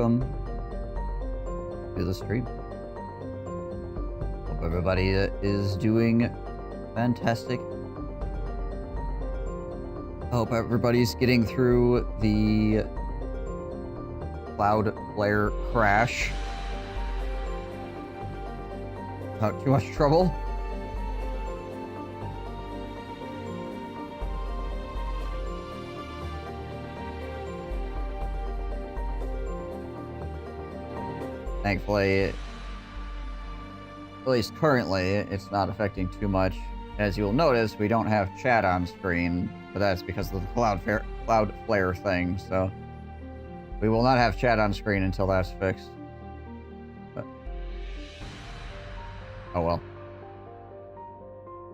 welcome to the stream. Hope everybody is doing fantastic. I hope everybody's getting through the cloud flare crash without too much trouble. Thankfully, at least currently, it's not affecting too much. As you'll notice, we don't have chat on screen, but that's because of the cloud flare thing, so we will not have chat on screen until that's fixed. But oh well.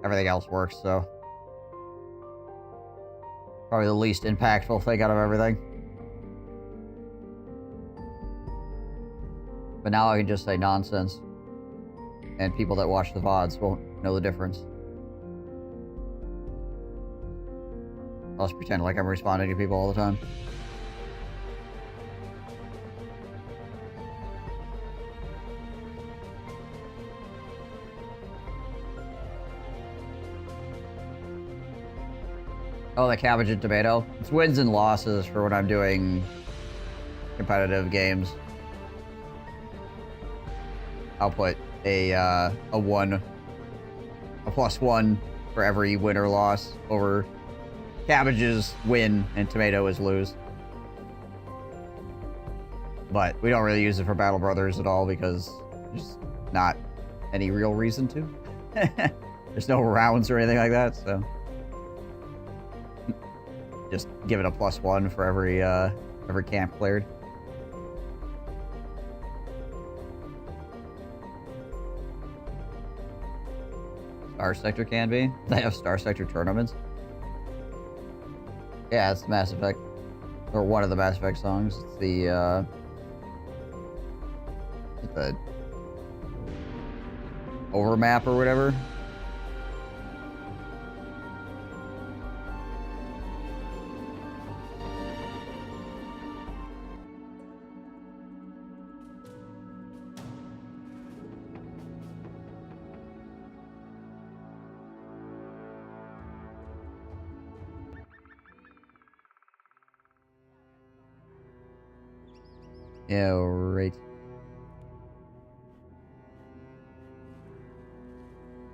Everything else works, so probably the least impactful thing out of everything. But now I can just say nonsense, and people that watch the VODs won't know the difference. I'll just pretend like I'm responding to people all the time. Oh, the cabbage and tomato. It's wins and losses for when I'm doing competitive games. I'll put a +1 for every win or loss over cabbages win and tomatoes lose. But we don't really use it for Battle Brothers at all because there's not any real reason to. There's no rounds or anything like that, so just give it a +1 for every camp cleared. Star Sector can be. They have Star Sector tournaments. Yeah, it's Mass Effect, or one of the Mass Effect songs. It's the overmap or whatever. Yeah, right.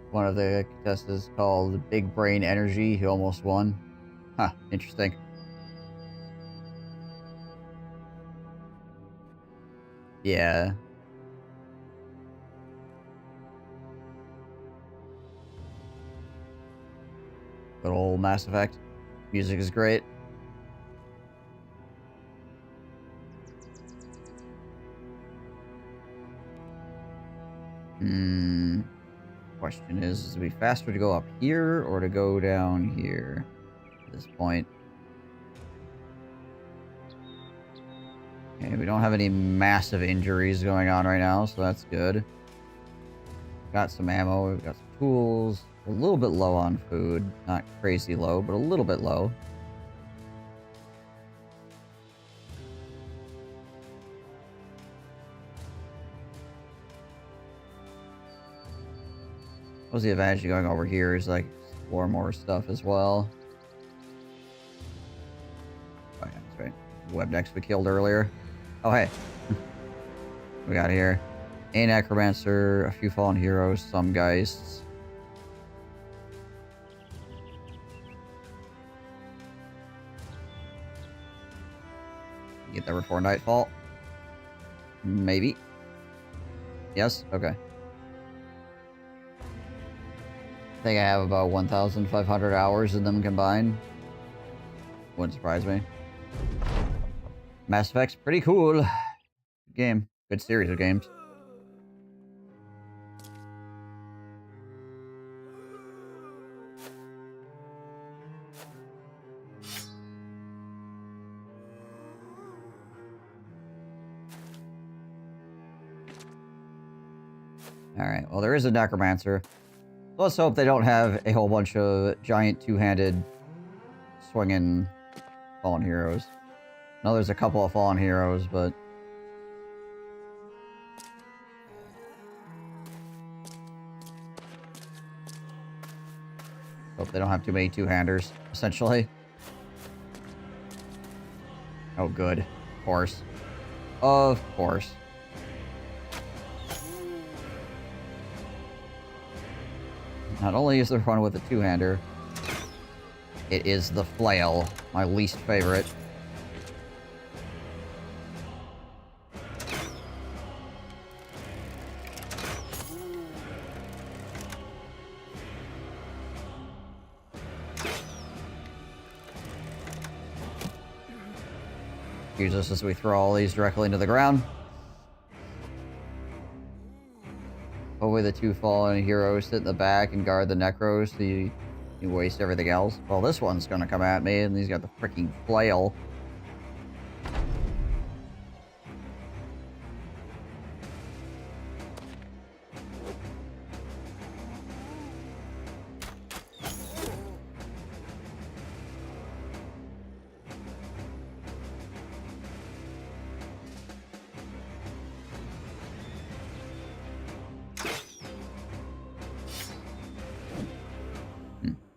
One of the contestants called Big Brain Energy, he almost won. Huh, interesting. Yeah. Good old Mass Effect. Music is great. Question is it be faster to go up here or to go down here at this point? Okay, we don't have any massive injuries going on right now, so that's good. Got some ammo, we've got some tools. We're a little bit low on food. Not crazy low, but a little bit low. What's the advantage of going over here is like explore more stuff as well. Oh yeah, that's right. Webnex we killed earlier. Oh hey. We got here. A necromancer, a few fallen heroes, some geists. Get there before nightfall. Maybe. Yes? Okay. I think I have about 1,500 hours in them combined. Wouldn't surprise me. Mass Effect's pretty cool. Good game. Good series of games. Alright, well there is a necromancer. Let's hope they don't have a whole bunch of giant two-handed swinging fallen heroes. I know there's a couple of fallen heroes, but Hope they don't have too many two-handers, essentially. Oh, good. Of course. Of course. Not only is there fun with a two-hander, it is the flail, my least favorite. Use this as we throw all these directly into the ground. Hopefully the two fallen heroes sit in the back and guard the necros so you waste everything else. Well, this one's gonna come at me and he's got the freaking flail.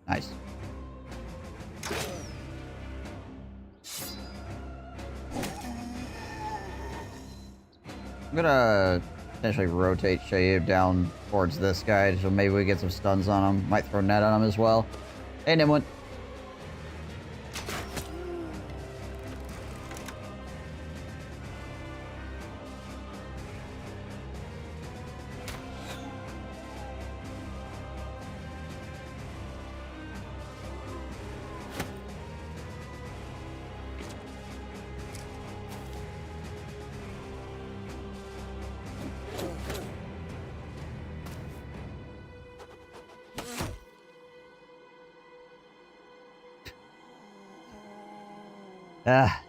Nice. I'm gonna potentially rotate Shave down towards this guy, so maybe we get some stuns on him. Might throw net on him as well. Hey, Nimwin.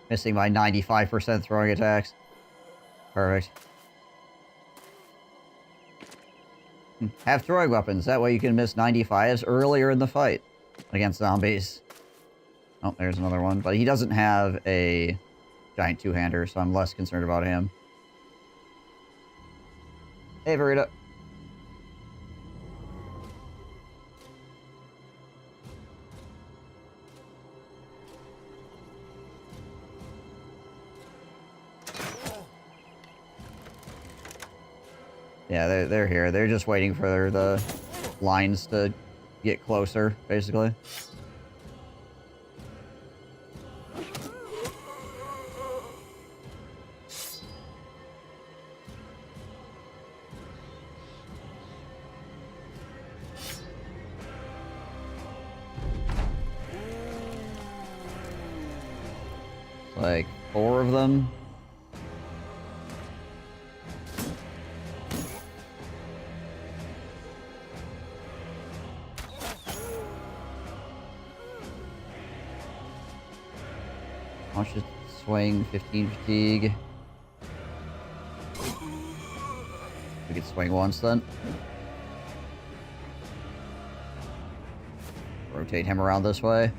Missing my 95% throwing attacks. Perfect. Have throwing weapons. That way you can miss 95s earlier in the fight against zombies. Oh, there's another one. But he doesn't have a giant two-hander, so I'm less concerned about him. Hey, Verita. Yeah, they're here. They're just waiting for the lines to get closer, basically. Like 4 of them. Watch it swing, 15 fatigue. We could swing once then. Rotate him around this way.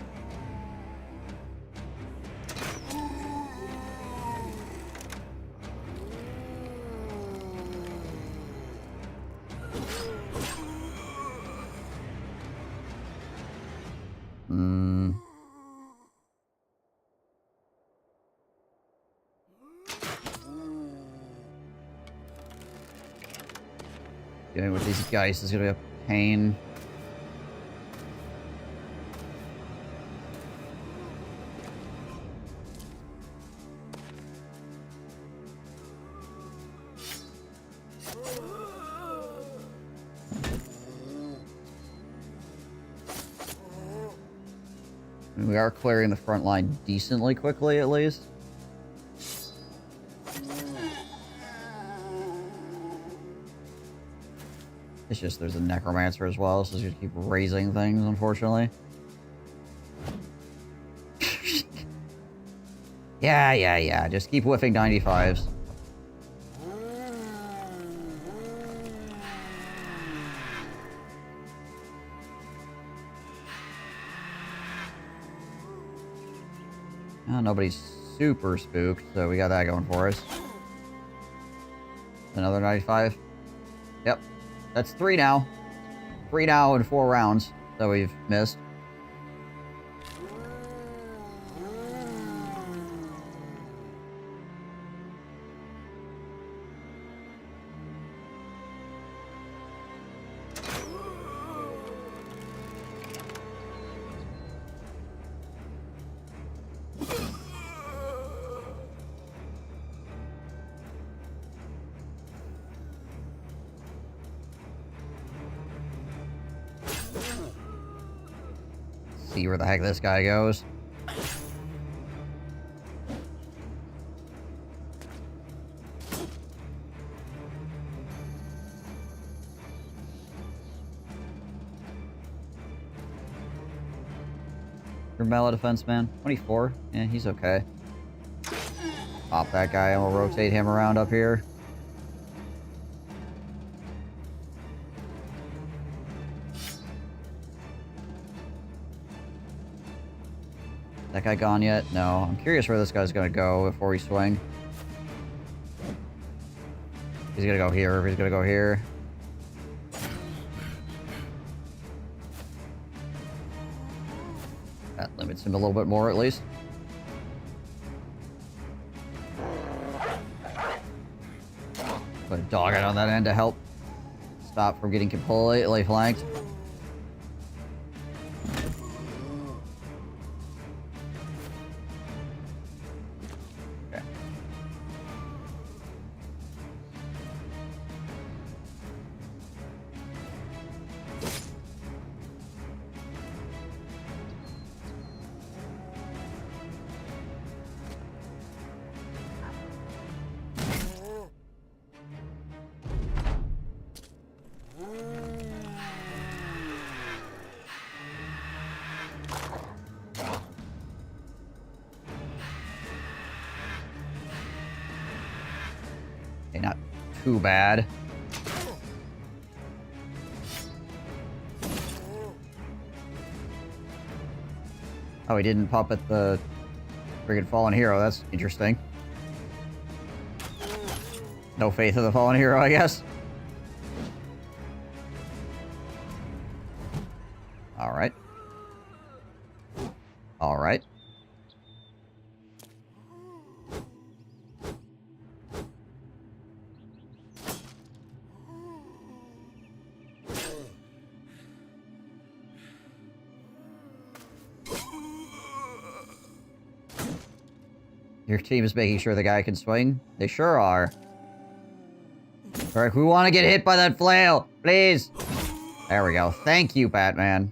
Dealing with these guys is gonna be a pain. We are clearing the front line decently quickly, at least. It's just there's a necromancer as well, so just keep raising things, unfortunately. Yeah. Just keep whiffing 95s. Oh, nobody's super spooked, so we got that going for us. Another 95. Yep. That's 3 now. 3 now in 4 rounds that we've missed. See where the heck this guy goes. Your melee defense, man. 24. Yeah, he's okay. Pop that guy and we'll rotate him around up here. That guy gone yet? No. I'm curious where this guy's gonna go before we swing. He's gonna go here. He's gonna go here. That limits him a little bit more, at least. Put a dog out on that end to help stop from getting completely flanked. Okay. Okay, not too bad. Oh, he didn't pop at the friggin' fallen hero. That's interesting. No faith in the fallen hero, I guess. Alright. Alright. Your team is making sure the guy can swing? They sure are. Alright, we want to get hit by that flail! Please! There we go. Thank you, Batman.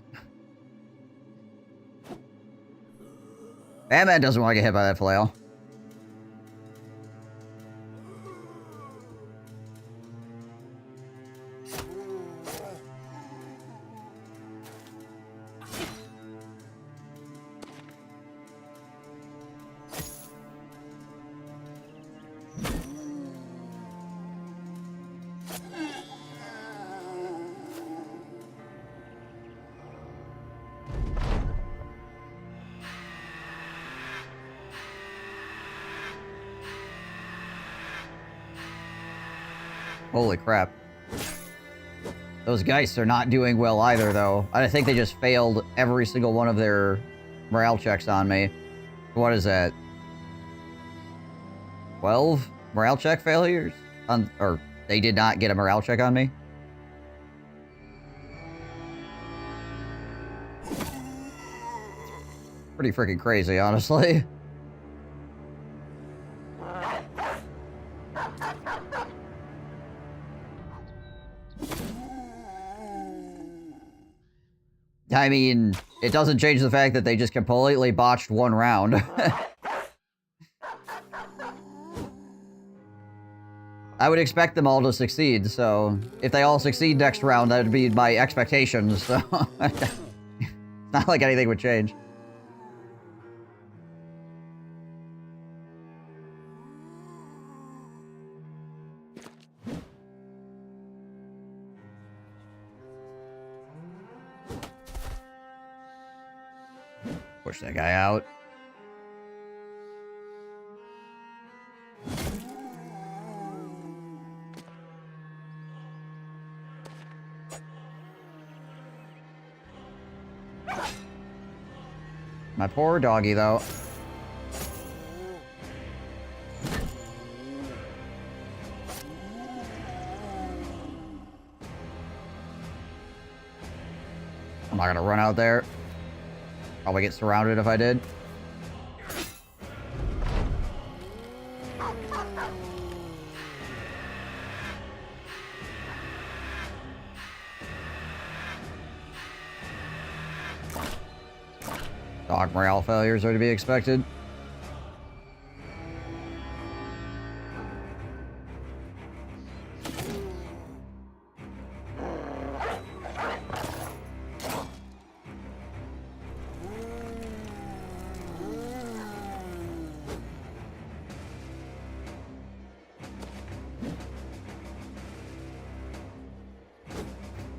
Batman doesn't want to get hit by that flail. Holy crap. Those Geists are not doing well either, though. I think they just failed every single one of their morale checks on me. What is that? 12 morale check failures? Or they did not get a morale check on me? Pretty freaking crazy, honestly. I mean, it doesn't change the fact that they just completely botched one round. I would expect them all to succeed, so if they all succeed next round, that would be my expectations, so it's not like anything would change. Push that guy out. My poor doggy, though. I'm not gonna run out there. Probably get surrounded if I did. Dog morale failures are to be expected.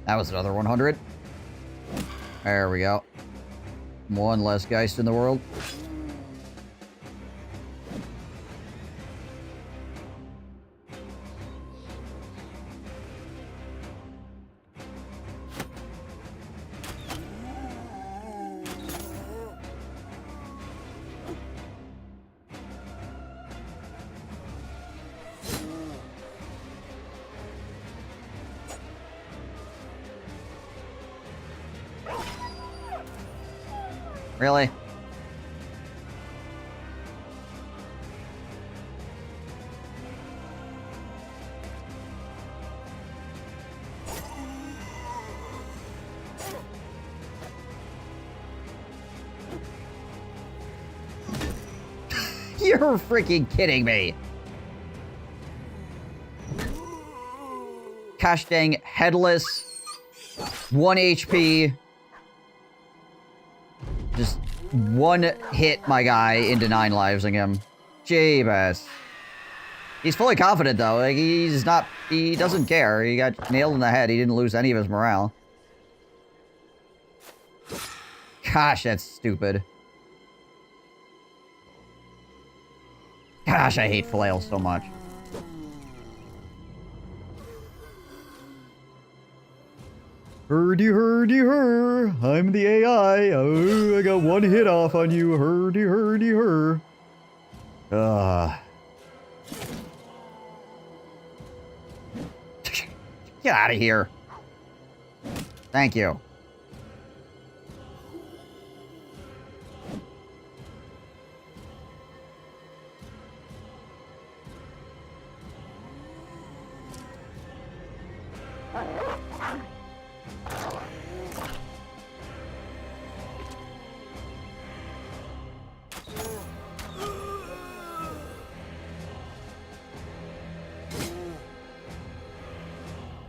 That was another 100. There we go. One less Geist in the world. Really? You're freaking kidding me. Gosh dang, headless, 1 HP. Just one hit my guy into 9 lives on him. Jeebus. He's fully confident though. Like, he doesn't care. He got nailed in the head. He didn't lose any of his morale. Gosh, that's stupid. Gosh, I hate flails so much. Herdy, herdy, her. I'm the AI. Oh, I got 1 hit off on you. Herdy, herdy, her. Get out of here. Thank you.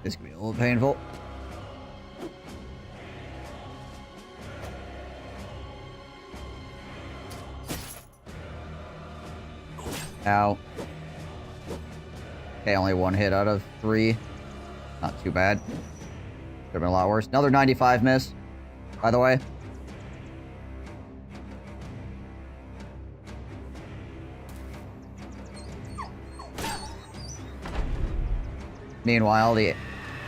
This could be a little painful. Ow. Okay, only 1 hit out of 3. Not too bad. Could have been a lot worse. Another 95 miss, by the way. Meanwhile, the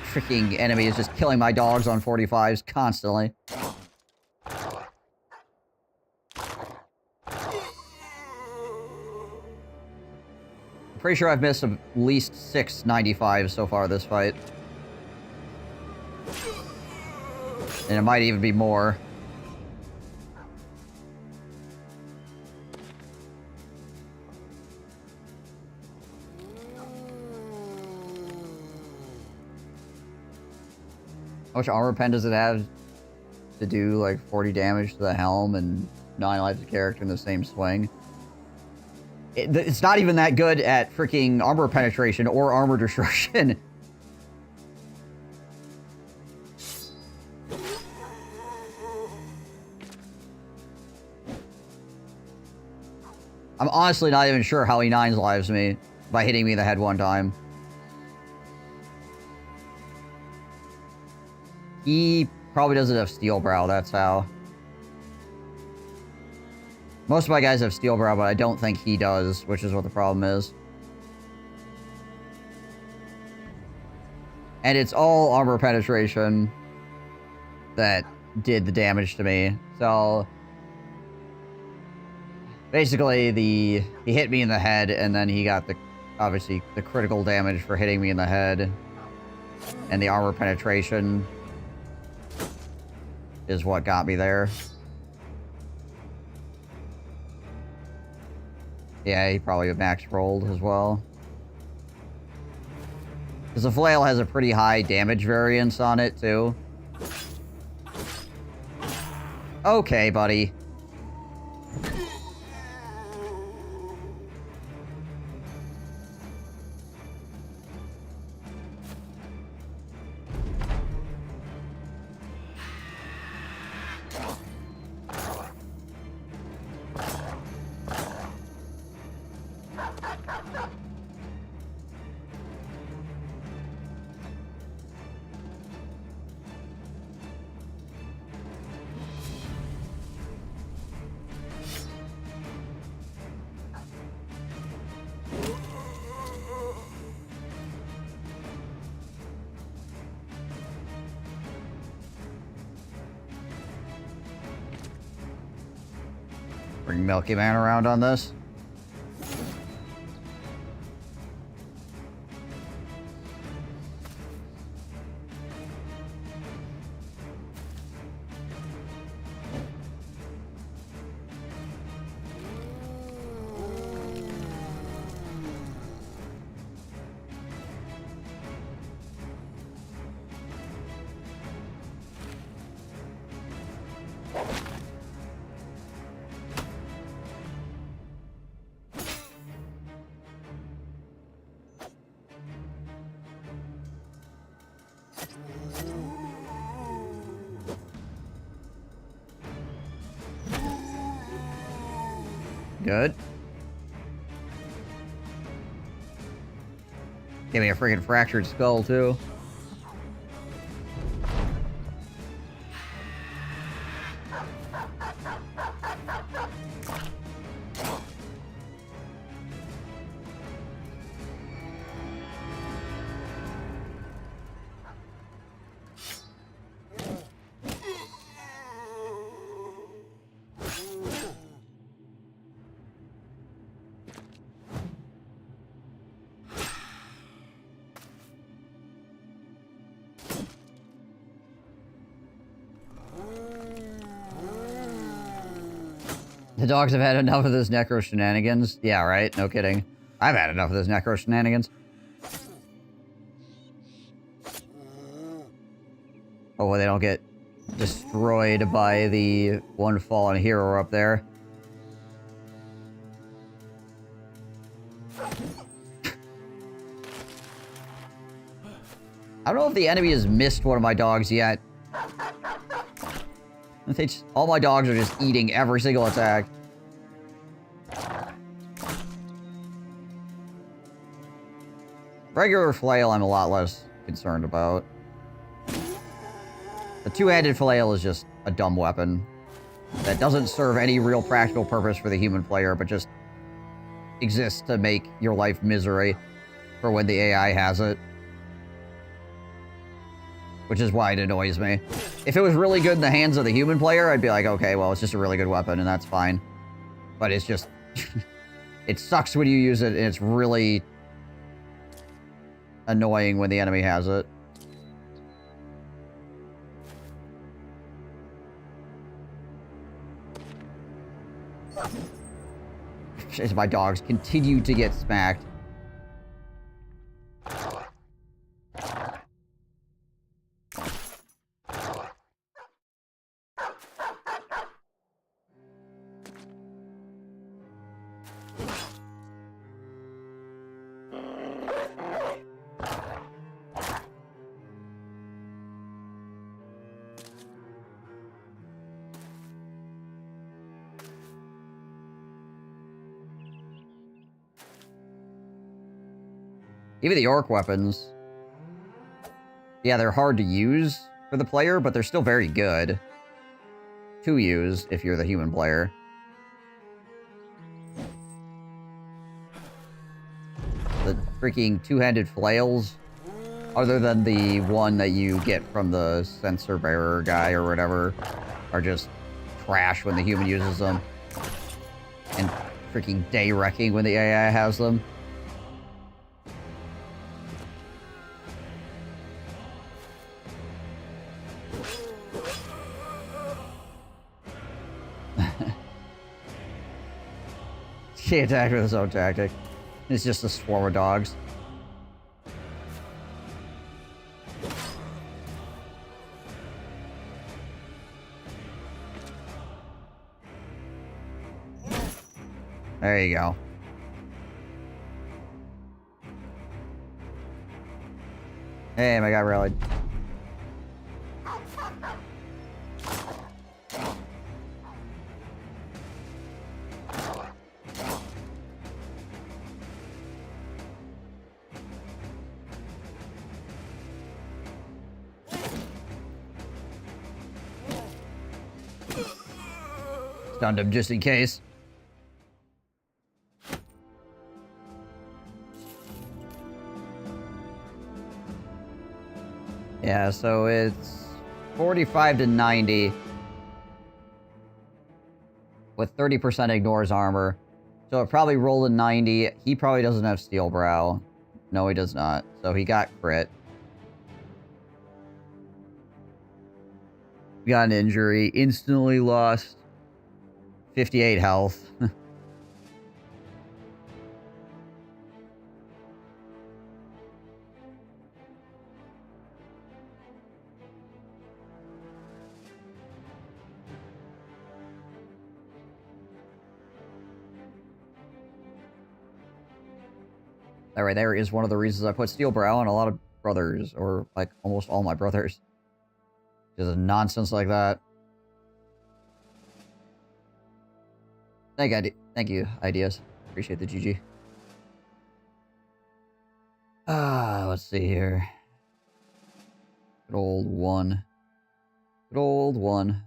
freaking enemy is just killing my dogs on 45s constantly. I'm pretty sure I've missed at least 6 95s so far this fight. And it might even be more. How much armor pen does it have to do like 40 damage to the helm and 9 lives of character in the same swing? It's not even that good at freaking armor penetration or armor destruction. I'm honestly not even sure how he 9s lives me by hitting me in the head 1 time. He probably doesn't have Steel Brow, that's how. Most of my guys have Steel Brow, but I don't think he does, which is what the problem is. And it's all armor penetration that did the damage to me. So basically, he hit me in the head, and then he got obviously the critical damage for hitting me in the head. And the armor penetration is what got me there. Yeah, he probably max rolled as well. Because the flail has a pretty high damage variance on it, too. Okay, buddy. Bring Milky Man around on this. Good. Give me a freaking fractured skull, too. The dogs have had enough of this necro shenanigans. Yeah, right? No kidding. I've had enough of this necro shenanigans. Oh, well, they don't get destroyed by the one fallen hero up there. I don't know if the enemy has missed one of my dogs yet. All my dogs are just eating every single attack. Regular flail, I'm a lot less concerned about. The two-handed flail is just a dumb weapon that doesn't serve any real practical purpose for the human player, but just exists to make your life misery for when the AI has it. Which is why it annoys me. If it was really good in the hands of the human player, I'd be like, okay, well, it's just a really good weapon, and that's fine. But it's just... it sucks when you use it, and it's really annoying when the enemy has it. As my dogs continue to get smacked. Even the orc weapons. Yeah, they're hard to use for the player, but they're still very good to use if you're the human player. The freaking two-handed flails, other than the one that you get from the sensor bearer guy or whatever, are just trash when the human uses them. And freaking day-wrecking when the AI has them. He attacked with his own tactic. It's just a swarm of dogs. There you go. Hey, my guy rallied. Stunned him just in case. Yeah, so it's 45 to 90 with 30% ignores armor. So it probably rolled a 90. He probably doesn't have Steel Brow. No, he does not. So he got crit. Got an injury. Instantly lost 58 health. That right there is one of the reasons I put Steel Brow on a lot of brothers, or like almost all my brothers. Just nonsense like that. Thank you, ideas. Appreciate the GG. Let's see here. Good old one. Good old one.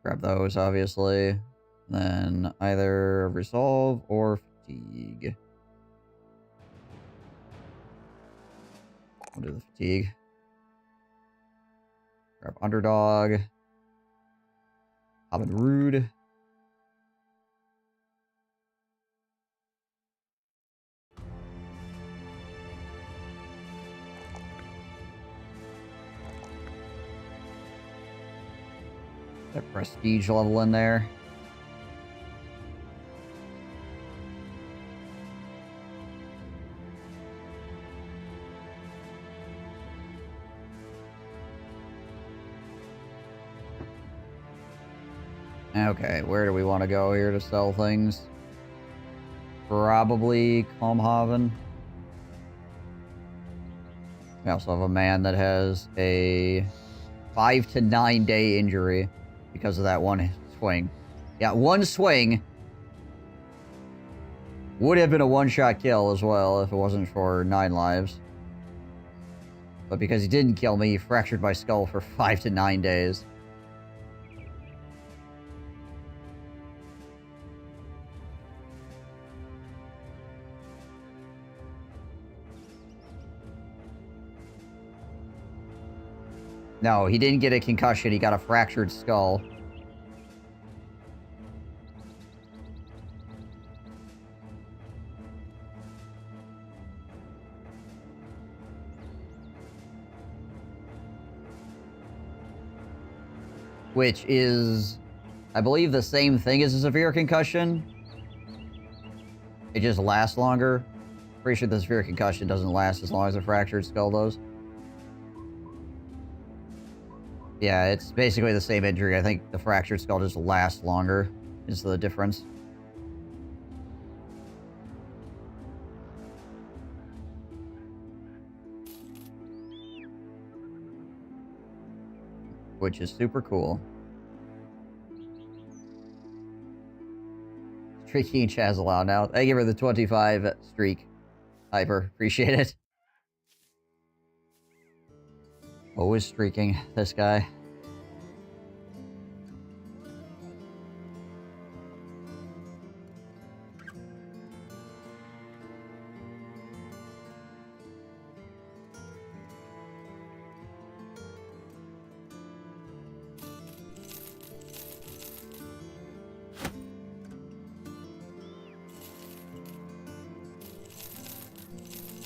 Grab those, obviously. Then either Resolve or Fatigue. We'll do the Fatigue. Grab Underdog. Hobbit Rude. That prestige level in there. Okay, where do we want to go here to sell things? Probably Calmhaven. We also have a man that has a 5 to 9 day injury because of that one swing. Yeah, one swing would have been a one-shot kill as well if it wasn't for 9 lives. But because he didn't kill me, he fractured my skull for 5 to 9 days. No, he didn't get a concussion, he got a fractured skull. Which is, I believe, the same thing as a severe concussion. It just lasts longer. Pretty sure the severe concussion doesn't last as long as a fractured skull does. Yeah, it's basically the same injury. I think the fractured skull just lasts longer, is the difference. Which is super cool. Streaking Chazalow now. I give her the 25 streak. Hyper. Appreciate it. Always streaking, this guy.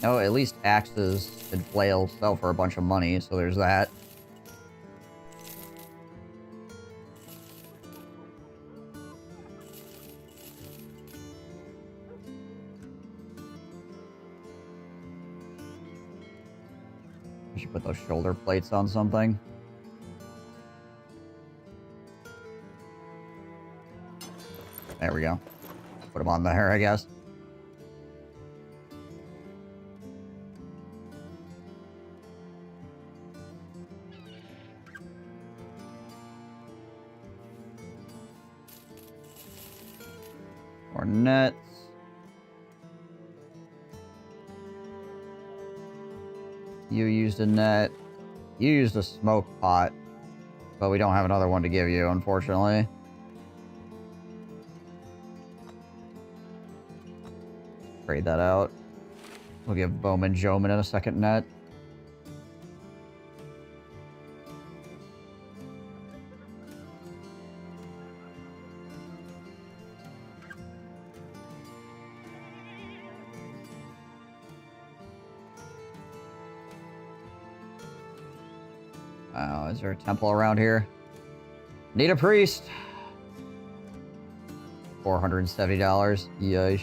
Oh, at least axes and flails sell for a bunch of money, so there's that. I should put those shoulder plates on something. There we go. Put them on there, I guess. More nets. You used a net. You used a smoke pot. But we don't have another one to give you, unfortunately. Trade that out. We'll give Bowman Joman a second net. Oh, is there a temple around here? Need a priest. $470. Yeesh.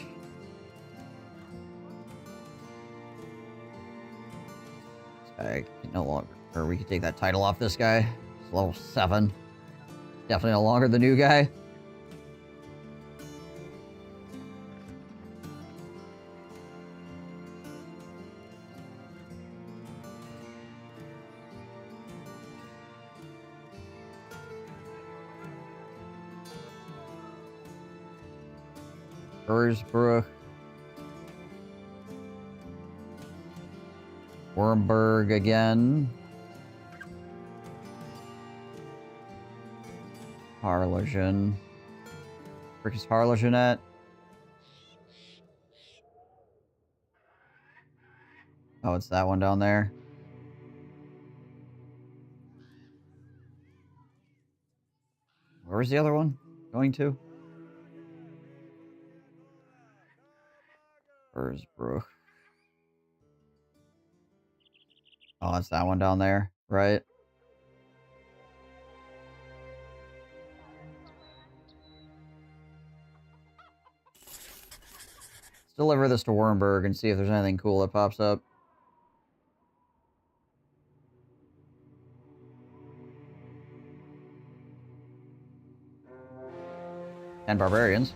I can no longer, or we can take that title off this guy. It's level 7. Definitely no longer the new guy. Erzbruch. Wormberg again. Harlingen. Where is Harlingen at? Oh, it's that one down there. Where's the other one going to? Erzbruch. Oh, that's that one down there, right? Let's deliver this to Wormberg and see if there's anything cool that pops up. And barbarians.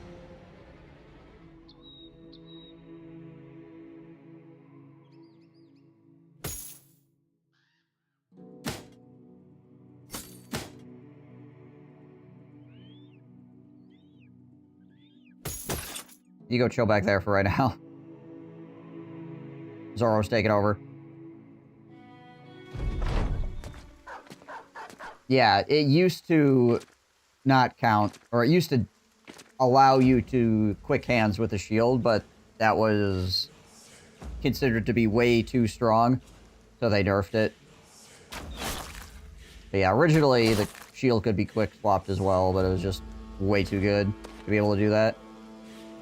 You go chill back there for right now. Zoro's taking over. Yeah, it used to not count, or it used to allow you to quick hands with a shield, but that was considered to be way too strong, so they nerfed it. But yeah, originally the shield could be quick swapped as well, but it was just way too good to be able to do that.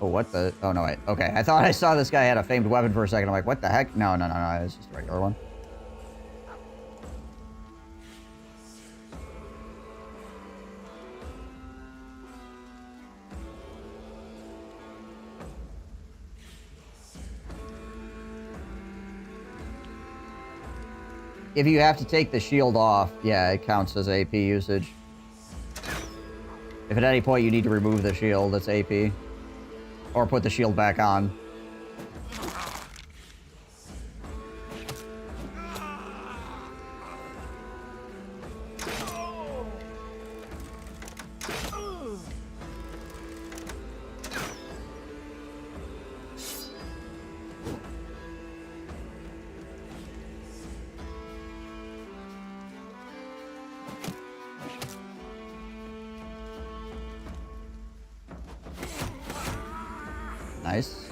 Oh, what the? Oh, no, wait. Okay, I thought I saw this guy had a famed weapon for a second. I'm like, what the heck? No, it's just a regular one. If you have to take the shield off, yeah, it counts as AP usage. If at any point you need to remove the shield, it's AP. Or put the shield back on. Nice.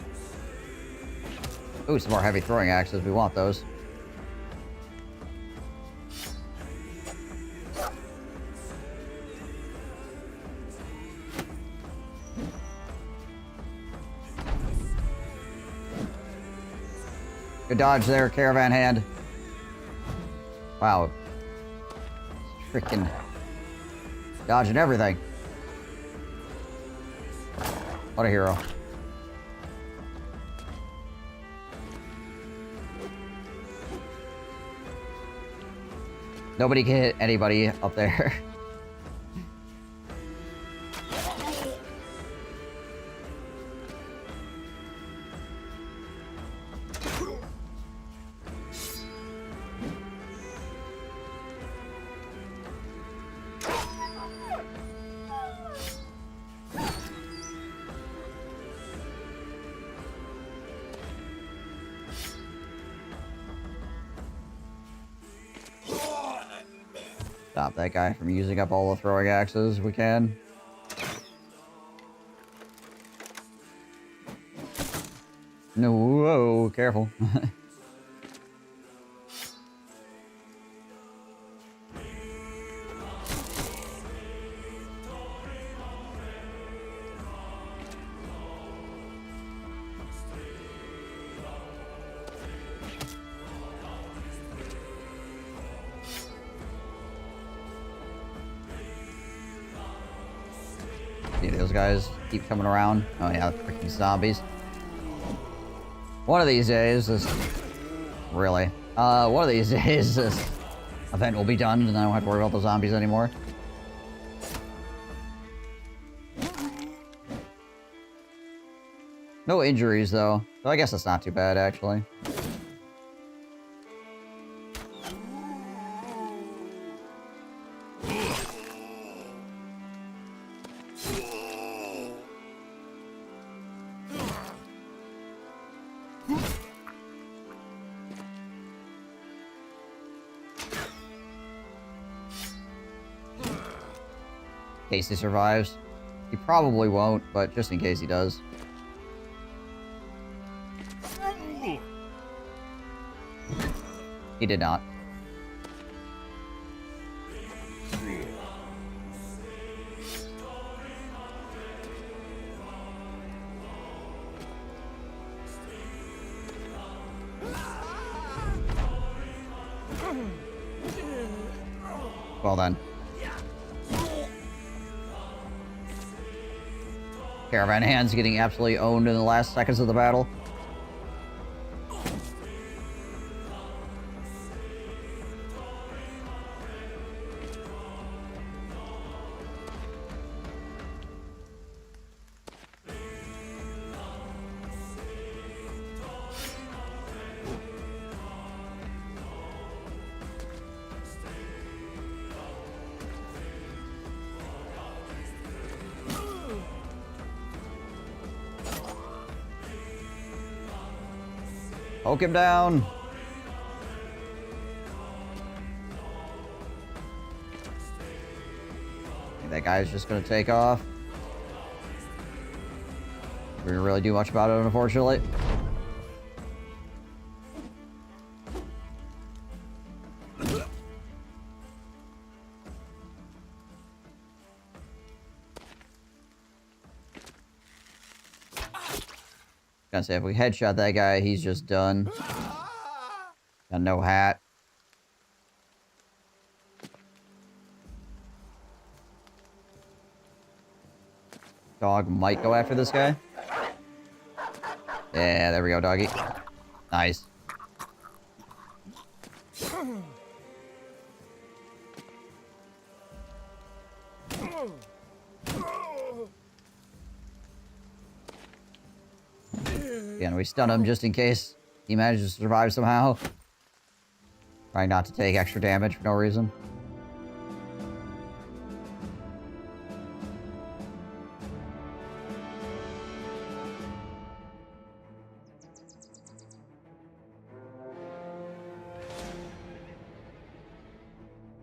Ooh, some more heavy throwing axes. We want those. Good dodge there, caravan hand. Wow. Freaking dodging everything. What a hero. Nobody can hit anybody up there. Stop that guy from using up all the throwing axes we can. No, whoa, careful. guys keep coming around. Oh yeah, freaking zombies. One of these days, this... Really? One of these days, this event will be done, and I don't have to worry about the zombies anymore. No injuries, though. So I guess that's not too bad, actually. In case he survives. He probably won't, but just in case he does. He did not. Well then. Caravan Hand's getting absolutely owned in the last seconds of the battle. Poke him down. Think that guy's just gonna take off. We didn't really do much about it, unfortunately. Gonna say, if we headshot that guy, he's just done. Got no hat. Dog might go after this guy. Yeah, there we go, doggy. Nice. Again, we stun him just in case he manages to survive somehow. Trying not to take extra damage for no reason.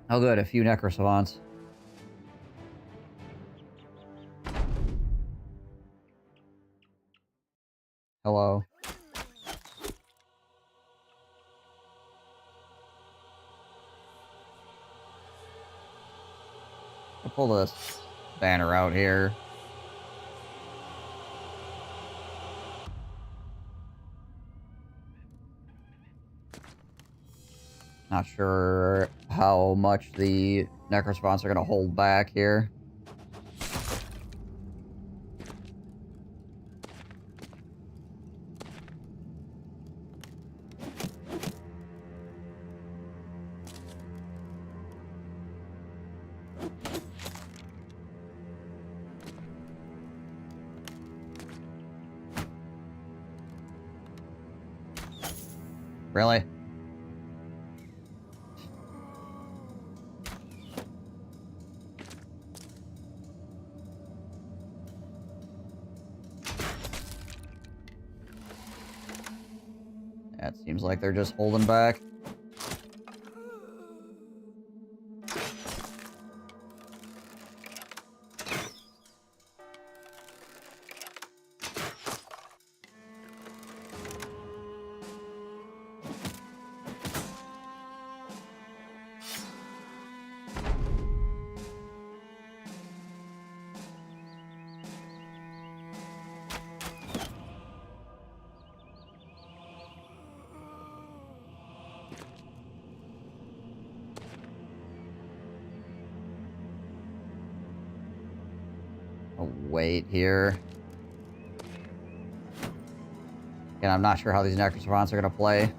Oh good, a few Necro Savants. Hello. I'll pull this banner out here. Not sure how much the Necrospawns are going to hold back here. Really? That seems like they're just holding back. wait here. And I'm not sure how these Necrosavants are going to play.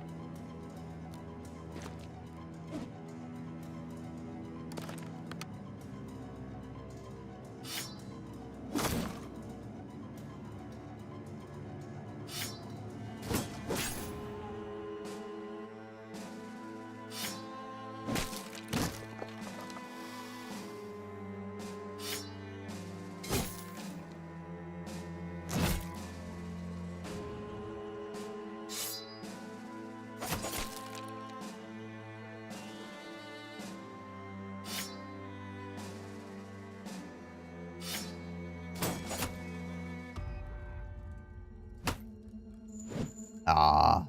Ah.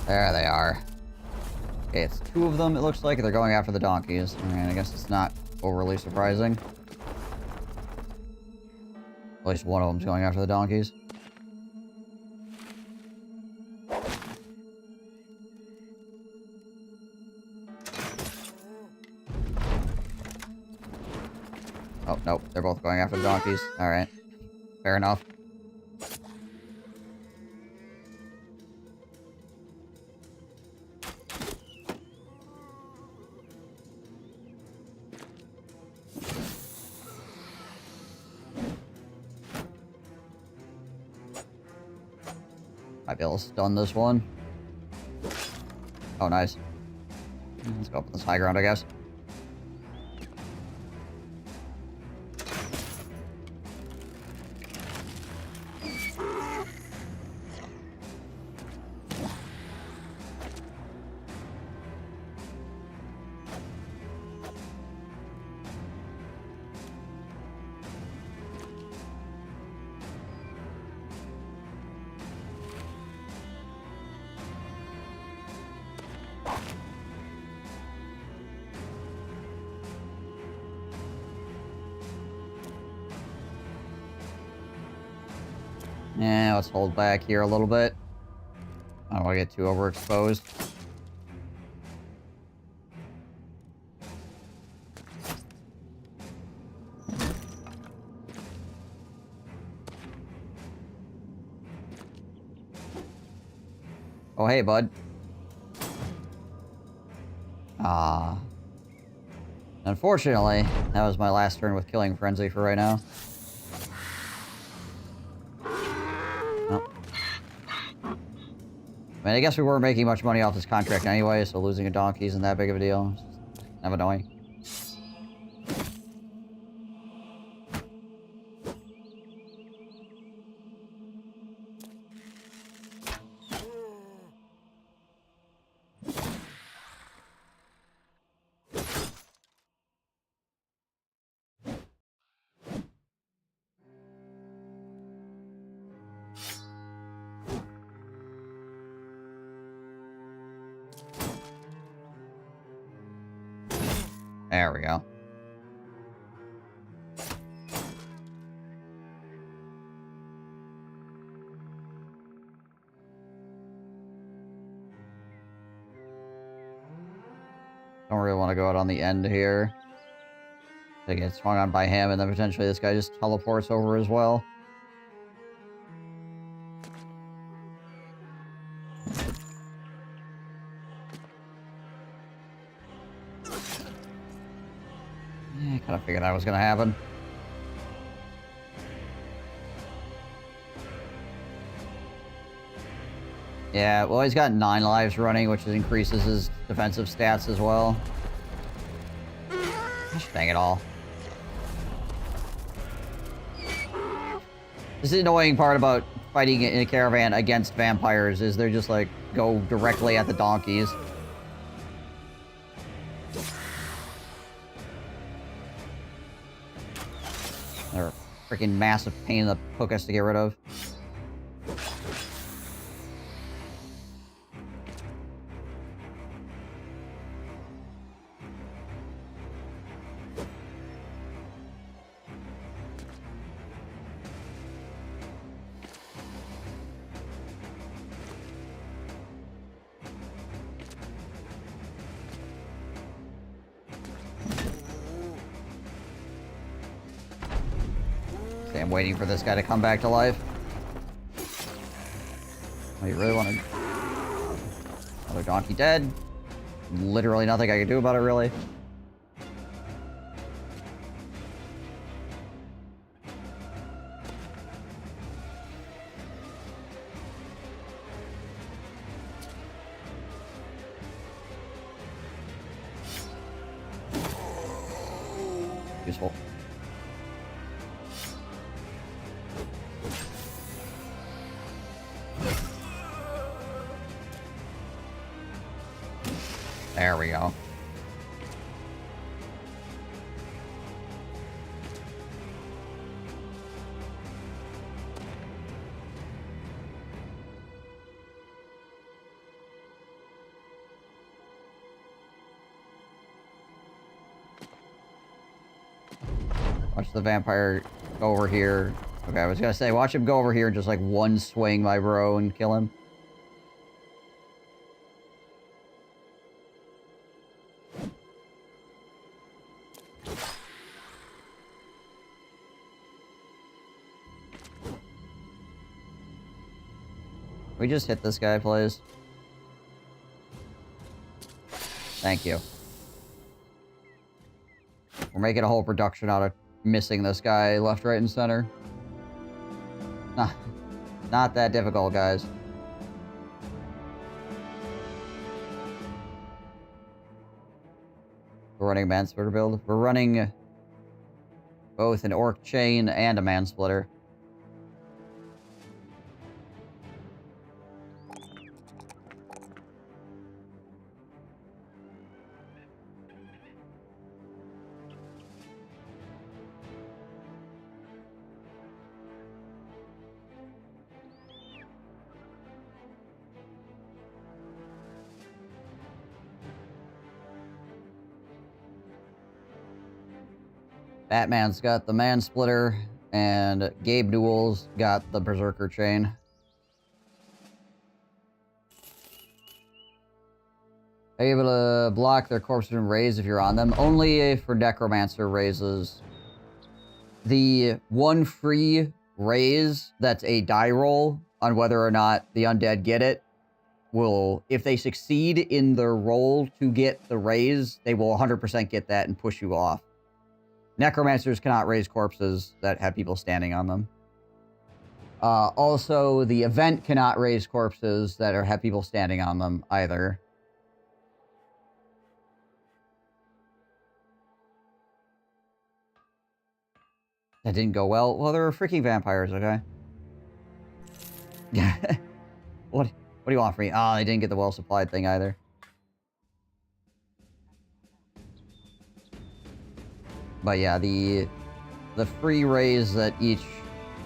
There they are. Okay, it's 2 of them, it looks like. They're going after the donkeys. Alright, I guess it's not overly surprising. At least one of them's going after the donkeys. Oh, nope. They're both going after the donkeys. Alright. Fair enough. Might be able to stun this one. Oh, nice. Let's go up on this high ground, I guess. Yeah, let's hold back here a little bit. I don't want to get too overexposed. Oh, hey, bud. Ah. Unfortunately, that was my last turn with Killing Frenzy for right now. I mean, I guess we weren't making much money off this contract anyway, so losing a donkey isn't that big of a deal. It's kind of annoying. There we go. Don't really want to go out on the end here. They get swung on by him, and then potentially this guy just teleports over as well. Yeah, I kind of figured that was going to happen. Yeah, well, he's got 9 lives running, which increases his defensive stats as well. Gosh, dang it all. This is the annoying part about fighting in a caravan against vampires, is they're just like, go directly at the donkeys. They're a freaking massive pain in the puckus to get rid of. Okay, I'm waiting for this guy to come back to life. Oh, you really want to... Another donkey dead. Literally nothing I can do about it, really. Useful. There we go. Watch the vampire go over here. Okay, I was gonna say, watch him go over here and just like one swing my bro and kill him. We just hit this guy, please. Thank you. We're making a whole production out of missing this guy left, right, and center. Not that difficult, guys. We're running a man-splitter build. We're running both an orc chain and a man-splitter. Batman's got the man-splitter, and Gabe Newell's got the berserker chain. Are you able to block their corpses and raise if you're on them? Only for necromancer raises. The one free raise that's a die roll on whether or not the undead get it will, if they succeed in their roll to get the raise, they will 100% get that and push you off. Necromancers cannot raise corpses that have people standing on them. Also, the event cannot raise corpses that have people standing on them either. That didn't go well. Well, there were freaking vampires, okay? Yeah. What do you want from me? Oh, I didn't get the well-supplied thing either. But yeah, the free raise that each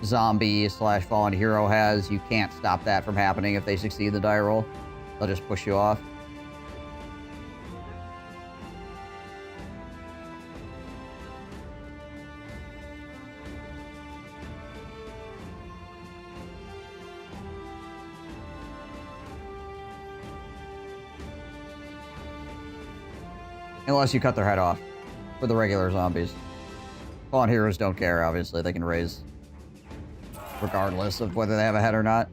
zombie / fallen hero has, you can't stop that from happening if they succeed the die roll. They'll just push you off. Unless you cut their head off. For the regular zombies. Fallen heroes don't care, obviously. They can raise regardless of whether they have a head or not.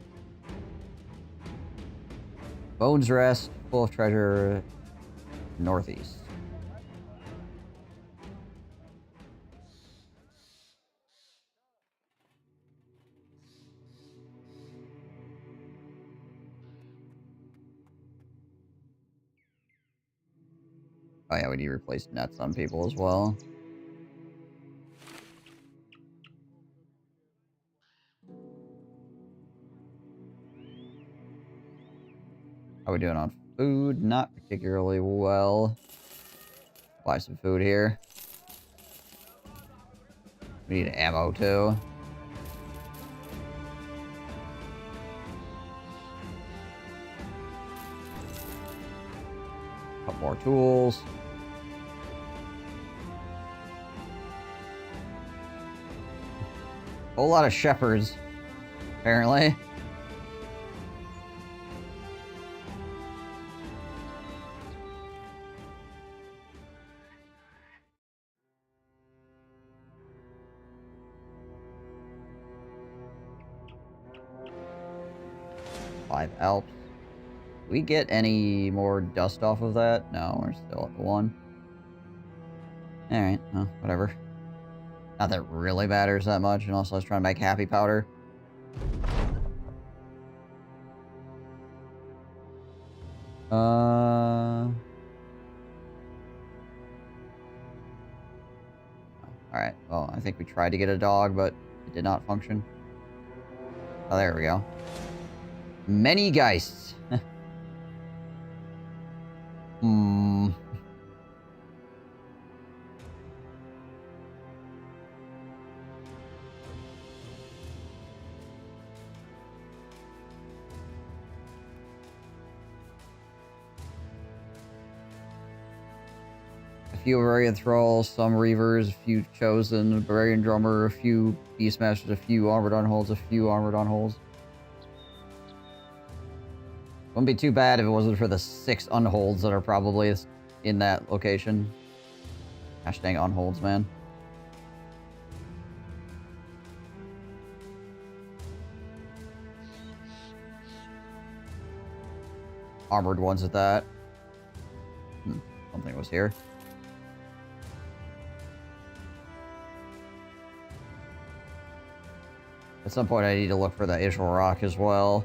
Bones Rest, full of treasure, northeast. Oh yeah, we need to replace nets on people as well. How are we doing on food? Not particularly well. Buy some food here. We need ammo too. Couple more tools. Whole lot of shepherds, apparently. 5 Alps. We get any more dust off of that? No, we're still at the 1. Alright, well, whatever. Not that it really matters that much, and also I was trying to make happy powder. Alright, well, I think we tried to get a dog, but it did not function. Oh, there we go. Many geists. Hmm. A few Bavarian Thralls, some Reavers, a few Chosen, a Bavarian Drummer, a few Beastmasters, a few Armored Unholds, a few Armored Unholds. Wouldn't be too bad if it wasn't for the 6 Unholds that are probably in that location. Gosh dang Unholds, man. Armored ones at that. Something was here. At some point I need to look for the Ishal Rock as well.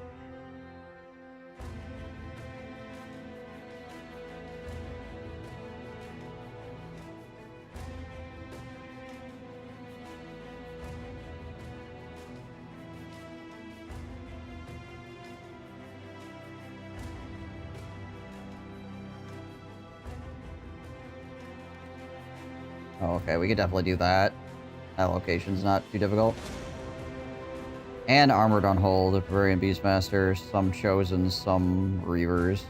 Oh, okay, we could definitely do that. That location's not too difficult. And Armored Unhold, a Bavarian Beastmaster, some Chosen, some Reavers.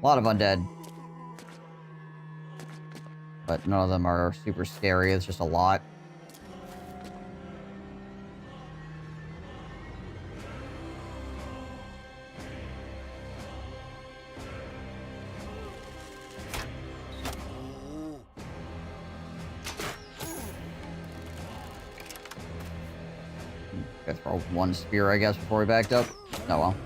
A lot of undead. But none of them are super scary, it's just a lot. Gotta throw one spear, I guess, before we backed up. Oh well.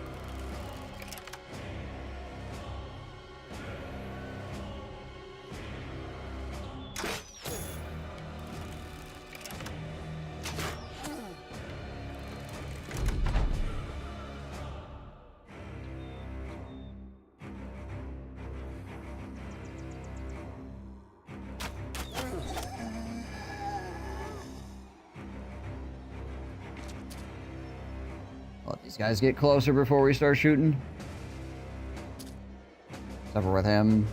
Let these guys get closer before we start shooting. Suffer with him.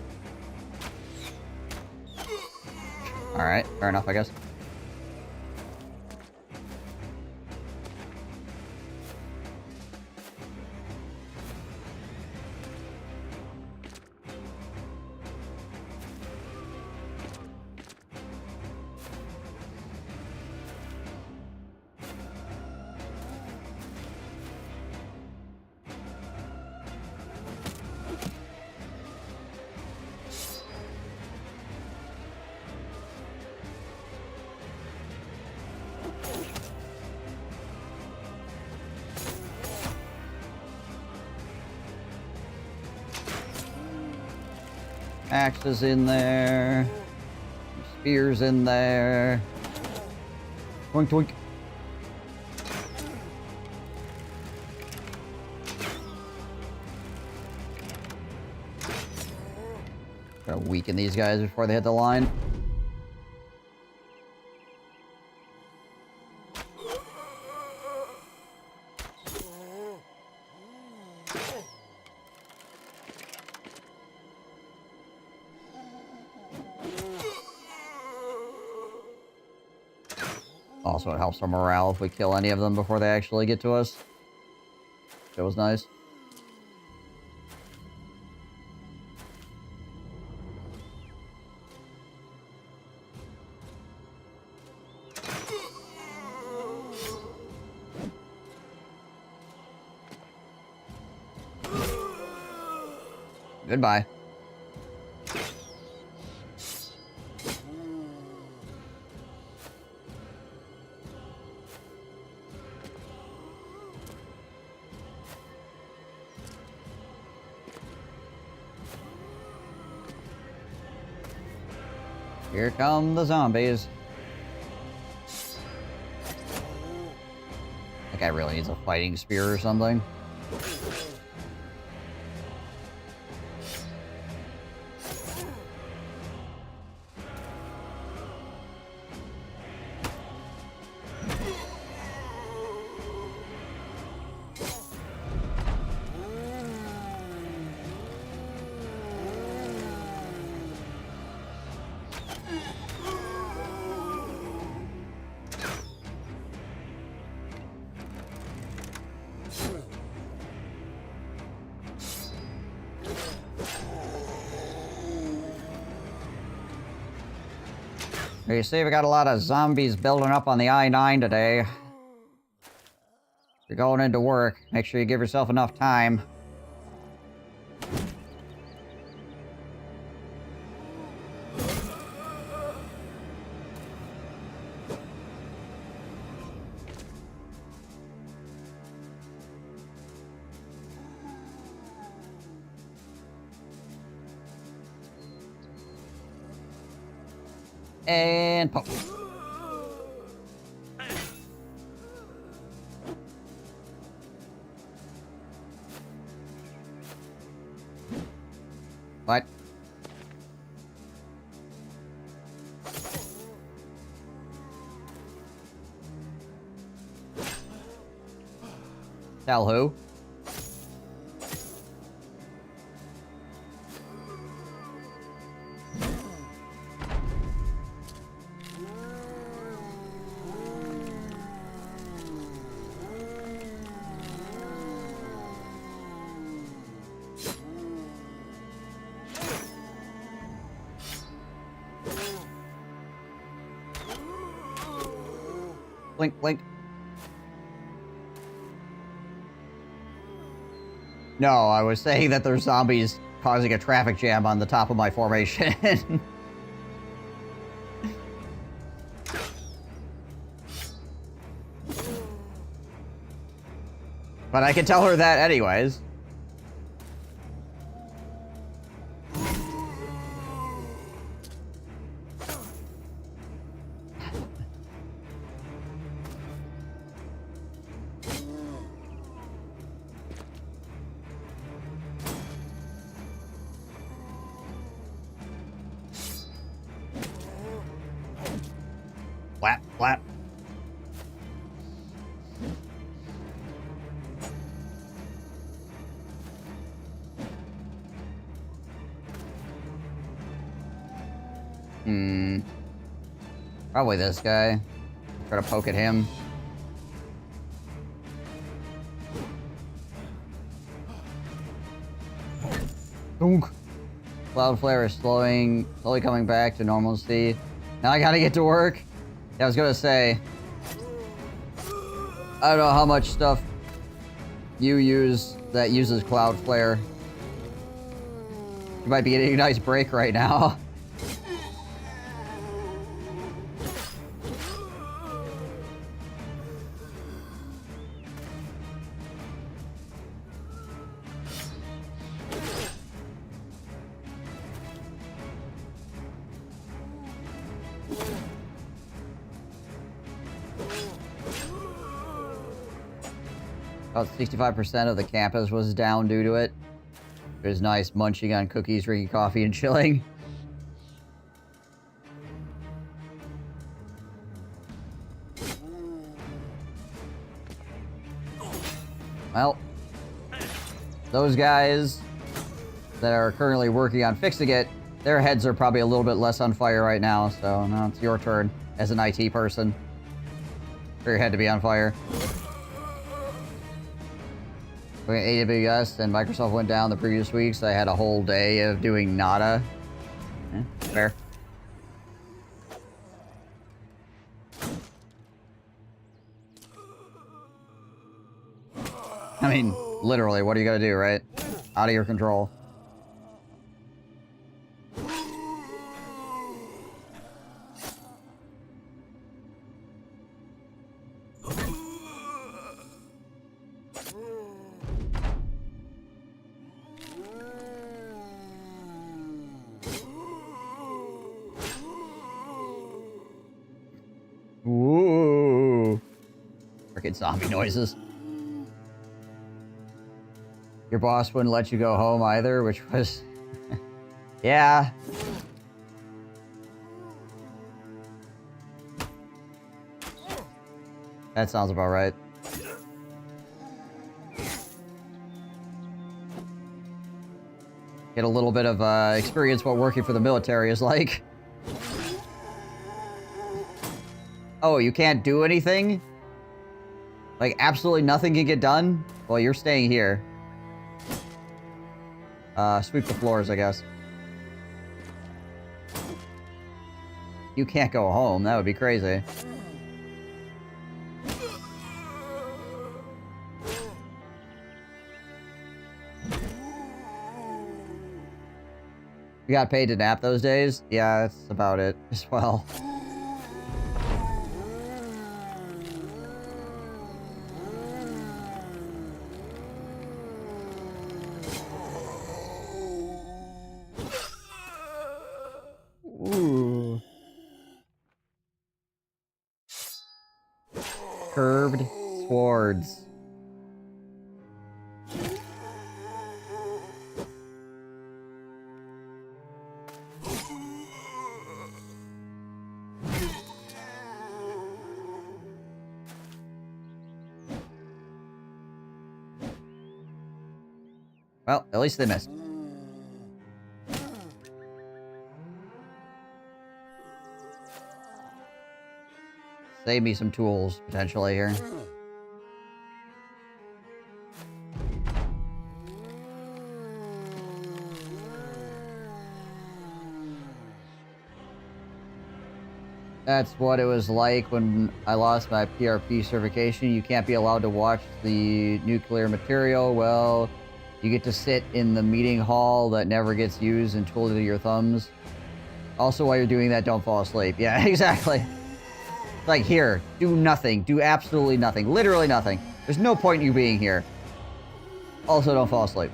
Alright, fair enough, I guess. Axes in there. Spears in there. Twink, twink. Gotta weaken these guys before they hit the line. Also, it helps our morale if we kill any of them before they actually get to us. That was nice. Goodbye. Here come the zombies. That guy really needs a fighting spear or something. You see, we got a lot of zombies building up on the I-9 today. If you're going into work, make sure you give yourself enough time. And poke. What? Tell who? Blink, blink. No, I was saying that there's zombies causing a traffic jam on the top of my formation. But I can tell her that anyways. Flap, flap. Probably this guy. Try to poke at him. Dunk. Cloud flare is slowly coming back to normalcy. Now I gotta get to work. Yeah, I was gonna say, I don't know how much stuff you use that uses Cloud Flare. You might be getting a nice break right now. About 65% of the campus was down due to it. It was nice munching on cookies, drinking coffee, and chilling. Well, those guys that are currently working on fixing it, their heads are probably a little bit less on fire right now, so now it's your turn as an IT person. your head to be on fire. AWS and Microsoft went down the previous week, so I had a whole day of doing nada. Fair. I mean, literally, what are you gonna do, right? Out of your control. Ooh. Freaking zombie noises. Your boss wouldn't let you go home either, which was... yeah. That sounds about right. Get a little bit of experience what working for the military is like. Oh, you can't do anything? Like, absolutely nothing can get done? Well, you're staying here. Sweep the floors, I guess. You can't go home. That would be crazy. You got paid to nap those days? Yeah, that's about it as well. Ooh. Curved swords. Well, at least they missed. Save me some tools, potentially, here. That's what it was like when I lost my PRP certification. You can't be allowed to watch the nuclear material. Well, you get to sit in the meeting hall that never gets used and twiddle your thumbs. Also, while you're doing that, don't fall asleep. Yeah, exactly. Like, here, do nothing. Do absolutely nothing. Literally nothing. There's no point in you being here. Also, don't fall asleep.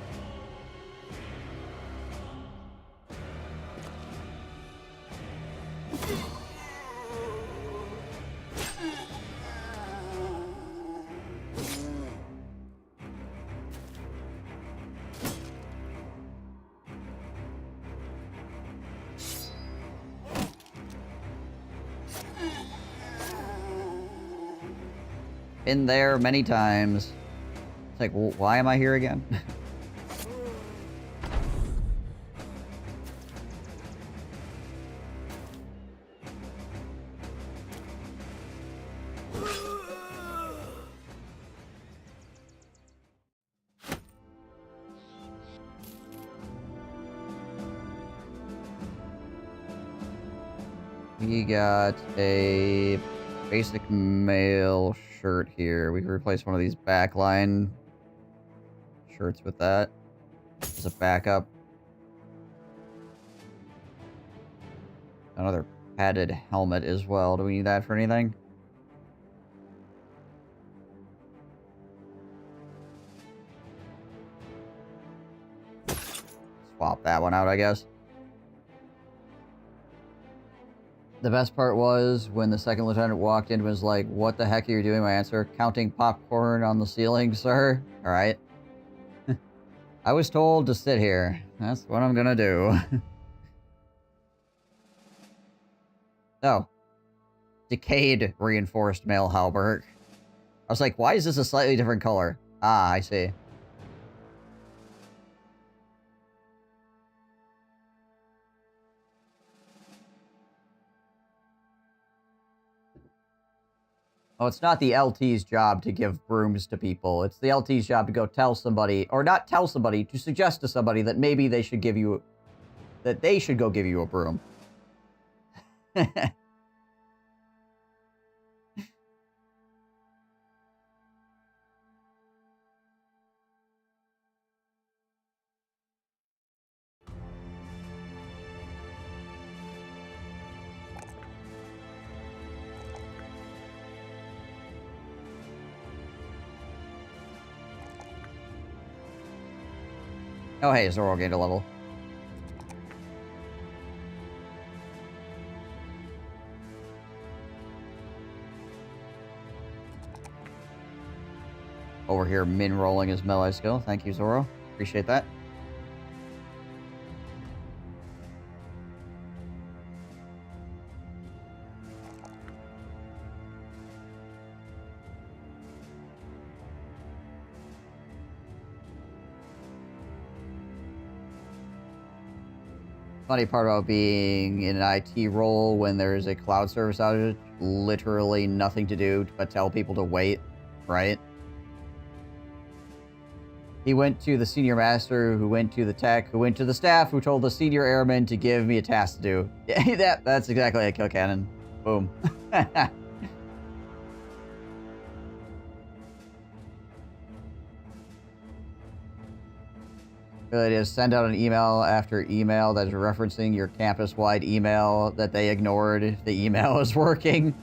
Been there many times. It's like, well, why am I here again? We got a basic male shirt here. We can replace one of these backline shirts with that as a backup. Another padded helmet as well. Do we need that for anything? Swap that one out, I guess. The best part was when the second lieutenant walked in and was like, "What the heck are you doing?" My answer, "Counting popcorn on the ceiling, sir." All right. I was told to sit here. That's what I'm gonna do. Oh. Decayed reinforced male halberd. I was like, why is this a slightly different color? Ah, I see. Oh, it's not the LT's job to give brooms to people. It's the LT's job to go tell somebody, or not tell somebody, to suggest to somebody that maybe they should give you, that they should go give you a broom. Oh, hey, Zoro gained a level. Over here, min rolling his melee skill. Thank you, Zoro. Appreciate that. Funny part about being in an IT role when there's a cloud service outage, literally nothing to do but tell people to wait, right? He went to the senior master, who went to the tech, who went to the staff, who told the senior airman to give me a task to do. That's exactly a kill cannon. Boom. Really just send out an email after email that is referencing your campus-wide email that they ignored if the email is working.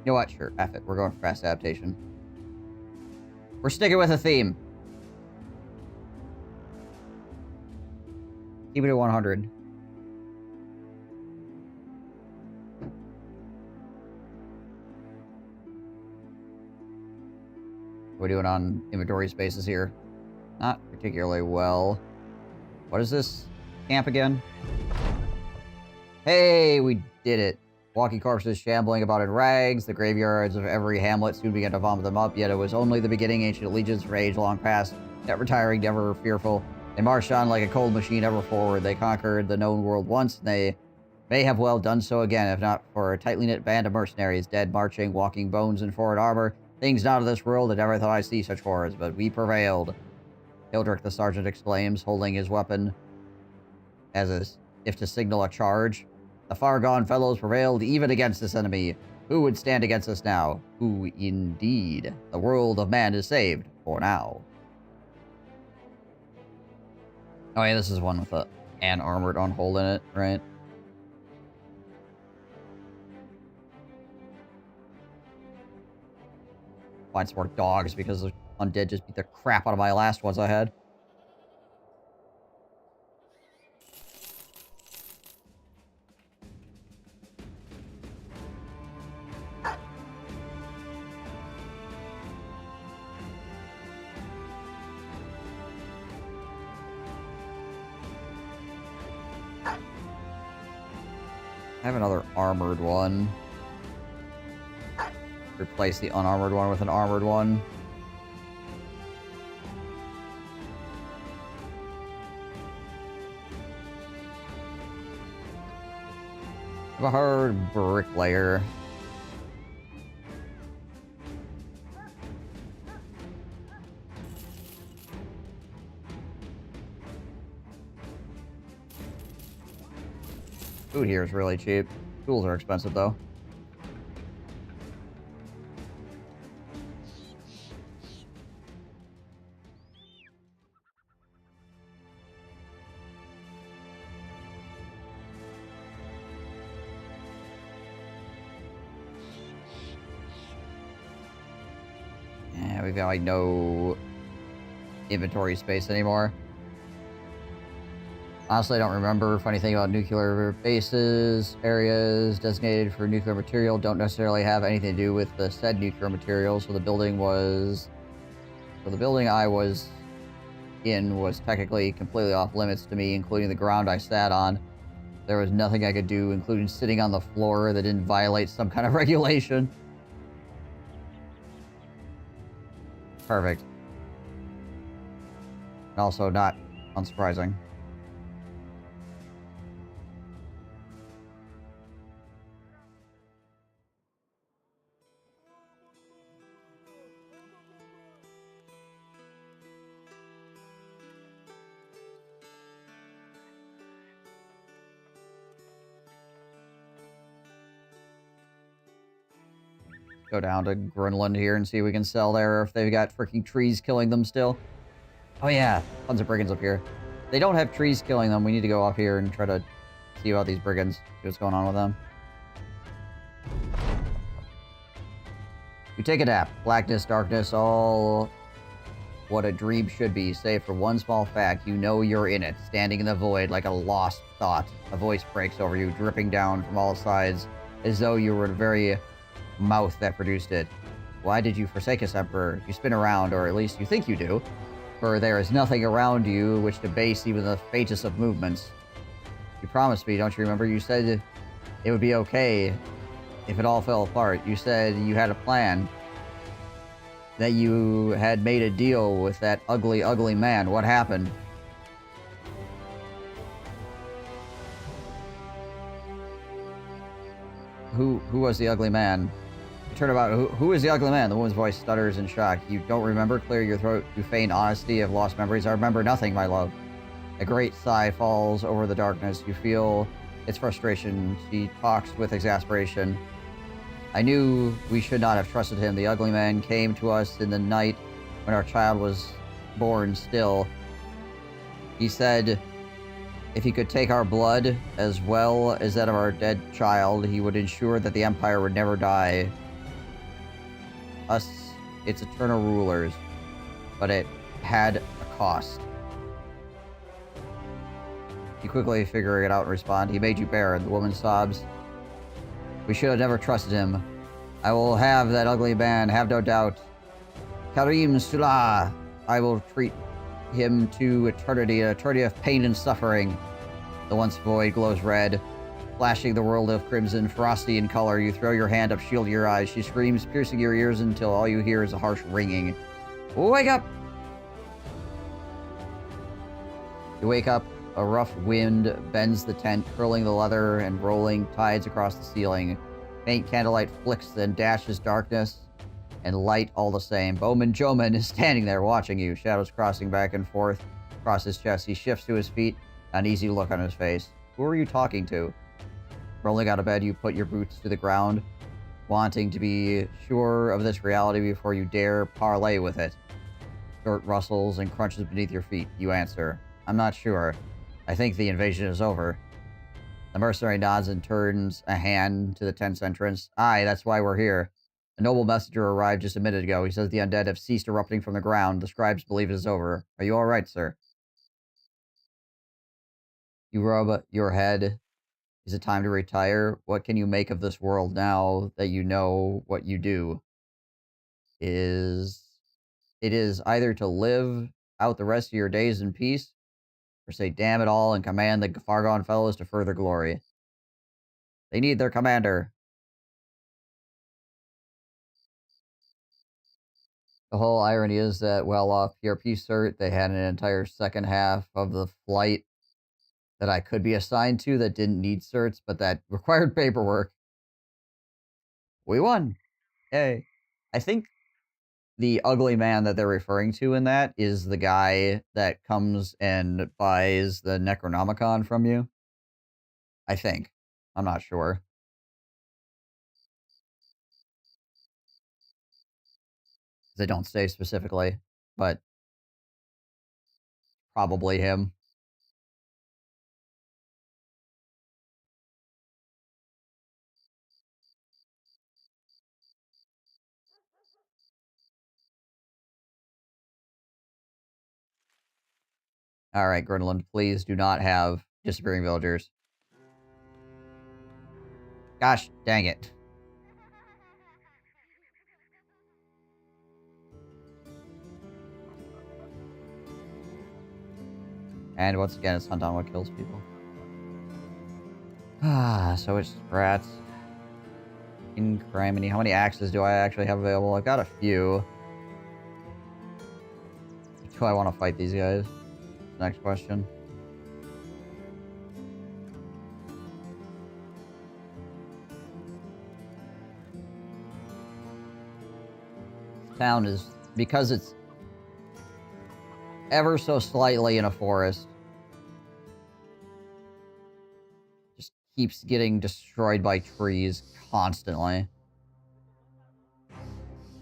You know what? Sure, F it. We're going for fast adaptation. We're sticking with a theme. Keep it at 100. What are we doing on inventory spaces here? Not particularly well. What is this camp again? Hey, we did it. Walking corpses shambling about in rags. The graveyards of every hamlet soon began to vomit them up, yet it was only the beginning. Ancient allegiance rage long past, never retiring, never fearful. They marched on like a cold machine ever forward. They conquered the known world once, and they may have well done so again, if not for a tightly knit band of mercenaries, dead, marching, walking bones in foreign armor. Things not of this world. I never thought I'd see such horrors, but we prevailed. Hildrick the sergeant exclaims, holding his weapon as if to signal a charge. The far-gone fellows prevailed even against this enemy. Who would stand against us now? Who indeed? The world of man is saved, for now. Oh yeah, this is one with an armored on hold in it, right? Find some more dogs because the undead just beat the crap out of my last ones I had. I have another armored one. Replace the unarmored one with an armored one. I have a hard bricklayer. Food here is really cheap. Tools are expensive, though. Yeah, we've got, like, no inventory space anymore. Honestly, I don't remember if anything about nuclear bases. Areas designated for nuclear material don't necessarily have anything to do with the said nuclear material, so the building I was in was technically completely off limits to me, including the ground I sat on. There was nothing I could do, including sitting on the floor, that didn't violate some kind of regulation. Perfect. Also not unsurprising. Go down to Greenland here and see if we can sell there, if they've got freaking trees killing them still. Oh yeah, tons of brigands up here. They don't have trees killing them. We need to go up here and try to see about these brigands. See what's going on with them. You take a nap. Blackness, darkness, all what a dream should be, save for one small fact. You know you're in it, standing in the void like a lost thought. A voice breaks over you, dripping down from all sides, as though you were the very mouth that produced it. Why did you forsake us, Emperor? You spin around, or at least you think you do, for there is nothing around you which to base even the faintest of movements. You promised me, don't you remember? You said it would be okay if it all fell apart. You said you had a plan, that you had made a deal with that ugly, ugly man. What happened? Who was the ugly man? Turn about. Who is the ugly man? The woman's voice stutters in shock. You don't remember? Clear your throat. You feign honesty of lost memories. I remember nothing, my love. A great sigh falls over the darkness. You feel its frustration. She talks with exasperation. I knew we should not have trusted him. The ugly man came to us in the night when our child was born still. He said if he could take our blood as well as that of our dead child, he would ensure that the Empire would never die. Us, its eternal rulers. But it had a cost. You quickly figure it out and respond. He made you bear it. The woman sobs. We should have never trusted him. I will have that ugly man, have no doubt. Karim Sulah. I will treat him to eternity, an eternity of pain and suffering. The once void glows red, flashing the world of crimson, frosty in color. You throw your hand up, shield your eyes. She screams, piercing your ears until all you hear is a harsh ringing. Wake up! You wake up. A rough wind bends the tent, curling the leather and rolling tides across the ceiling. Faint candlelight flicks and dashes darkness and light all the same. Bowman Joman is standing there watching you, shadows crossing back and forth across his chest. He shifts to his feet, an uneasy look on his face. Who are you talking to? Rolling out of bed, you put your boots to the ground, wanting to be sure of this reality before you dare parlay with it. Dirt rustles and crunches beneath your feet. You answer, I'm not sure. I think the invasion is over. The mercenary nods and turns a hand to the tent's entrance. Aye, that's why we're here. A noble messenger arrived just a minute ago. He says the undead have ceased erupting from the ground. The scribes believe it is over. Are you all right, sir? You rub your head. Is it time to retire? What can you make of this world now that you know what you do? It is either to live out the rest of your days in peace, or say damn it all and command the far-gone fellows to further glory. They need their commander. The whole irony is that, well, off PRP cert, they had an entire second half of the flight that I could be assigned to that didn't need certs, but that required paperwork. We won. Yay. I think the ugly man that they're referring to in that is the guy that comes and buys the Necronomicon from you. I think. I'm not sure. They don't say specifically, but probably him. Alright, Greenland, please do not have disappearing villagers. Gosh, dang it. And once again, it's hunt on what kills people. So it's rats. In Criminy. How many axes do I actually have available? I've got a few. Do I want to fight these guys? Next question. This town is, because it's ever so slightly in a forest, just keeps getting destroyed by trees constantly.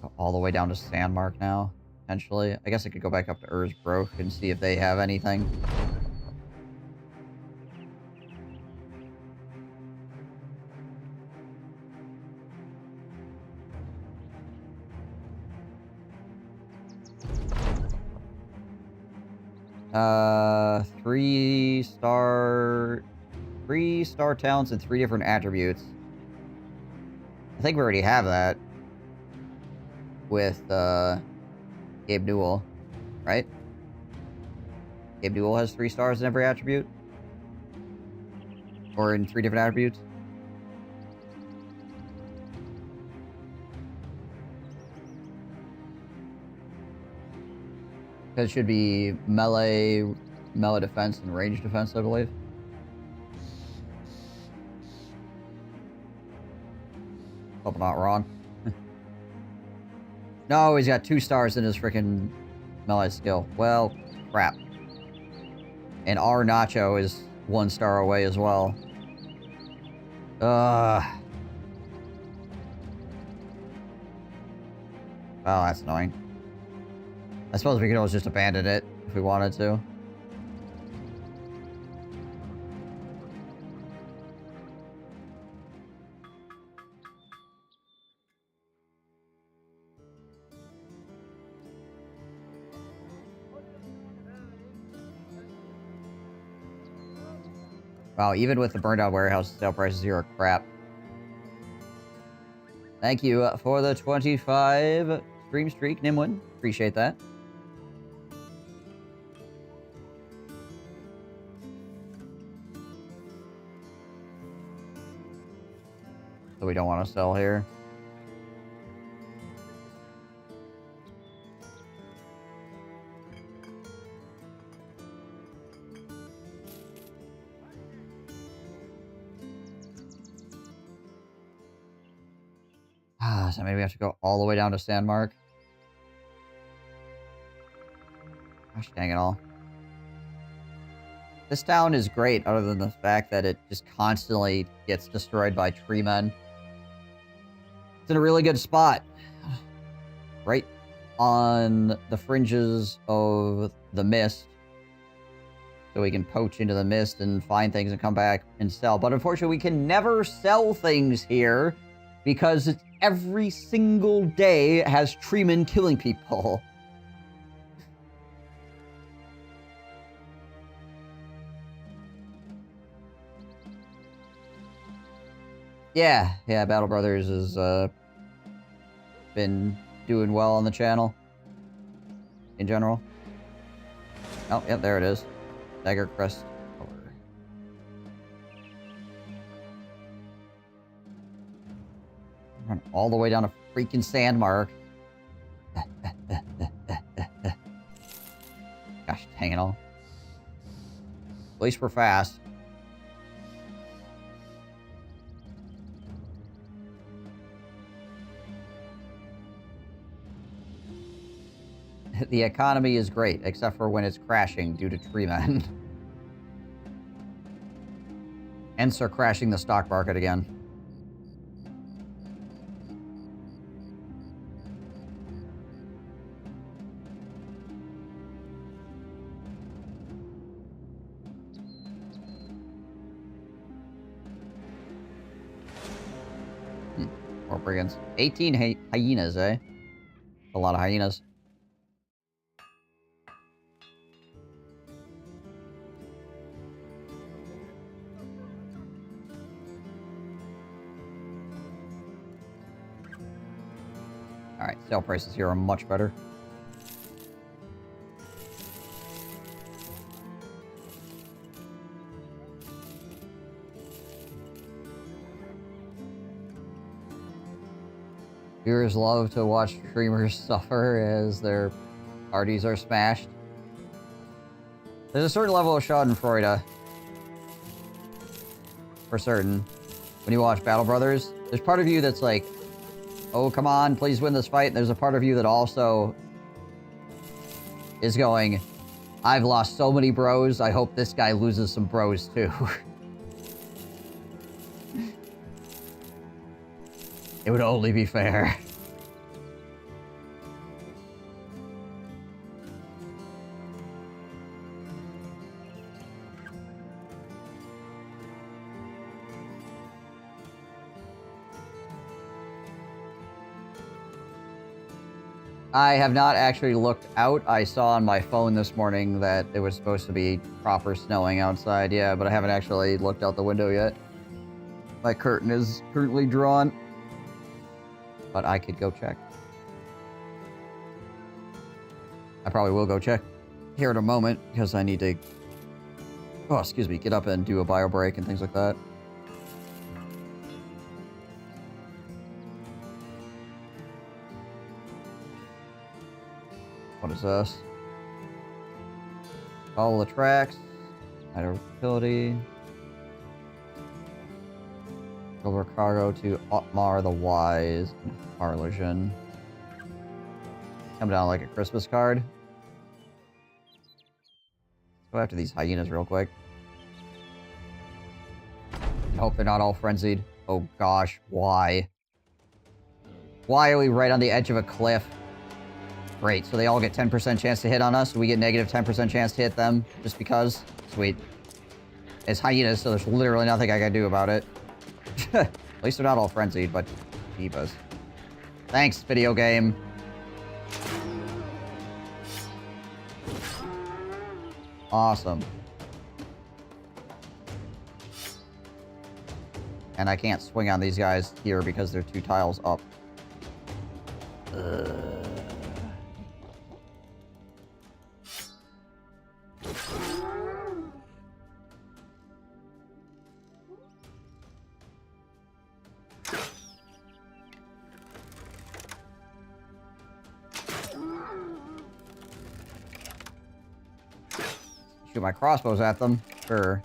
Go all the way down to Sandmark now, potentially. I guess I could go back up to Ursbrook and see if they have anything. Three star towns and 3 different attributes. I think we already have that with Gabe Newell, right? Gabe Newell has 3 stars in every attribute, or in 3 different attributes. It should be melee defense, and range defense, I believe. Hope I'm not wrong. No, he's got 2 stars in his freaking melee skill. Well, crap. And our Nacho is 1 star away as well. Oh, that's annoying. I suppose we could always just abandon it if we wanted to. Wow, even with the burned out warehouse, sale prices here are crap. Thank you for the 25 stream streak, Nimwin. Appreciate that. So we don't want to sell here. So maybe we have to go all the way down to Sandmark. Gosh dang it all. This town is great, other than the fact that it just constantly gets destroyed by tree men. It's in a really good spot. Right on the fringes of the mist. So we can poach into the mist and find things and come back and sell. But unfortunately, we can never sell things here because it's every single day has tree men killing people. Yeah, Battle Brothers has been doing well on the channel in general. Oh, yep, there it is. Dagger Crest. Run all the way down to freaking Sandmark. Gosh, dang it all. At least we're fast. The economy is great, except for when it's crashing due to tree men. And start crashing the stock market again. More brigands. 18 hyenas, eh? A lot of hyenas. Alright, sale prices here are much better. Viewers love to watch streamers suffer as their parties are smashed. There's a certain level of schadenfreude. For certain. When you watch Battle Brothers, there's part of you that's like, oh, come on, please win this fight. And there's a part of you that also is going, I've lost so many bros, I hope this guy loses some bros too. It would only be fair. I have not actually looked out. I saw on my phone this morning that it was supposed to be proper snowing outside, yeah, but I haven't actually looked out the window yet. My curtain is currently drawn, but I could go check. I probably will go check here in a moment because I need to, oh, excuse me, get up and do a bio break and things like that. What is this? Follow the tracks. Add utility. Deliver cargo to Otmar the Wise in Harlingen. Come down like a Christmas card. Let's go after these hyenas real quick. I hope they're not all frenzied. Oh gosh, why? Why are we right on the edge of a cliff? Great, so they all get 10% chance to hit on us. We get negative 10% chance to hit them, just because. Sweet. It's hyenas, so there's literally nothing I can do about it. At least they're not all frenzied, but jeebus. Thanks, video game. Awesome. And I can't swing on these guys here because they're 2 tiles up. Shoot my crossbows at them, sure.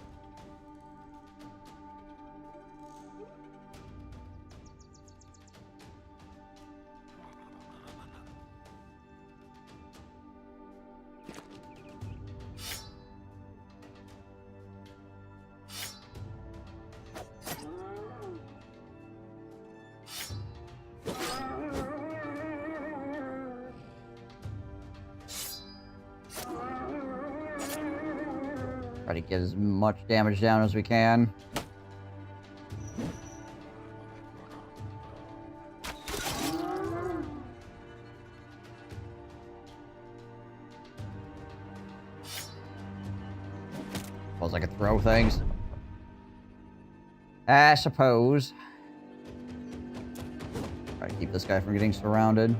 Try to get as much damage down as we can. Suppose I could throw things. I suppose. Try to keep this guy from getting surrounded.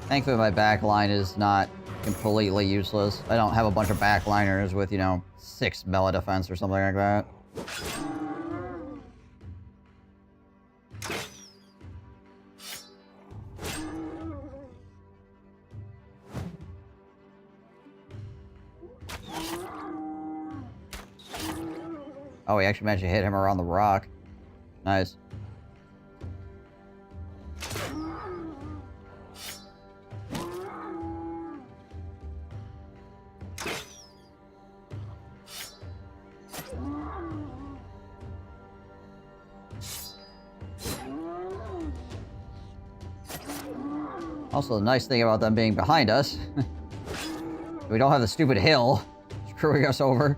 Thankfully, my backline is not completely useless. I don't have a bunch of backliners with, you know, 6 melee defense or something like that. Oh, we actually managed to hit him around the rock. Nice. Also, the nice thing about them being behind us, we don't have the stupid hill screwing us over.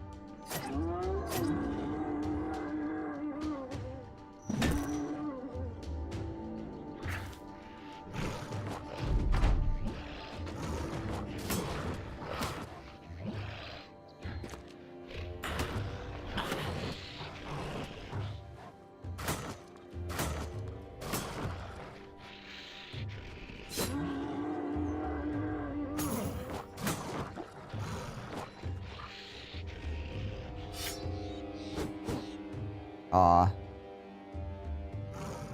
Aw.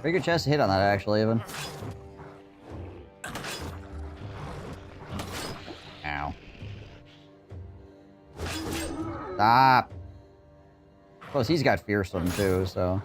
Pretty good chance to hit on that, actually, even. Ow. Stop! Plus, he's got fearsome, too, so...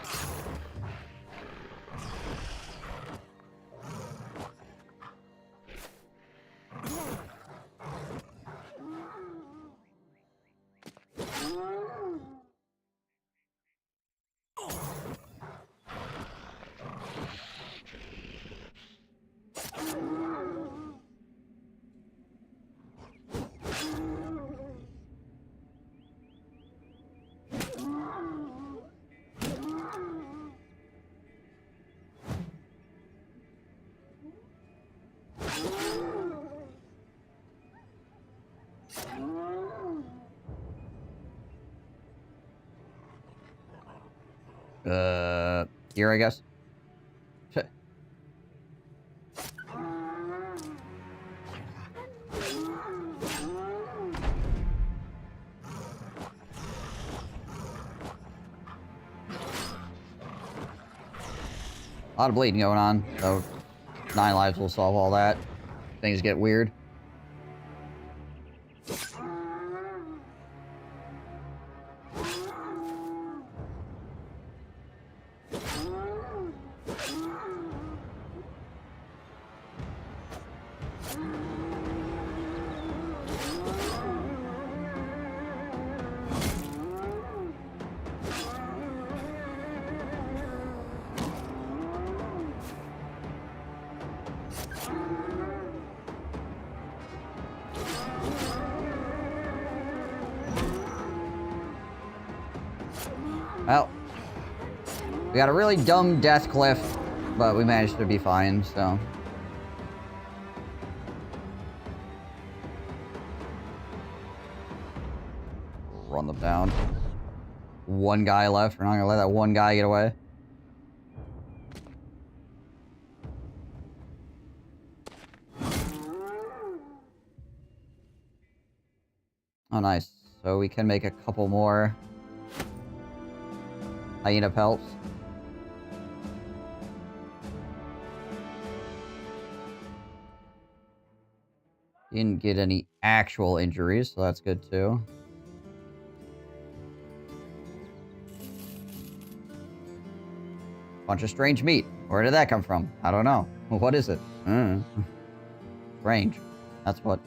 Here, I guess. A lot of bleeding going on, so 9 lives will solve all that. Things get weird. Well, we got a really dumb death cliff, but we managed to be fine, so. Run them down. One guy left. We're not gonna let that one guy get away. Oh, nice. So we can make a couple more hyena pelts. Didn't get any actual injuries, so that's good too. Bunch of strange meat. Where did that come from? I don't know. What is it? Strange. That's what.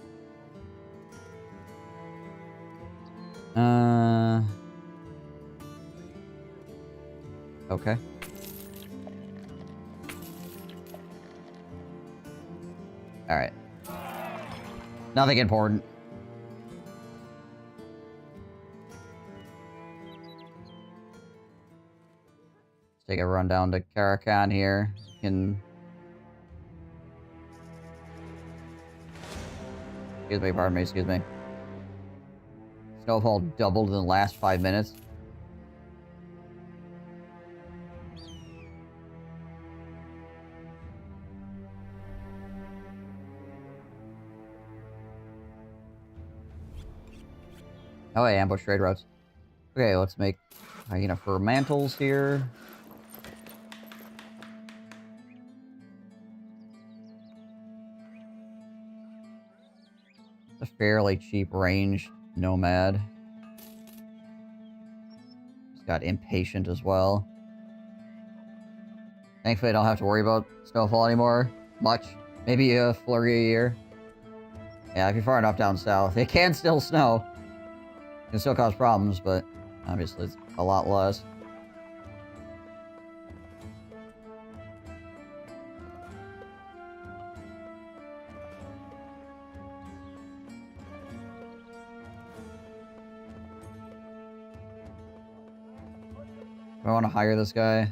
Okay. Alright. Nothing important. Let's take a run down to Karakan here. Excuse me, pardon me, excuse me. Snowfall doubled in the last 5 minutes. Oh, hey, ambush trade routes. Okay, let's make hyena fur mantles here. A fairly cheap range nomad. He's got impatient as well. Thankfully, I don't have to worry about snowfall anymore. Much. Maybe a flurry a year. Yeah, if you're far enough down south, it can still snow. It can still cause problems, but obviously it's a lot less. Do I want to hire this guy?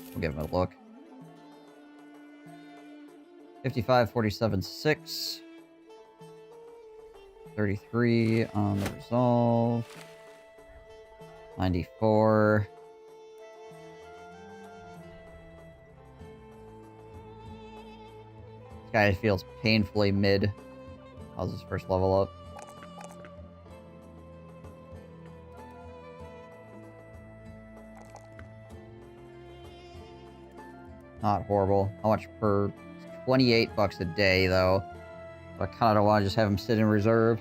We'll give him a look. 55, 47, 6. 33 on the resolve. 94. This guy feels painfully mid. How's his first level up? Not horrible. How much per? 28 bucks a day, though. I kind of don't want to just have him sit in reserve.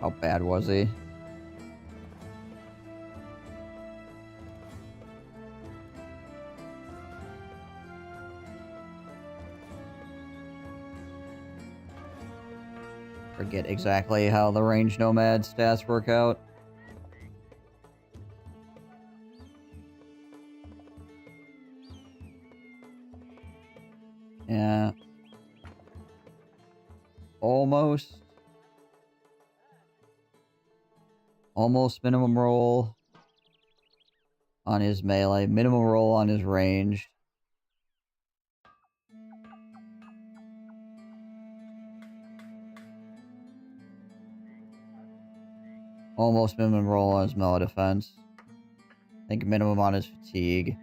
How bad was he? Forget exactly how the range nomad stats work out. Yeah. Almost minimum roll on his melee, minimum roll on his range. Almost minimum roll on his melee defense. I think minimum on his fatigue.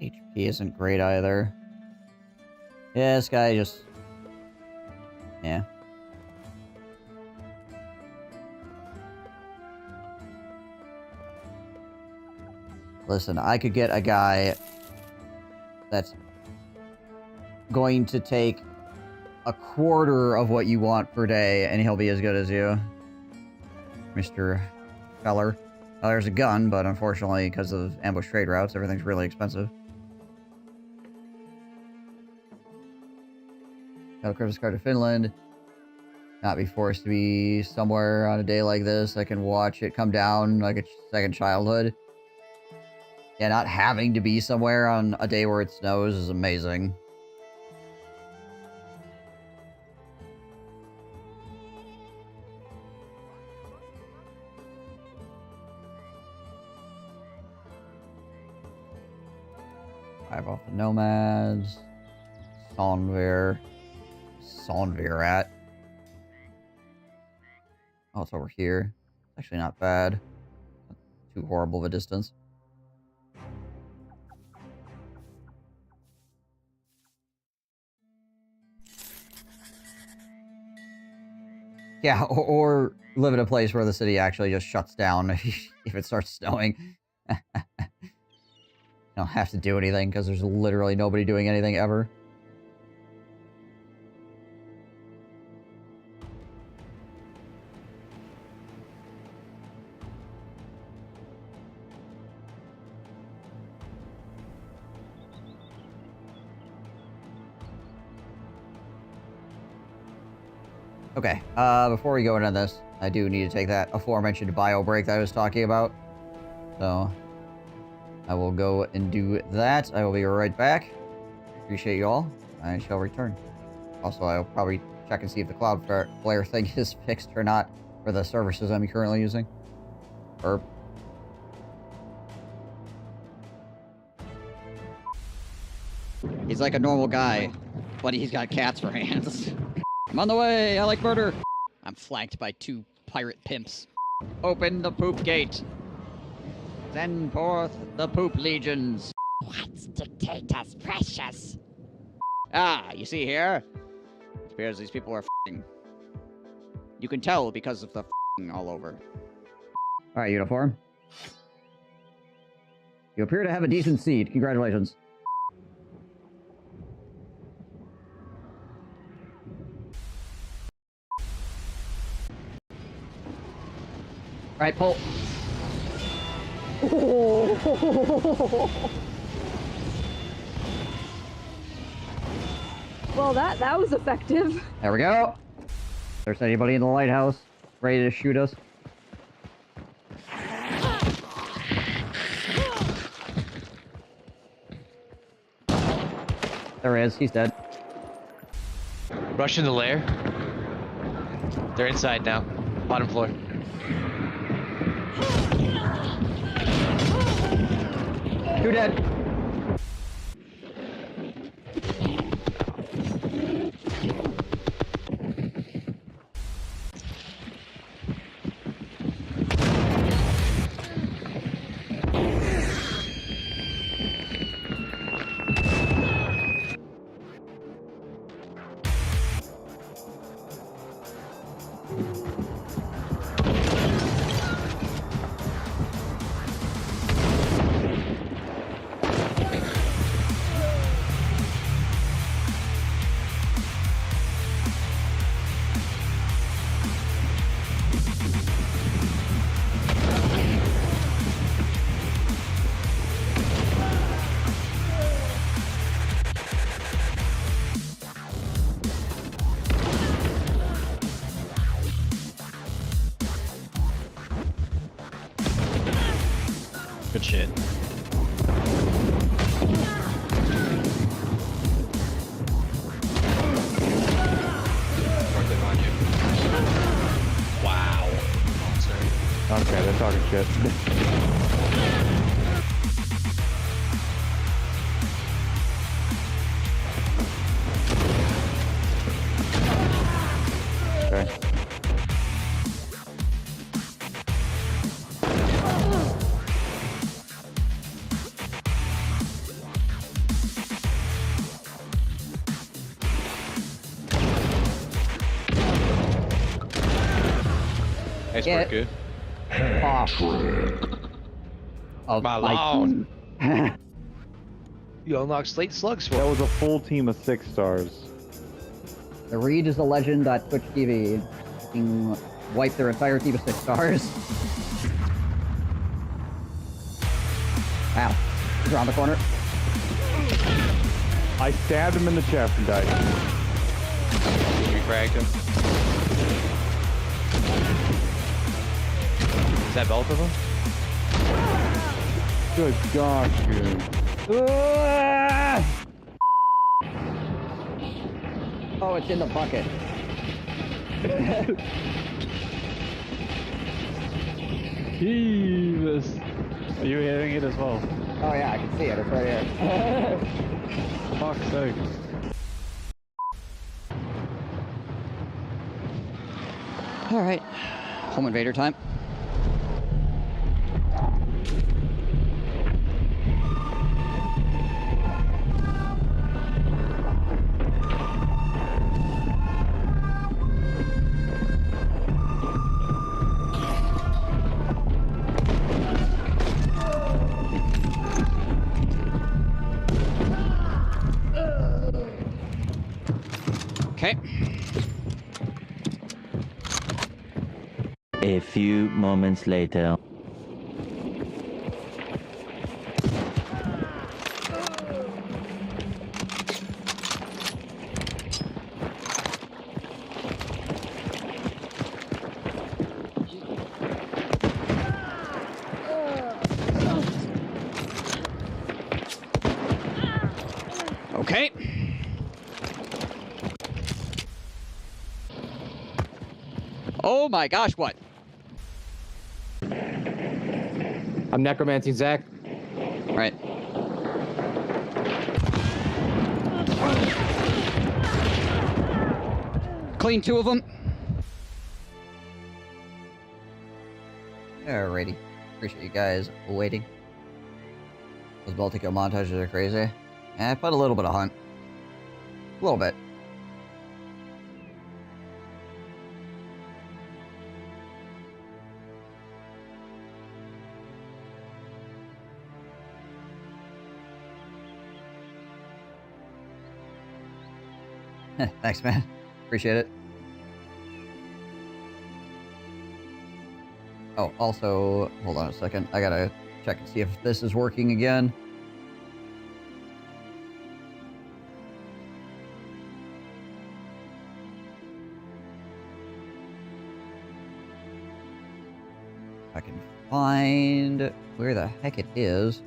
HP isn't great either. Yeah, this guy just... yeah. Listen, I could get a guy that's going to take a quarter of what you want per day, and he'll be as good as you. Mr. Feller. Well, there's a gun, but unfortunately, because of ambush trade routes, everything's really expensive. Got a Christmas card to Finland. Not be forced to be somewhere on a day like this. I can watch it come down like a second childhood. Yeah, not having to be somewhere on a day where it snows is amazing. Five off the nomads. Sonvirat. Oh, it's over here. Actually not bad. Not too horrible of a distance. Yeah, or live in a place where the city actually just shuts down if it starts snowing. You don't have to do anything because there's literally nobody doing anything ever. Okay, before we go into this, I do need to take that aforementioned bio break that I was talking about. So, I will go and do that. I will be right back. Appreciate you all. I shall return. Also, I'll probably check and see if the Cloudflare thing is fixed or not for the services I'm currently using. Or... he's like a normal guy, but he's got cats for hands. I'm on the way! I like murder! I'm flanked by 2 pirate pimps. Open the poop gate! Send forth the poop legions! What's dictator's precious? Ah, you see here? It appears these people are f***ing. You can tell because of the f***ing all over. Alright, uniform. You appear to have a decent seat. Congratulations. Alright, pull. Well, that was effective. There we go. there's anybody in the lighthouse ready to shoot us. There is. He's dead. Rush in the lair. They're inside now. Bottom floor. Two dead. Good shit. Wow. Okay, they're talking shit. Okay. Nice Yeah. work, good. Oh, Malone. You unlock slate slugs for That me. was a full team of 6 stars. The Reed is a legend on Twitch TV. Fucking wipe their entire team of 6 stars. Wow. He's around the corner. I stabbed him in the chest and died. We fragged him. Is that both of them? Good gosh, dude. Oh, it's in the bucket. Jesus. Are you hitting it as well? Oh yeah, I can see it. It's right here. Fuck's sake. All right. Home invader time. Okay. A few moments later. Okay. Oh my gosh, what? I'm necromancing Zach. Right. Clean 2 of them. Alrighty. Appreciate you guys waiting. Those multi-kill montages are crazy. And I put a little bit of hunt. A little bit. Thanks, man. Appreciate it. Oh, also, hold on a second. I gotta check and see if this is working again. I can find where the heck it is.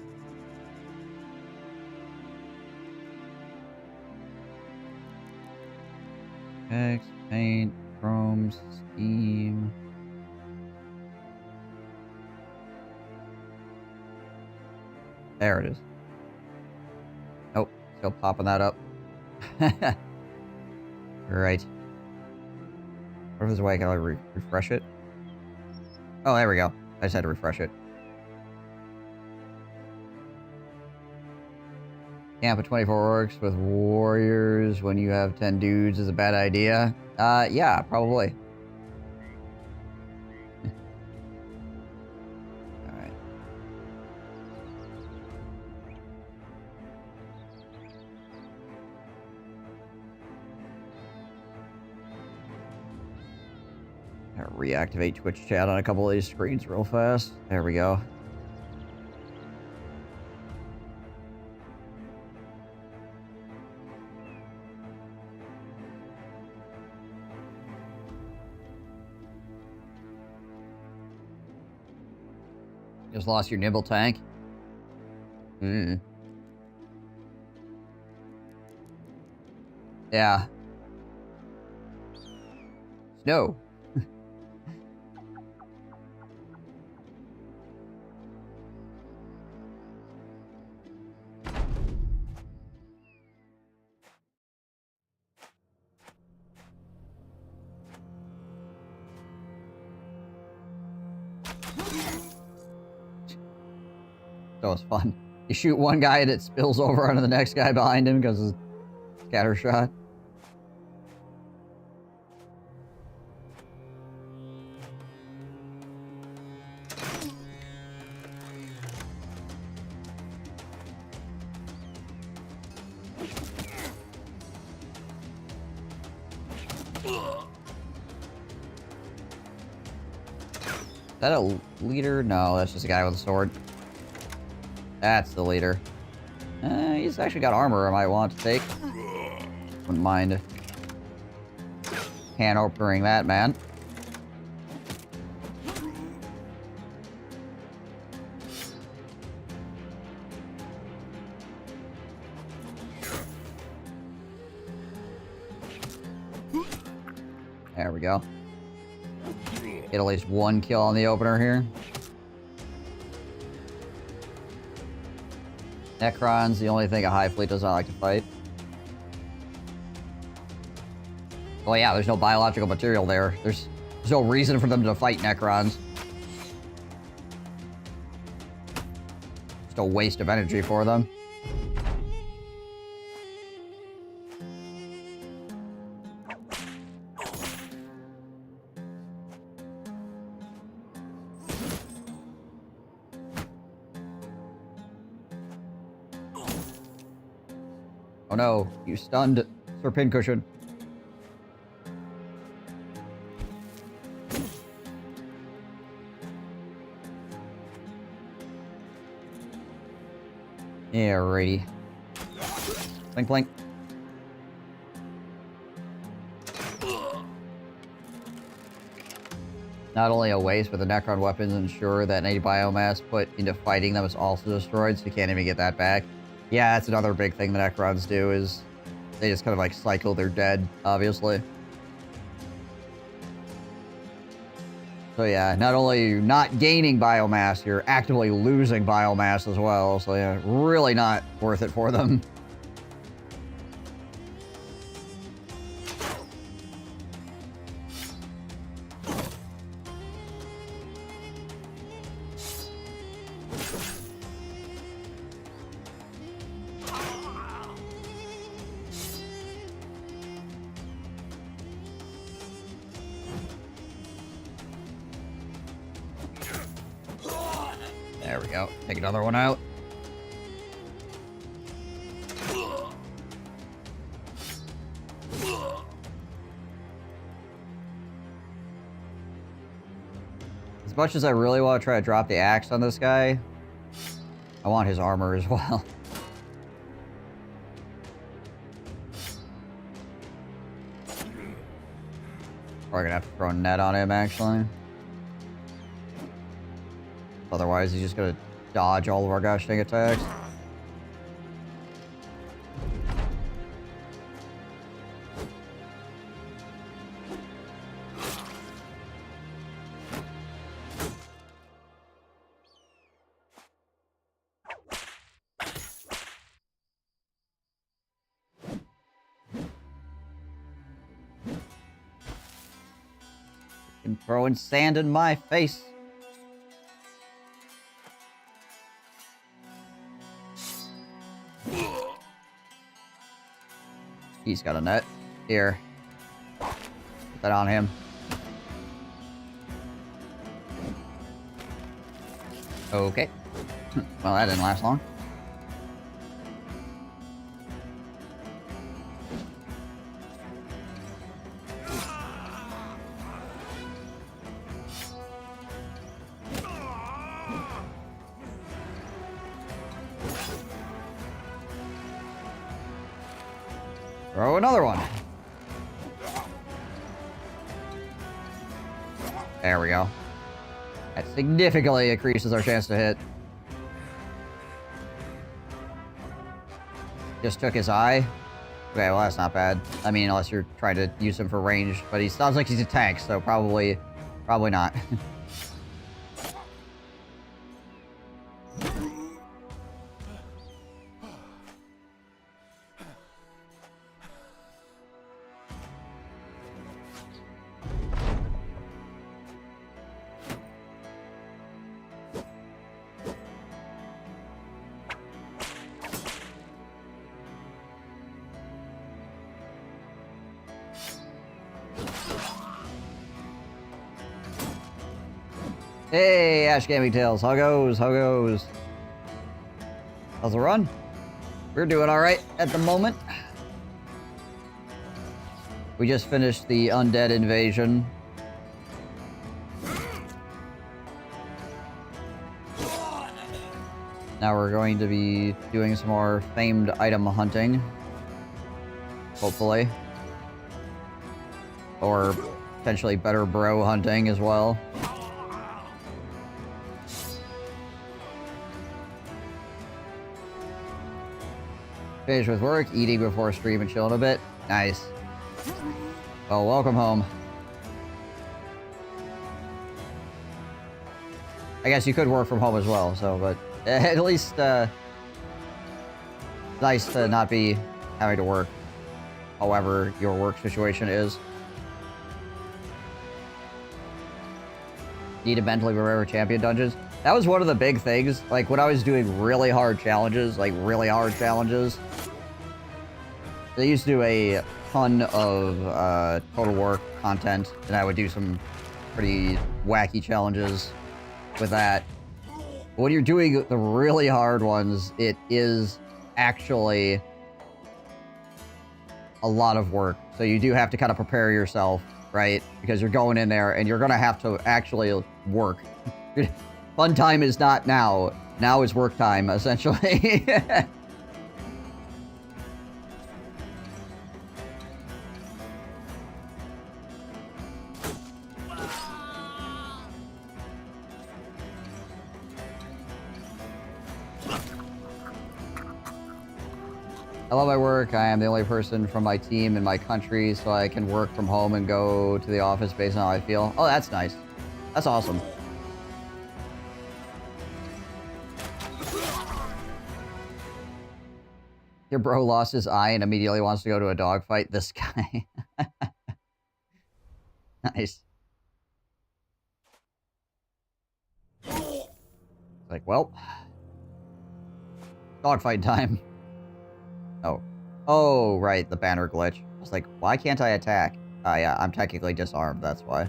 Text, paint, chrome, steam. There it is. Nope, still popping that up. Right. What if there's a way I can refresh it? Oh, there we go. I just had to refresh it. Camp of 24 orcs with warriors when you have 10 dudes is a bad idea. Yeah, probably. Alright. Gotta reactivate Twitch chat on a couple of these screens real fast. There we go. Just lost your nibble tank. Yeah. Snow. That was fun. You shoot one guy and it spills over onto the next guy behind him because of scatter shot. Is that a leader? No, that's just a guy with a sword. That's the leader. He's actually got armor I might want to take. Wouldn't mind can opening that, man. There we go. Get at least one kill on the opener here. Necron's the only thing a Hive Fleet does not like to fight. Oh yeah, there's no biological material there. There's no reason for them to fight Necrons. Just a waste of energy for them. Oh no, you stunned Sir Pincushion. Yeah, righty. Blink, blink. Not only a waste, but the Necron weapons ensure that any biomass put into fighting them is also destroyed, so you can't even get that back. Yeah, that's another big thing the Necrons do, is they just kind of like cycle their dead, obviously. So yeah, not only are you not gaining biomass, you're actively losing biomass as well. So yeah, really not worth it for them. There we go. Take another one out. As much as I really want to try to drop the axe on this guy, I want his armor as well. Probably gonna have to throw a net on him, actually. Otherwise, he's just gonna dodge all of our gosh dang attacks. And throwing sand in my face. He's got a net. Here. Put that on him. Okay. Well, that didn't last long. Throw another one. There we go. That significantly increases our chance to hit. Just took his eye. Okay, well that's not bad. I mean, unless you're trying to use him for range. But he sounds like he's a tank, so probably not. Hey, Ash Gaming Tales. How goes? How goes? How's the run? We're doing alright at the moment. We just finished the undead invasion. Now we're going to be doing some more famed item hunting. Hopefully. Or potentially better bro hunting as well. Finished with work, eating before stream and chilling a bit. Nice. Well, welcome home. I guess you could work from home as well, so, but at least, nice to not be having to work however your work situation is. Need to mentally prepare for champion dungeons. That was one of the big things, like when I was doing really hard challenges, they used to do a ton of Total War content, and I would do some pretty wacky challenges with that. When you're doing the really hard ones, it is actually a lot of work. So you do have to kind of prepare yourself, right? Because you're going in there and you're going to have to actually work. Fun time is not now. Now is work time, essentially. I love my work. I am the only person from my team in my country, so I can work from home and go to the office based on how I feel. Oh, that's nice. That's awesome. Your bro lost his eye and immediately wants to go to a dogfight. This guy. Nice. Like, well, dogfight time. Oh. Oh, right, the banner glitch. I was like, why can't I attack? Ah, yeah, I'm technically disarmed, that's why.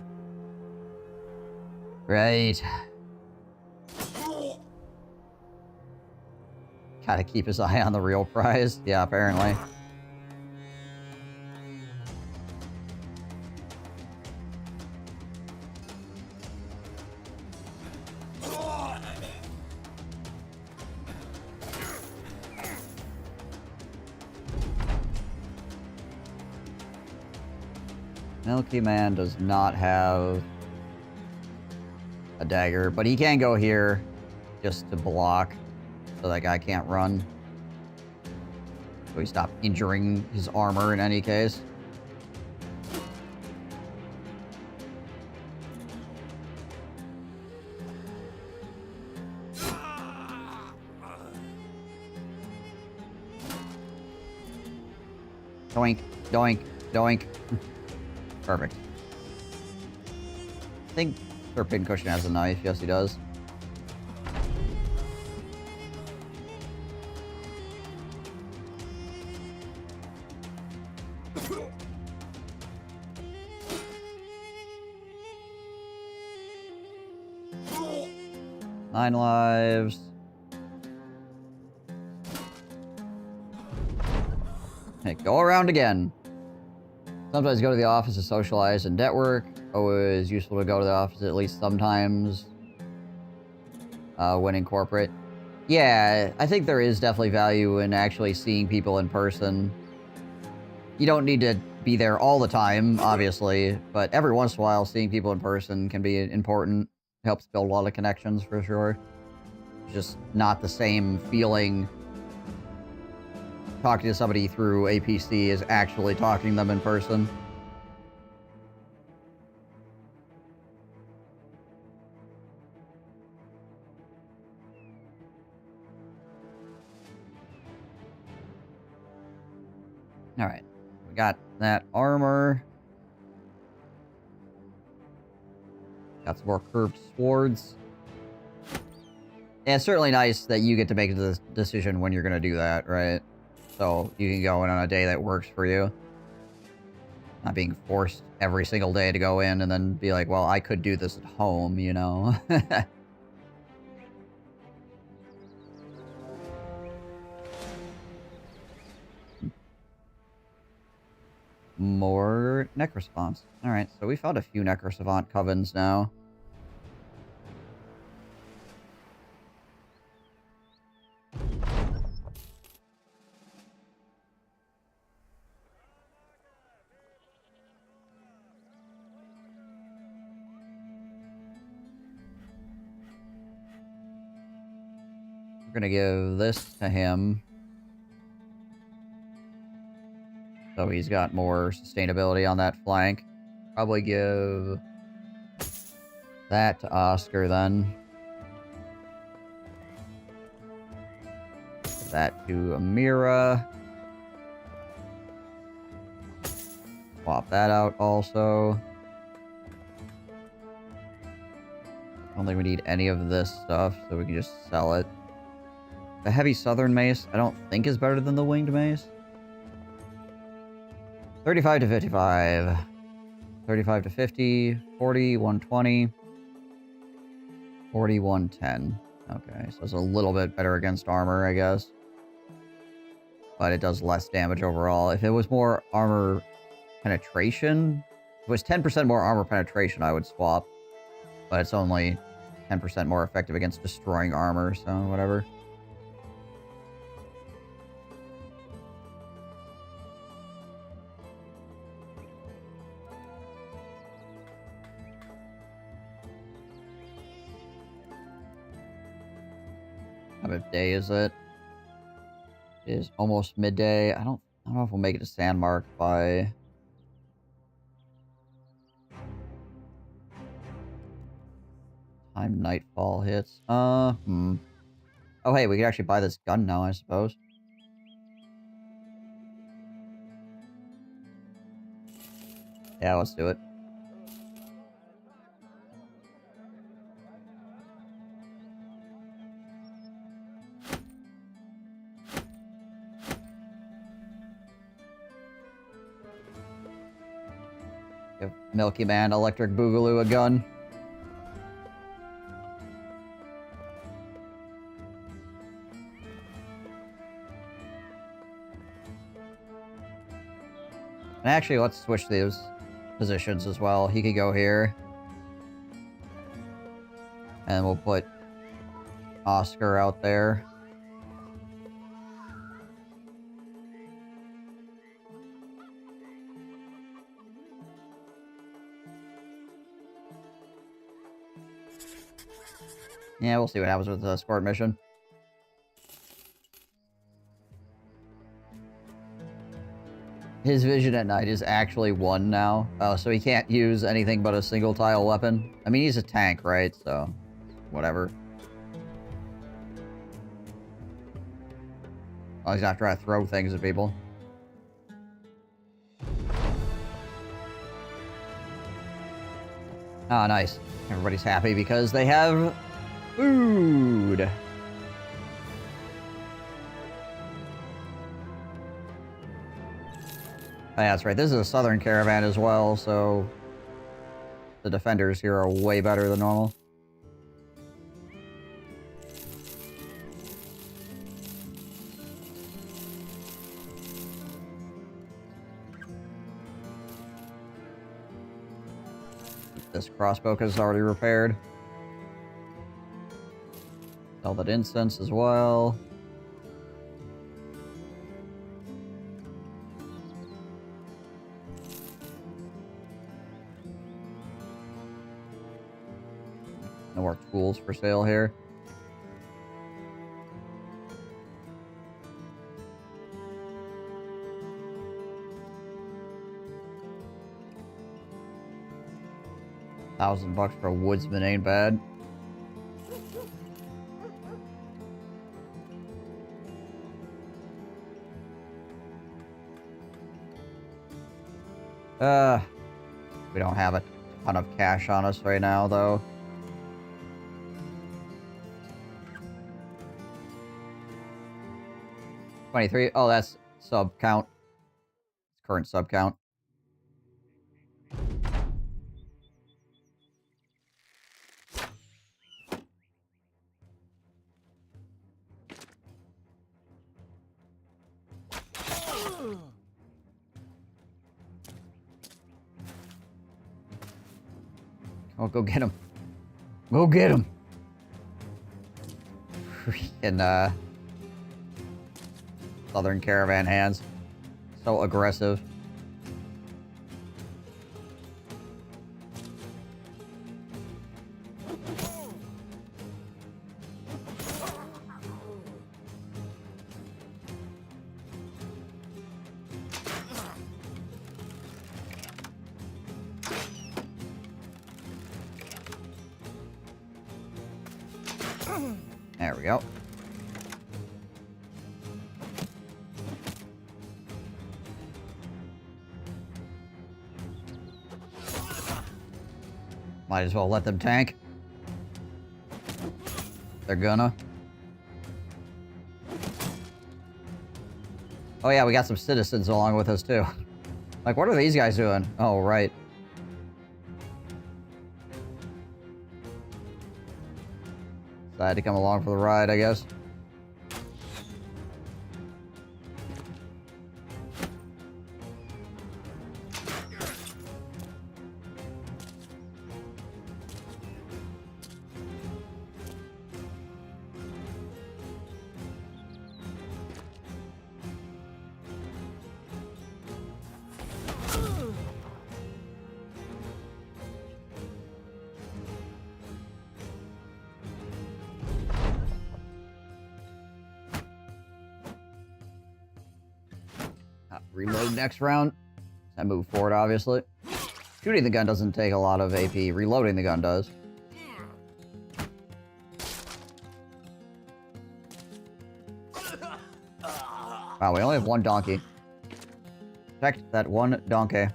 Right. Gotta keep his eye on the real prize. Yeah, apparently. Milky Man does not have a dagger, but he can go here. just to block so that guy can't run. So we stop injuring his armor in any case. Doink, doink, doink. Perfect. I think Sir Pincushion has a knife. Yes, he does. Nine lives. Hey, go around again. Sometimes go to the office to socialize and network. Always useful to go to the office at least sometimes. When in corporate. Yeah, I think there is definitely value in actually seeing people in person. You don't need to be there all the time, obviously, but every once in a while, seeing people in person can be important. Helps build a lot of connections, for sure. It's just not the same feeling talking to somebody through a PC as actually talking to them in person. Alright, we got that armor. Got some more curved swords. Yeah, it's certainly nice that you get to make the decision when you're going to do that, right? So you can go in on a day that works for you. Not being forced every single day to go in and then be like, well, I could do this at home, you know? More Necrosavants. Alright, so we found a few Necrosavant covens now. We're gonna give this to him. So he's got more sustainability on that flank. Probably give that to Oscar then. Give that to Amira. Swap that out also. I don't think we need any of this stuff, so we can just sell it. The heavy southern mace, I don't think is better than the winged mace. 35 to 55. 35 to 50. 40, 120. 40, 110. Okay, so it's a little bit better against armor, I guess. But it does less damage overall. If it was more armor penetration, if it was 10% more armor penetration, I would swap. But it's only 10% more effective against destroying armor, so whatever. What time of day is it? It is almost midday. I don't know if we'll make it to Sandmark by time nightfall hits. Oh hey, we could actually buy this gun now, I suppose. Yeah, let's do it. Give Milky Man Electric Boogaloo a gun. And actually, let's switch these positions as well. He could go here. And we'll put Oscar out there. Yeah, we'll see what happens with the escort mission. His vision at night is actually 1 now. Oh, so he can't use anything but a single tile weapon. I mean, he's a tank, right? So, whatever. Oh, he's not trying to throw things at people. Ah, nice. Everybody's happy because they have food. Oh, yeah, that's right. This is a southern caravan as well, so the defenders here are way better than normal. This crossbow is already repaired. Sell that incense as well. No more tools for sale here. $1,000 for a woodsman ain't bad. We don't have a ton of cash on us right now, though. $23. Oh, that's sub count. Current sub count. Oh, go get him. Go get him. Freaking, Southern caravan hands. So aggressive. There we go. Might as well let them tank. They're gonna. Oh yeah, we got some citizens along with us too. Like, what are these guys doing? Oh, right. Decided to come along for the ride, I guess. Reload next round. I move forward, obviously. Shooting the gun doesn't take a lot of AP. Reloading the gun does. Wow, we only have one donkey. Protect that one donkey.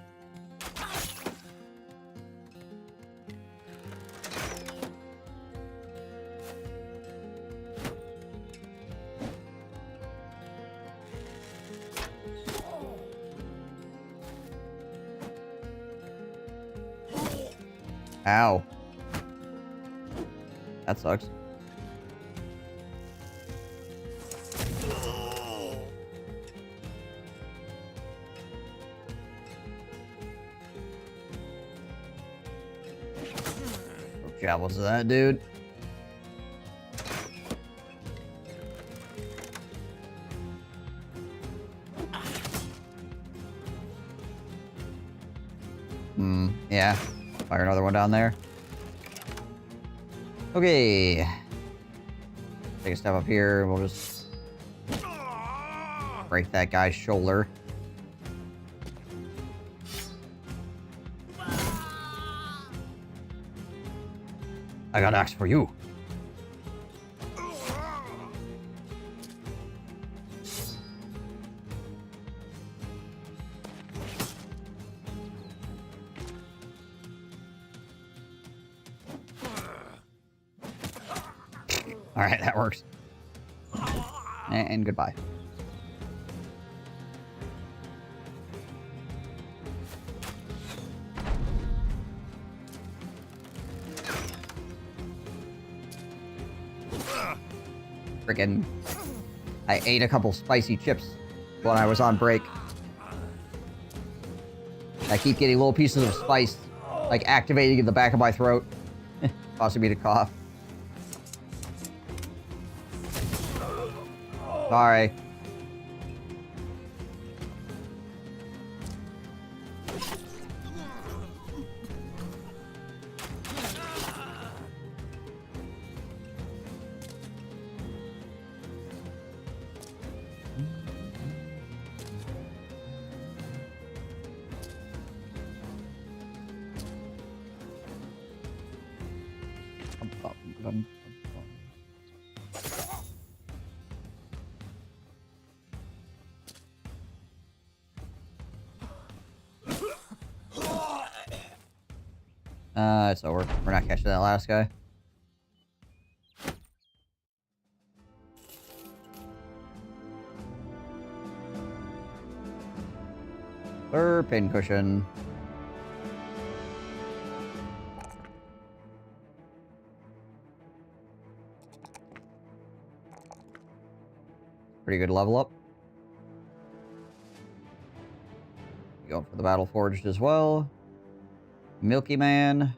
Ow. That sucks. Throw javelins to that dude. Yeah. Fire another one down there. Okay. Take a step up here. We'll just break that guy's shoulder. I got axe for you. Alright, that works. And goodbye. Frickin' I ate a couple spicy chips when I was on break. I keep getting little pieces of spice, like, activating in the back of my throat, causing me to cough. Sorry. It's over. We're not catching that last guy. Third pincushion. Pretty good level up. Going for the Battle Forged as well. Milky Man.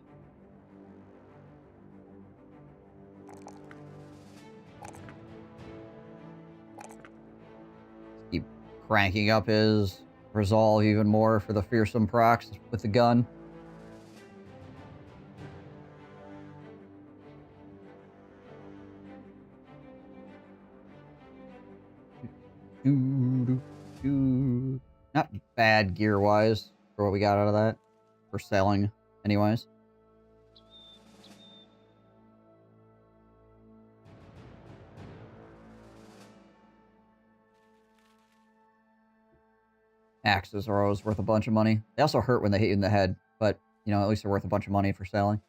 Keep cranking up his resolve even more for the fearsome procs with the gun. Not bad gear-wise for what we got out of that. For selling, anyways. Axes are always worth a bunch of money. They also hurt when they hit you in the head, but, you know, at least they're worth a bunch of money for selling.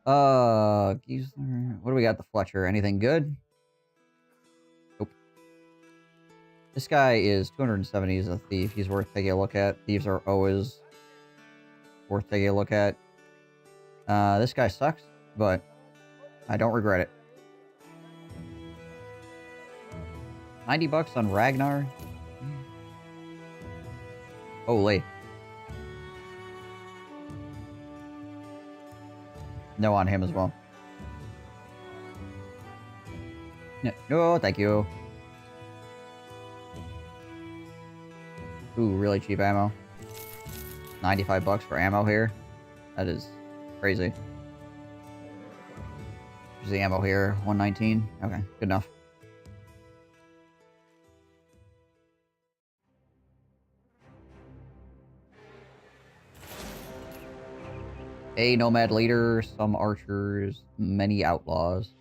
Giesler. What do we got? The Fletcher. Anything good? Nope. This guy is 270 as a thief. He's worth taking a look at. Thieves are always worth taking a look at. This guy sucks, but I don't regret it. 90 bucks on Ragnar? Holy. No on him as well. No, thank you. Ooh, really cheap ammo. 95 bucks for ammo here. That is crazy. There's the ammo here. 119. Okay, good enough. A nomad leader, some archers, many outlaws.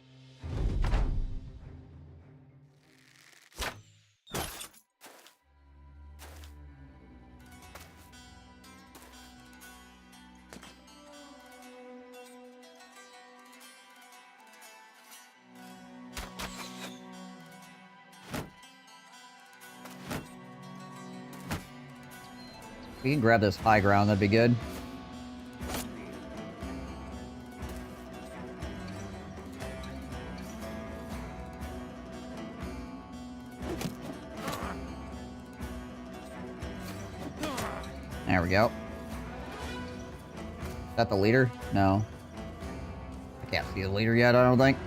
We can grab this high ground, that'd be good. There we go. Is that the leader? No. I can't see the leader yet, I don't think.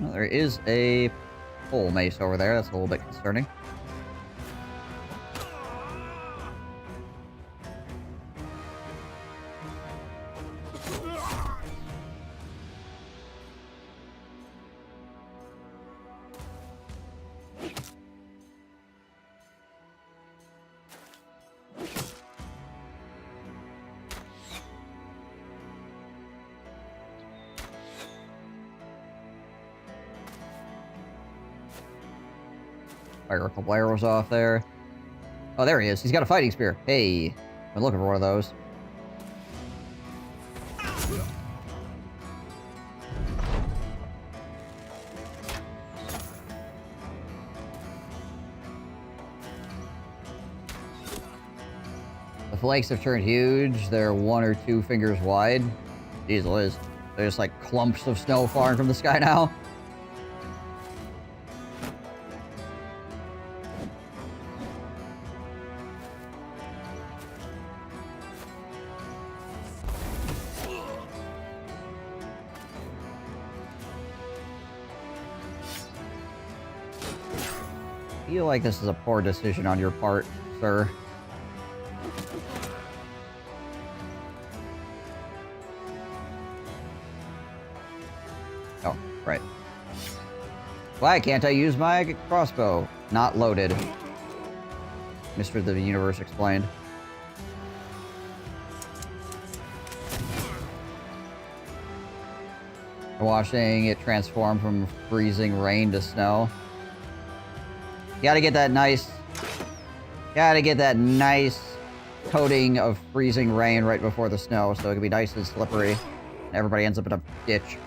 Well, there is a pole mace over there. That's a little bit concerning. Fire a couple arrows off there. Oh, there he is. He's got a fighting spear. Hey, I'm looking for one of those. The flakes have turned huge. They're 1 or 2 fingers wide. Jeez Liz. They're just like clumps of snow falling from the sky now. I feel like this is a poor decision on your part, sir. Oh, right. Why can't I use my crossbow? Not loaded. Mr. The Universe explained. Watching it transform from freezing rain to snow. Gotta get that nice coating of freezing rain right before the snow so it can be nice and slippery. And everybody ends up in a ditch.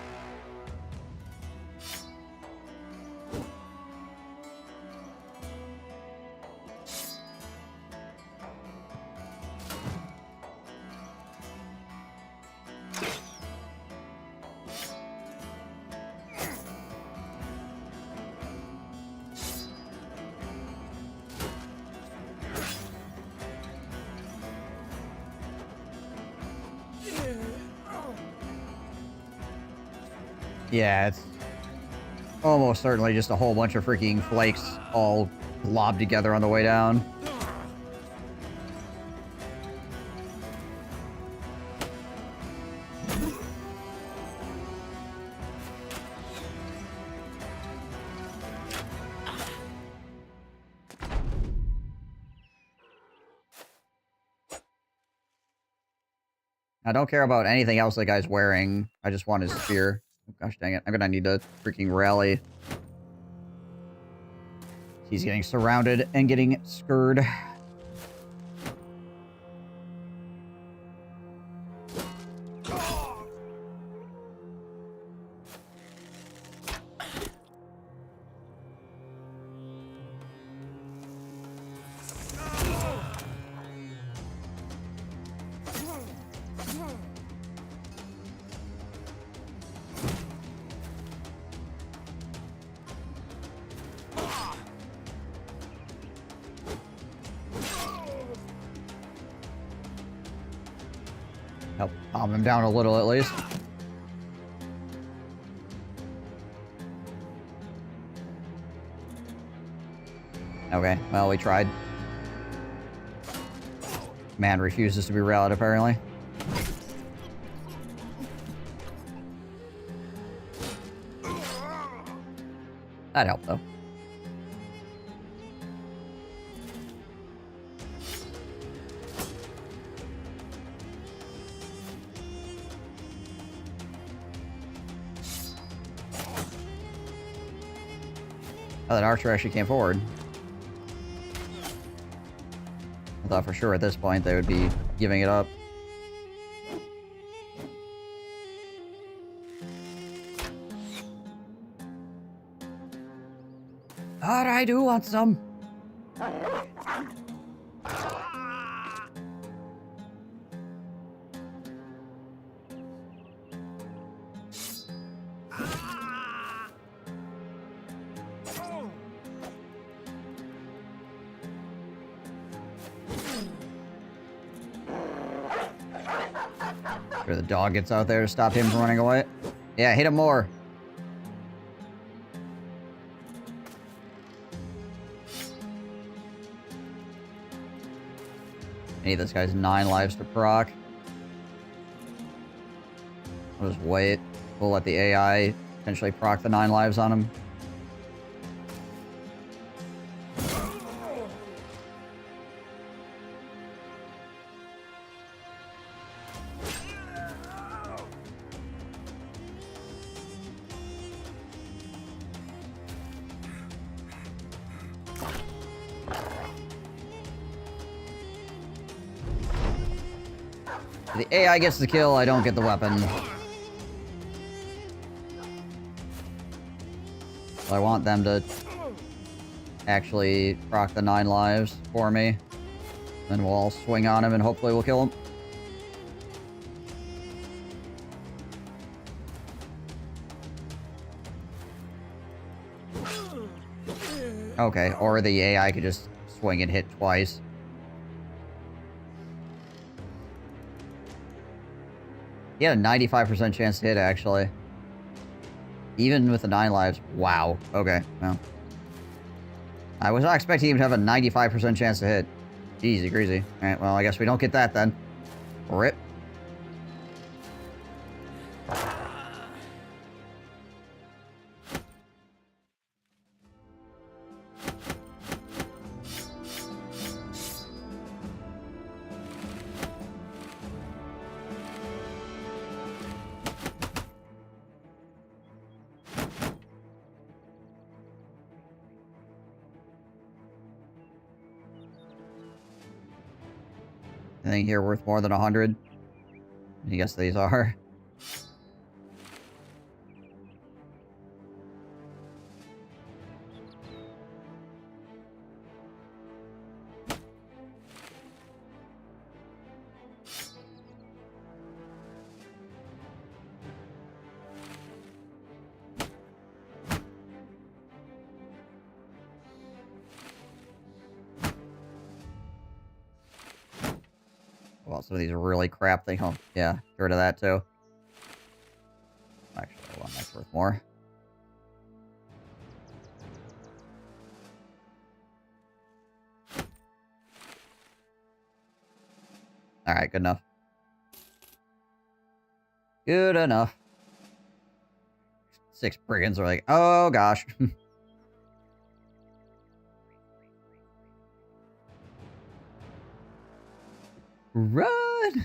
Yeah, it's almost certainly just a whole bunch of freaking flakes all globbed together on the way down. I don't care about anything else that guy's wearing. I just want his spear. Oh, gosh dang it. I'm gonna need to freaking rally. He's getting surrounded and getting scurred. Help calm him down a little, at least. Okay, well, we tried. Man refuses to be rallied, apparently. That helped, though. Oh, that archer actually came forward. I thought for sure at this point they would be giving it up. God, I do want some. Sure the dog gets out there to stop him from running away. Yeah, hit him more. I need this guy's 9 lives to proc. I'll just wait. We'll let the AI potentially proc the 9 lives on him. The AI gets the kill, I don't get the weapon. So I want them to actually proc the 9 lives for me. Then we'll all swing on him and hopefully we'll kill him. Okay, or the AI could just swing and hit twice. He had a 95% chance to hit, actually. Even with the 9 lives. Wow. Okay, well. I was not expecting him to have a 95% chance to hit. Easy greasy. Alright, well, I guess we don't get that then. Rip. Anything here worth more than 100? I guess these are. Well, some of these are really crap things. Oh, yeah, get rid of that too. Actually, hold on, that's worth more. Alright, good enough. Good enough. 6 brigands are like, oh gosh. Run!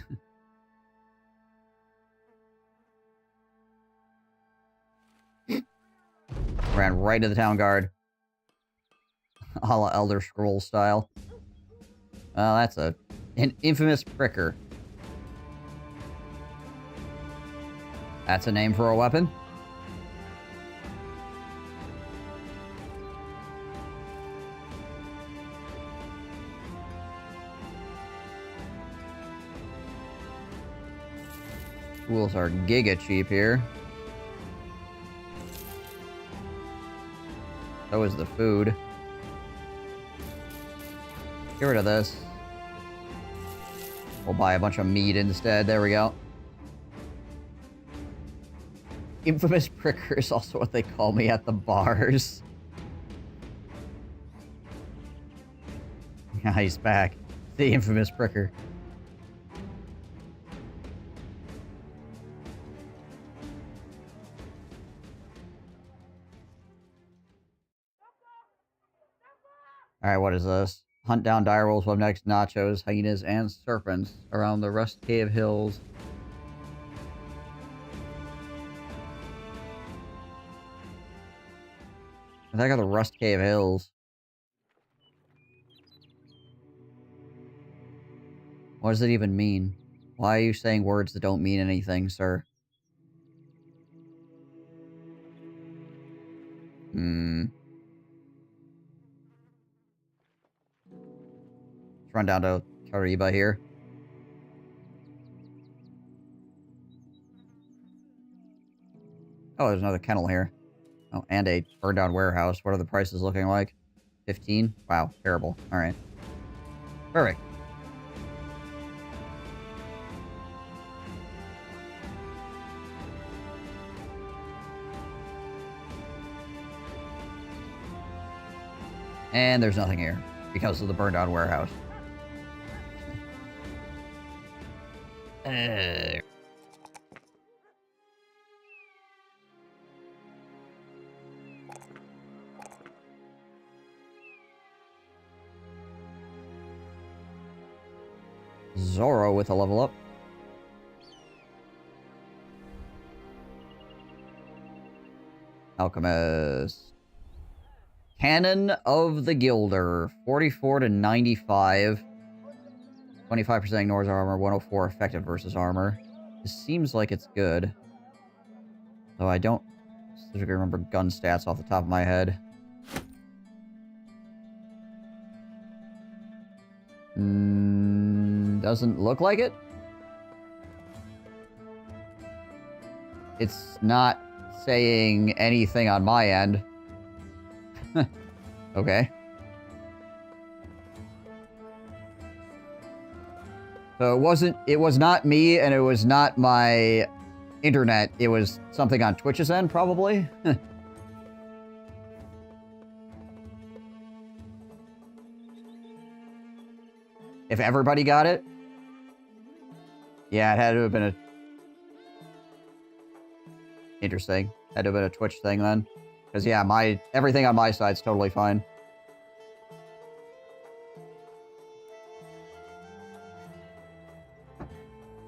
Ran right to the town guard. A la Elder Scrolls style. Well, that's an infamous pricker. That's a name for a weapon? Tools are giga cheap here. So is the food. Get rid of this. We'll buy a bunch of meat instead. There we go. Infamous pricker is also what they call me at the bars. Yeah, he's back. The infamous pricker. Alright, what is this? Hunt down direwolves, web next nachos, hyenas, and serpents around the Rust Cave Hills. I think I got the Rust Cave Hills. What does it even mean? Why are you saying words that don't mean anything, sir? Let's run down to Kariba here. Oh, there's another kennel here. Oh, and a burned down warehouse. What are the prices looking like? 15? Wow, terrible. Alright. Perfect. And there's nothing here because of the burned down warehouse. Zorro with a level up. Alchemist. Cannon of the Gilder. 44 to 95. 25% ignores armor. 104 effective versus armor. This seems like it's good. Though I don't specifically remember gun stats off the top of my head. Doesn't look like it. It's not saying anything on my end. Okay. So it was not me, and it was not my internet. It was something on Twitch's end, probably. If everybody got it? Yeah, it had to have been a... Interesting. Had to have been a Twitch thing then. Because, yeah, everything on my side's totally fine.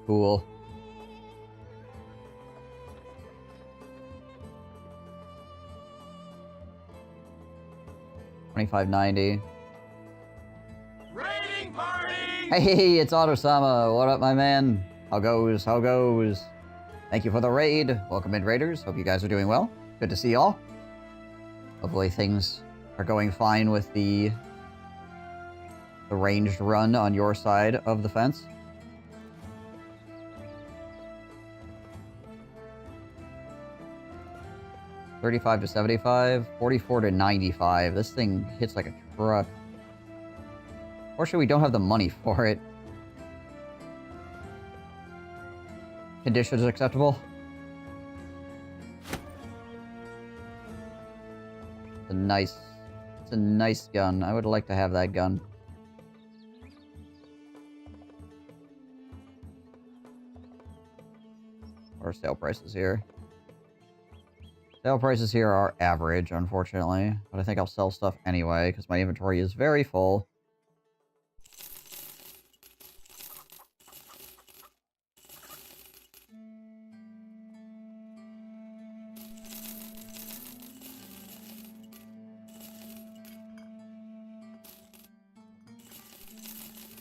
Cool. $25.90. Hey, it's Autosama. What up, my man? How goes? How goes? Thank you for the raid. Welcome in, raiders. Hope you guys are doing well. Good to see y'all. Hopefully things are going fine with the ranged run on your side of the fence. $35 to $75, $44 to $95. This thing hits like a truck. Fortunately, we don't have the money for it. Conditions acceptable. It's a nice gun. I would like to have that gun. What are sale prices here? Sale prices here are average, unfortunately. But I think I'll sell stuff anyway, because my inventory is very full.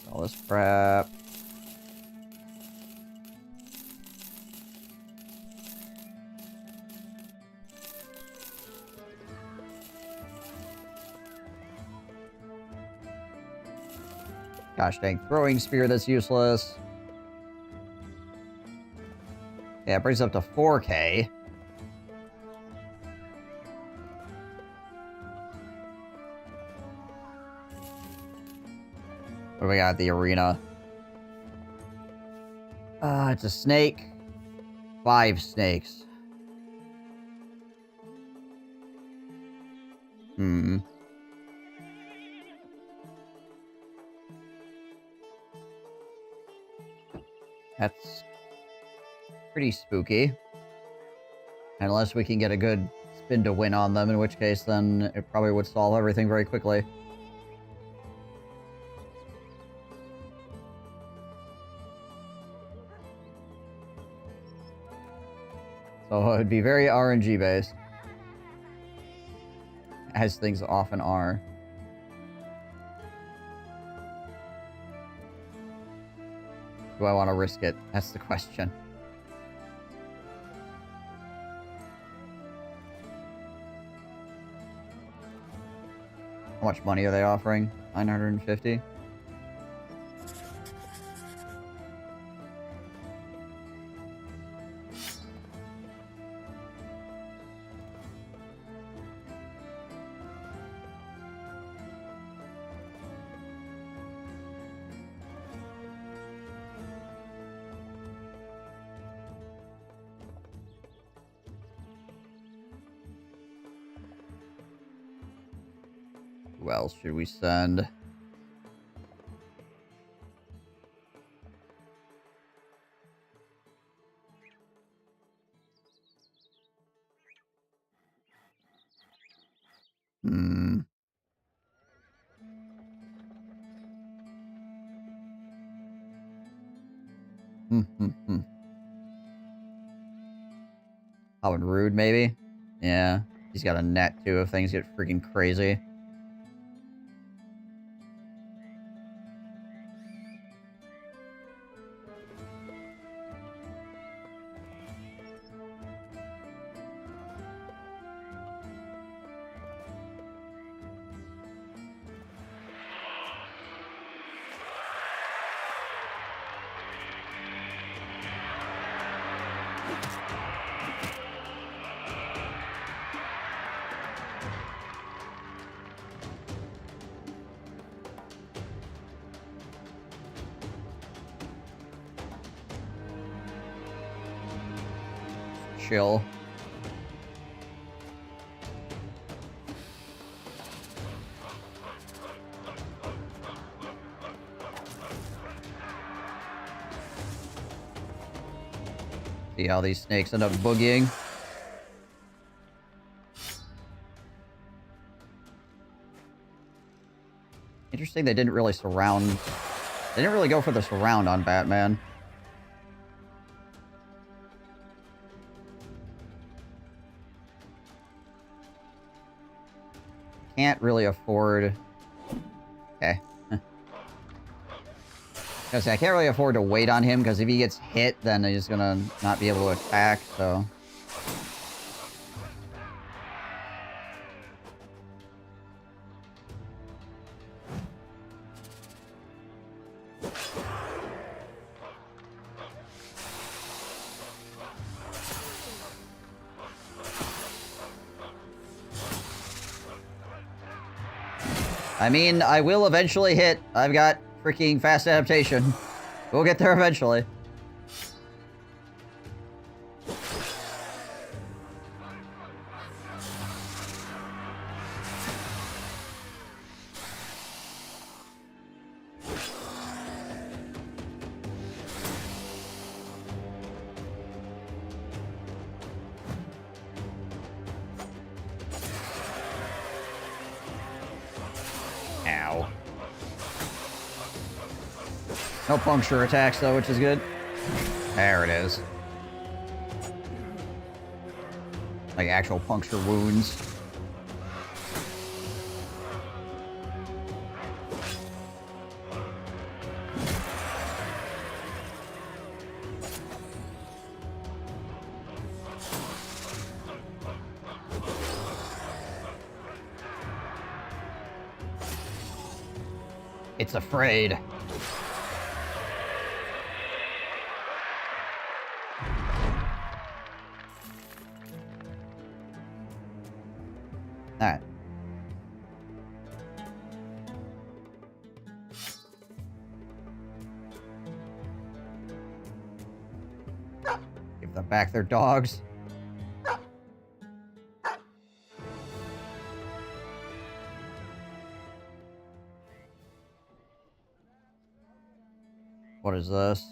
All this crap. Gosh dang, throwing spear that's useless. Yeah, it brings up to 4K. What do we got at the arena? It's a snake. 5 snakes. That's pretty spooky. Unless we can get a good spin to win on them, in which case then it probably would solve everything very quickly. So it would be very RNG based. As things often are. Do I want to risk it? That's the question. How much money are they offering? 950? Who else should we send? Hmm. Hmm. How rude, maybe? Yeah. He's got a net, too, if things get freaking crazy. Chill. See how these snakes end up boogieing. Interesting they didn't really surround... They didn't really go for the surround on Batman. Can't really afford... Okay. I can't really afford to wait on him, because if he gets hit, then he's gonna not be able to attack, so... I mean, I will eventually hit. I've got freaking fast adaptation. We'll get there eventually. Ow. No puncture attacks, though, which is good. There it is. Like actual puncture wounds. It's afraid. Alright. Give them back their dogs. What is this?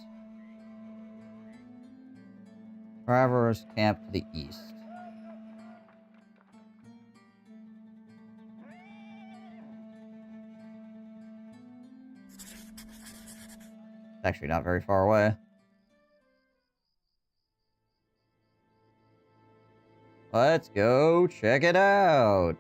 Travelers camp to the east. It's actually not very far away. Let's go check it out.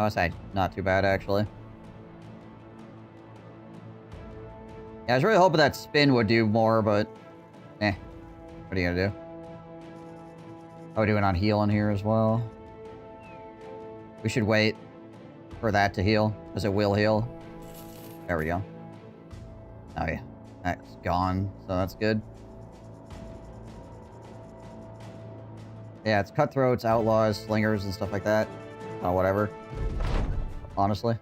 Oh, it's not too bad, actually. Yeah, I was really hoping that spin would do more, but... Eh. What are you gonna do? Oh, we're doing on healing here as well. We should wait for that to heal, because it will heal. There we go. Oh, yeah. That's gone, so that's good. Yeah, it's cutthroats, outlaws, slingers, and stuff like that. Oh, whatever. Honestly.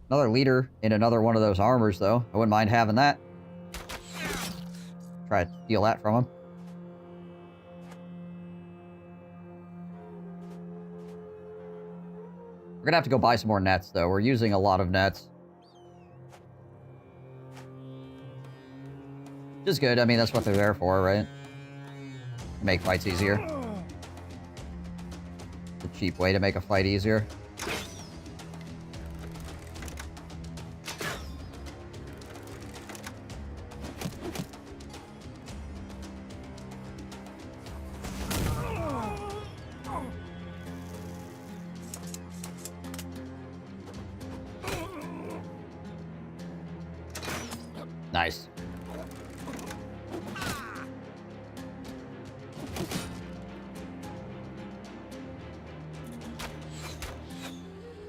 Another leader in another one of those armors, though. I wouldn't mind having that. Try to steal that from him. We're gonna have to go buy some more nets, though. We're using a lot of nets. Which is good. I mean, that's what they're there for, right? Make fights easier. The cheap way to make a fight easier. Nice.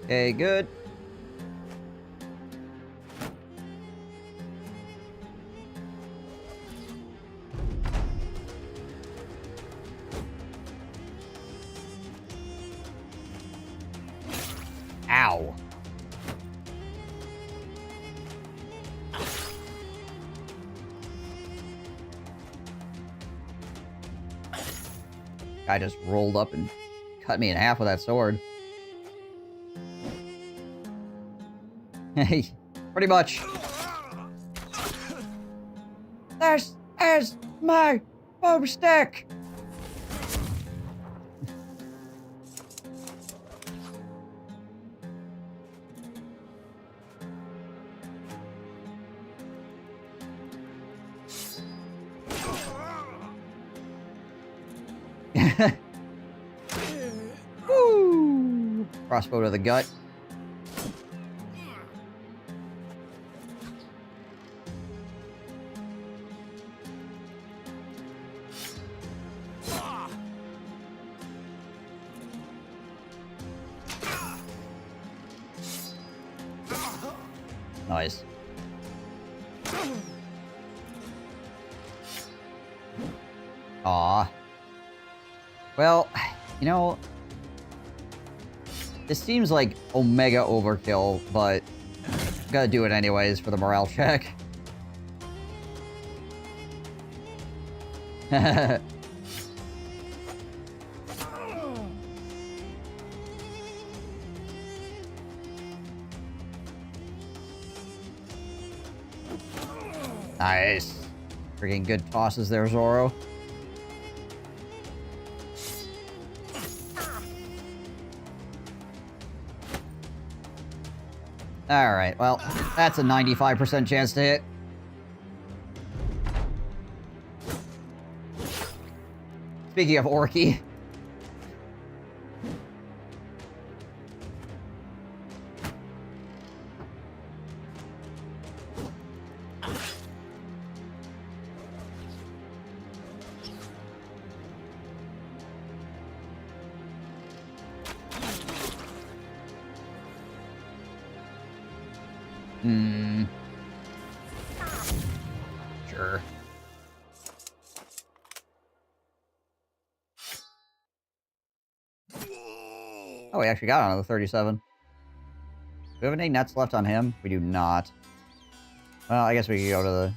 Okay, good. Ow. Guy just rolled up and cut me in half with that sword. Hey, pretty much. There's my bow stick. Woo! Crossbow to the gut. Nice. Aw. Well, you know, this seems like Omega overkill, but gotta do it anyways for the morale check. Nice. Freaking good tosses there, Zoro. Alright, well, that's a 95% chance to hit. Speaking of Orky. Sure. Oh, we actually got another 37. Do we have any nets left on him? We do not. Well, I guess we could go to the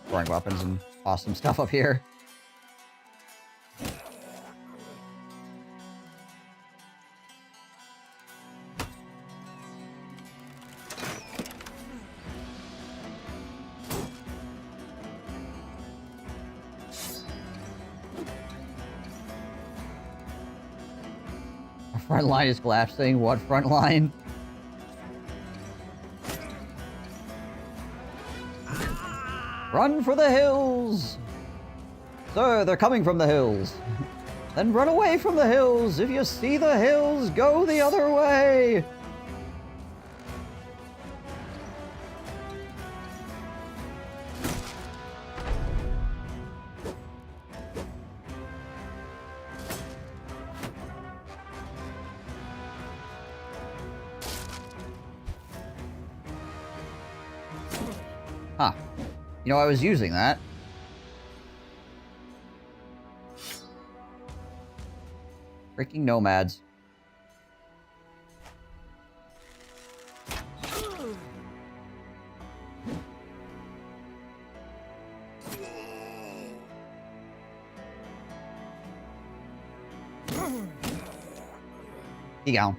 throwing weapons and toss some stuff up here. Our front line is collapsing. What front line? Run for the hills! Sir, they're coming from the hills. Then run away from the hills. If you see the hills, go the other way. Huh. You know, I was using that. Freaking nomads. He gone.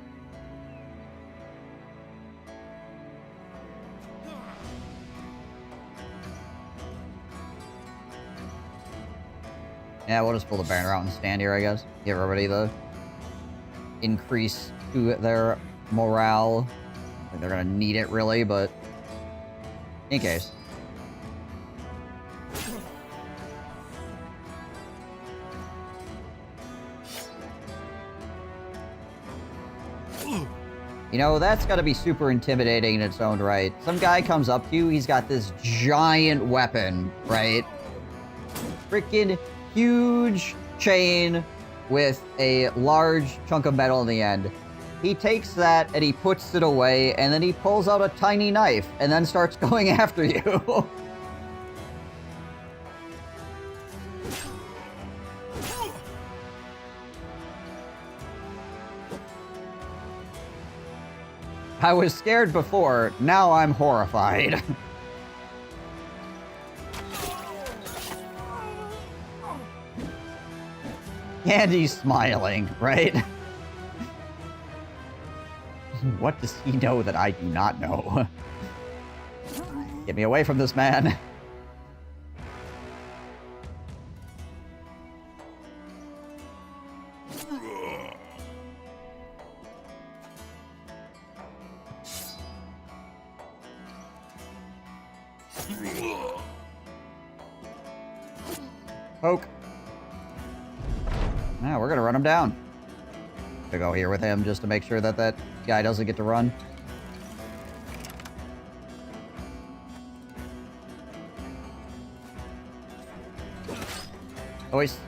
Yeah, we'll just pull the banner out and stand here, I guess. Give everybody the increase to their morale. I think they're gonna need it, really, but in case. You know, that's gotta be super intimidating in its own right. Some guy comes up to you, he's got this giant weapon, right? Freaking huge chain with a large chunk of metal in the end. He takes that and he puts it away, and then he pulls out a tiny knife and then starts going after you. I was scared before, now I'm horrified. And he's smiling, right? What does he know that I do not know? Get me away from this man. Poke. Now we're gonna run him down. To go here with him just to make sure that that guy doesn't get to run. Always.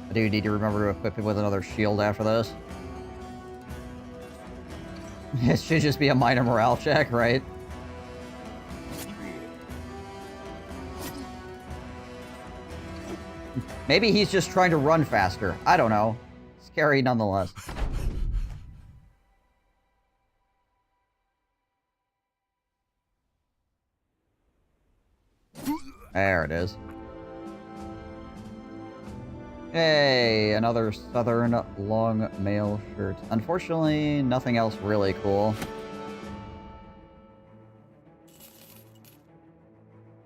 I do need to remember to equip him with another shield after this. It should just be a minor morale check, right? Maybe he's just trying to run faster. I don't know. Scary nonetheless. There it is. Hey, another Southern long mail shirt. Unfortunately, nothing else really cool.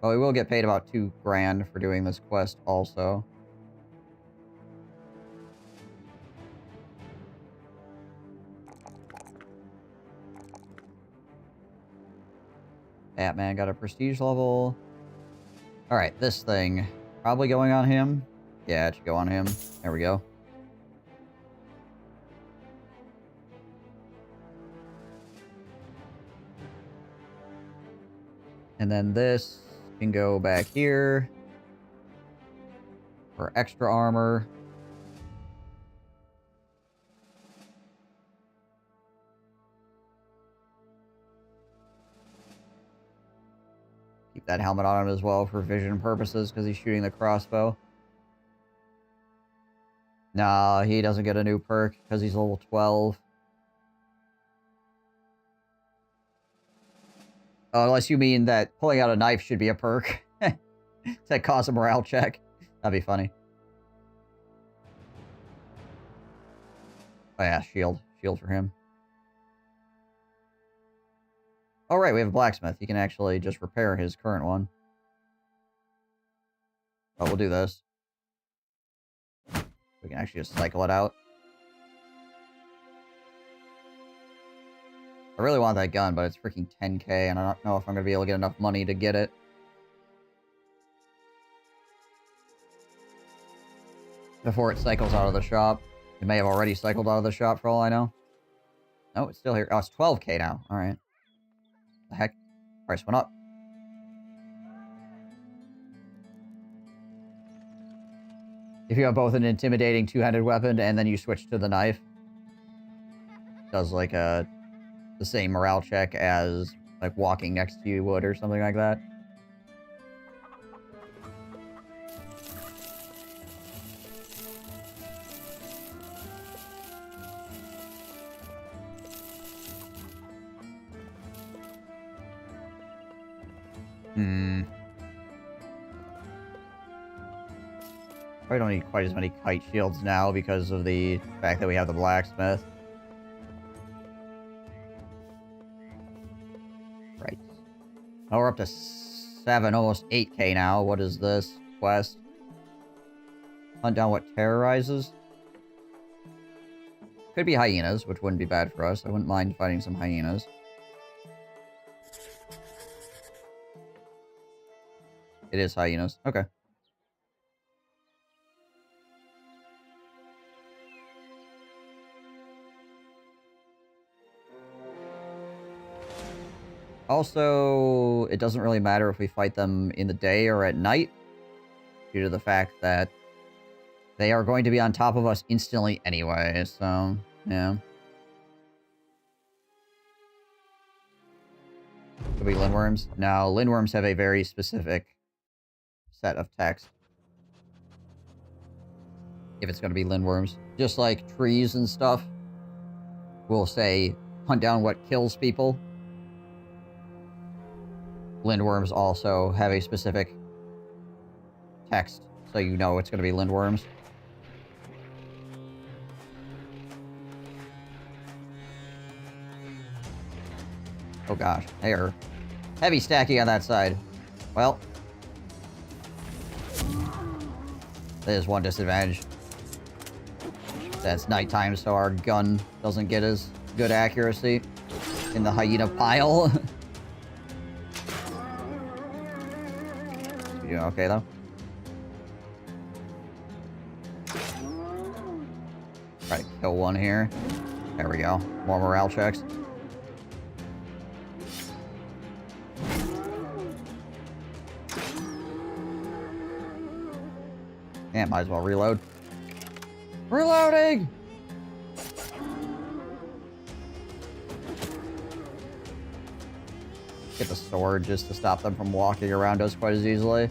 Well, we will get paid about $2 grand for doing this quest also. Batman got a prestige level. Alright, this thing. Probably going on him. Yeah, it should go on him. There we go. And then this can go back here. For extra armor. Keep that helmet on him as well for vision purposes because he's shooting the crossbow. Nah, he doesn't get a new perk because he's level 12. Oh, unless you mean that pulling out a knife should be a perk. That cause a morale check. That'd be funny. Oh yeah, shield. Shield for him. Oh right, we have a blacksmith. He can actually just repair his current one. Oh, we'll do this. We can actually just cycle it out. I really want that gun, but it's freaking 10k, and I don't know if I'm going to be able to get enough money to get it. Before it cycles out of the shop. It may have already cycled out of the shop for all I know. No, it's still here. Oh, it's 12k now. Alright. The heck? Price went up. If you have both an intimidating two-handed weapon and then you switch to the knife, does like the same morale check as like walking next to you would or something like that. Probably don't need quite as many kite shields now because of the fact that we have the blacksmith. Right. Oh, we're up to 7, almost 8k now. What is this quest? Hunt down what terrorizes. Could be hyenas, which wouldn't be bad for us. I wouldn't mind fighting some hyenas. It is hyenas. Okay. Also, it doesn't really matter if we fight them in the day or at night, due to the fact that they are going to be on top of us instantly anyway, so, yeah. Could be lindworms. No, lindworms have a very specific set of text. If it's going to be lindworms. Just like trees and stuff will say, hunt down what kills people. Lindworms also have a specific text, so you know it's going to be lindworms. Oh gosh, they are heavy stacking on that side. Well, there's one disadvantage. That's nighttime, so our gun doesn't get as good accuracy in the hyena pile. You okay, though? Try to kill one here. There we go. More morale checks. Yeah, might as well reload. Reloading! Get the sword just to stop them from walking around us quite as easily.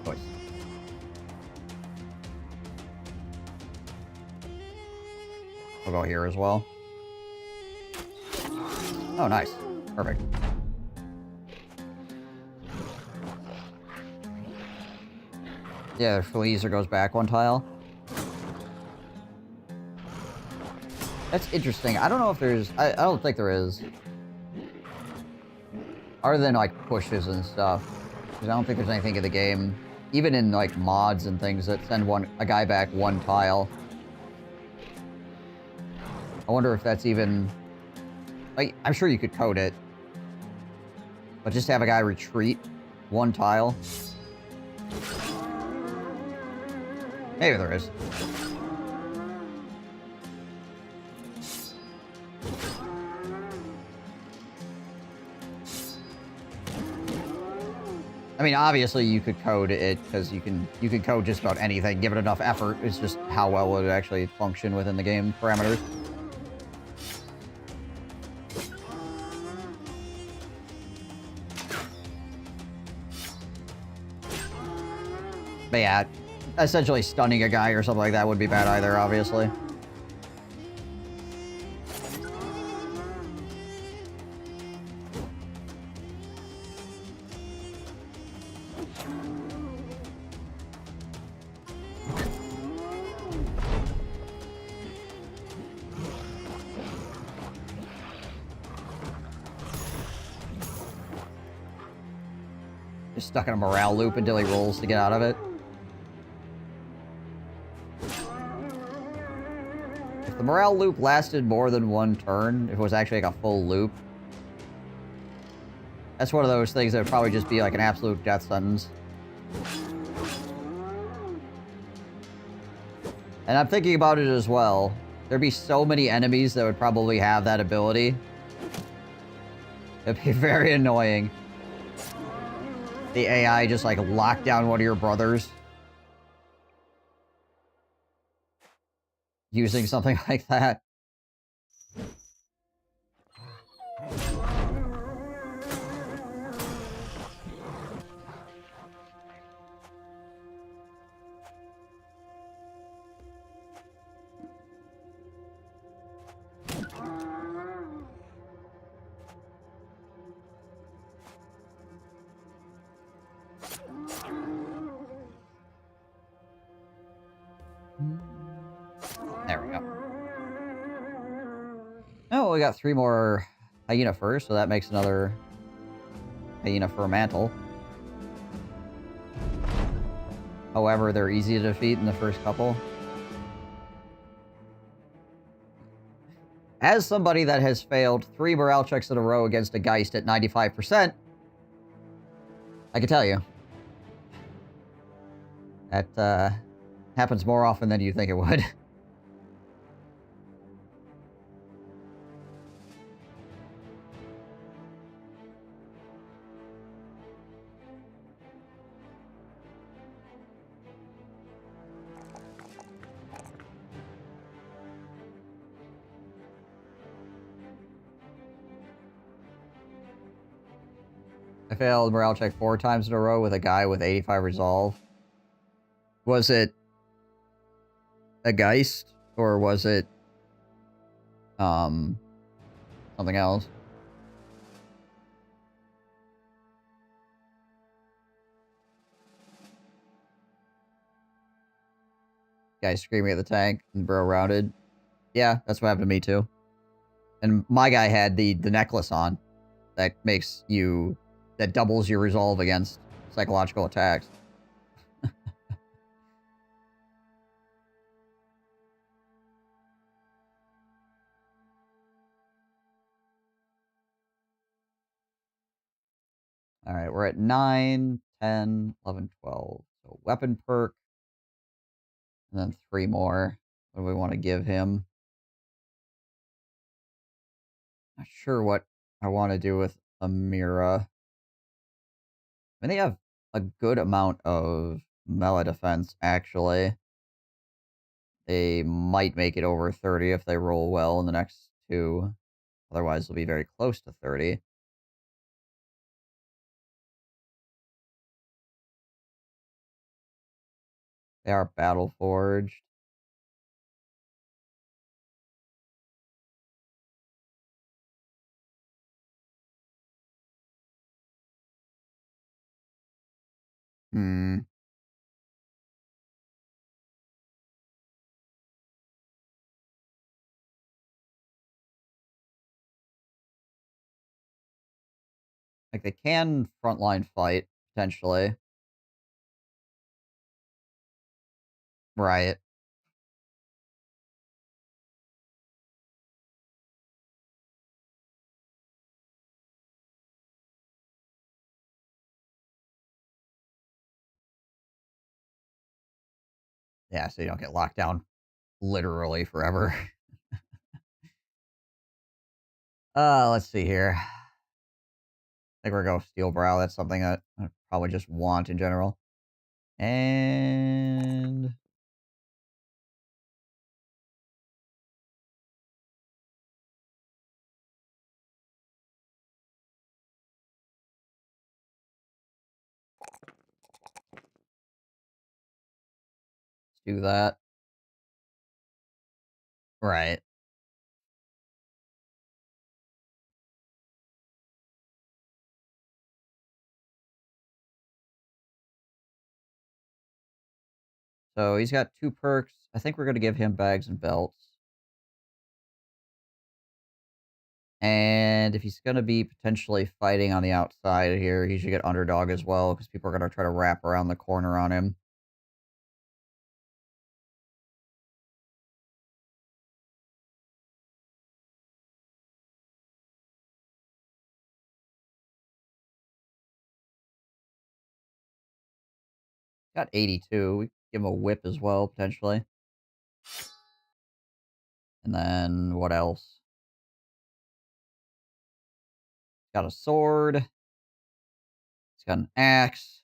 Choice. We'll go here as well. Oh, nice. Perfect. Yeah, the Fleaser goes back one tile. That's interesting. I don't know if there's... I don't think there is. Other than, like, pushes and stuff. Because I don't think there's anything in the game, even in, like, mods and things, that send a guy back one tile. I wonder if that's even... Like, I'm sure you could code it. But just have a guy retreat one tile. Maybe there is. I mean, obviously you could code it, because you can code just about anything, give it enough effort. It's just how well would it actually function within the game parameters. But yeah, essentially stunning a guy or something like that would be bad either, obviously. Just stuck in a morale loop until he rolls to get out of it. If the morale loop lasted more than one turn, if it was actually like a full loop, that's one of those things that would probably just be like an absolute death sentence. And I'm thinking about it as well. There'd be so many enemies that would probably have that ability. It'd be very annoying. The AI just like lock down one of your brothers. Using something like that. There we go. Oh, we got 3 more hyena first, so that makes another hyena for a mantle. However, they're easy to defeat in the first couple. As somebody that has failed 3 morale checks in a row against a Geist at 95%, I can tell you. That, happens more often than you think it would. I failed morale check 4 times in a row with a guy with 85 resolve. Was it a Geist? Or was it, something else? Guy screaming at the tank and bro routed. Yeah, that's what happened to me too. And my guy had the necklace on. That makes you... that doubles your resolve against psychological attacks. Alright, we're at 9, 10, 11, 12. So weapon perk. And then 3 more. What do we want to give him? Not sure what I want to do with Amira. I mean, they have a good amount of melee defense, actually. They might make it over 30 if they roll well in the next 2. Otherwise, they'll be very close to 30. They are battle forged. Hmm. Like, they can frontline fight, potentially. Right. Yeah, so you don't get locked down literally forever. Let's see here. I think we're going to Steel Brow. That's something that I probably just want in general. And... let's do that. Right. So he's got 2 perks. I think we're going to give him bags and belts. And if he's going to be potentially fighting on the outside here, he should get underdog as well, because people are going to try to wrap around the corner on him. Got 82. We can give him a whip as well, potentially. And then what else? Got a sword. He's got an axe.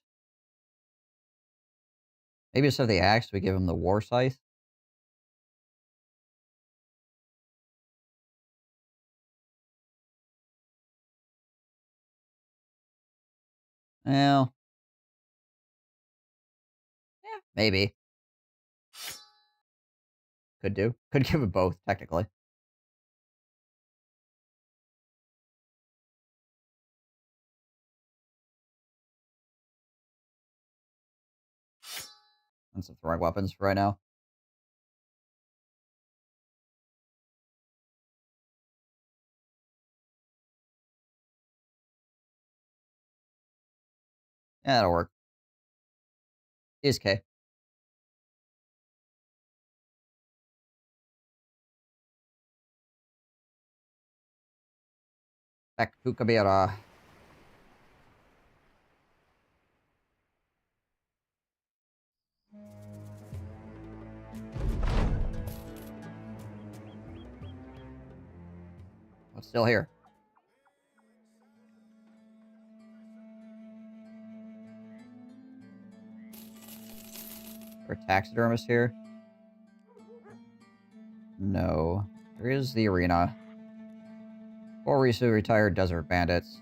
Maybe instead of the axe, we give him the war scythe. Well, yeah, maybe. Could do. Could give it both, technically. And some throwing weapons for right now. Yeah, that'll work. Is K. Back to Kabira. What's still here? Or a taxidermist here? No. There is the arena. 4 recently retired desert bandits.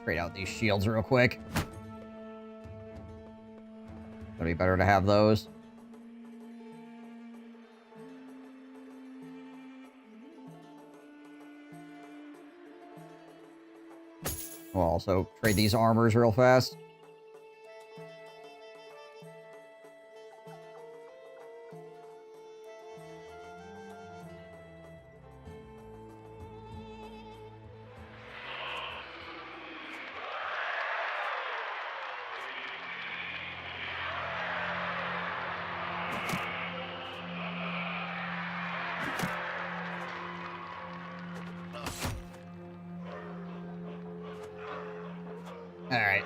Trade out these shields real quick. Would be better to have those. We'll also trade these armors real fast. Alright.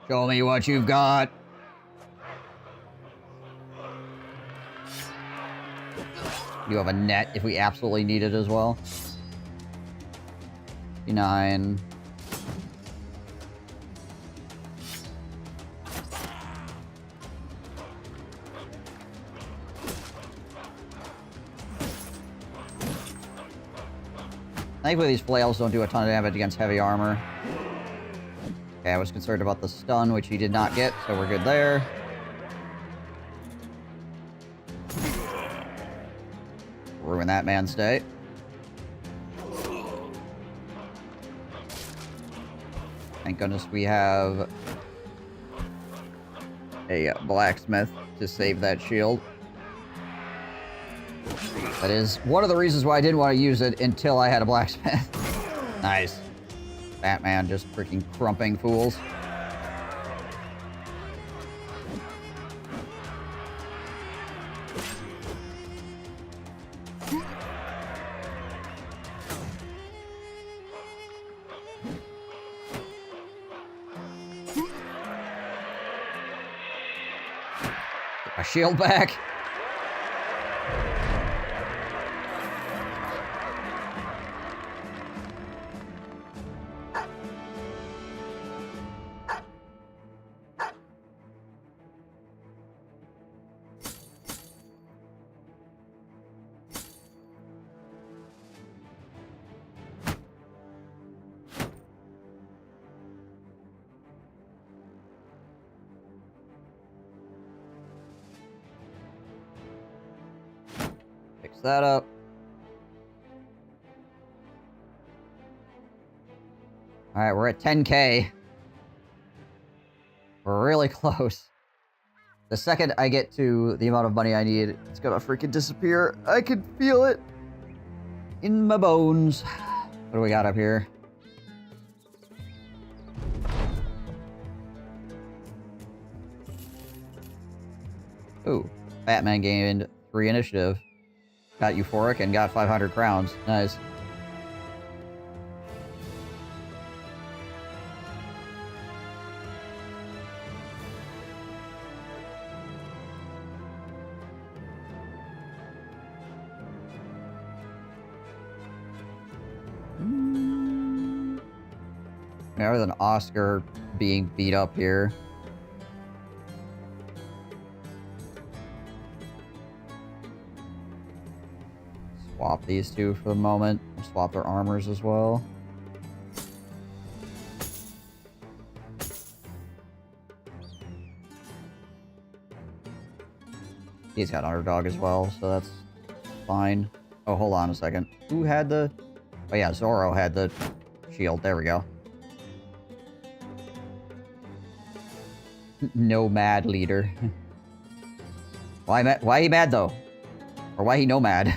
Show me what you've got. You have a net if we absolutely need it as well. 59. Thankfully, these flails don't do a ton of damage against heavy armor. Okay, I was concerned about the stun, which he did not get, so we're good there. Ruin that man's day. Thank goodness we have a blacksmith to save that shield. That is one of the reasons why I didn't want to use it until I had a blacksmith. Nice. Batman just freaking crumping fools. Get my shield back. Fix that up. Alright, we're at 10K. We're really close. The second I get to the amount of money I need, it's gonna freaking disappear. I can feel it in my bones. What do we got up here? Ooh, Batman gained 3 initiative. Got euphoric and got 500 crowns. Nice. Rather than Oscar being beat up here. Swap these two for the moment. We'll swap their armors as well. He's got underdog as well, so that's fine. Oh, hold on a second. Who had the... Oh yeah, Zoro had the shield. There we go. Nomad leader. Why he mad though? Or why he nomad?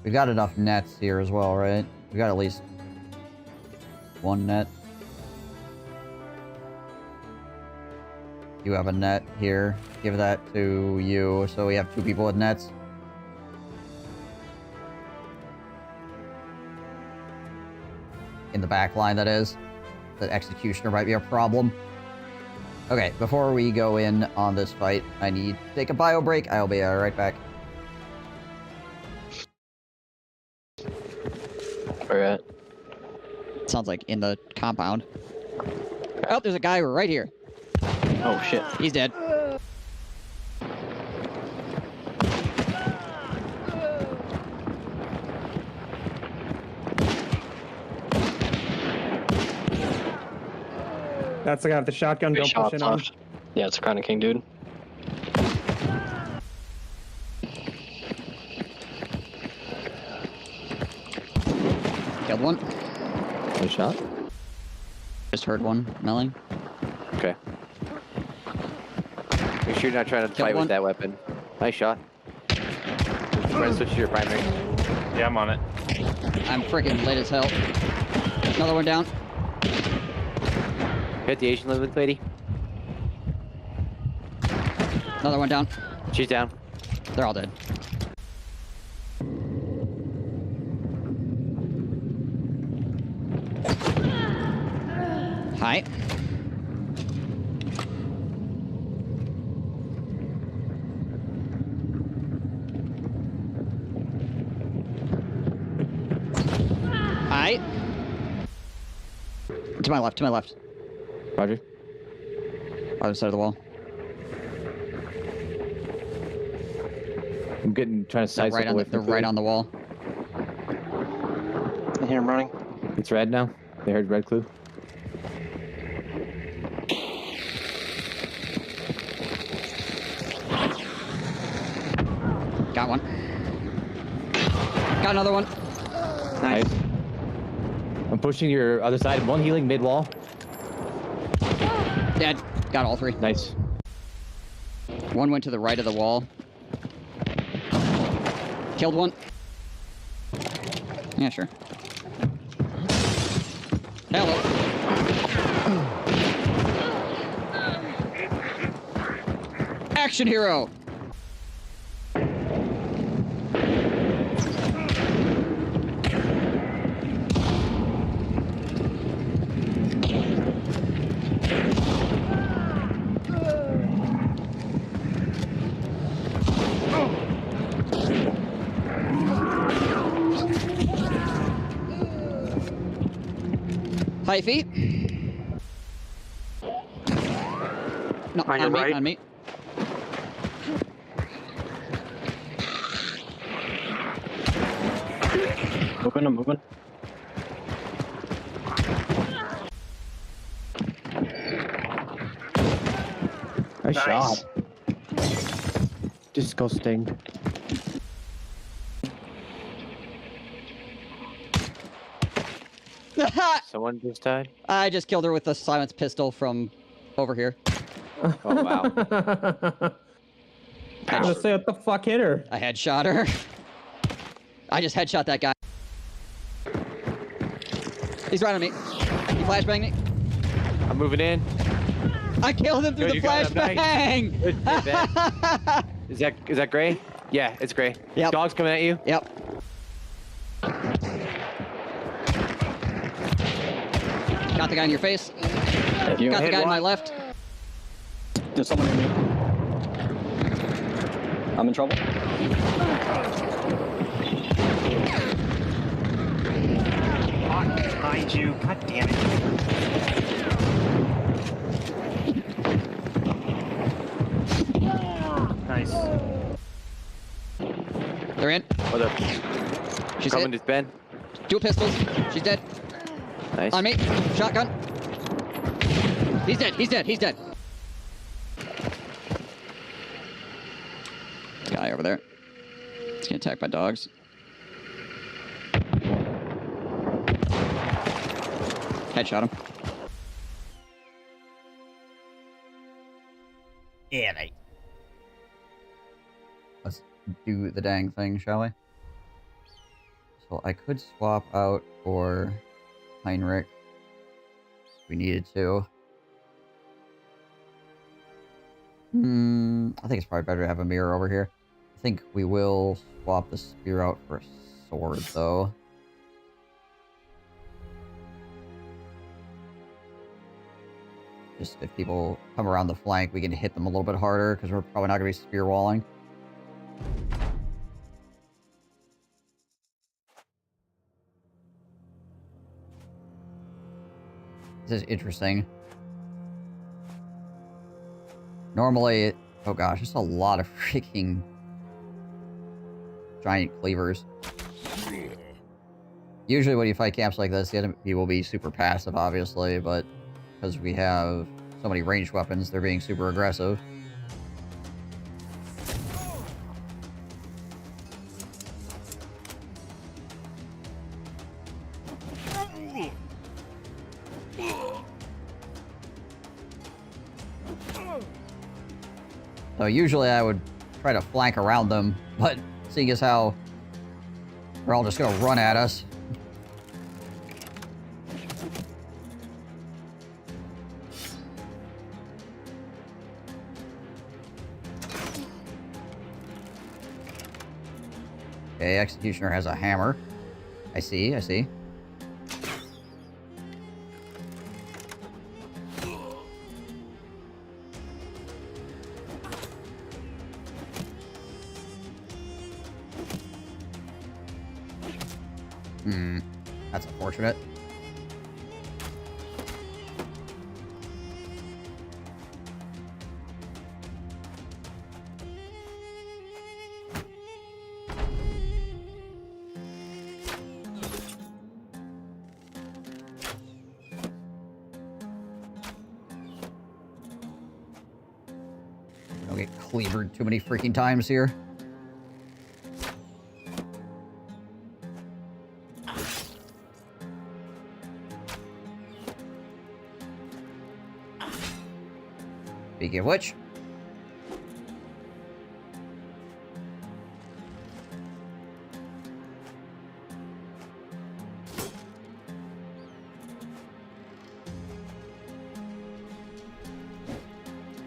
We got enough nets here as well, right? We got at least one net. You have a net here. Give that to you, so we have 2 people with nets. In the back line, that is. The executioner might be a problem. Okay, before we go in on this fight, I need to take a bio break. I'll be right back. Where at? Sounds like in the compound. Oh, there's a guy right here. Oh shit. He's dead. That's the guy with the shotgun. Three Don't push shots in on him. left. Yeah, it's a Crown King, dude. Killed one. Good shot. Just heard one milling. Okay. Make sure you're not trying to Kill fight one. with that weapon. Nice shot. Try to switch to your primary. Yeah, I'm on it. I'm freaking lit as hell. Another one down. Hit the Asian lady. Another one down. She's down. They're all dead. Hi. Hi. To my left, to my left. Roger. Other side of the wall. I'm trying to They're side right on they're right on the wall. I hear him running. It's red now. They heard red clue. Got one. Got another one. Nice. I'm pushing your other side. One healing mid wall. Dead. Got all 3. Nice. One went to the right of the wall. Killed one. Yeah, sure. Hello. Action hero. High feet. No, On your me, right. on me. Moving, I'm moving. Nice Nice. shot. Disgusting. Someone just died? I just killed her with the silence pistol from over here. Oh, wow. Let's say what the fuck hit her. I headshot her. I just headshot that guy. He's right on me. He flashbanged me. I'm moving in. I killed him through Good, the you got him. Nice. flashbang. Good, good, Is that gray? Yeah, it's gray. Yep. Dog's coming at you. Yep. Got the guy in your face. You Got the hit guy on one. my left. There's someone near me. I'm in trouble. Behind you. God damn it. Nice. They're in. Hold up. She's Coming hit. to Ben. Dual pistols. She's dead. Nice. On me. Shotgun. He's dead, he's dead, he's dead. Guy over there. He's getting attacked by dogs. Headshot him. Yeah, mate. Let's do the dang thing, shall we? So I could swap out for Heinrich if we needed to. I think it's probably better to have a mirror over here. I think we will swap the spear out for a sword, though. Just if people come around the flank, we can hit them a little bit harder, because we're probably not going to be spear walling. This is interesting. Normally, oh gosh, it's a lot of freaking giant cleavers. Usually when you fight camps like this, the enemy will be super passive, obviously, but because we have so many ranged weapons, they're being super aggressive. So usually I would try to flank around them, but seeing as how they're all just gonna run at us. Okay, Executioner has a hammer. I see, I see. That's unfortunate. Don't get cleavered too many freaking times here. Speaking of which,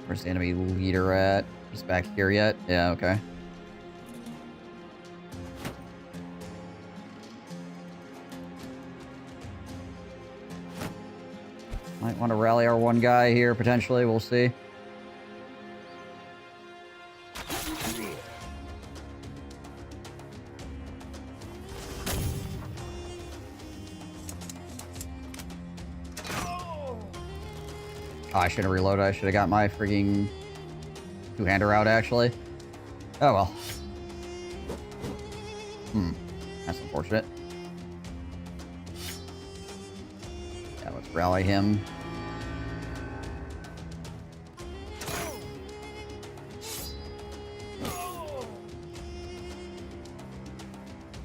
where's the enemy leader at? He's back here yet? Yeah, okay. Might want to rally our one guy here, potentially. We'll see. Oh, I should have reloaded. I should have got my freaking two-hander out, actually. Oh, well. That's unfortunate. Yeah, let's rally him.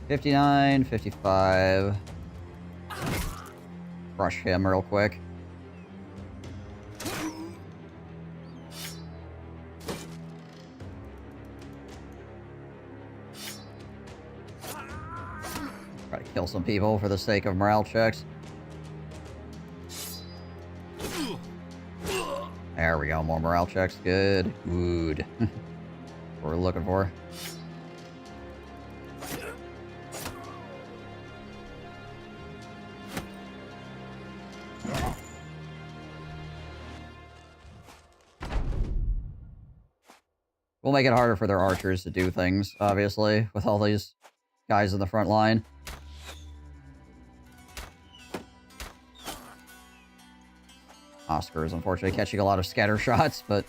$59, $55. Crush him real quick. Try to kill some people for the sake of morale checks. There we go, more morale checks. Good. Good. What we're looking for. We'll make it harder for their archers to do things, obviously, with all these guys in the front line. Oscar is unfortunately catching a lot of scatter shots, but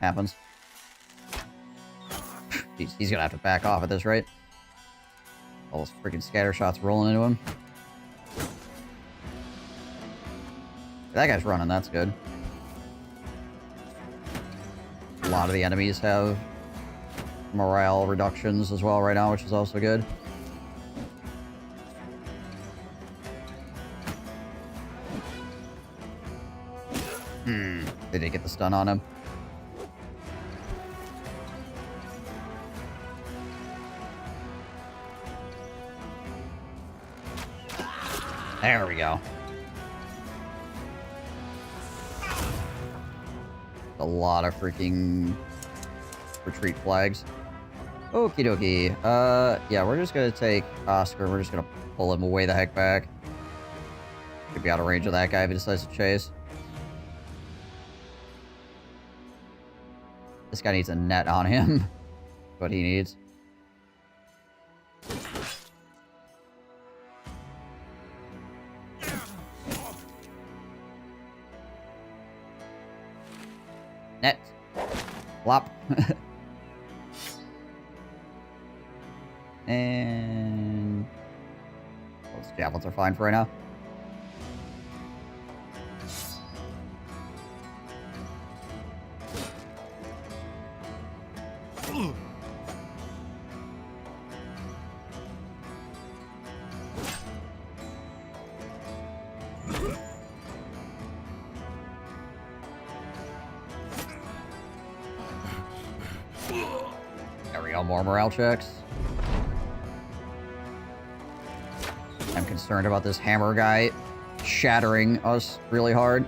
happens. He's gonna have to back off at this rate. All those freaking scatter shots rolling into him. That guy's running, that's good. lot of the enemies have morale reductions as well right now, which is also good. They did get the stun on him. There we go. A lot of freaking retreat flags. Okie dokie. Yeah, we're just gonna take Oscar. We're just gonna pull him way the heck back. Could be out of range of that guy if he decides to chase. This guy needs a net on him. What he needs. Net. Flop. And... those javelins are fine for right now. There we go, more morale checks. I'm concerned about this hammer guy shattering us really hard.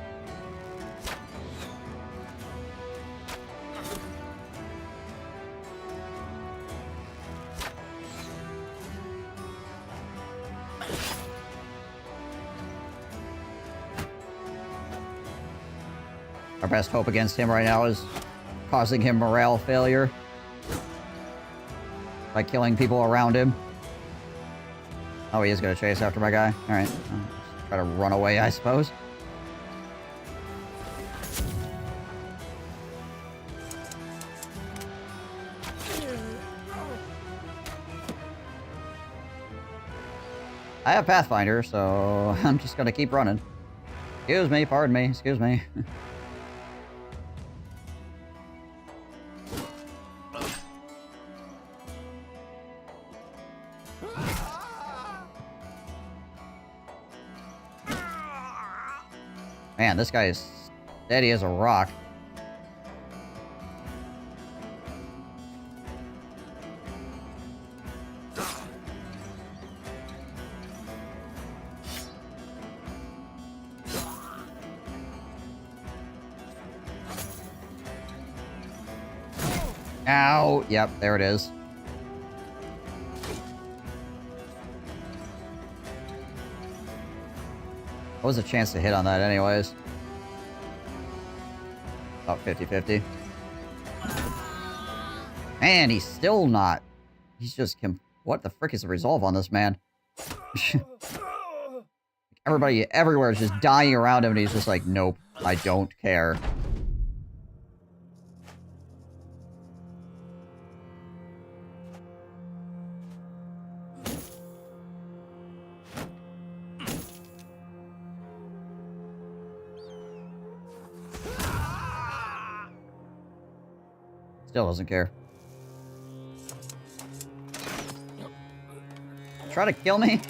Our best hope against him right now is causing him morale failure by killing people around him. Oh, he is going to chase after my guy. Alright. Try to run away, I suppose. I have Pathfinder, so I'm just going to keep running. Excuse me, pardon me, excuse me. Man, this guy is steady as a rock. Ow! Yep, there it is. What was the chance to hit on that anyways? About 50-50. Man, he's still not. He's just... what the frick is the resolve on this man? Everybody everywhere is just dying around him and he's just like, nope, I don't care. Still doesn't care. Try to kill me?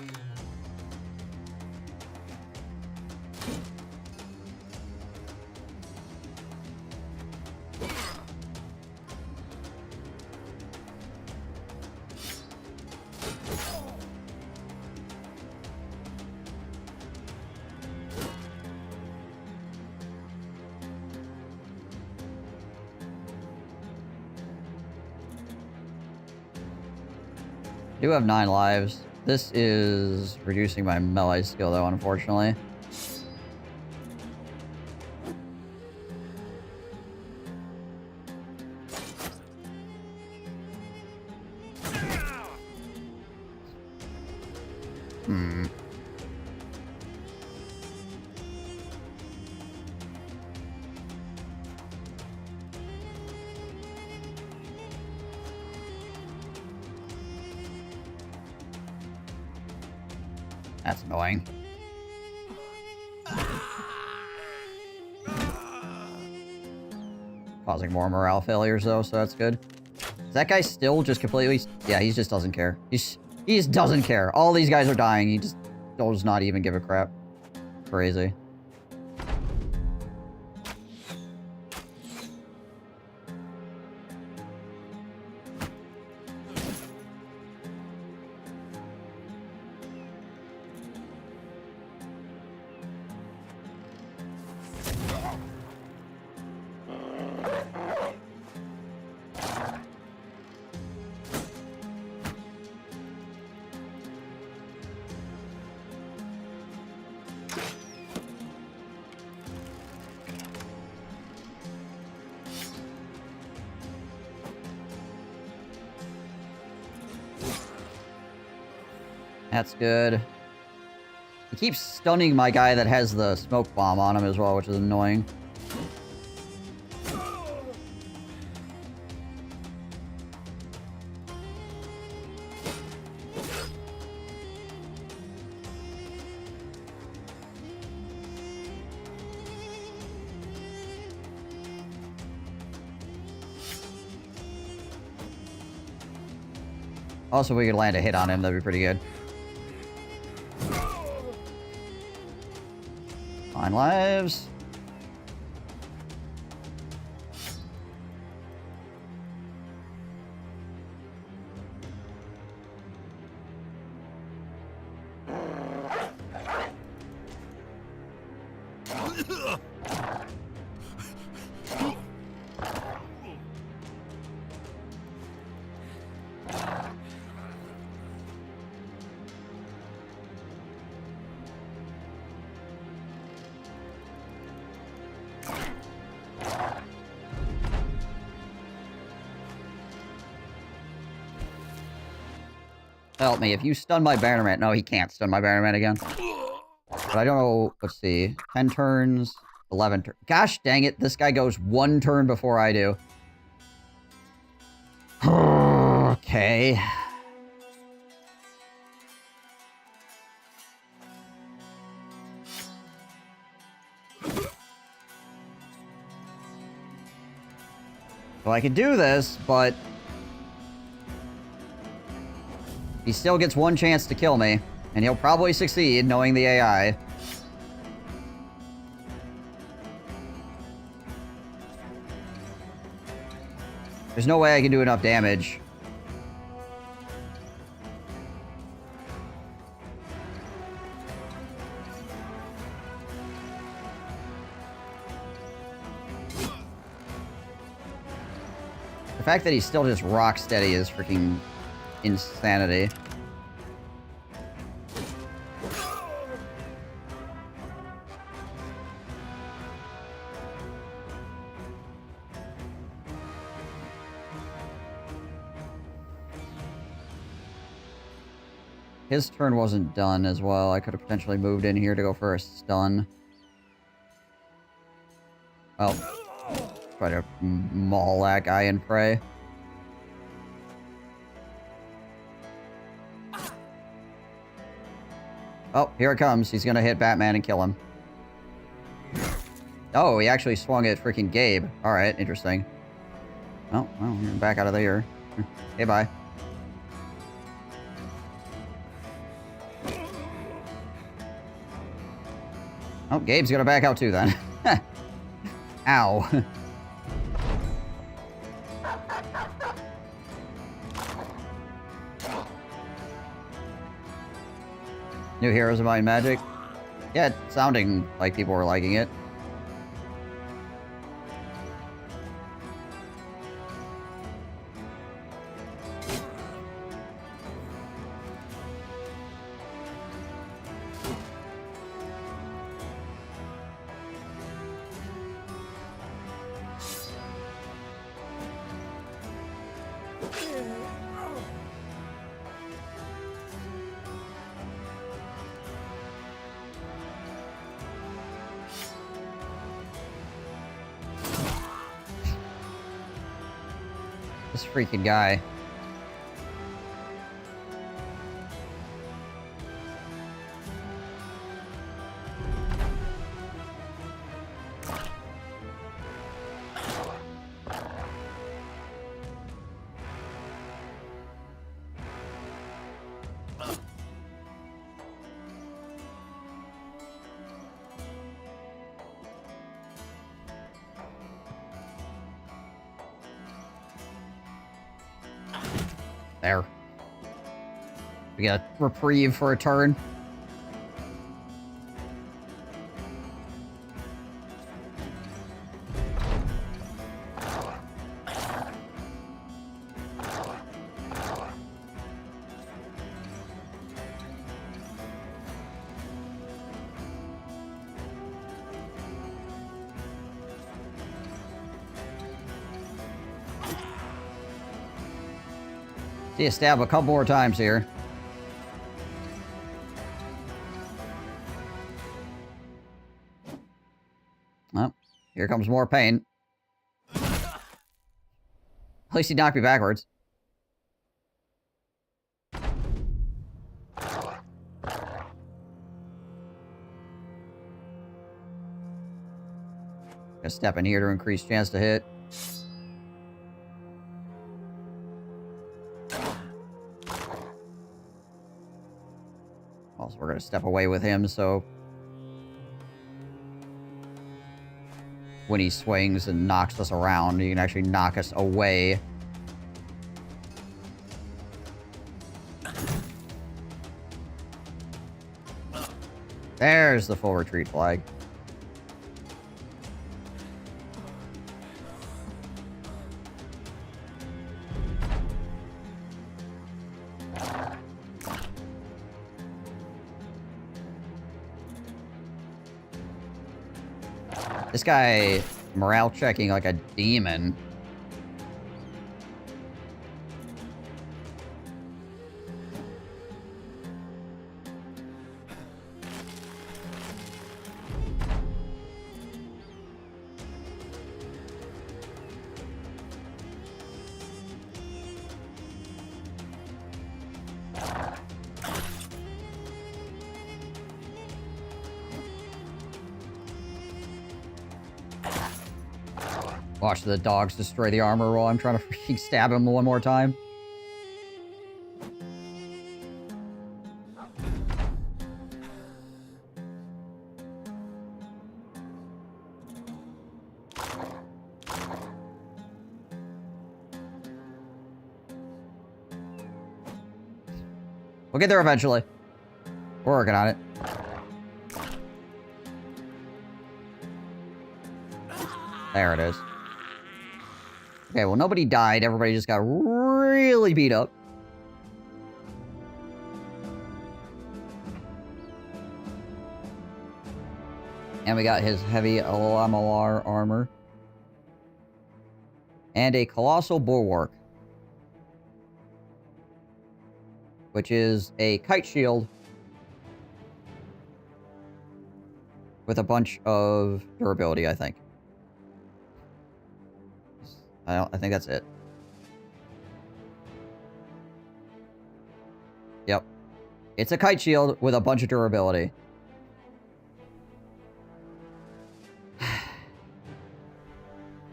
I do have 9 lives. This is reducing my melee skill, though, unfortunately. That's annoying. causing more morale failures, though, so that's good. Is that guy still just completely... Yeah, he just doesn't care. He just doesn't care. All these guys are dying. He just does not even give a crap. Crazy. That's good. He keeps stunning my guy that has the smoke bomb on him as well, which is annoying. Also, if we could land a hit on him, that'd be pretty good. 9 lives. Help me. If you stun my Bannerman... No, he can't stun my Bannerman again. But I don't know... Let's see. 10 turns. 11 turns. Gosh dang it. This guy goes 1 turn before I do. Okay. Well, I could do this, but... he still gets 1 chance to kill me, and he'll probably succeed, knowing the AI. There's no way I can do enough damage. The fact that he's still just rock steady is freaking... insanity. His turn wasn't done as well. I could have potentially moved in here to go for a stun. Well, try to maul that guy and pray. Oh, here it comes. He's gonna hit Batman and kill him. Oh, he actually swung at freaking Gabe. Alright, interesting. Oh, well, you're back out of there. Hey, bye. Oh, Gabe's gonna back out too then. Ow. New Heroes of Might and Magic. Yeah, it's sounding like people were liking it. This freaking guy. There. We get a reprieve for a turn. See you stab a couple more times here. Well, here comes more pain. At least he knocked me backwards. Gonna step in here to increase chance to hit. Also, we're gonna step away with him, so when he swings and knocks us around, he can actually knock us away. There's the full retreat flag. This guy morale checking like a demon. Watch the dogs destroy the armor while I'm trying to freaking stab him one more time. We'll get there eventually. We're working on it. There it is. Okay, well, nobody died. Everybody just got really beat up. And we got his heavy Lamalar armor. And a Colossal Bulwark. Which is a kite shield. With a bunch of durability, I think. I think that's it. Yep. It's a kite shield with a bunch of durability.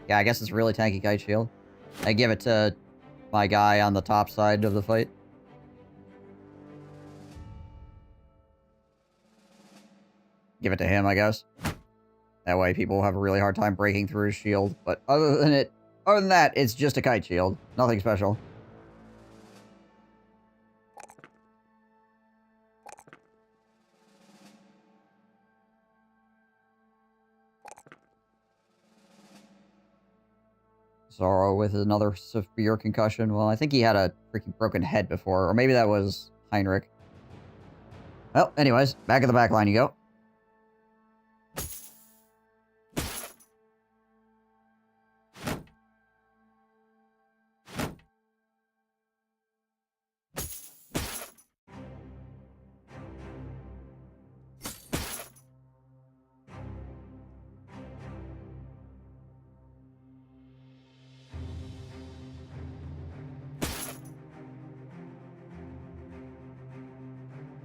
Yeah, I guess it's a really tanky kite shield. I give it to my guy on the top side of the fight. Give it to him, I guess. That way people will have a really hard time breaking through his shield. But other than that, it's just a kite shield. Nothing special. Zorro with another severe concussion. Well, I think he had a freaking broken head before. Or maybe that was Heinrich. Well, anyways, back at the back line you go.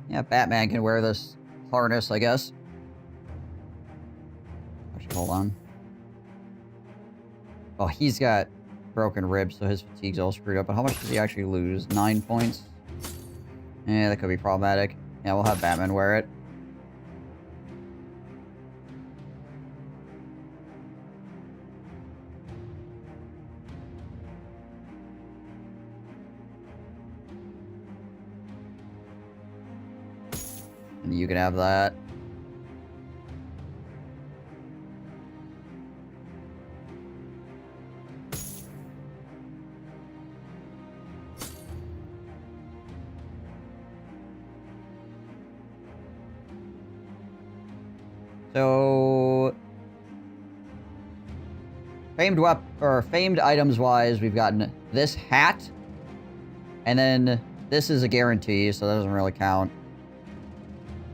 Yeah, Batman can wear this harness, I guess. Actually, hold on. Oh, he's got broken ribs, so his fatigue's all screwed up. But how much does he actually lose? 9 points? Yeah, that could be problematic. Yeah, we'll have Batman wear it. And you can have that. So, famed items wise, we've gotten this hat, and then this is a guarantee, so that doesn't really count.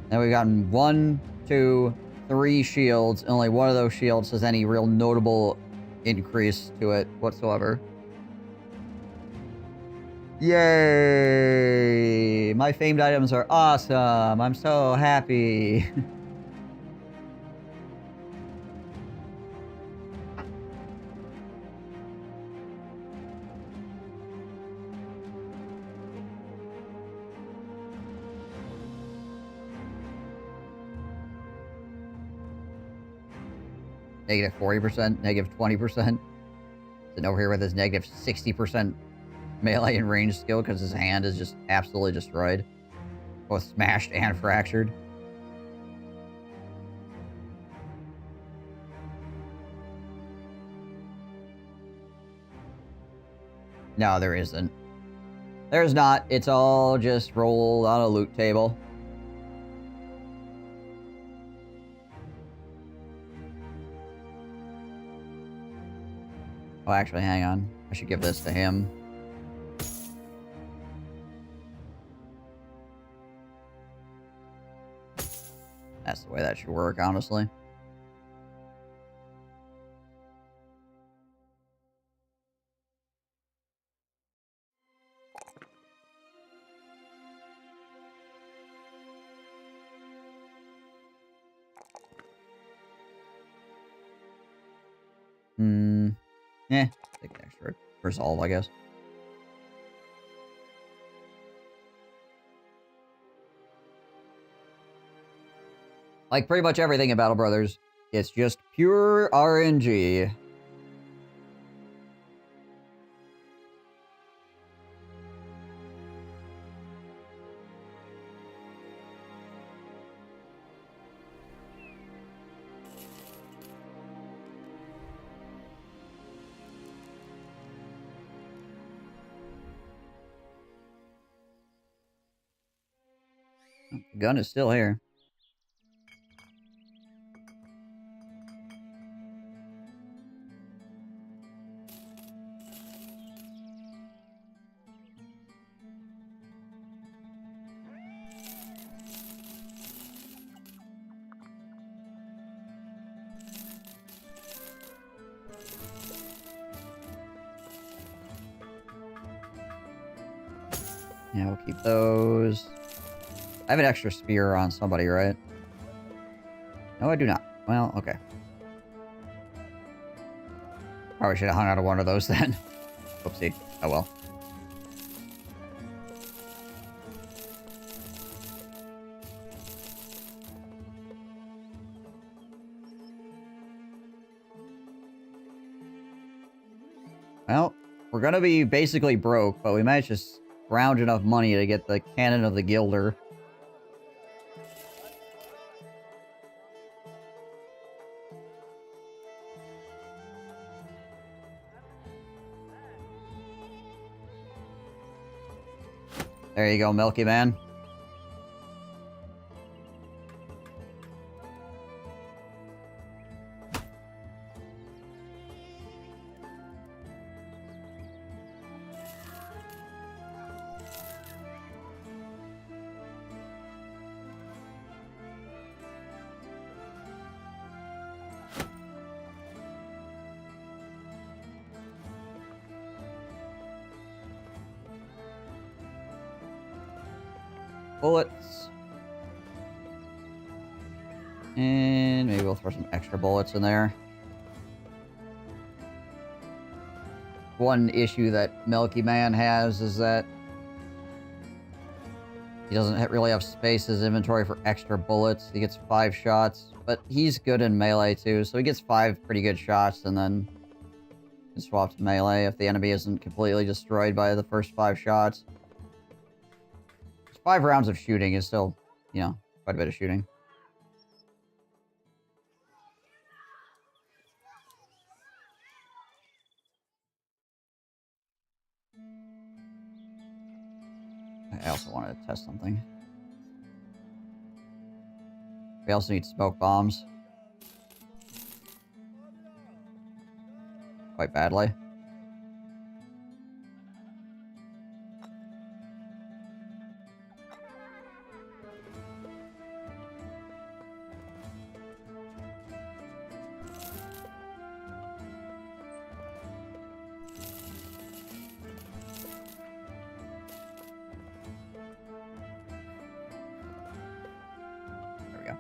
Then we've gotten 1, 2, 3 shields, and only one of those shields has any real notable increase to it whatsoever. Yay! My famed items are awesome. I'm so happy. Negative 40%, negative 20%. Sitting over here with his negative 60% melee and range skill because his hand is just absolutely destroyed. Both smashed and fractured. No, there isn't. There's not. It's all just rolled on a loot table. Oh, actually, hang on. I should give this to him. That's the way that should work, honestly. Take an extra resolve, I guess. Like pretty much everything in Battle Brothers, it's just pure RNG. The gun is still here. Yeah, we'll keep those. I have an extra spear on somebody, right? No, I do not. Well, okay. Probably should have hung out of one of those then. Whoopsie. Oh well. Well, we're gonna be basically broke, but we managed to scrounge enough money to get the Cannon of the Gilder. There you go, Milky Man. Bullets. And maybe we'll throw some extra bullets in there. One issue that Milky Man has is that he doesn't really have space in his inventory for extra bullets. He gets 5 shots, but he's good in melee too, so he gets 5 pretty good shots and then he swaps melee if the enemy isn't completely destroyed by the first 5 shots. 5 rounds of shooting is still, you know, quite a bit of shooting. I also wanted to test something. We also need smoke bombs. Quite badly. There we go.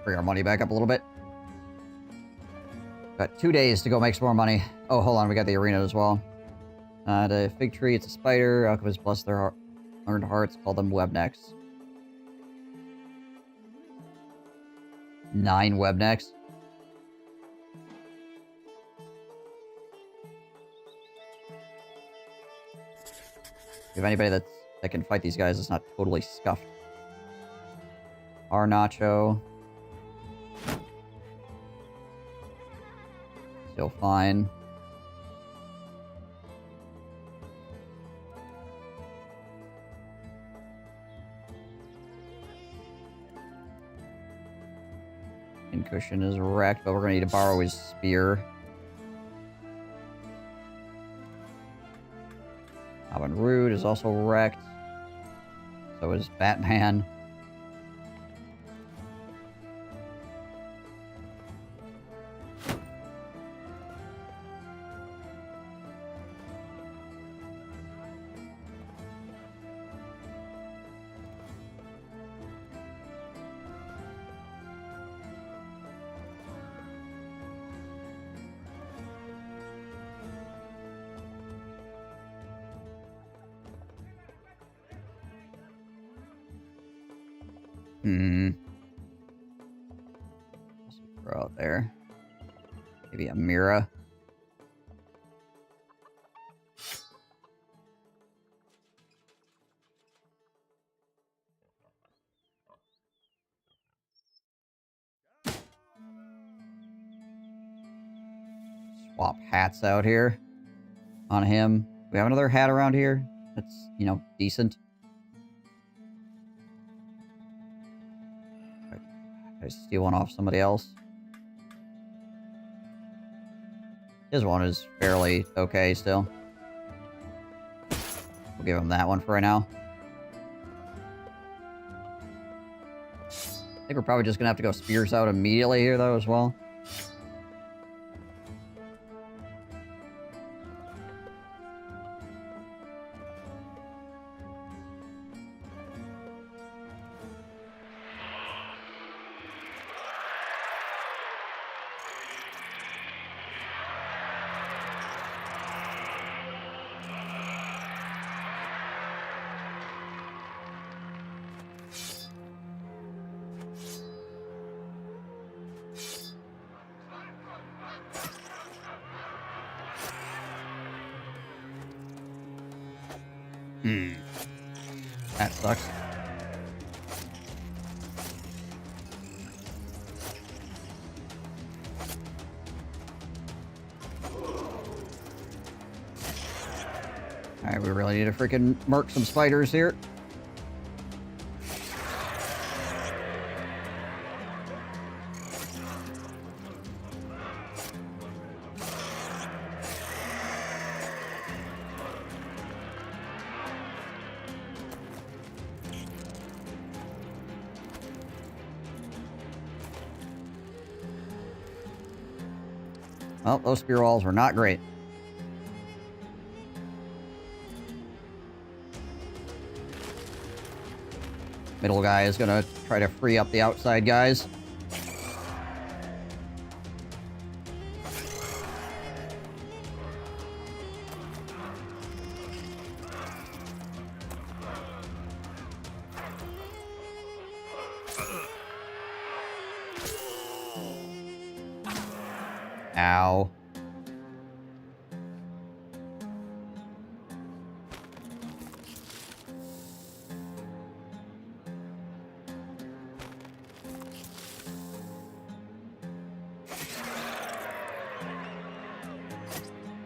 Bring our money back up a little bit. Got 2 days to go make some more money. Oh, hold on. We got the arena as well. The fig tree, it's a spider. Alchemists bless their earned hearts. Call them webnecks. 9 webnecks. If anybody that can fight these guys is not totally scuffed. Our nacho. Still fine. Cushion is wrecked, but we're gonna need to borrow his spear. Robin Rood is also wrecked. So is Batman. Throw out there. Maybe a Mira. Swap hats out here on him. We have another hat around here that's, you know, decent. I steal one off somebody else. His one is fairly okay still. We'll give him that one for right now. I think we're probably just gonna have to go spears out immediately here though as well. That sucks. Alright, we really need to freaking murk some spiders here. Well, those spear walls were not great. Middle guy is gonna try to free up the outside guys. Ow.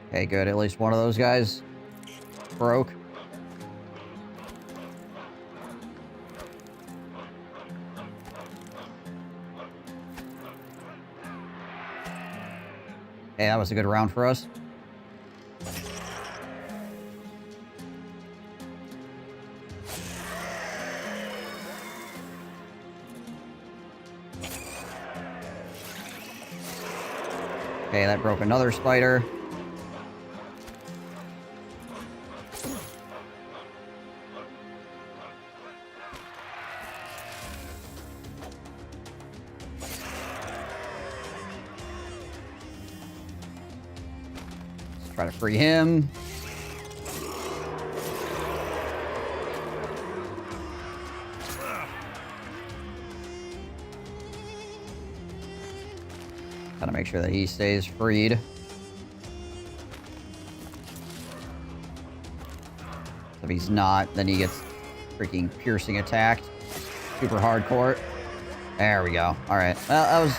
Okay, good. At least one of those guys broke. Hey, that was a good round for us. Okay, that broke another spider. Let's try to free him. Gotta make sure that he stays freed. If he's not, then he gets freaking piercing attacked. Super hardcore. There we go. Alright. Well, that was...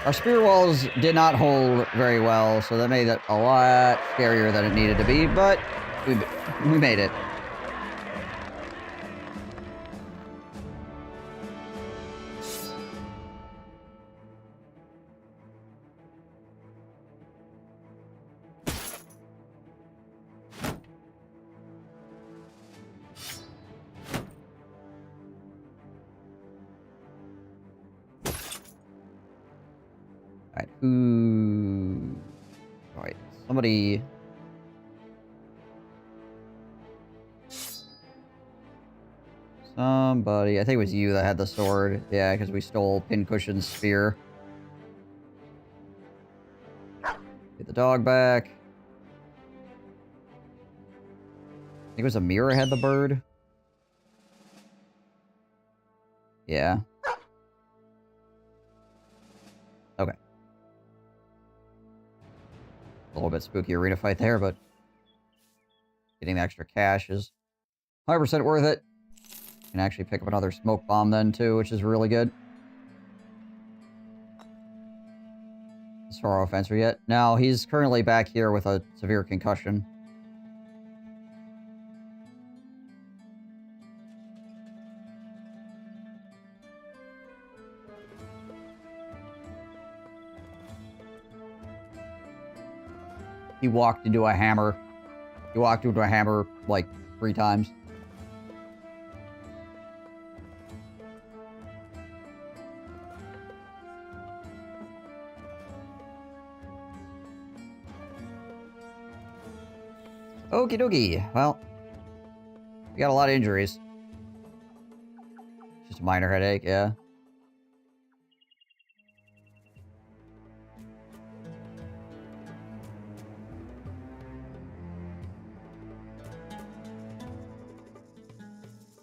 Our spear walls did not hold very well, so that made it a lot scarier than it needed to be, but we made it. Alright, who... Alright, somebody... Somebody... I think it was you that had the sword. Yeah, because we stole Pincushion's spear. Get the dog back. I think it was Amira had the bird. Yeah. Okay. A little bit spooky arena fight there, but getting the extra cash is 100% worth it. Can actually pick up another smoke bomb then too, which is really good. Is Sorrow Fencer yet? No, he's currently back here with a severe concussion. He walked into a hammer. He walked into a hammer, like, 3 times. Okie dokie. Well, we got a lot of injuries. Just a minor headache, yeah.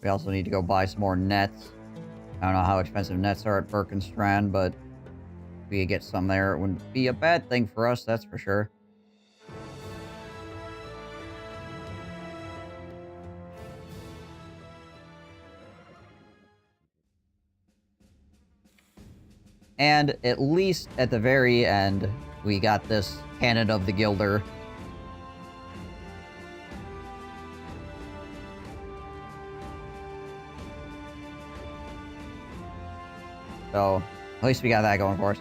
We also need to go buy some more nets. I don't know how expensive nets are at Birkenstrand, but if we could get some there, it wouldn't be a bad thing for us, that's for sure. And at least at the very end, we got this Cannon of the Gilder. So, at least we got that going for us.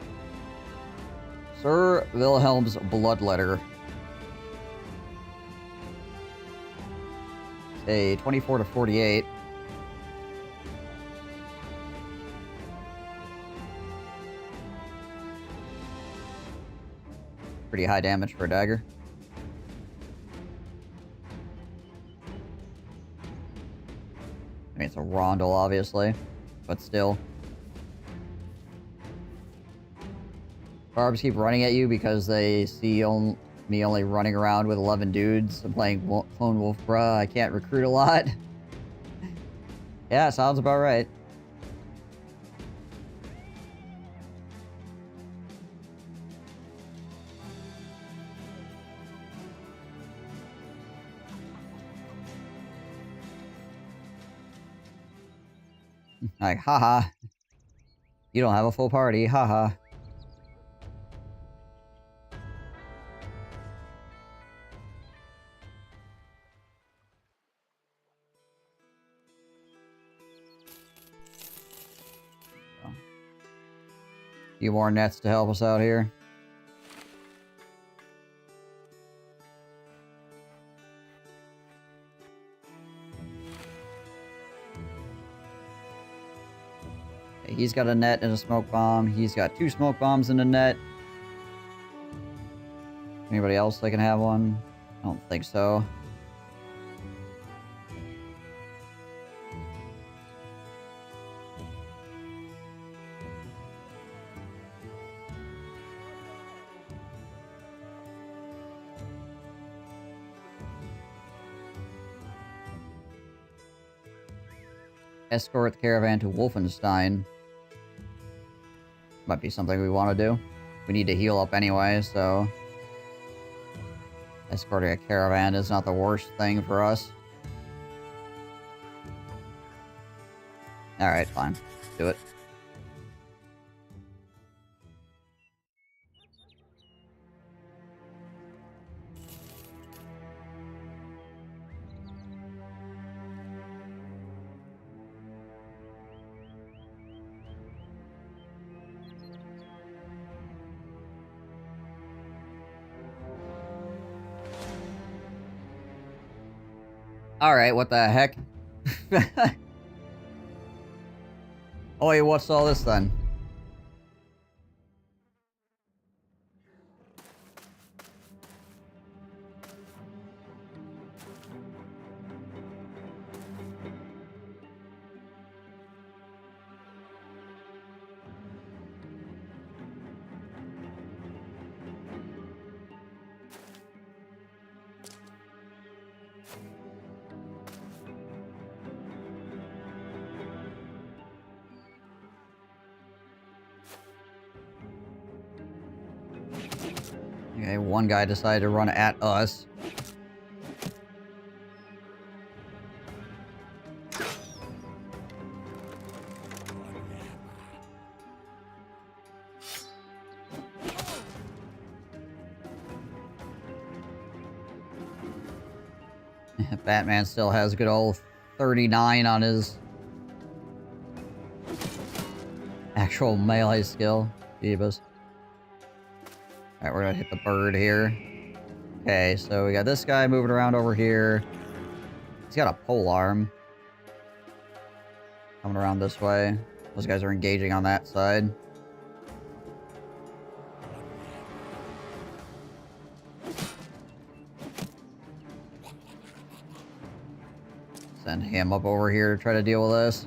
Sir Wilhelm's Bloodletter. A 24 to 48. Pretty high damage for a dagger. I mean, it's a rondel, obviously, but still. Barbs keep running at you because they see me only running around with 11 dudes and playing Lone Wolf, bruh. I can't recruit a lot. Yeah, sounds about right. Like, haha. You don't have a full party, haha. few more nets to help us out here. Okay, he's got a net and a smoke bomb. He's got 2 smoke bombs in the net. Anybody else that can have one? I don't think so. Escort the caravan to Wolfenstein. Might be something we want to do. We need to heal up anyway, so... escorting a caravan is not the worst thing for us. Alright, fine. Let's do it. Alright, what the heck? Oh wait, what's all this then? Okay, one guy decided to run at us. Batman still has a good old 39 on his actual melee skill. Jeebus. Alright, we're gonna hit the bird here. Okay, so we got this guy moving around over here. He's got a pole arm. Coming around this way. Those guys are engaging on that side. Send him up over here to try to deal with this.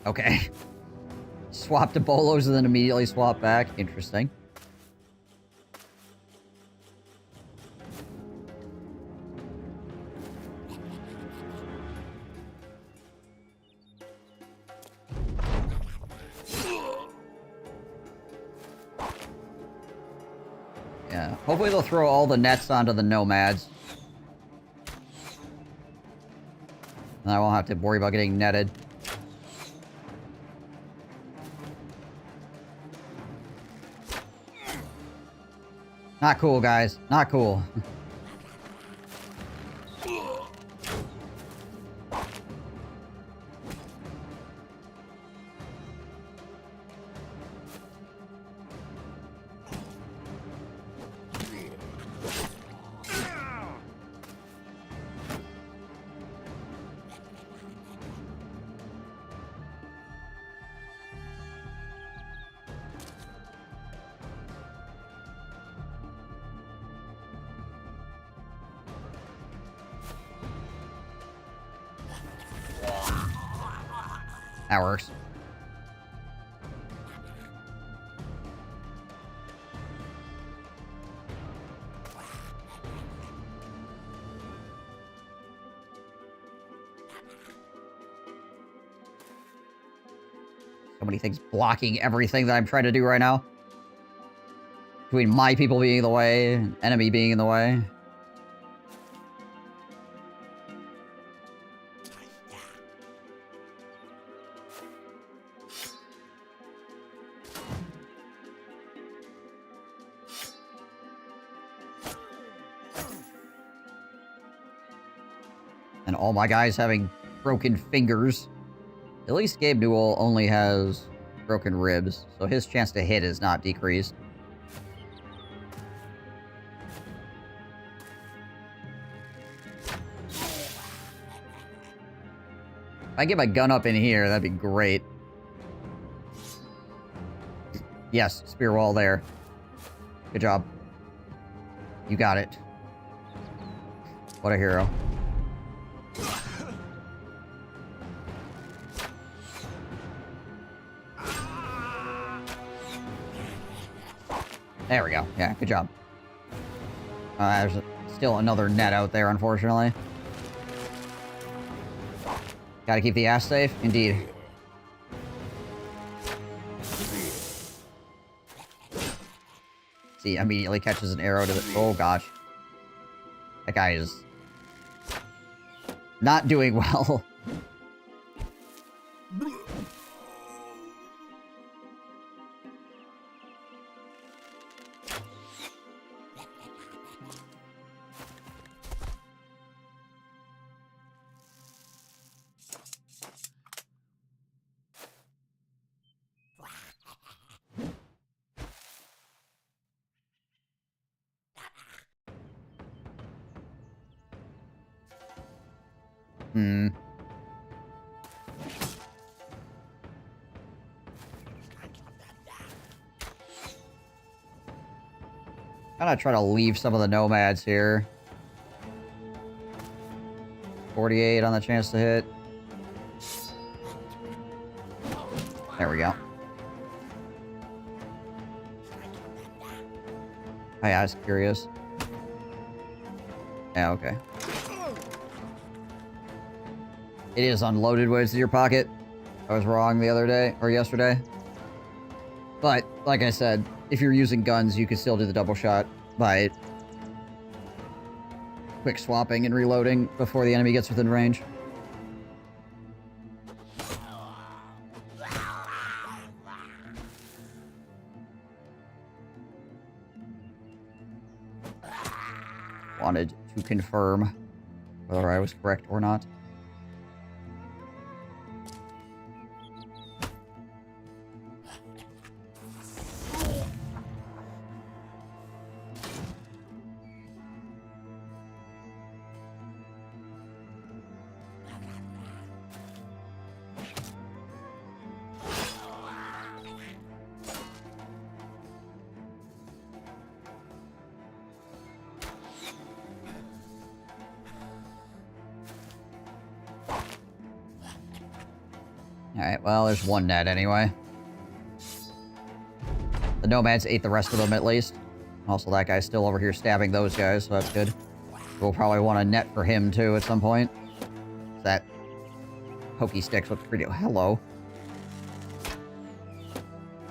Okay. Swap to bolos and then immediately swap back. Interesting. Yeah. Hopefully they'll throw all the nets onto the nomads. And I won't have to worry about getting netted. Not cool, guys. Not cool. That works. So many things blocking everything that I'm trying to do right now. Between my people being in the way, and enemy being in the way. and all my guys having broken fingers. At least Gabe Newell only has broken ribs, so his chance to hit is not decreased. If I get my gun up in here, that'd be great. Yes, spear wall there. Good job. You got it. What a hero. There we go. Yeah, good job. There's still another net out there, unfortunately. Gotta keep the ass safe? Indeed. See, immediately catches an arrow to the... Oh, gosh. That guy is... not doing well. Hmm. Gotta try to leave some of the nomads here. 48 on the chance to hit. There we go. Oh, yeah, I was curious. Yeah, okay. It is unloaded when it's in your pocket. I was wrong the other day, or yesterday. But, like I said, if you're using guns, you can still do the double shot by quick swapping and reloading before the enemy gets within range. Wanted to confirm whether I was correct or not. Alright, well, there's one net anyway. The nomads ate the rest of them at least. Also, that guy's still over here stabbing those guys, so that's good. We'll probably want a net for him, too, at some point. That pokey sticks looks pretty... Hello.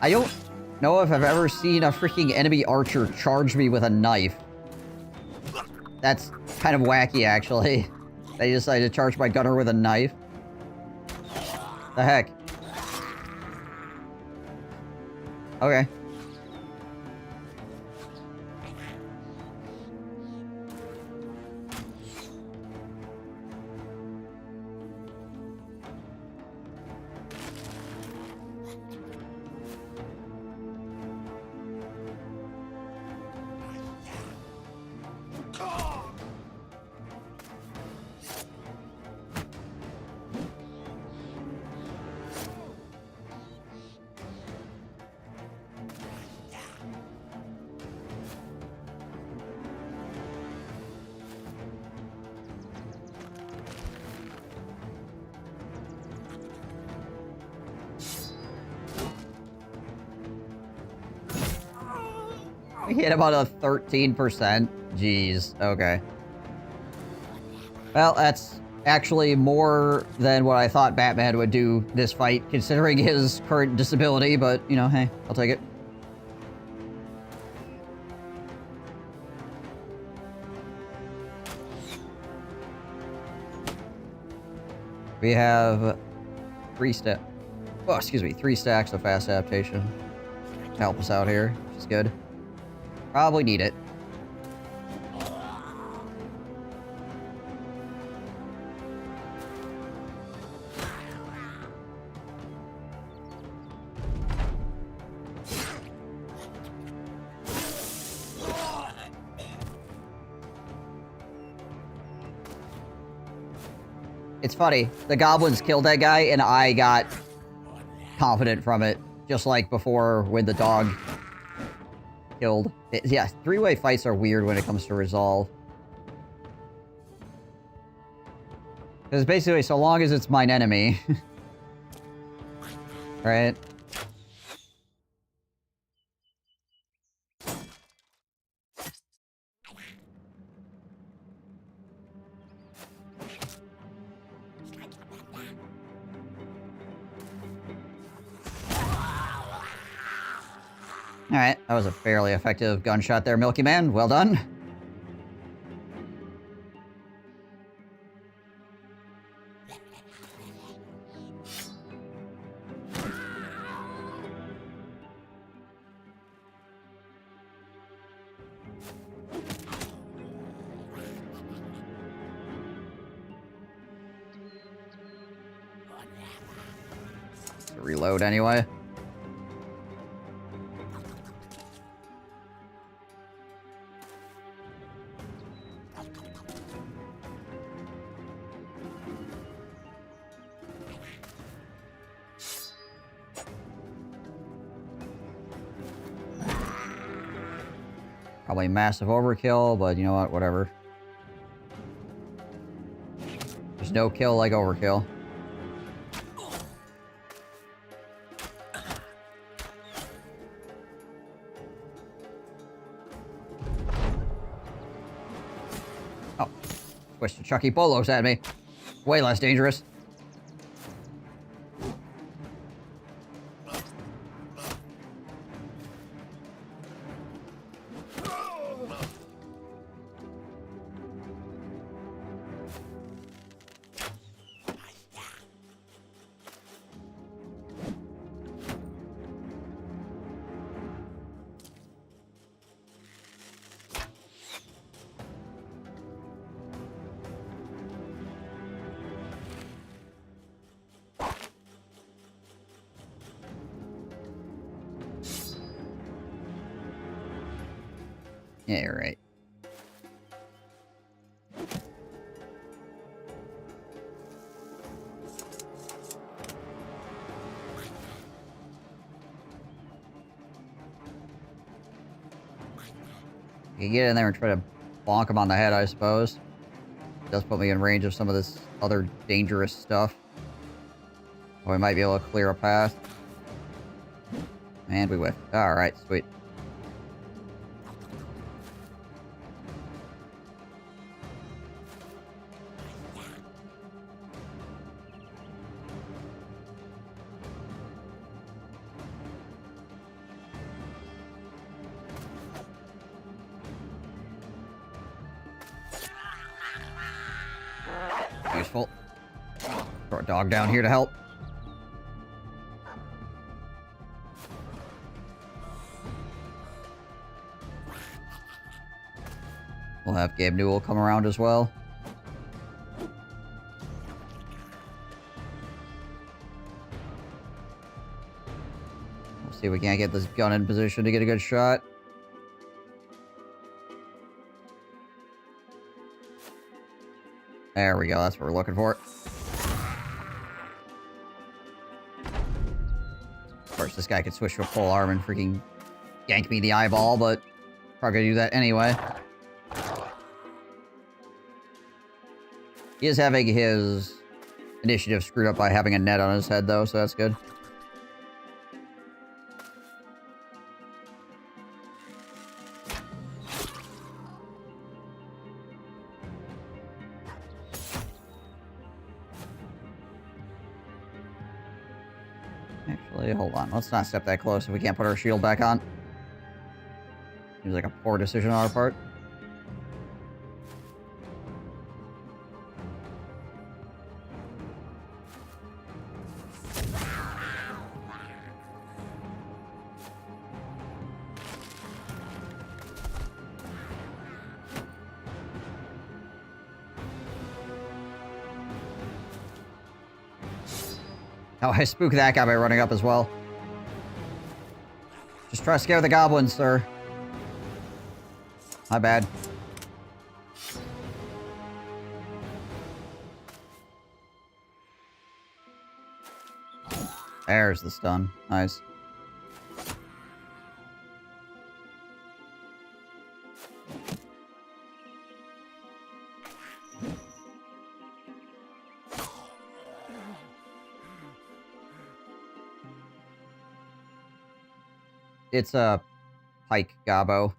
I don't know if I've ever seen a freaking enemy archer charge me with a knife. That's kind of wacky, actually. They decided to charge my gunner with a knife. The heck? Okay. We hit about a 13%. Jeez, okay. Well, that's actually more than what I thought Batman would do this fight, considering his current disability, but, you know, hey, I'll take it. We have 3 stacks of fast adaptation to help us out here, which is good. Probably need it. It's funny. The goblins killed that guy, and I got confident from it. Just like before when the dog killed. Yeah, three-way fights are weird when it comes to resolve. Because basically, so long as it's mine enemy. Right? Alright, that was a fairly effective gunshot there, Milky Man. Well done. Reload anyway. Probably massive overkill, but you know what? Whatever. There's no kill like overkill. Oh. Switched to Chucky Bolos at me. Way less dangerous. Yeah, you're right. You can get in there and try to bonk him on the head, I suppose. It does put me in range of some of this other dangerous stuff. Or we might be able to clear a path. And we whiffed. Alright, sweet. Useful. Throw a dog down here to help. We'll have Gabe Newell come around as well. We'll see if we can't get this gun in position to get a good shot. There we go, that's what we're looking for. Of course, this guy could switch to a full arm and freaking yank me the eyeball, but probably gonna do that anyway. He is having his initiative screwed up by having a net on his head, though, so that's good. Actually, hold on. Let's not step that close if we can't put our shield back on. Seems like a poor decision on our part. Oh, I spooked that guy by running up as well. Just try to scare the goblins, sir. My bad. There's the stun. Nice. It's a pike gobbo.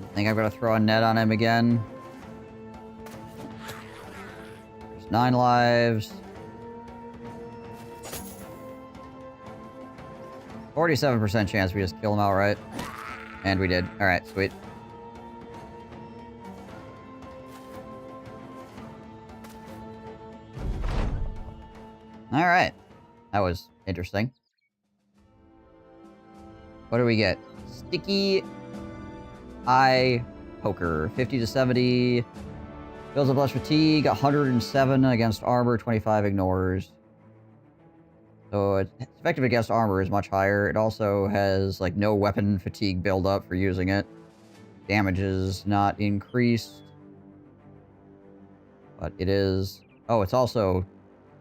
I think I'm gonna throw a net on him again. There's 9 lives. 47% chance we just kill him outright. And we did. Alright, sweet. Alright. That was interesting. What do we get? Sticky Eye Poker. 50 to 70. Builds up less fatigue. 107 against armor. 25 ignores. So its effective against armor is much higher. It also has like no weapon fatigue buildup for using it. Damage is not increased. But it is... Oh, it's also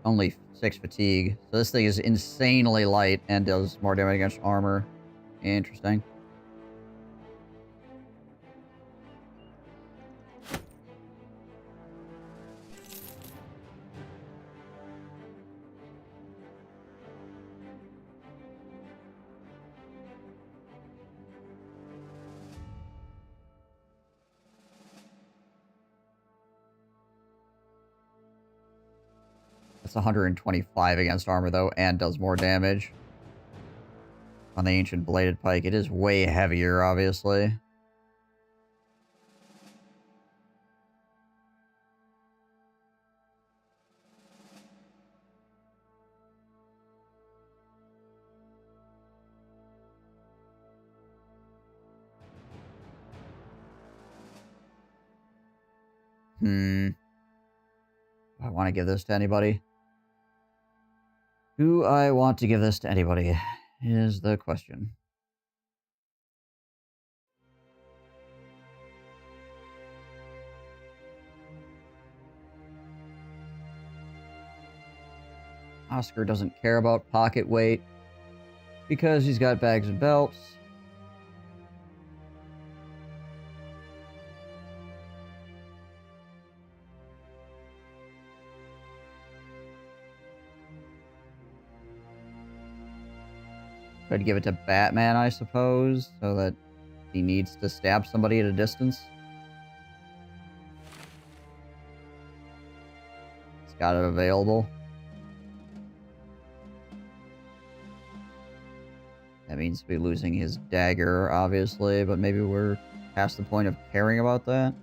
only 6 fatigue. So this thing is insanely light and does more damage against armor. Interesting. It's 125 against armor, though, and does more damage. On the Ancient Bladed Pike, it is way heavier, obviously. Do I want to give this to anybody? Do I want to give this to anybody? Is the question. Oscar doesn't care about pocket weight because he's got bags and belts. Could give it to Batman, I suppose, so that he needs to stab somebody at a distance. He's got it available. That means we're losing his dagger, obviously, but maybe we're past the point of caring about that.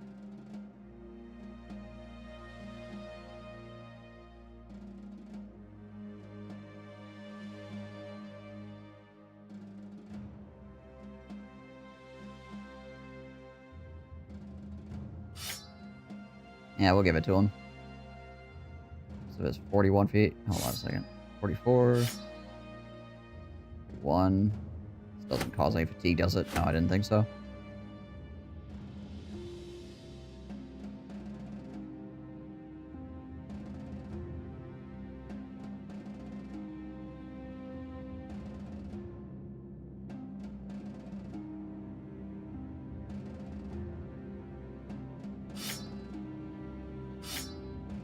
Yeah, we'll give it to him. So it's 41 feet. Hold on a second. 44. 1. This doesn't cause any fatigue, does it? No, I didn't think so.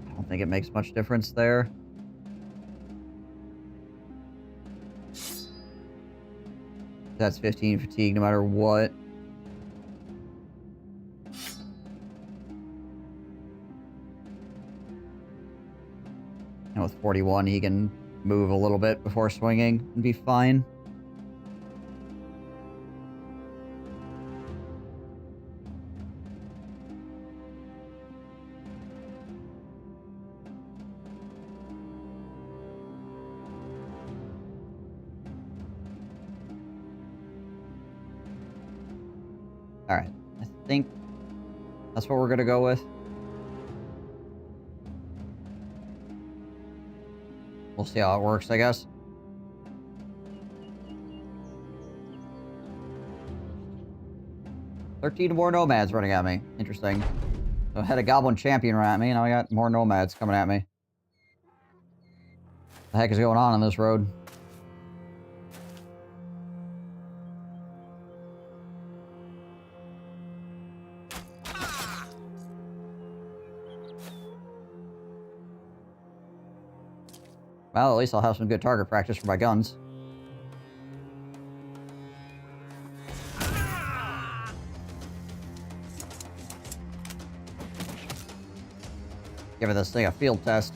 I don't think it makes much difference there. That's 15 fatigue no matter what. And with 41, he can move a little bit before swinging and be fine. Alright. I think that's what we're gonna go with. We'll see how it works, I guess. "13 more nomads running at me. Interesting. So I had a goblin champion run at me, now I got more nomads coming at me. What the heck is going on this road? Well, at least I'll have some good target practice for my guns. Giving this thing a field test.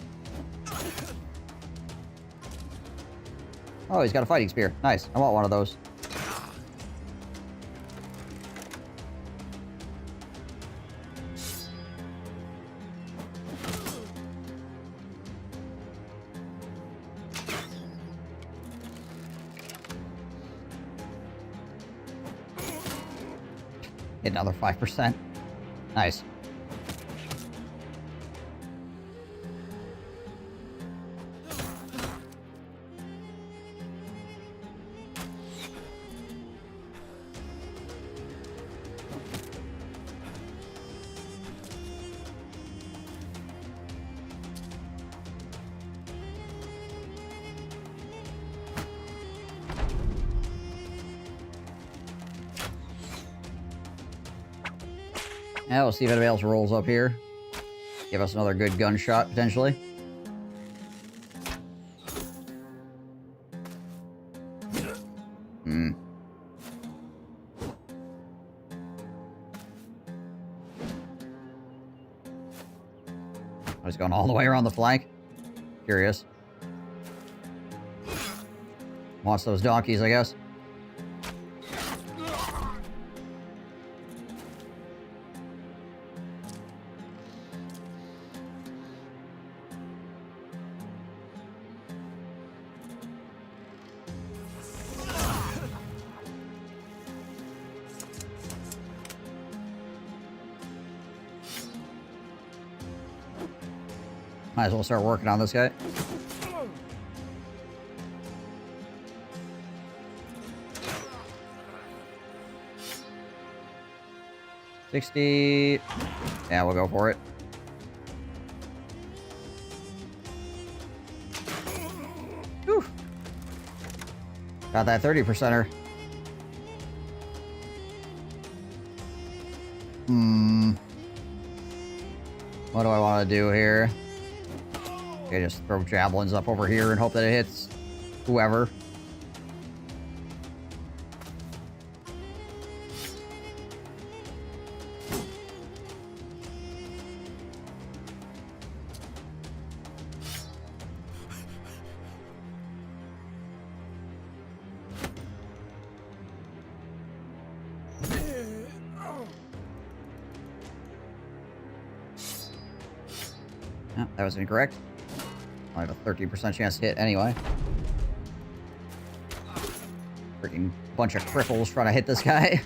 Oh, he's got a fighting spear. Nice. I want one of those. Hit another 5%. Nice. Yeah, we'll see if anybody else rolls up here. Give us another good gunshot, potentially. Hmm. I was going all the way around the flank. Curious. Wants those donkeys, I guess. Might as well start working on this guy. $60. Yeah, we'll go for it. Whew. Got that 30%er. What do I want to do here? Okay, just throw javelins up over here and hope that it hits whoever. Oh, that was incorrect. I have a 13% chance to hit anyway. Freaking bunch of cripples trying to hit this guy.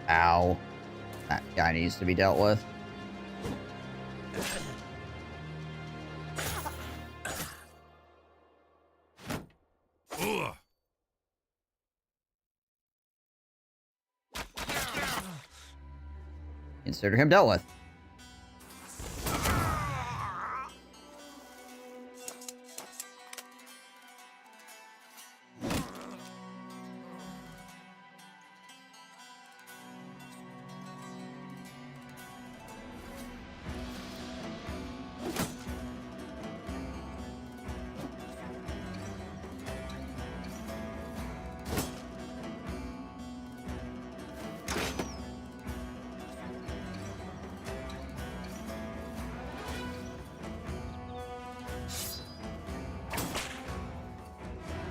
Ow. That guy needs to be dealt with. Consider him dealt with.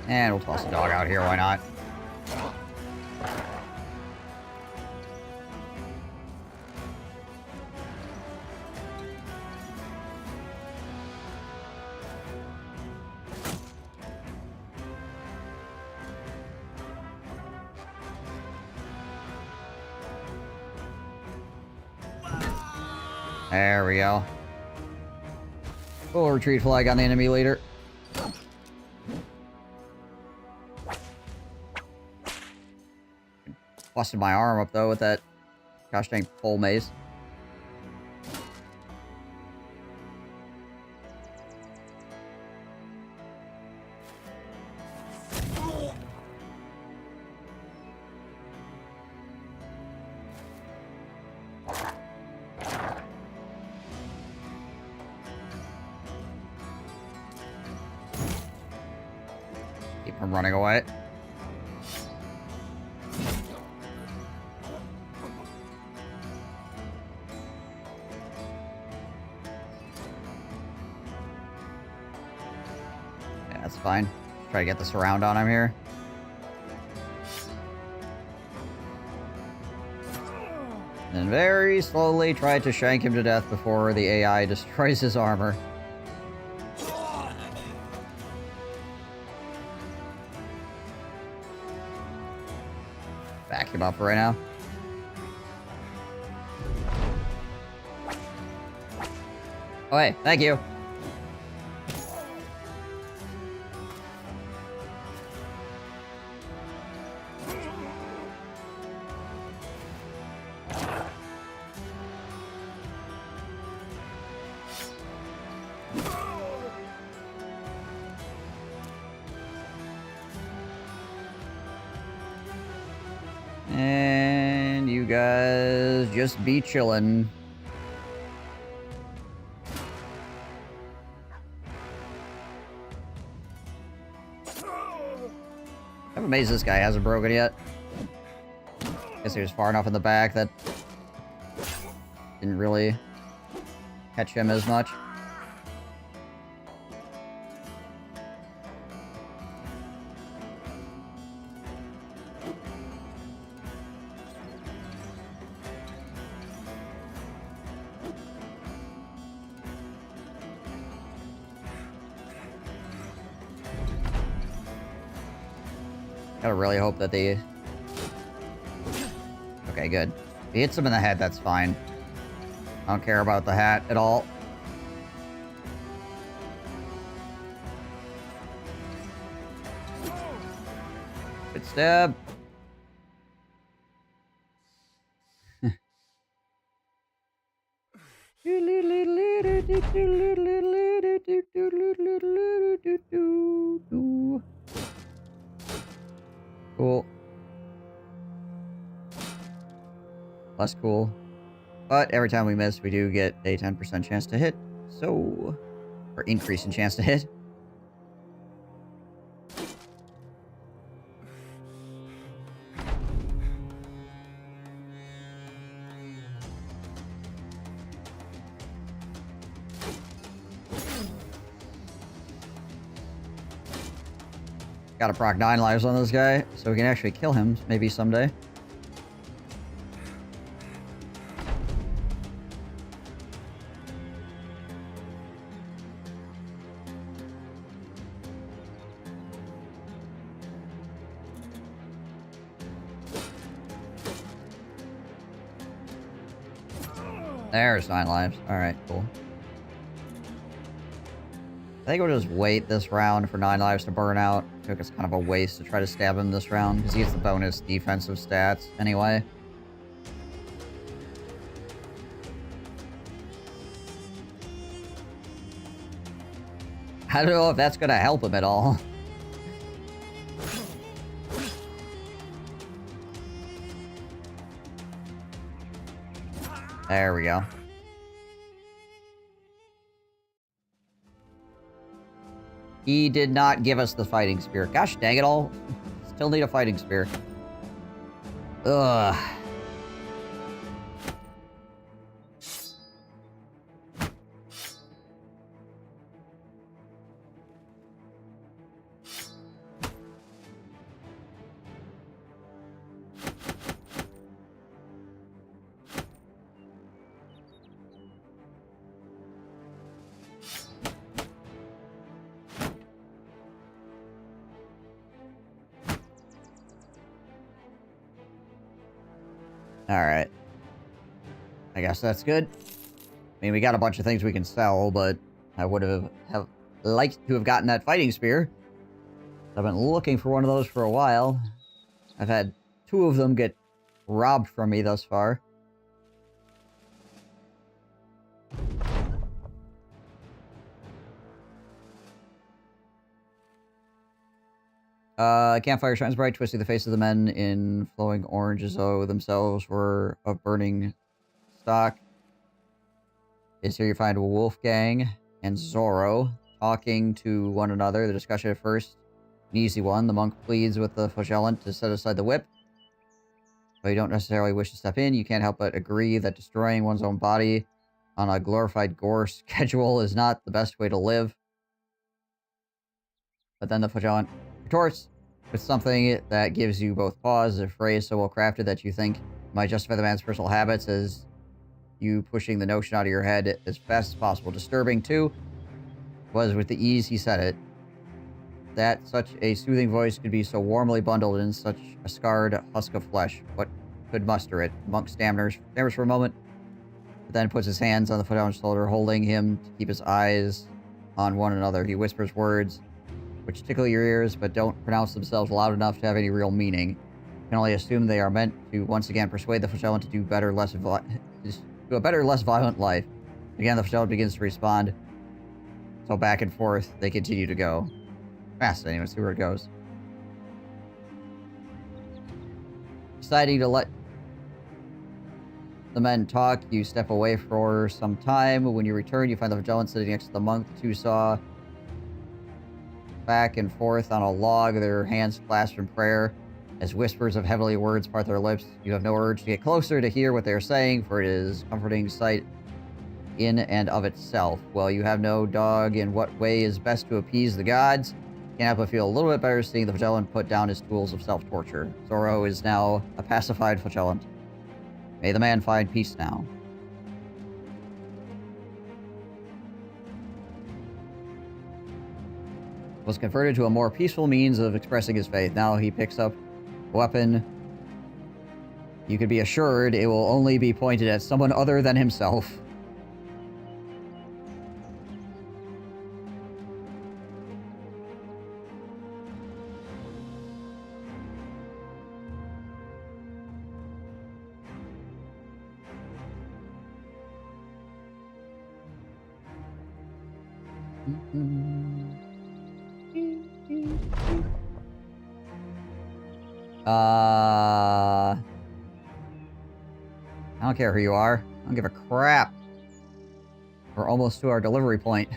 And we'll toss the dog out here, why not? There we go. Full retreat flag on the enemy leader. Busted my arm up though with that gosh dang pole mace. Keep from running away. Yeah, that's fine. Try to get the surround on him here. And then very slowly try to shank him to death before the AI destroys his armor. Back him up right now. Oh, hey, thank you. And you guys just be chillin'. I'm amazed this guy hasn't broken yet. Guess he was far enough in the back that didn't really catch him as much. Gotta really hope that they... Okay, good. If he hits him in the head, that's fine. I don't care about the hat at all. Good stab. Cool. Less cool. But every time we miss, we do get a 10% chance to hit. So... Or increase in chance to hit. Gotta proc 9 lives on this guy, so we can actually kill him, maybe someday. There's 9 lives. Alright, cool. I think we'll just wait this round for 9 lives to burn out. I think it's kind of a waste to try to stab him this round, because he gets the bonus defensive stats anyway. I don't know if that's gonna help him at all. There we go. He did not give us the fighting spear. Gosh dang it all. Still need a fighting spear. Ugh. Alright. I guess that's good. mean, we got a bunch of things we can sell, but I would have liked to have gotten that fighting spear. I've been looking for one of those for a while. I've had 2 of them get robbed from me thus far. Campfire shines bright, twisting the faces of the men in flowing orange as though themselves were of burning stock. Is here you find Wolfgang and Zorro talking to one another. The discussion at first, an easy one. The monk pleads with the flagellant to set aside the whip. Though you don't necessarily wish to step in, you can't help but agree that destroying one's own body on a glorified gore schedule is not the best way to live. But then the flagellant retorts with something that gives you both pause, a phrase so well crafted that you think might justify the man's personal habits as you pushing the notion out of your head as fast as possible. Disturbing, too, was with the ease he said it, that such a soothing voice could be so warmly bundled in such a scarred husk of flesh. What could muster it? Monk stammers for a moment, but then puts his hands on the flagellant shoulder, holding him to keep his eyes on one another. He whispers words which tickle your ears, but don't pronounce themselves loud enough to have any real meaning. You can only assume they are meant to once again persuade the flagellant to do a better, less violent life. Again, the flagellant begins to respond. So back and forth, they continue to go. Fascinating. Let's see where it goes. Deciding to let the men talk, you step away for some time. When you return, you find the flagellant sitting next to the monk. The 2 saw back and forth on a log, their hands clasped in prayer. As whispers of heavenly words part their lips, you have no urge to get closer to hear what they are saying, for it is a comforting sight in and of itself. Well, you have no dog in what way is best to appease the gods. You can't help but feel a little bit better seeing the flagellant put down his tools of self-torture. Zorro is now a pacified flagellant. May the man find peace now. Was converted to a more peaceful means of expressing his faith. Now he picks up a weapon. You could be assured it will only be pointed at someone other than himself. I don't care who you are. I don't give a crap. We're almost to our delivery point.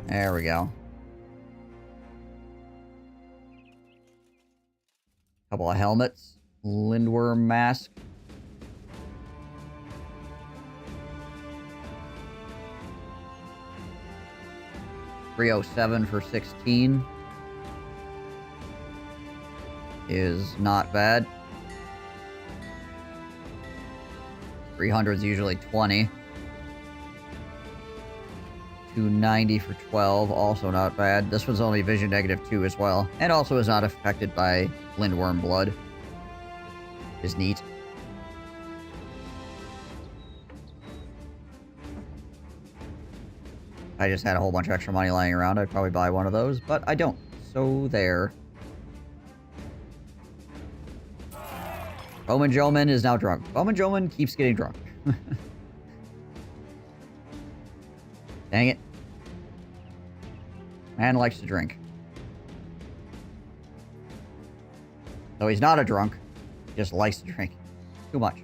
There we go. Couple of helmets. Lindworm mask. $307 for 16 is not bad. 300 is usually 20. $290 for 12, also not bad. This one's only vision negative 2 as well, and also is not affected by Lindworm blood. Is neat. If I just had a whole bunch of extra money lying around, I'd probably buy one of those, but I don't. So there. Bowman Joman is now drunk. Bowman Joman keeps getting drunk. Dang it. Man likes to drink. So he's not a drunk. He just likes to drink. Too much.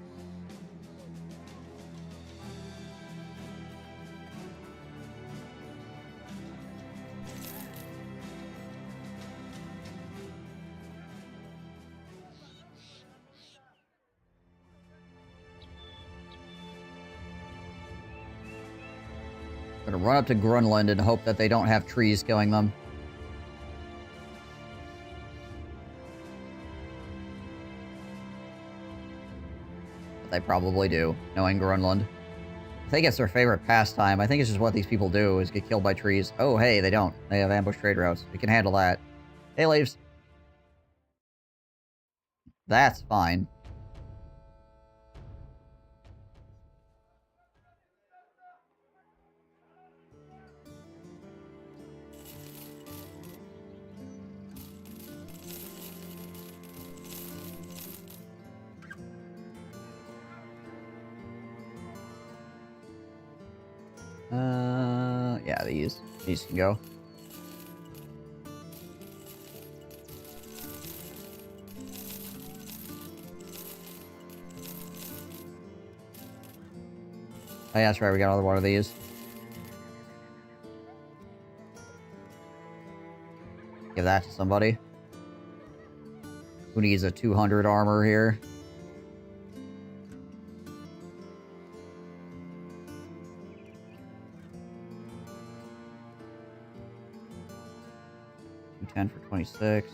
Gonna run up to Grunland and hope that they don't have trees killing them. But they probably do, knowing Grunland. I think it's their favorite pastime. I think it's just what these people do, is get killed by trees. Oh, hey, they don't. They have ambush trade routes. We can handle that. Hey, leaves. That's fine. Yeah, these can go. Oh, yeah, that's right. We got another one of these. Give that to somebody. Who needs a 200 armor here? $210 for 26.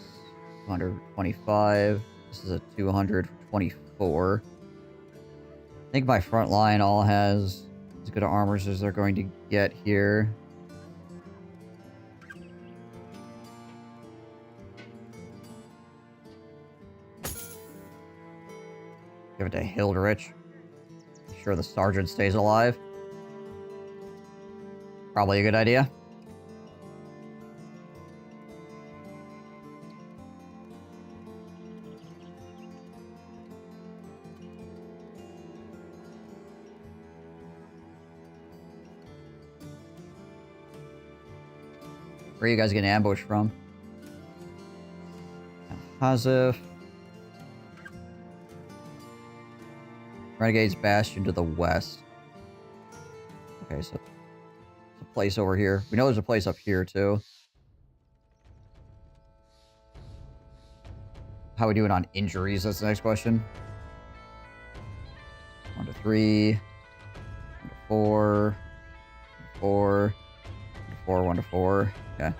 200 for 25. This is a 200 for 24. I think my front line all has as good armors as they're going to get here. Give it to Hildrich. Sure the sergeant stays alive. Probably a good idea. Where are you guys getting ambushed from? Hazif. Renegade's Bastion to the west. Okay, so there's a place over here. We know there's a place up here, too. How we doing on injuries? That's the next question. 1 to 3. 1 to 4. 4. 1 to 4. 1 to 4. Okay.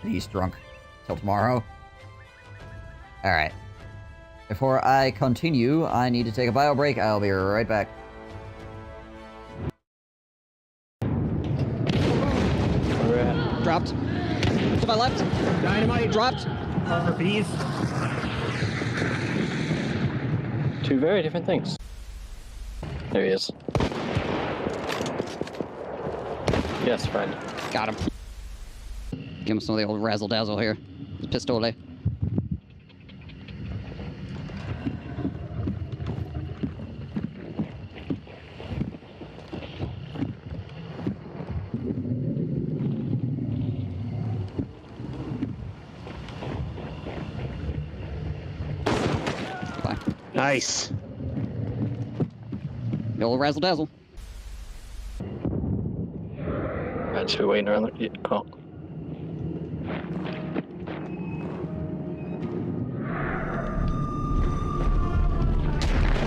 He's drunk. Till tomorrow. Alright. Before I continue, I need to take a bio break. I'll be right back. Dropped. To my left. Dynamite. Dropped. Bees. Two very different things. There he is. Yes, friend. Got him. Give him some of the old razzle-dazzle here. Pistole. Nice. The old razzle-dazzle. Got two waiting around the call.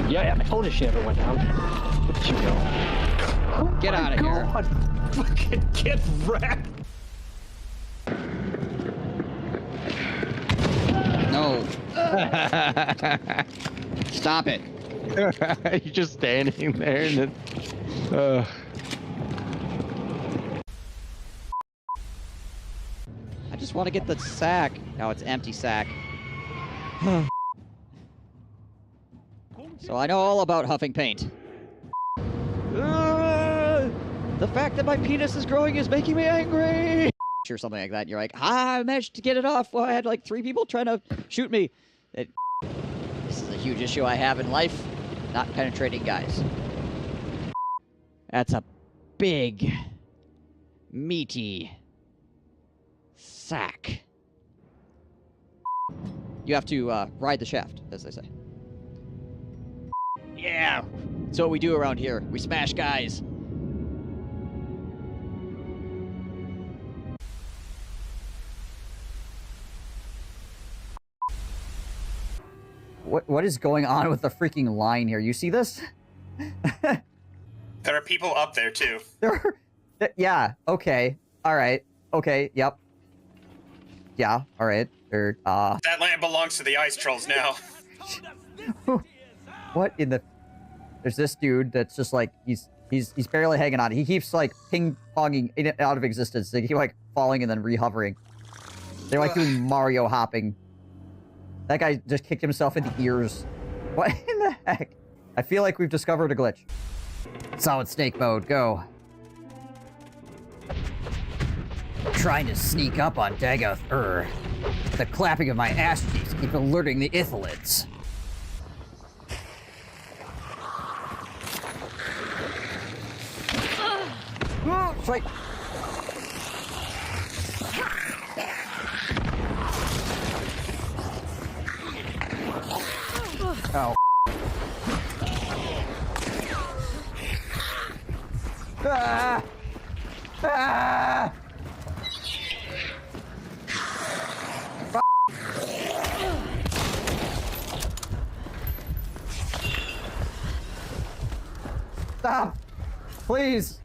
Yeah, I told you she never went down. Where'd she go? Get out of here. Fucking get wrecked. No. Stop it. You're just standing there and then... I just want to get the sack. No, it's empty sack. So I know all about huffing paint. The fact that my penis is growing is making me angry! Or something like that. And you're like, I managed to get it off while I had like 3 people trying to shoot me. This is a huge issue I have in life. Not penetrating guys. That's a big, meaty sack. You have to ride the shaft, as they say. Yeah! That's what we do around here. We smash guys. What is going on with the freaking line here? You see this? There are people up there too. Yeah, okay. Alright. Okay, yep. Yeah, alright. That land belongs to the ice trolls now. What in the... There's this dude that's just like, he's barely hanging on. He keeps like ping-ponging in and out of existence. They keep like falling and then re-hovering. They're like doing Mario hopping. That guy just kicked himself in the ears. What in the heck? I feel like we've discovered a glitch. Solid snake mode, go. Trying to sneak up on Dagoth. The clapping of my ass cheeks keep alerting the Ithalids. Straight. Oh. Ah! Ah! Stop! Please!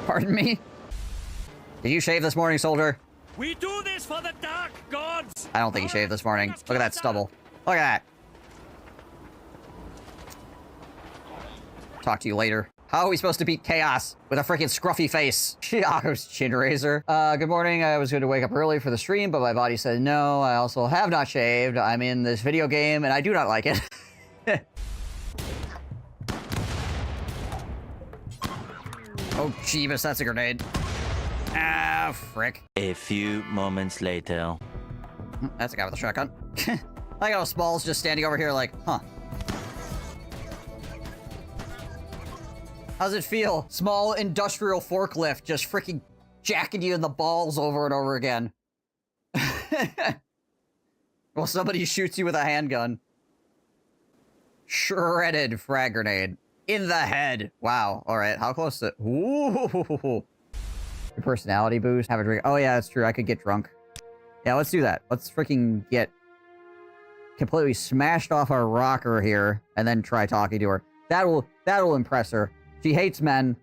Pardon me? Did you shave this morning, soldier? We do this for the dark gods! I don't think he shaved this morning. Look at that stubble. Look at that. Talk to you later. How are we supposed to beat chaos with a freaking scruffy face? Chiago's chin razor. Good morning. I was going to wake up early for the stream, but my body said no. I also have not shaved. I'm in this video game, and I do not like it. Oh, Jeebus, that's a grenade. Ah, frick. A few moments later. That's a guy with a shotgun. I got Smalls just standing over here like, huh. How's it feel? Small industrial forklift just freaking jacking you in the balls over and over again. Well, somebody shoots you with a handgun. Shredded frag grenade. In the head. Wow. All right. How close to... Ooh. Your personality boost. Have a drink. Oh, yeah, that's true. I could get drunk. Yeah, let's do that. Let's freaking get completely smashed off our rocker here and then try talking to her. That'll impress her. She hates men.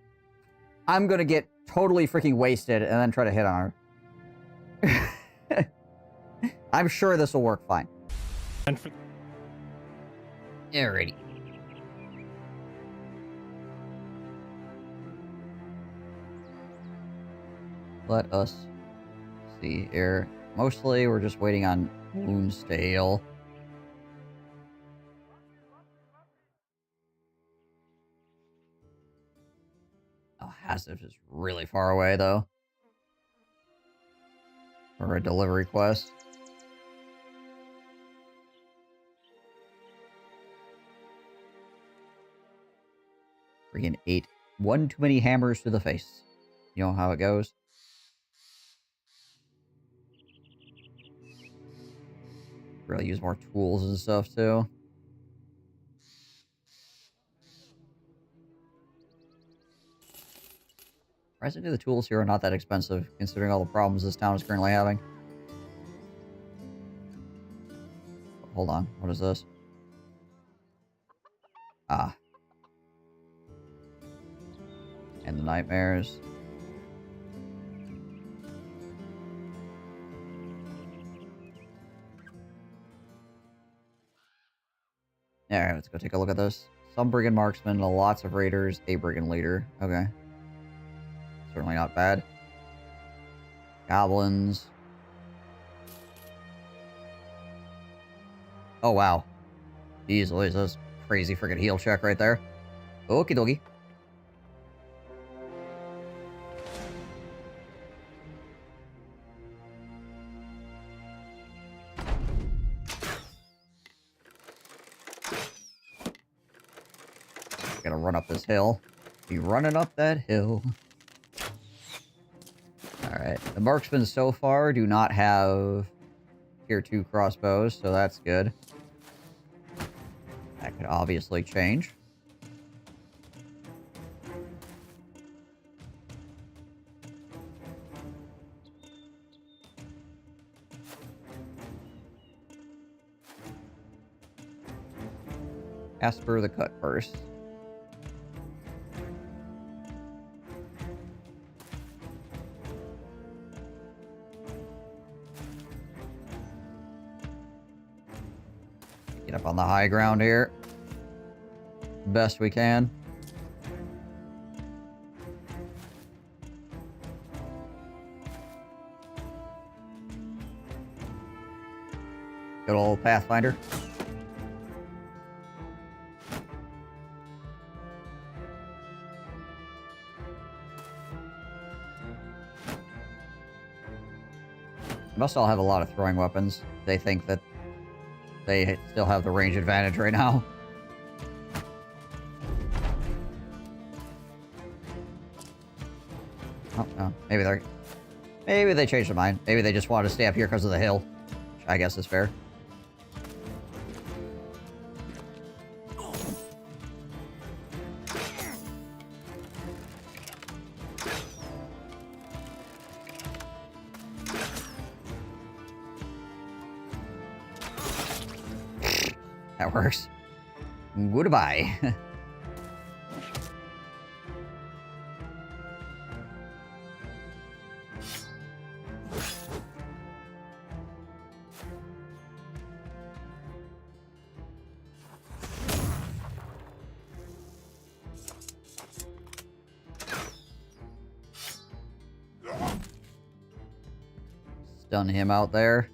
I'm gonna get totally freaking wasted and then try to hit on her. I'm sure this will work fine. Alrighty. Let us see here. Mostly, we're just waiting on Moonstale. Oh, Hasif is really far away, though. For a delivery quest. Freaking 8. One too many hammers to the face. You know how it goes. Really use more tools and stuff, too. Surprisingly, the tools here are not that expensive, considering all the problems this town is currently having. Hold on, what is this? Ah. And the nightmares. Alright, let's go take a look at this. Some brigand marksmen, lots of raiders, a brigand leader. Okay. Certainly not bad. Goblins. Oh, wow. Jeez, Louise, that's crazy freaking heal check right there. Okie dokie. Gotta run up this hill. Be running up that hill. Alright. The marksmen so far do not have tier 2 crossbows, so that's good. That could obviously change. Asper the cut first. Get up Keep on the high ground here. Best we can. Good old Pathfinder. They must all have a lot of throwing weapons. They think that they still have the range advantage right now. Oh, no. Maybe they changed their mind. Maybe they just wanted to stay up here because of the hill. Which I guess is fair. That works. Goodbye. Stun him out there.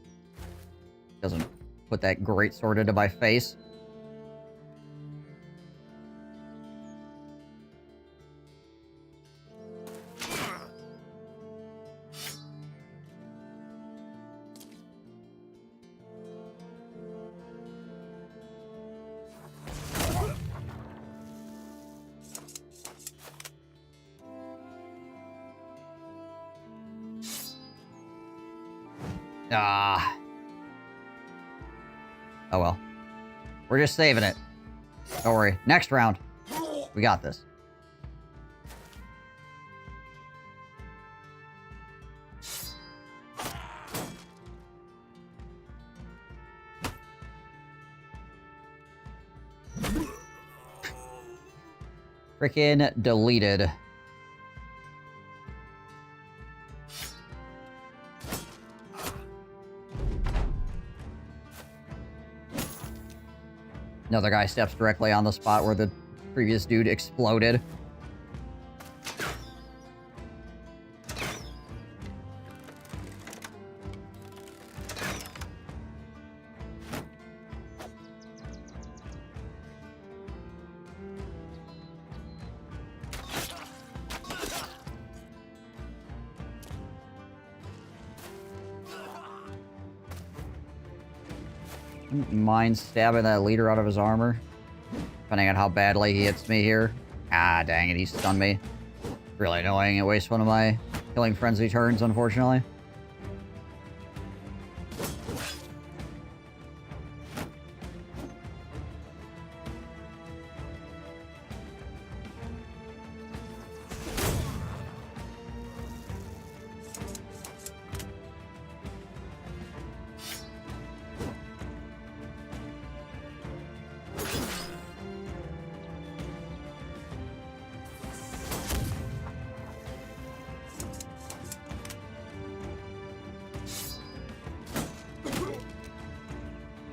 Doesn't put that great sword into my face. Ah. Oh well. We're just saving it. Don't worry. Next round. We got this. Frickin' deleted. Another guy steps directly on the spot where the previous dude exploded. Wouldn't mind stabbing that leader out of his armor. Depending on how badly he hits me here. Ah, dang it, he stunned me. Really annoying. It wastes one of my killing frenzy turns, unfortunately.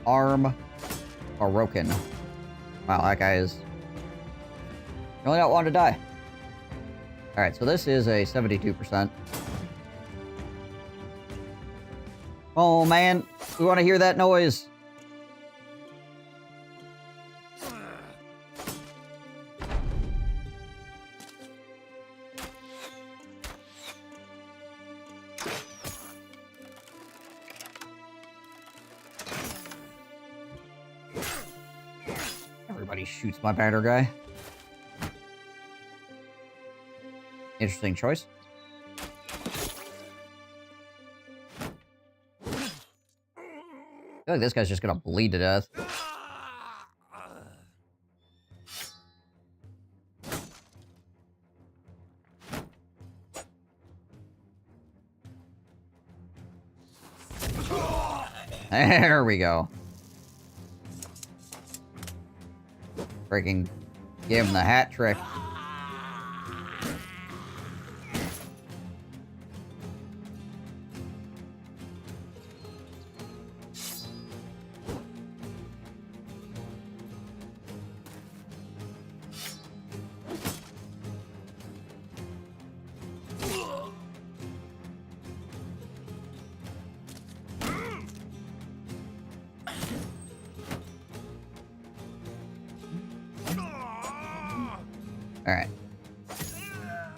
Arm broken. Wow, that guy is really not wanting to die. Alright, so this is a 72%. Oh man, we want to hear that noise. Everybody shoots my batter guy. Interesting choice. I feel like this guy's just gonna bleed to death. There we go. Freaking give him the hat trick. Alright.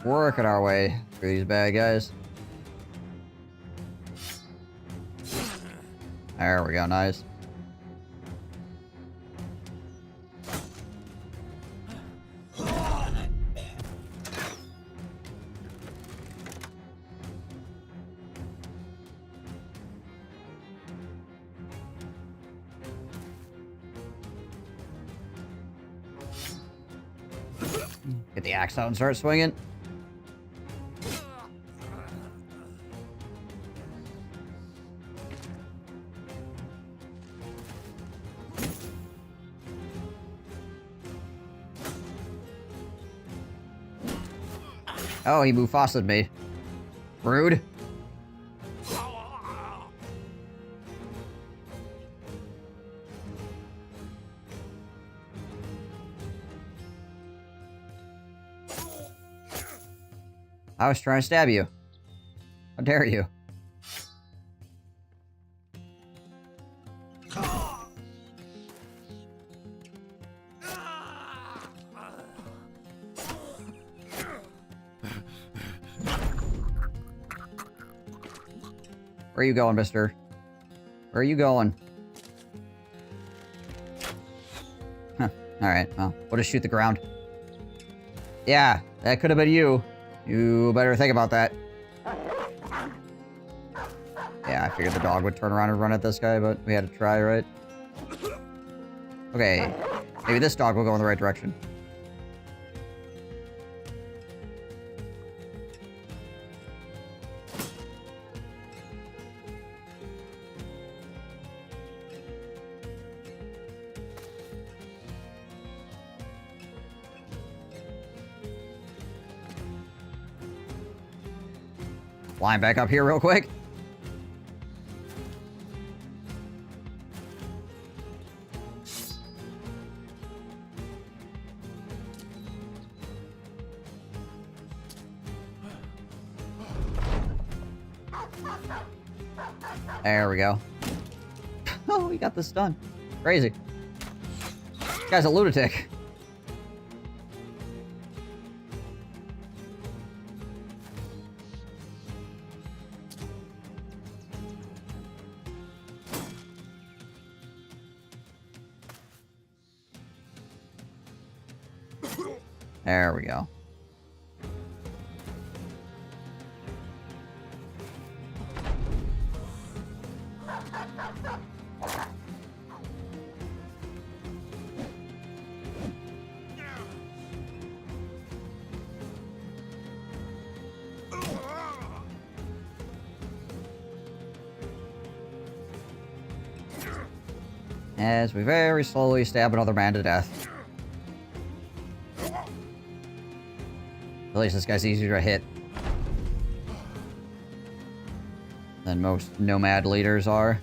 Working our way through these bad guys. There we go, nice. Get the axe out and start swinging. Oh, he Mufasa'd me. Rude. I was trying to stab you. How dare you? Where are you going, mister? Where are you going? Huh. Alright, well, we'll just shoot the ground. Yeah, that could have been you. You better think about that. Yeah, I figured the dog would turn around and run at this guy, but we had to try, right? Okay, maybe this dog will go in the right direction. Flying back up here real quick. There we go. Oh, we got this done. Crazy. This guy's a lunatic. There we go. As we very slowly stab another man to death. At least this guy's easier to hit than most nomad leaders are.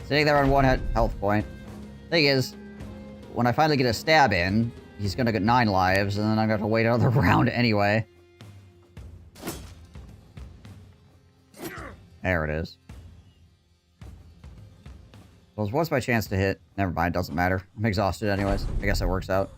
Sitting there on one health point. Thing is, when I finally get a stab in, he's gonna get 9 lives, and then I'm gonna have to wait another round anyway. There it is. Well, what's my chance to hit? Never mind, doesn't matter. I'm exhausted anyways. I guess it works out.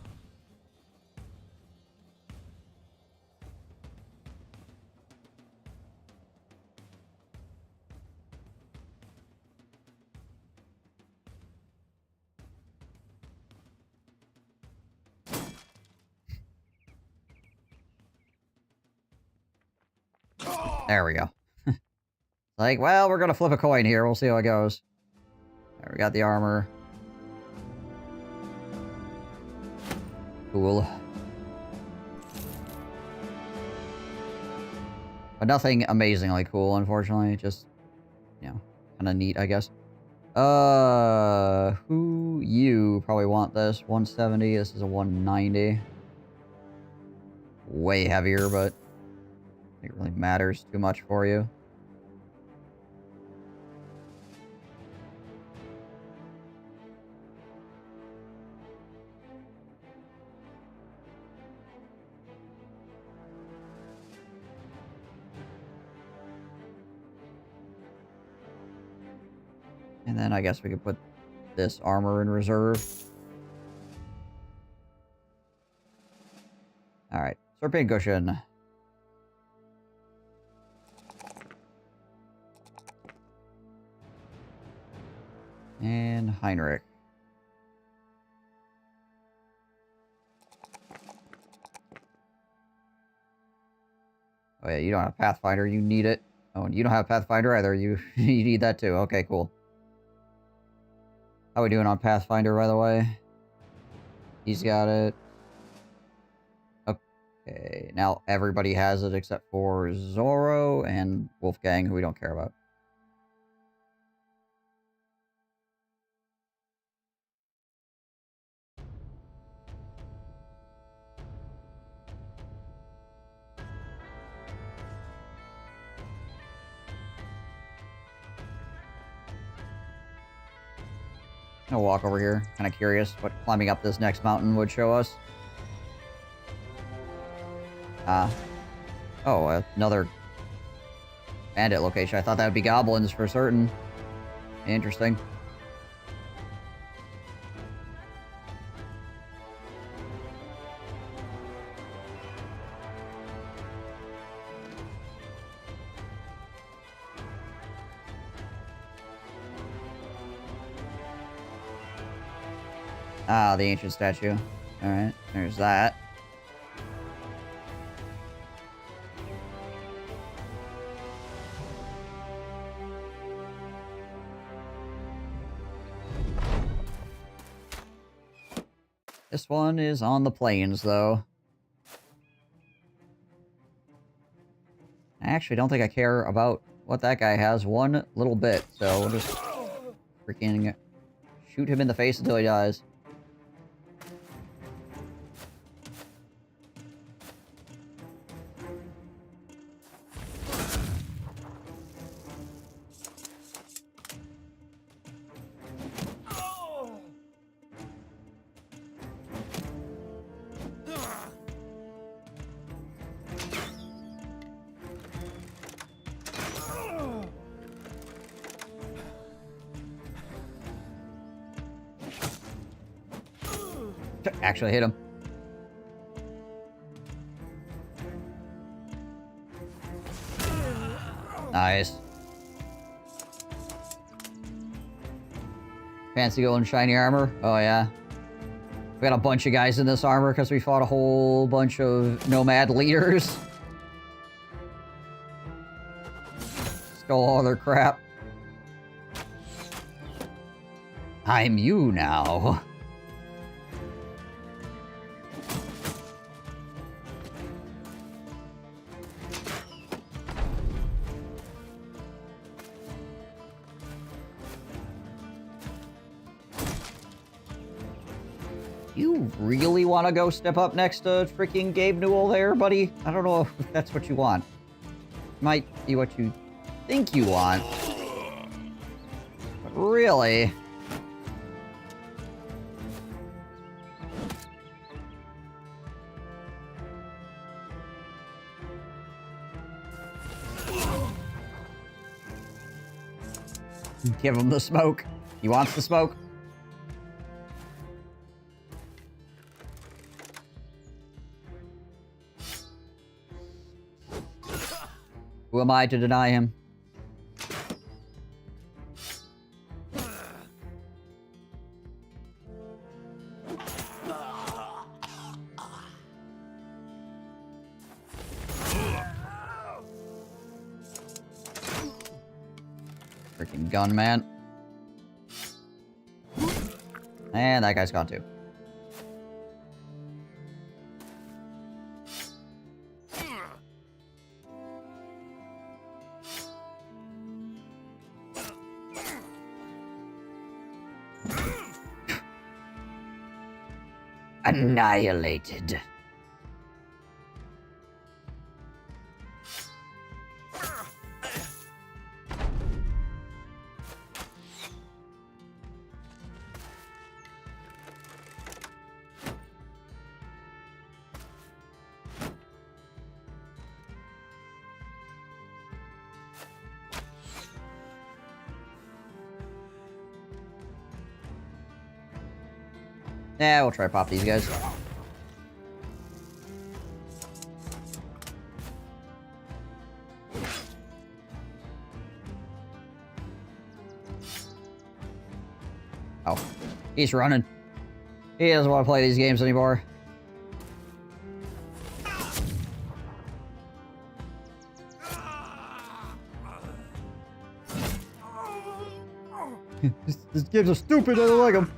There we go. Like, well, we're gonna flip a coin here. We'll see how it goes. There, we got the armor. Cool. But nothing amazingly cool, unfortunately. Just, you know, kind of neat, I guess. You probably want this. 170. This is a 190. Way heavier, but I think it really matters too much for you. And then I guess we could put this armor in reserve. Alright, Serpent Cushion. And Heinrich. Oh yeah, you don't have Pathfinder, you need it. Oh, and you don't have Pathfinder either, you you need that too. Okay, cool. How we doing on Pathfinder, by the way? He's got it. Okay, now everybody has it except for Zorro and Wolfgang, who we don't care about. I'm gonna walk over here. Kind of curious what climbing up this next mountain would show us. Oh, another bandit location. I thought that would be goblins for certain. Interesting. Ah, the ancient statue. Alright, there's that. This one is on the plains, though. I actually don't think I care about what that guy has one little bit, so we'll just freaking shoot him in the face until he dies. Actually hit him. Nice. Fancy gold and shiny armor. Oh yeah. We got a bunch of guys in this armor because we fought a whole bunch of nomad leaders. Stole all their crap. I'm you now. You really want to go step up next to freaking Gabe Newell there, buddy? I don't know if that's what you want. Might be what you think you want. But really... Give him the smoke. He wants the smoke. Who am I to deny him? Freaking gunman. And that guy's gone too. Annihilated. Yeah, we'll try to pop these guys. Oh, he's running. He doesn't want to play these games anymore. These games are stupid, I don't like them.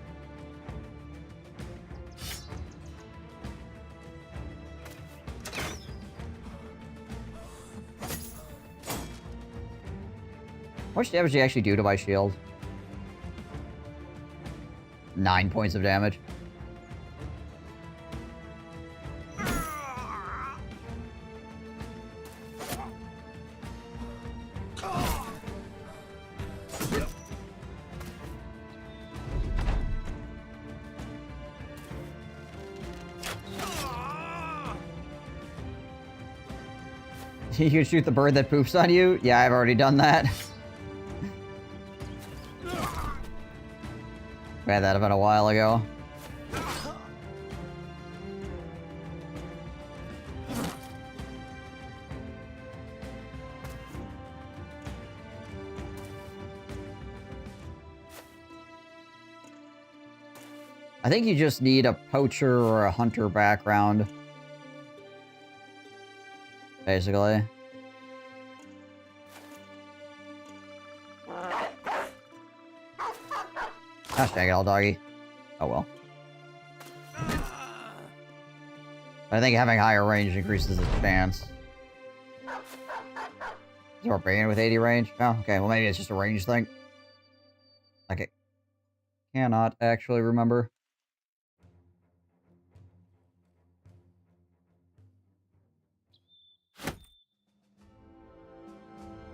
How much damage do you actually do to my shield? 9 points of damage. You can shoot the bird that poops on you? Yeah, I've already done that. Man, that'd have been a while ago. I think you just need a poacher or a hunter background. Basically. Gosh dang it, all doggy. Oh well. I think having higher range increases the chance. Is our bringing with 80 range? Oh, okay. Well, maybe it's just a range thing. Like it cannot actually remember.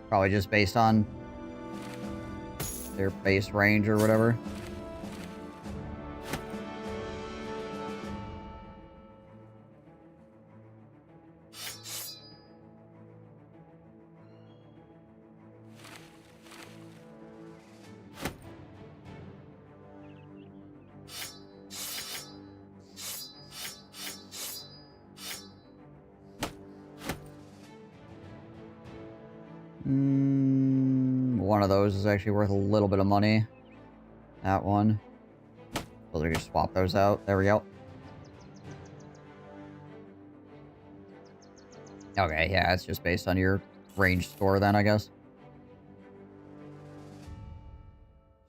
Probably just based on their base range or whatever. One of those is actually worth a little bit of money. That one. So we can swap those out. There we go. Okay, yeah, it's just based on your range score then, I guess.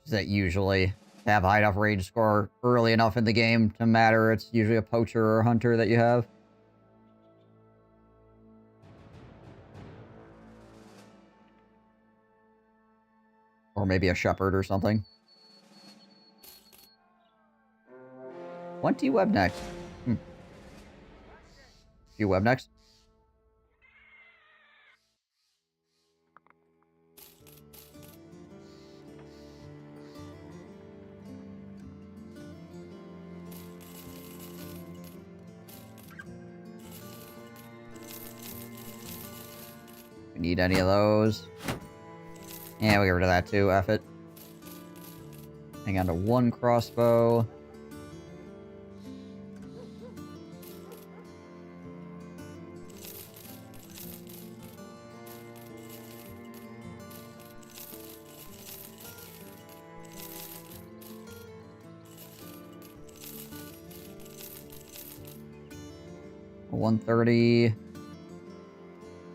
Is that usually to have a high enough range score early enough in the game to matter, it's usually a poacher or a hunter that you have. Or maybe a shepherd or something. 20 web next. Few web next. We need any of those. Yeah, we'll get rid of that too, F it. Hang on to one crossbow. $130.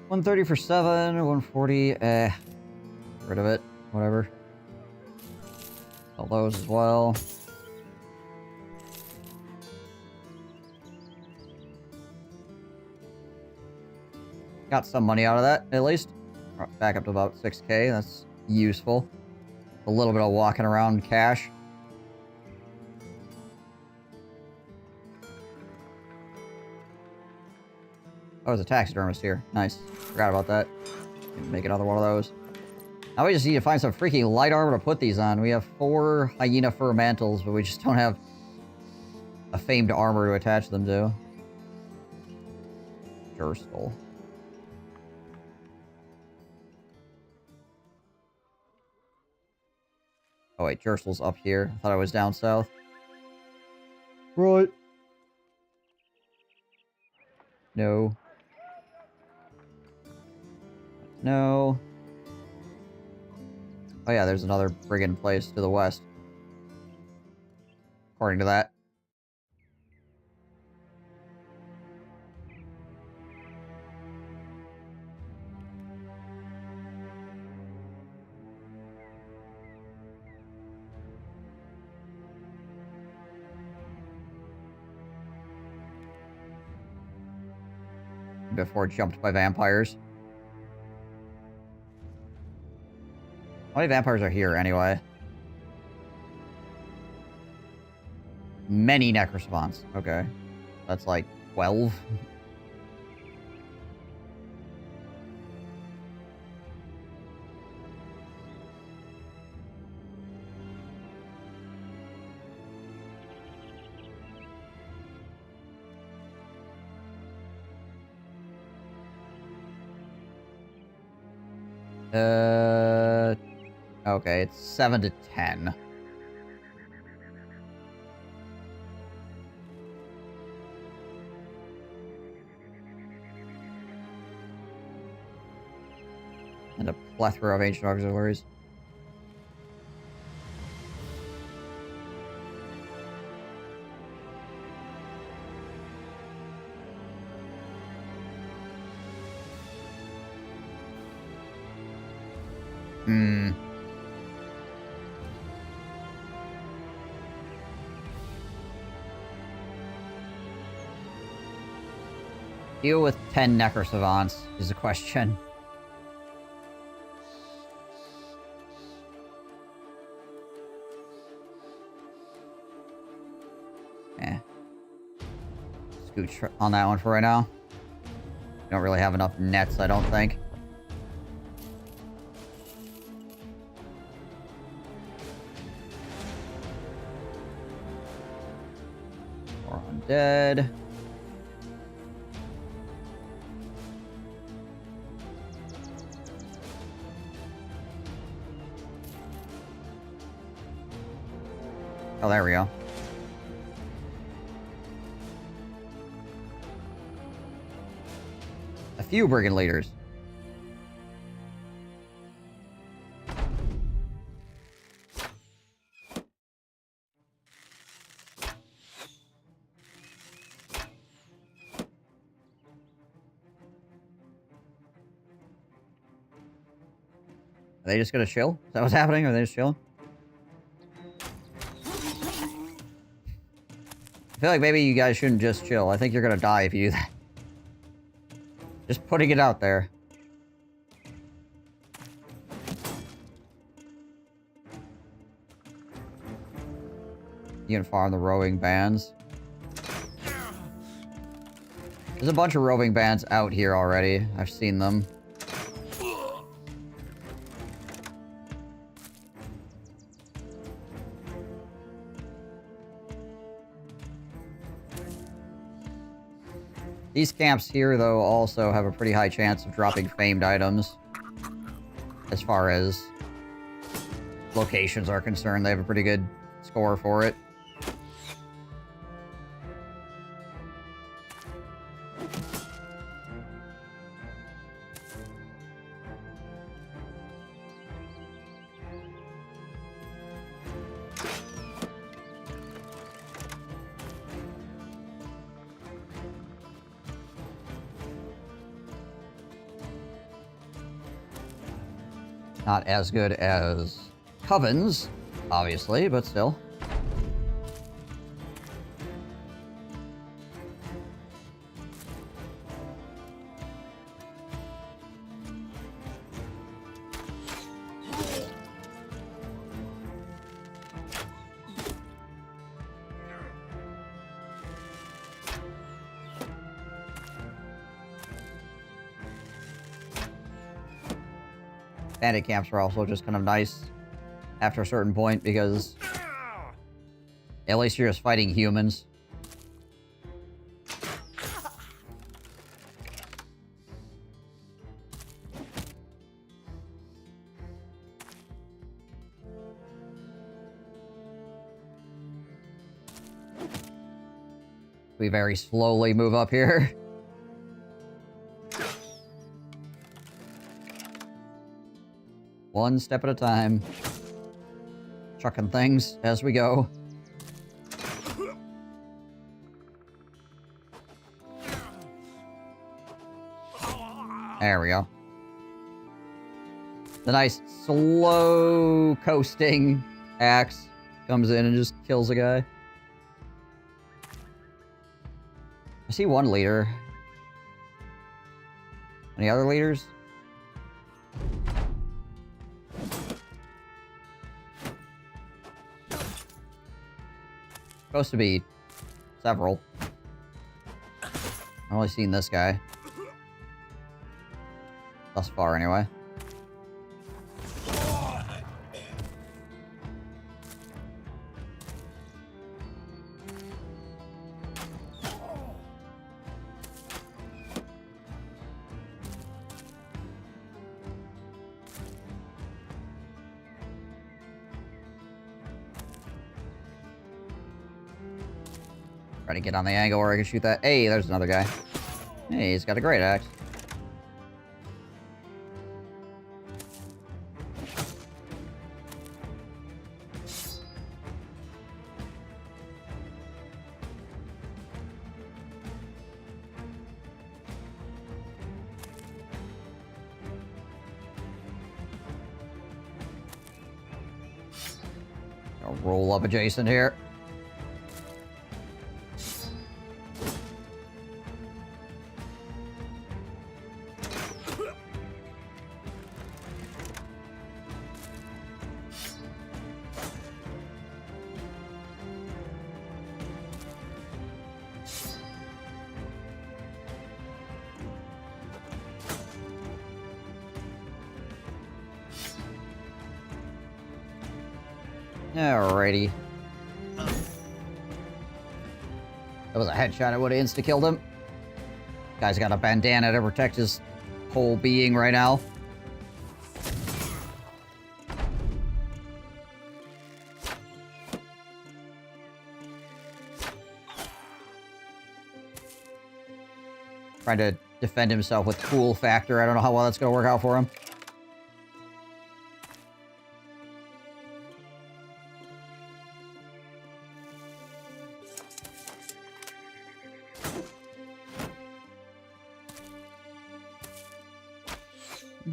130 for 7, 140, Get rid of it. Whatever. Sell those as well. Got some money out of that, at least. Back up to about 6k. That's useful. A little bit of walking around cash. Oh, there's a taxidermist here. Nice. Forgot about that. Make another one of those. Now we just need to find some freaking light armor to put these on. We have 4 hyena fur mantles, but we just don't have a famed armor to attach them to. Jurstal. Oh wait, Jurstal's up here. I thought I was down south. Right. No. No. Oh yeah, there's another brigand place to the west. According to that. Before jumped by vampires. How many vampires are here, anyway? Many necrosvants. Okay. That's like 12. Okay, it's 7 to 10. And a plethora of ancient auxiliaries. Hmm. Deal with 10 necrosavants is the question. Scooch on that one for right now. Don't really have enough nets, I don't think. More undead. Oh, there we go. A few brigand leaders. Are they just gonna chill? Is that what's happening? Are they just chilling? I feel like maybe you guys shouldn't just chill. I think you're gonna die if you do that. Just putting it out there. You can farm the roving bands. There's a bunch of roving bands out here already. I've seen them. These camps here, though, also have a pretty high chance of dropping famed items. As far as locations are concerned, they have a pretty good score for it. Not as good as Covens, obviously, but still. Bandit camps are also just kind of nice after a certain point because at least you're just fighting humans. We very slowly move up here. One step at a time. Chucking things as we go. There we go. The nice slow coasting axe comes in and just kills a guy. I see one leader. Any other leaders? Supposed to be several. I've only seen this guy. Thus far, anyway. Try to get on the angle where I can shoot that. Hey, there's another guy. Hey, he's got a great axe. I'll roll up adjacent here. Alrighty. That was a headshot. I would have insta-killed him. Guy's got a bandana to protect his whole being right now. Trying to defend himself with cool factor. I don't know how well that's going to work out for him.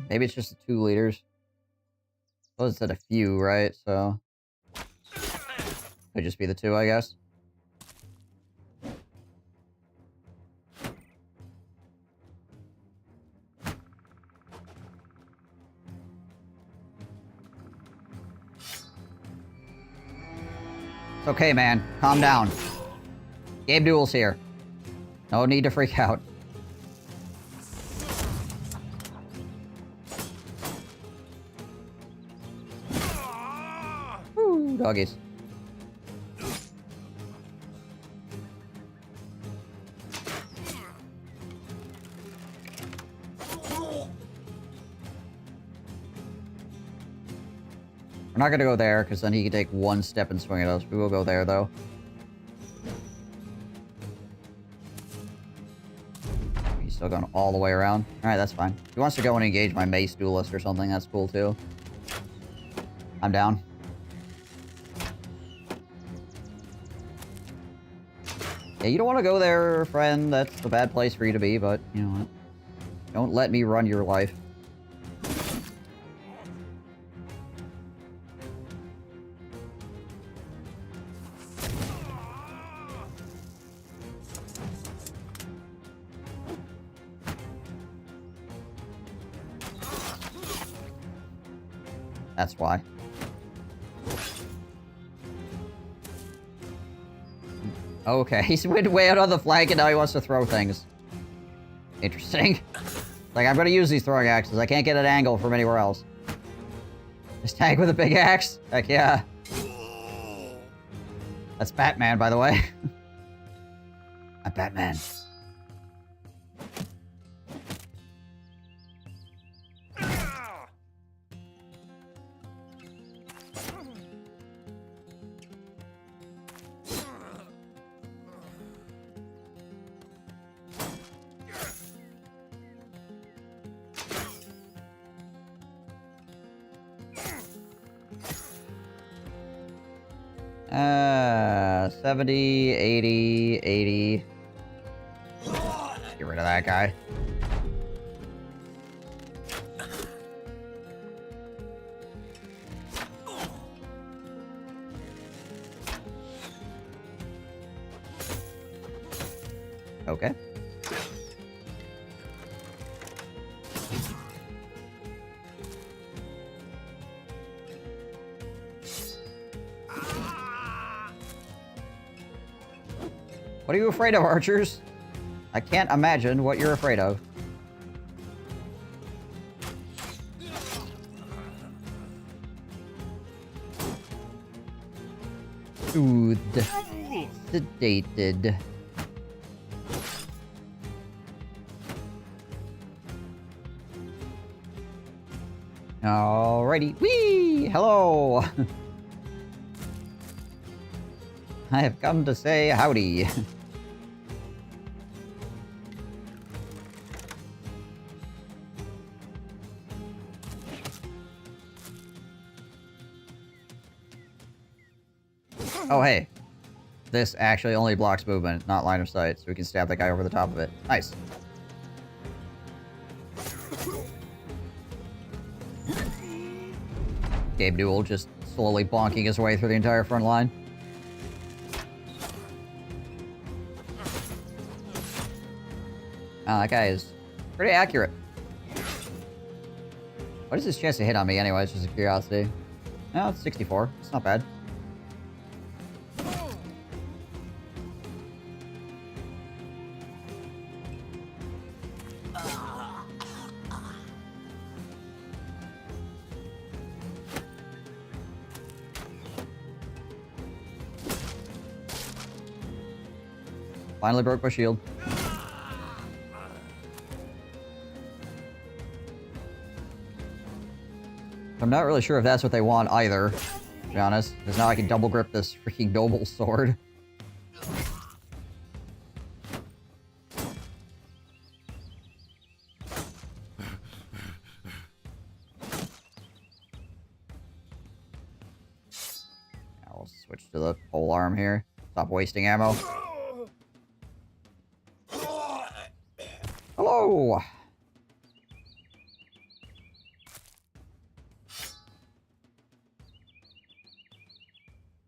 Maybe it's just the 2 leaders. Well, it said a few, right? So could just be the 2, I guess. It's okay, man. Calm down. Game duels here. No need to freak out. Woo, doggies. We're not gonna go there, because then he can take 1 step and swing at us. We will go there, though. He's still going all the way around. Alright, that's fine. If he wants to go and engage my mace duelist or something, that's cool, too. I'm down. Yeah, you don't want to go there, friend. That's the bad place for you to be, but, you know what? Don't let me run your life. That's why. Okay, he's went way out on the flank and now he wants to throw things. Interesting. Like, I'm gonna use these throwing axes. I can't get an angle from anywhere else. This tank with a big axe? Heck yeah. That's Batman, by the way. I'm Batman. 70, 80, 80. Get rid of that guy. Okay. What are you afraid of, archers? I can't imagine what you're afraid of. Soothed. Sedated. Alrighty. Whee! Hello! I have come to say howdy. Oh, hey. This actually only blocks movement, not line of sight, so we can stab that guy over the top of it. Nice. Gabe Newell just slowly bonking his way through the entire front line. That guy is pretty accurate. What is his chance to hit on me anyway? It's just a curiosity. No, it's 64. It's not bad. Finally broke my shield. I'm not really sure if that's what they want either, to be honest. Because now I can double grip this freaking noble sword. I'll switch to the pole arm here. Stop wasting ammo. Hello!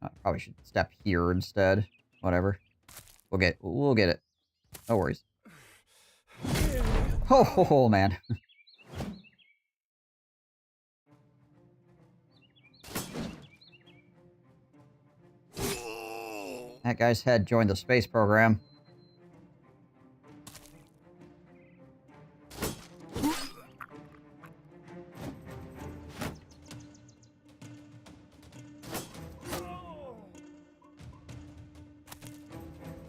I probably should step here instead. Whatever. We'll get it. No worries. Oh, man. That guy's head joined the space program.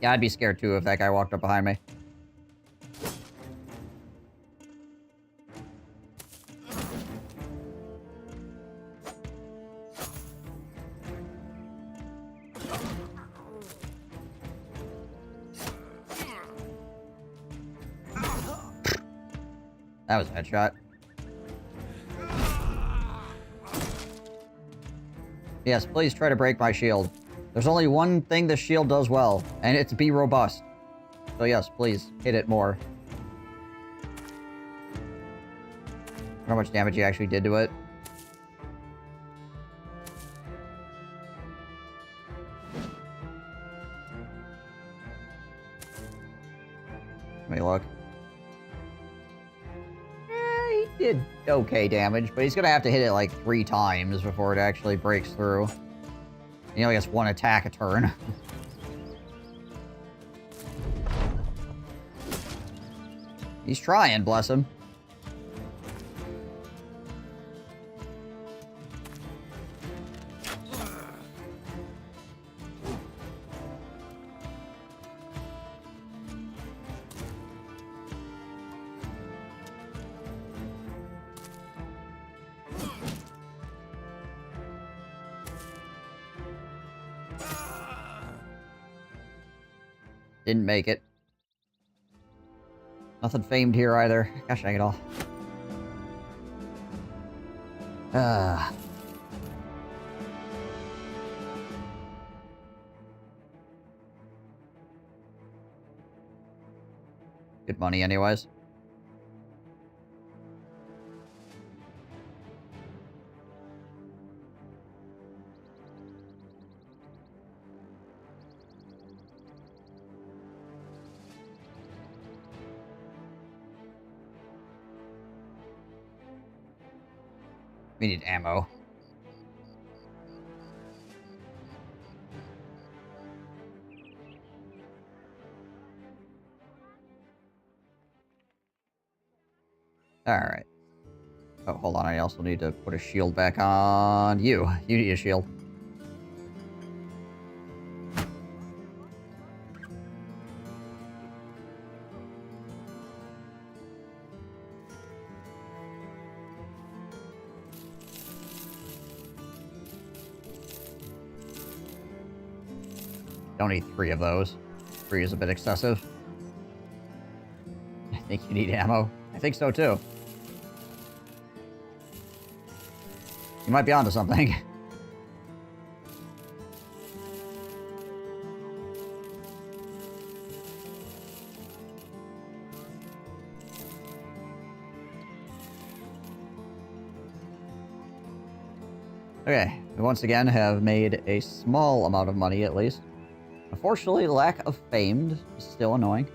Yeah, I'd be scared too if that guy walked up behind me. That was a headshot. Yes, please try to break my shield. There's only one thing this shield does well, and it's be robust. So yes, please, hit it more. I don't know how much damage you actually did to it. Let me look. He did okay damage, but he's gonna have to hit it like 3 times before it actually breaks through. He only gets 1 attack a turn. He's trying, bless him. Didn't make it. Nothing famed here either. Gosh dang it all. Good money anyways. We need ammo. Alright. Oh, hold on. I also need to put a shield back on you. You need a shield. Don't need 3 of those. 3 is a bit excessive. I think you need ammo. I think so too. You might be onto something. Okay, we once again have made a small amount of money at least. Unfortunately, lack of famed is still annoying.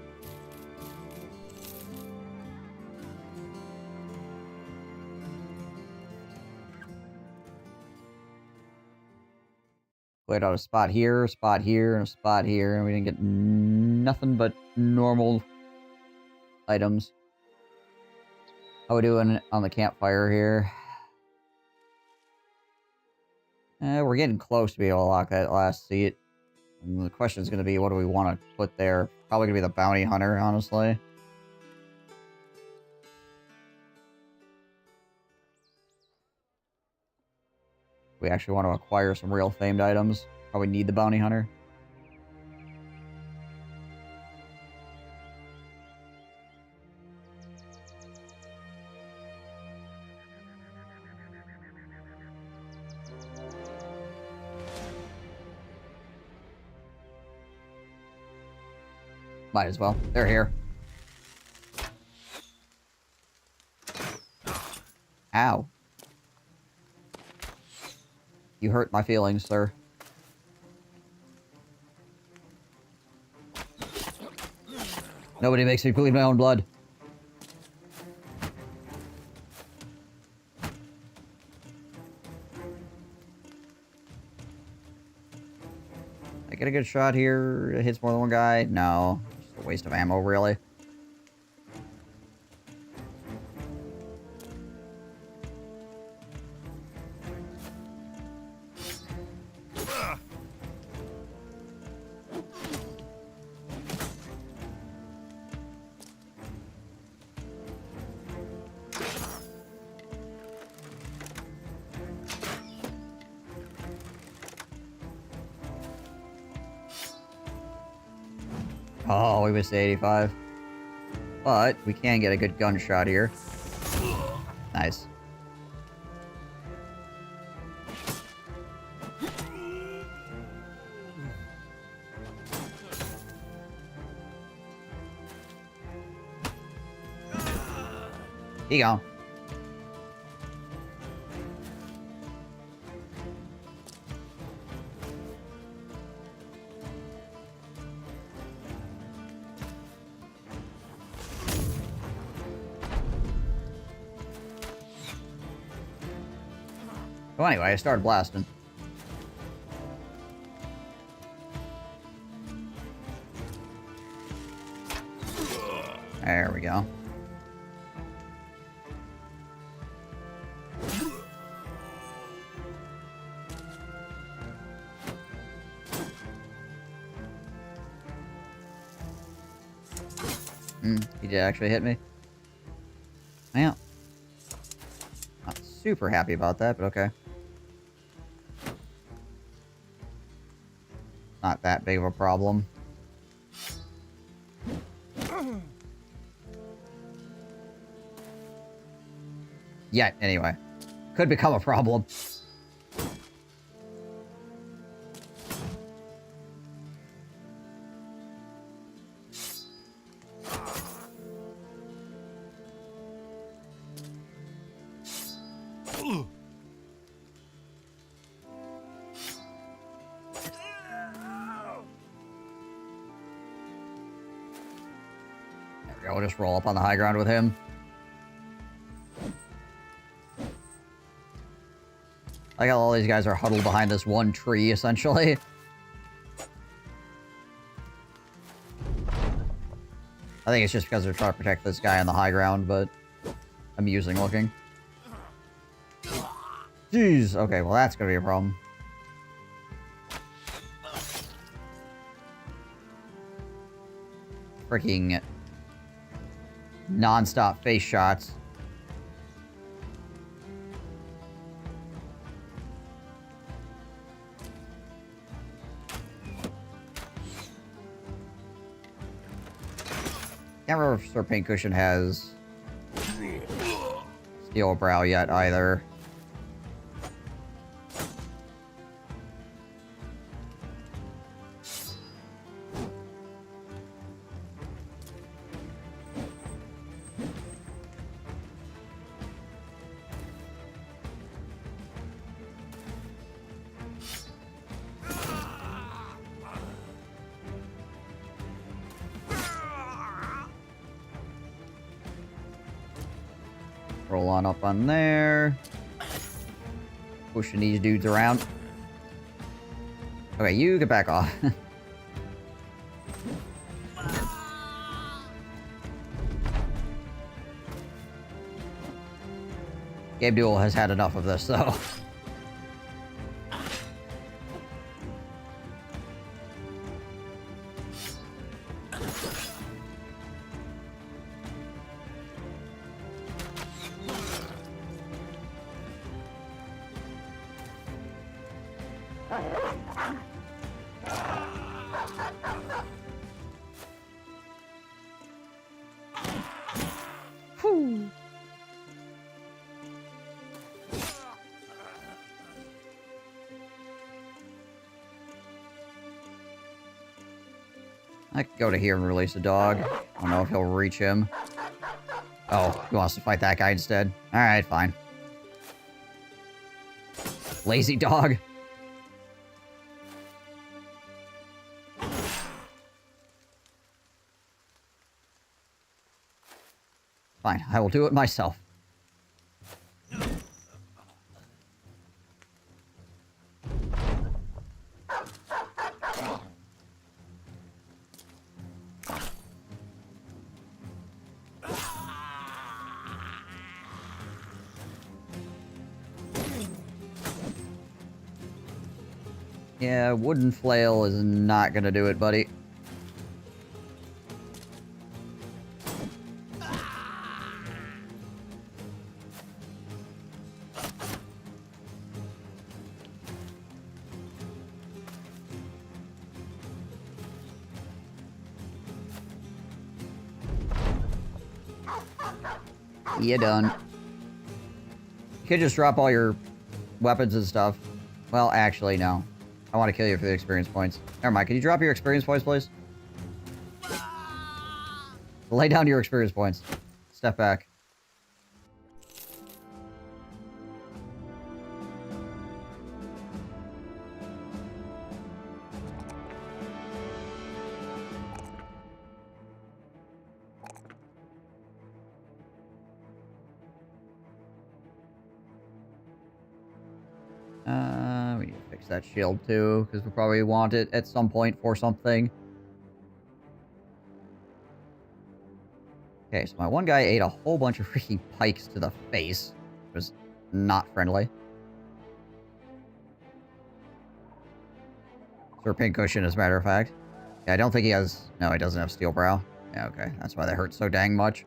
Cleared out a spot here, and a spot here, and we didn't get nothing but normal items. How we doing on the campfire here? We're getting close to be able to lock that last seat. And the question is going to be, what do we want to put there? Probably going to be the bounty hunter, honestly. We actually want to acquire some real famed items. Probably need the bounty hunter. Might as well. They're here. Ow. You hurt my feelings, sir. Nobody makes me bleed my own blood. I get a good shot here. It hits more than one guy. No. Just a waste of ammo, really. Oh, we missed 85. But we can get a good gunshot here. Nice. He gone. So anyway, I started blasting. There we go. He did actually hit me. Well, not super happy about that, but okay. Not that big of a problem. Yet, anyway. Could become a problem. There we go. We'll just roll up on the high ground with him. I got all these guys are huddled behind this one tree, essentially. I think it's just because they're trying to protect this guy on the high ground, but amusing looking. Jeez. Okay, well that's gonna be a problem. Freaking non-stop face shots. Can't remember if Sir Pincushion has Steel Brow yet either. Roll on up on there. Pushing these dudes around. Okay, you get back off. Gabe Duel has had enough of this, though. Whew. I could go to here and release a dog. I don't know if he'll reach him. Oh, he wants to fight that guy instead. Alright, fine. Lazy dog. Fine, I will do it myself. Yeah, wooden flail is not gonna do it, buddy. You done. You could just drop all your weapons and stuff. Well, actually, no. I want to kill you for the experience points. Never mind. Can you drop your experience points, please? Lay down your experience points. Step back. We need to fix that shield too, because we probably want it at some point for something. Okay, so my one guy ate a whole bunch of freaking pikes to the face. It was not friendly. Sir Pincushion, as a matter of fact. Yeah, I don't think he has... No, he doesn't have Steel Brow. Yeah, okay. That's why they hurt so dang much.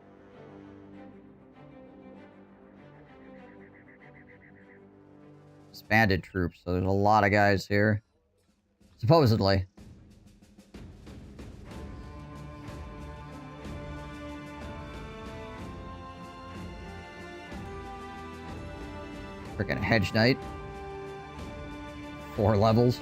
Disbanded troops, so there's a lot of guys here. Supposedly. Freaking Hedge Knight. 4 levels.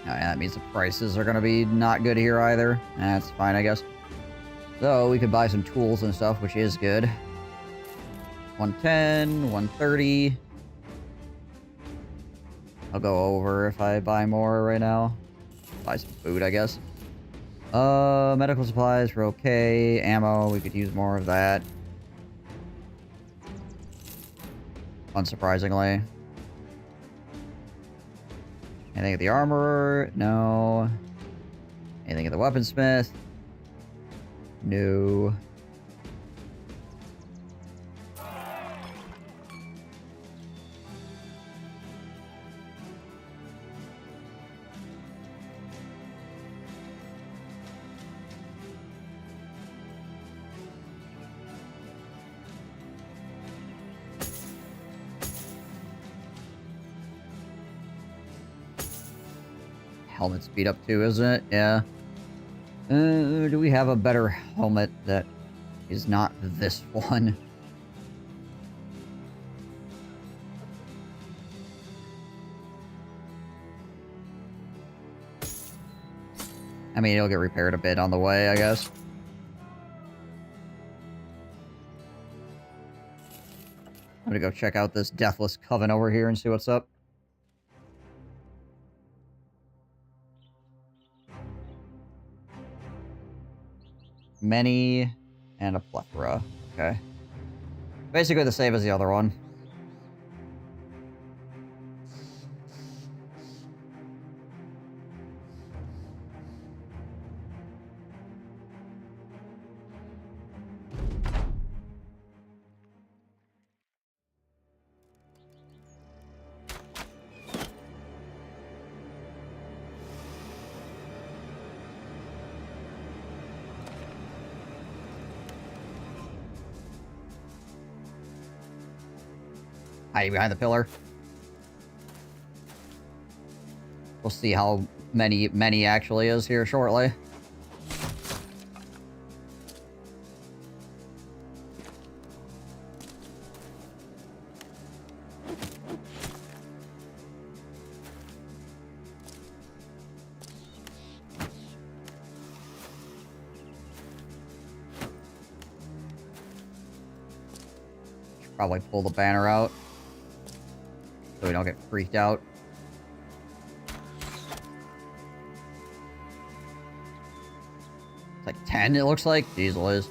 That means the prices are going to be not good here either. That's fine, I guess. So we could buy some tools and stuff, which is good. 110, 130. I'll go over if I buy more right now. Buy some food, I guess. Medical supplies, we're okay. Ammo, we could use more of that. Unsurprisingly. Anything at the armorer? No. Anything at the weaponsmith? No. Helmet's beat up too, isn't it? Yeah. Do we have a better helmet that is not this one? I mean, it'll get repaired a bit on the way, I guess. I'm gonna go check out this Deathless Coven over here and see what's up. Many and a plethora. Okay. Basically the same as the other one. Hiding behind the pillar. We'll see how many actually is here shortly. Should probably pull the banner out so we don't get freaked out. It's like 10, it looks like. Jeez Liz.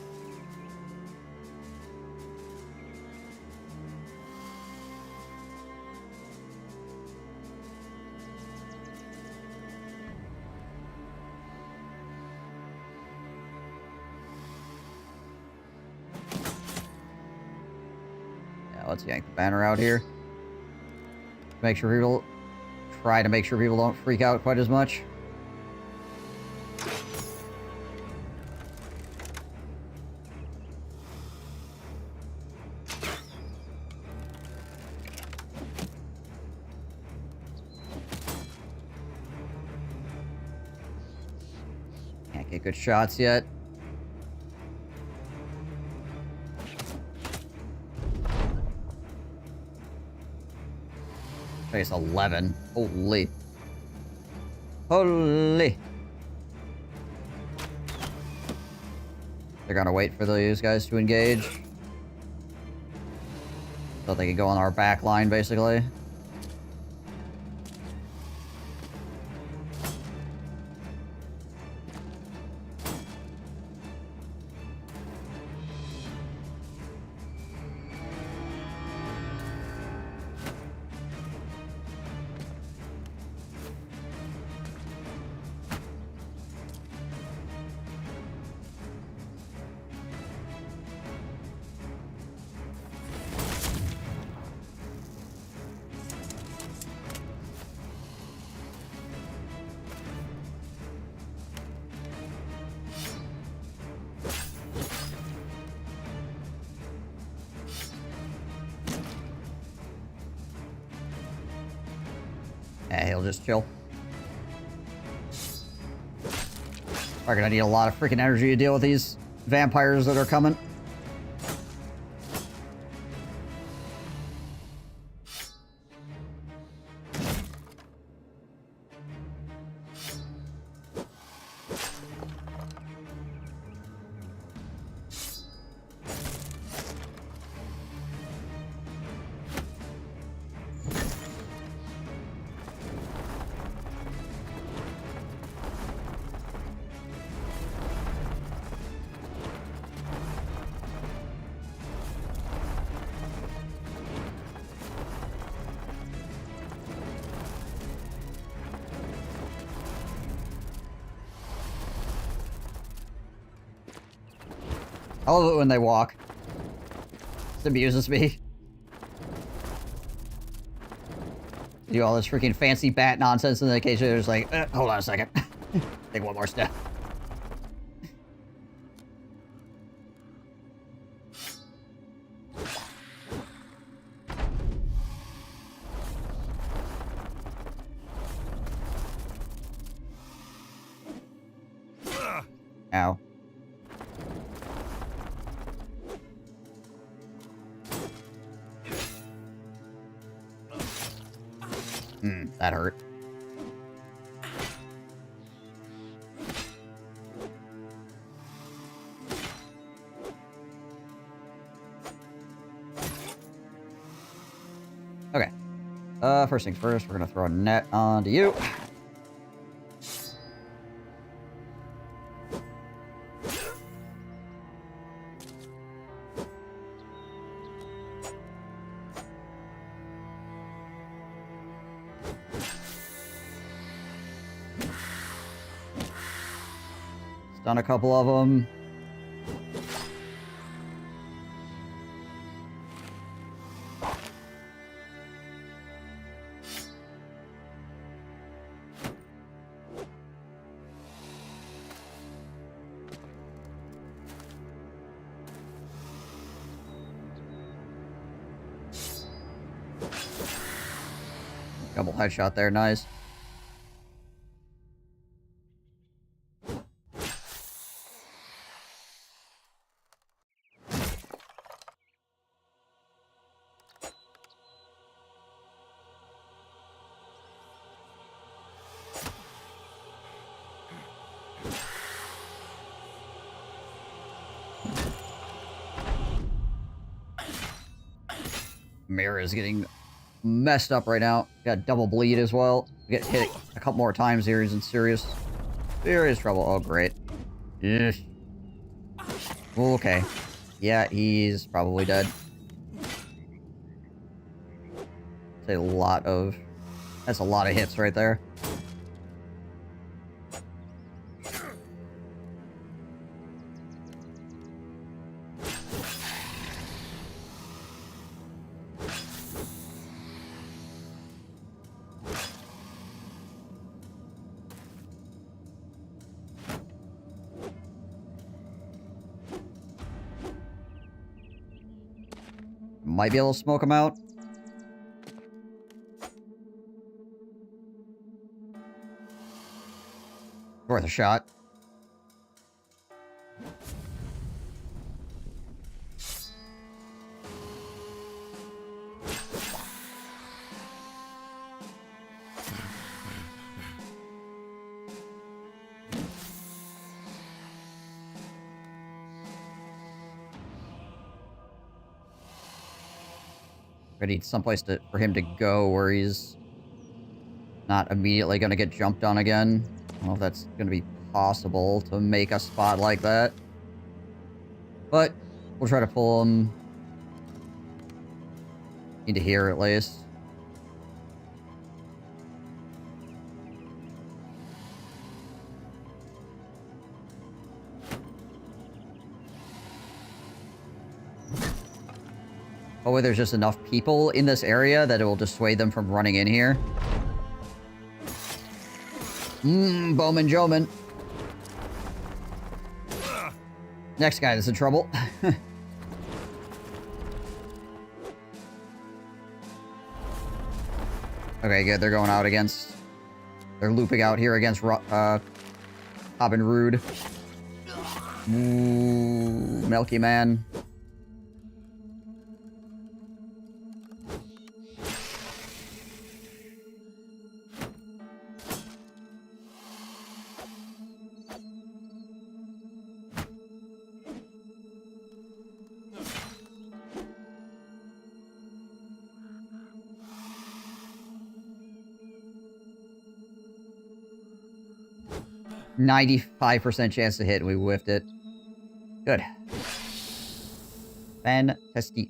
Yeah, let's yank the banner out here. Make sure people try to make sure people don't freak out quite as much. Can't get good shots yet. It's 11. Holy. Holy. They're gonna wait for these guys to engage. So they can go on our back line, basically. Yeah, he'll just chill. We're gonna need a lot of freaking energy to deal with these vampires that are coming. I love it when they walk. It amuses me. Do all this freaking fancy bat nonsense, and then occasionally there's like, hold on a second. Take one more step. Ow. That hurt. Okay. First things first, we're gonna throw a net onto you. Done a couple of them. Double headshot there, nice. Mirror is getting messed up right now. Got double bleed as well. Get hit a couple more times here. He's in serious trouble. Oh, great. Ugh. Okay. Yeah, he's probably dead. That's a lot of hits right there. Might be able to smoke him out. Worth a shot. I need someplace for him to go where he's not immediately going to get jumped on again. I don't know if that's going to be possible to make a spot like that. But we'll try to pull him into here at least. Hopefully there's just enough people in this area that it will dissuade them from running in here. Bowman Joman. Next guy that's in trouble. Okay, good. They're going out against... They're looping out here against Robin Rude. Milky Man. %95 chance to hit, and we whiffed it. Good. Fantastic.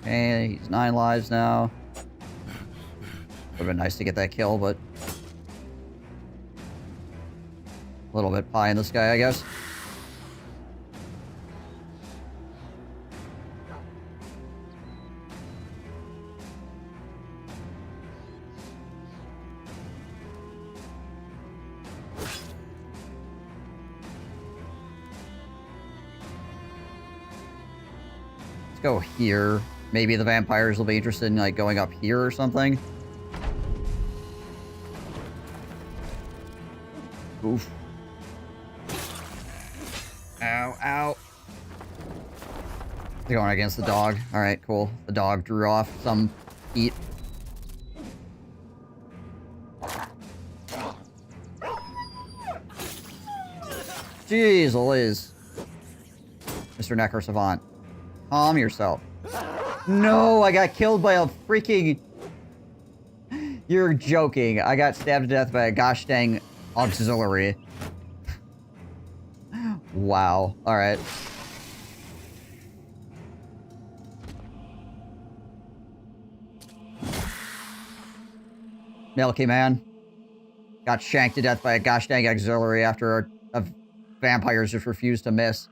Okay, he's 9 lives now. Would've been nice to get that kill, but... a little bit pie in the sky, I guess. Let's go here. Maybe the vampires will be interested in, like, going up here or something. Oof. Ow, ow. They're going against the dog. Alright, cool. The dog drew off some heat. Jeez Liz. Mr. Necro Savant. Calm yourself. No, I got killed by a freaking... You're joking. I got stabbed to death by a gosh dang auxiliary. Wow. Alright. Milky Man. Got shanked to death by a gosh dang auxiliary after a vampires just refused to miss.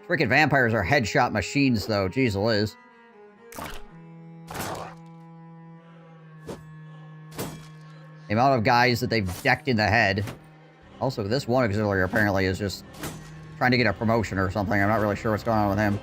Freaking vampires are headshot machines, though. Jeez Liz. The amount of guys that they've decked in the head. Also, this one auxiliary apparently is just trying to get a promotion or something. I'm not really sure what's going on with him.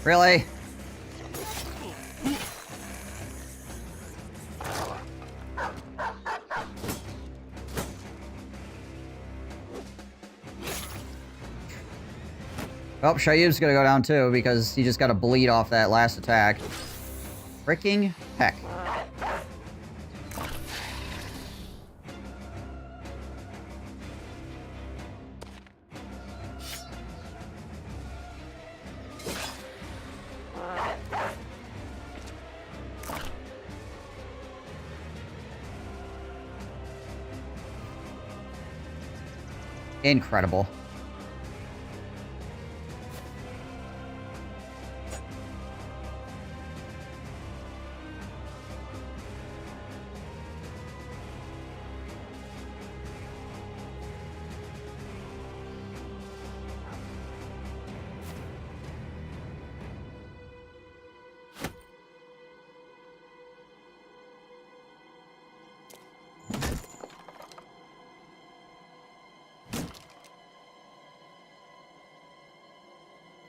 Really? Well, Shayub's gonna go down too because he just got a bleed off that last attack. Freaking heck. Incredible.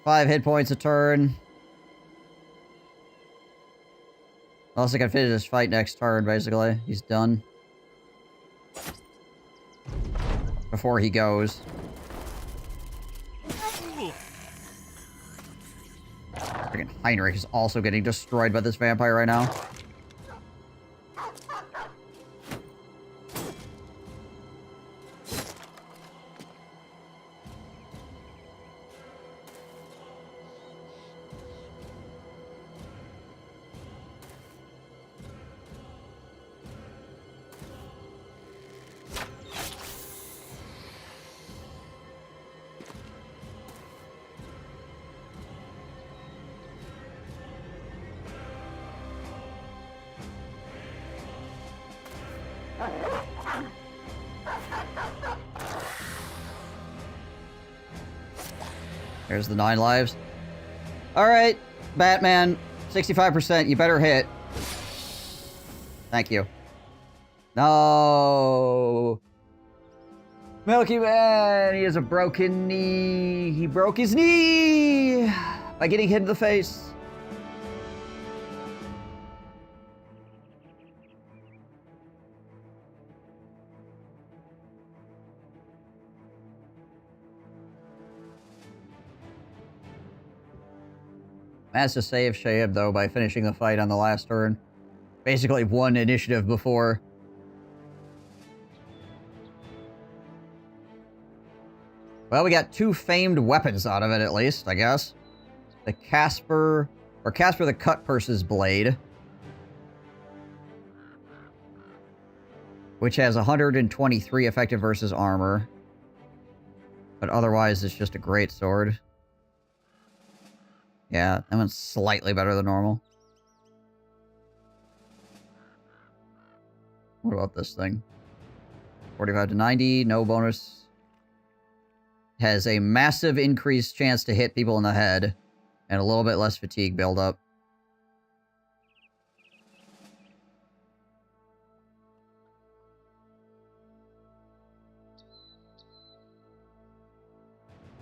Five hit points a turn. Unless I can finish this fight next turn, basically. He's done. Before he goes. Freaking Heinrich is also getting destroyed by this vampire right now. There's the 9 lives. Alright, Batman, 65%, you better hit. Thank you. No! Milky Man, he has a broken knee. He broke his knee by getting hit in the face. Managed to save Shaib, though, by finishing the fight on the last turn. Basically won initiative before. Well, we got 2 famed weapons out of it, at least, I guess. The Casper the Cutpurse's Blade. Which has 123 effective versus armor. But otherwise, it's just a great sword. Yeah, that one's slightly better than normal. What about this thing? 45 to 90, no bonus. Has a massive increased chance to hit people in the head. And a little bit less fatigue buildup.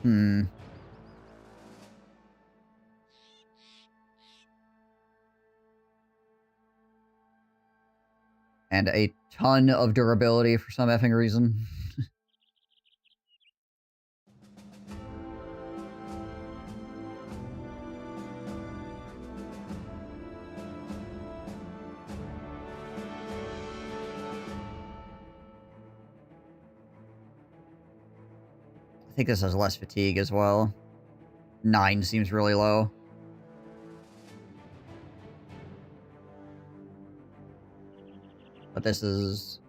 And a ton of durability for some effing reason. I think this has less fatigue as well. 9 seems really low. But this is...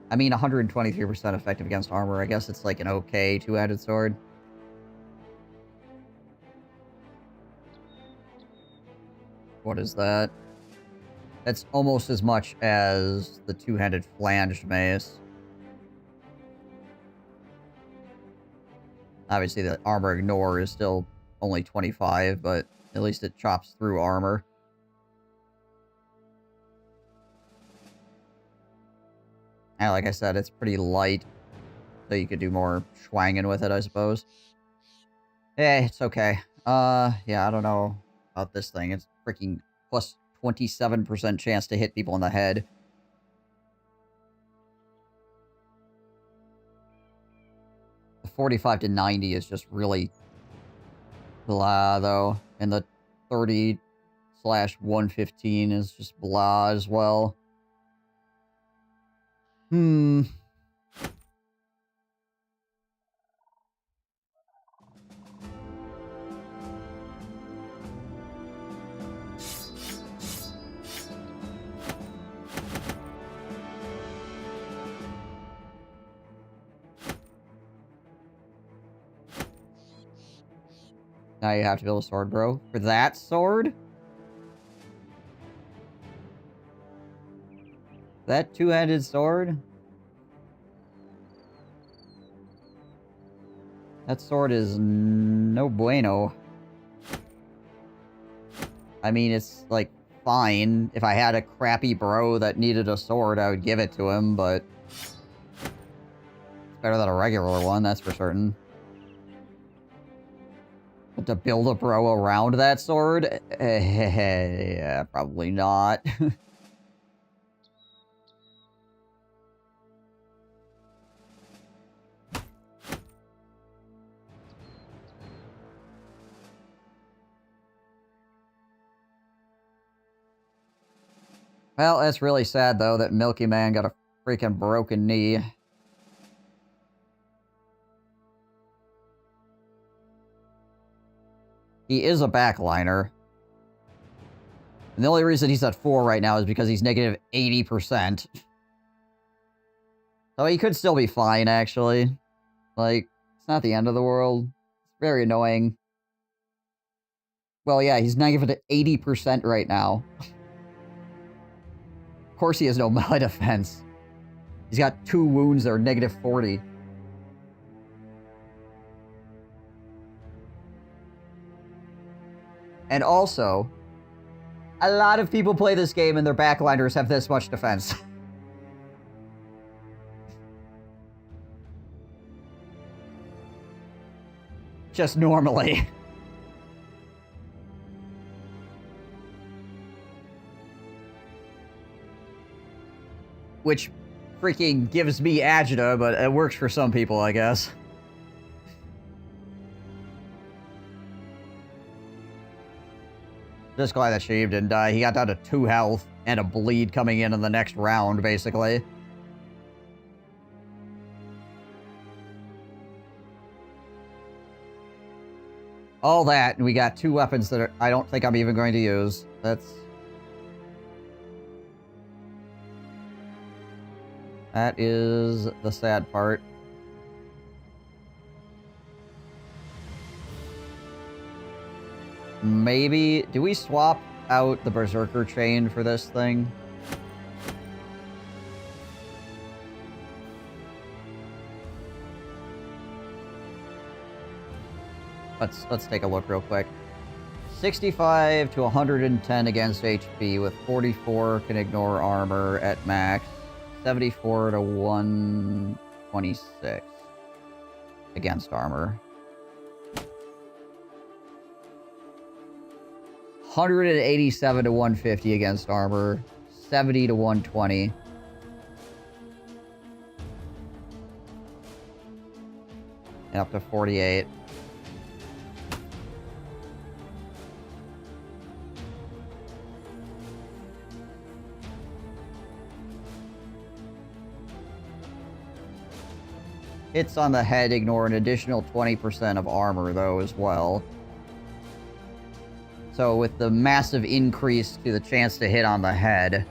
I mean, 123% effective against armor. I guess it's like an okay 2-handed sword. What is that? That's almost as much as the 2-handed flanged mace. Obviously, the armor ignore is still only 25, but at least it chops through armor. And like I said, it's pretty light, so you could do more schwanging with it, I suppose. Eh, it's okay. Yeah, I don't know about this thing. It's freaking plus 27% chance to hit people in the head. The 45 to 90 is just really blah, though. And the 30/115 is just blah as well. Now you have to build a sword, bro. For that sword? That 2-handed sword? That sword is no bueno. I mean, it's, like, fine. If I had a crappy bro that needed a sword, I would give it to him, but... it's better than a regular one, that's for certain. But to build a bro around that sword? Yeah, probably not. Well, that's really sad, though, that Milky Man got a freaking broken knee. He is a backliner. And the only reason he's at 4 right now is because he's negative 80%. So he could still be fine, actually. Like, it's not the end of the world. It's very annoying. Well, yeah, he's negative 80% right now. course he has no melee defense. He's got 2 wounds that are negative 40. And also, a lot of people play this game and their backliners have this much defense. Just normally. Which freaking gives me agita, but it works for some people, I guess. Just glad that Sheev didn't die. He got down to 2 health and a bleed coming in the next round, basically. All that, and we got 2 weapons that I don't think I'm even going to use. That is the sad part. Maybe... Do we swap out the Berserker chain for this thing? Let's take a look real quick. 65 to 110 against HP with 44 can ignore armor at max. 74 to 126 against armor. 187 to 150 against armor. 70 to 120. And up to 48. Hits on the head ignore an additional 20% of armor, though, as well. So with the massive increase to the chance to hit on the head,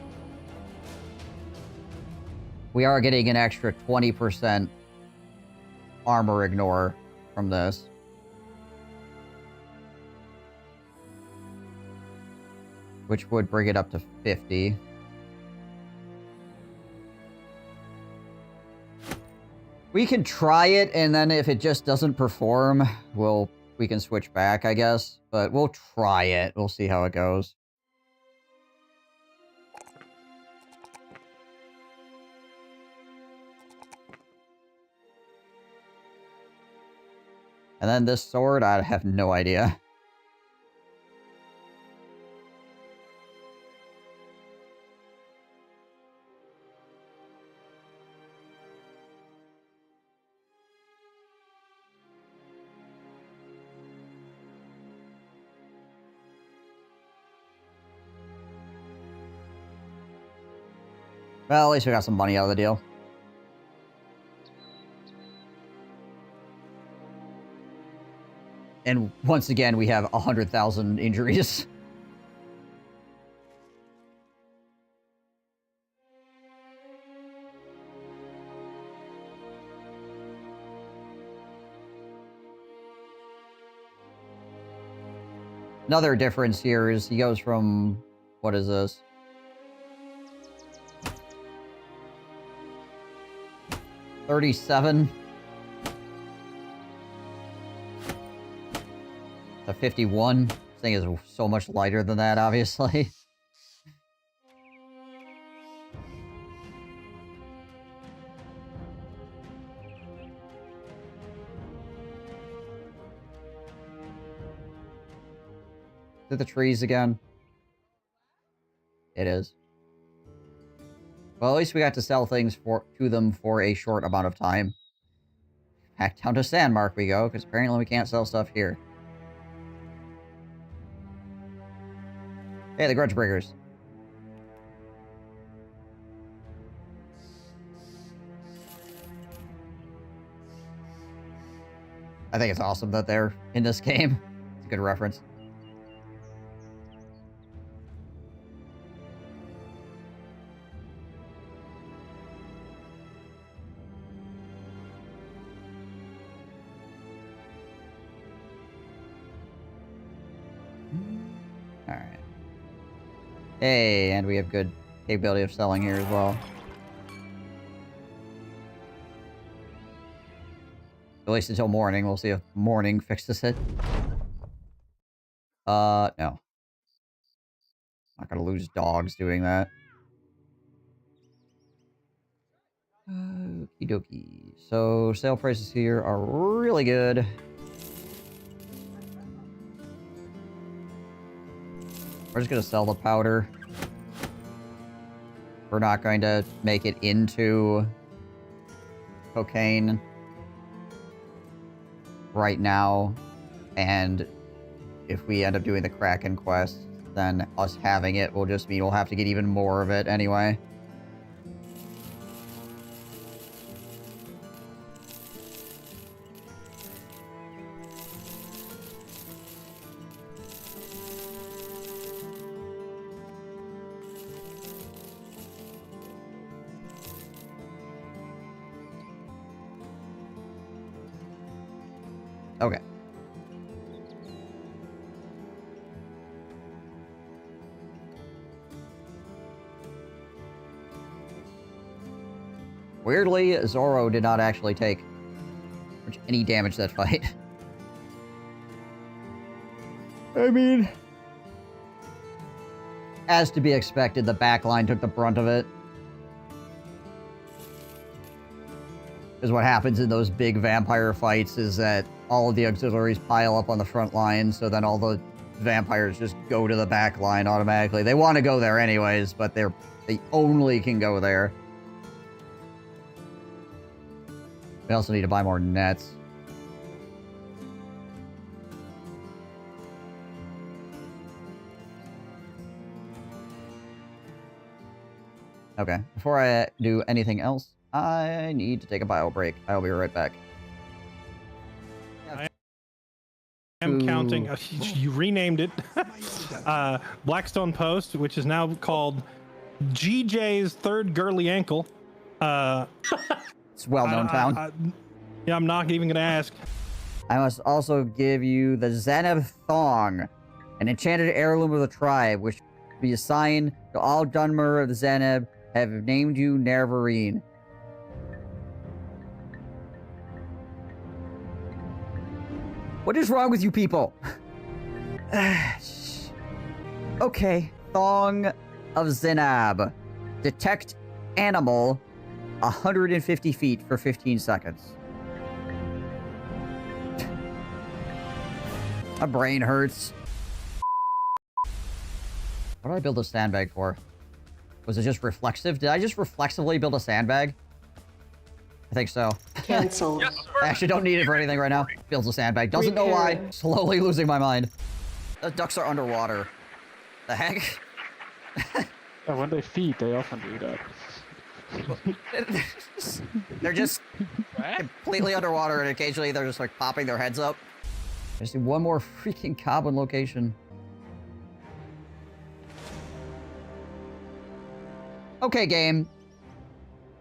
we are getting an extra 20% armor ignore from this. Which would bring it up to 50. We can try it, and then if it just doesn't perform, we can switch back, I guess. But we'll try it. We'll see how it goes. And then this sword, I have no idea. Well, at least we got some money out of the deal. And once again, we have 100,000 injuries. Another difference here is he goes from... What is this? $37 to 51. This thing is so much lighter than that, obviously. Is it the trees again? It is. Well, at least we got to sell things to them for a short amount of time. Back down to Sandmark we go, because apparently we can't sell stuff here. Hey, the Grudge Bringers. I think it's awesome that they're in this game. It's a good reference. Alright. Hey, and we have good capability of selling here as well. At least until morning. We'll see if morning fixes it. No. Not gonna lose dogs doing that. Okie dokie. So, sale prices here are really good. We're just gonna sell the powder. We're not going to make it into cocaine right now. And if we end up doing the Kraken quest, then us having it will just mean we'll have to get even more of it anyway. Okay. Weirdly, Zoro did not actually take any damage that fight. I mean, as to be expected, the backline took the brunt of it. Because what happens in those big vampire fights is that all of the auxiliaries pile up on the front line, so then all the vampires just go to the back line automatically. They want to go there anyways, but they only can go there. We also need to buy more nets. Okay, before I do anything else, I need to take a bio break. I'll be right back. I'm counting. You renamed it. Blackstone Post, which is now called GJ's Third Girly Ankle. It's a well-known town. Yeah, I'm not even going to ask. I must also give you the Zeneb Thong, an enchanted heirloom of the tribe, which will be assigned to all Dunmer of the Zeneb, have named you Nervarine. What is wrong with you people? Okay, Thong of Zenab. Detect animal 150 feet for 15 seconds. My brain hurts. What did I build a sandbag for? Was it just reflexive? Did I just reflexively build a sandbag? I think so. Cancel. I actually don't need it for anything right now. Builds a sandbag. Doesn't know why. Slowly losing my mind. The ducks are underwater. The heck? Yeah, when they feed, they often do that. They're just completely underwater, and occasionally they're just like popping their heads up. I just need one more freaking Coblin location. Okay, game.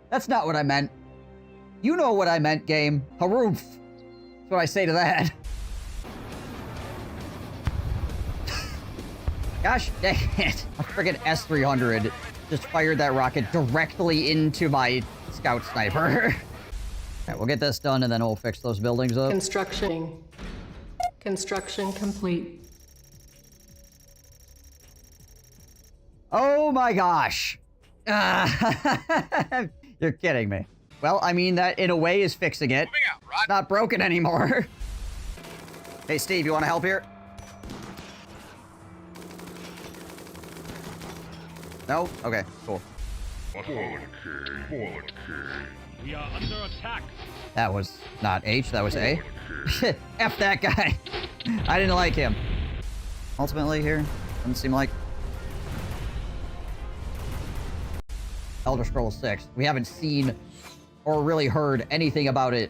That's not what I meant. You know what I meant, game. Haroof. That's what I say to that. Gosh dang it. A friggin' S-300 just fired that rocket directly into my scout sniper. Alright, we'll get this done and then we'll fix those buildings up. Construction complete. Oh my gosh. You're kidding me. Well, I mean, that in a way is fixing it. It's not broken anymore. Hey, Steve, you want to help here? No? Okay, cool. We are under attack. That was not H, that was A. F that guy. I didn't like him. Ultimately here, doesn't seem like... Elder Scrolls 6. We haven't seen or really heard anything about it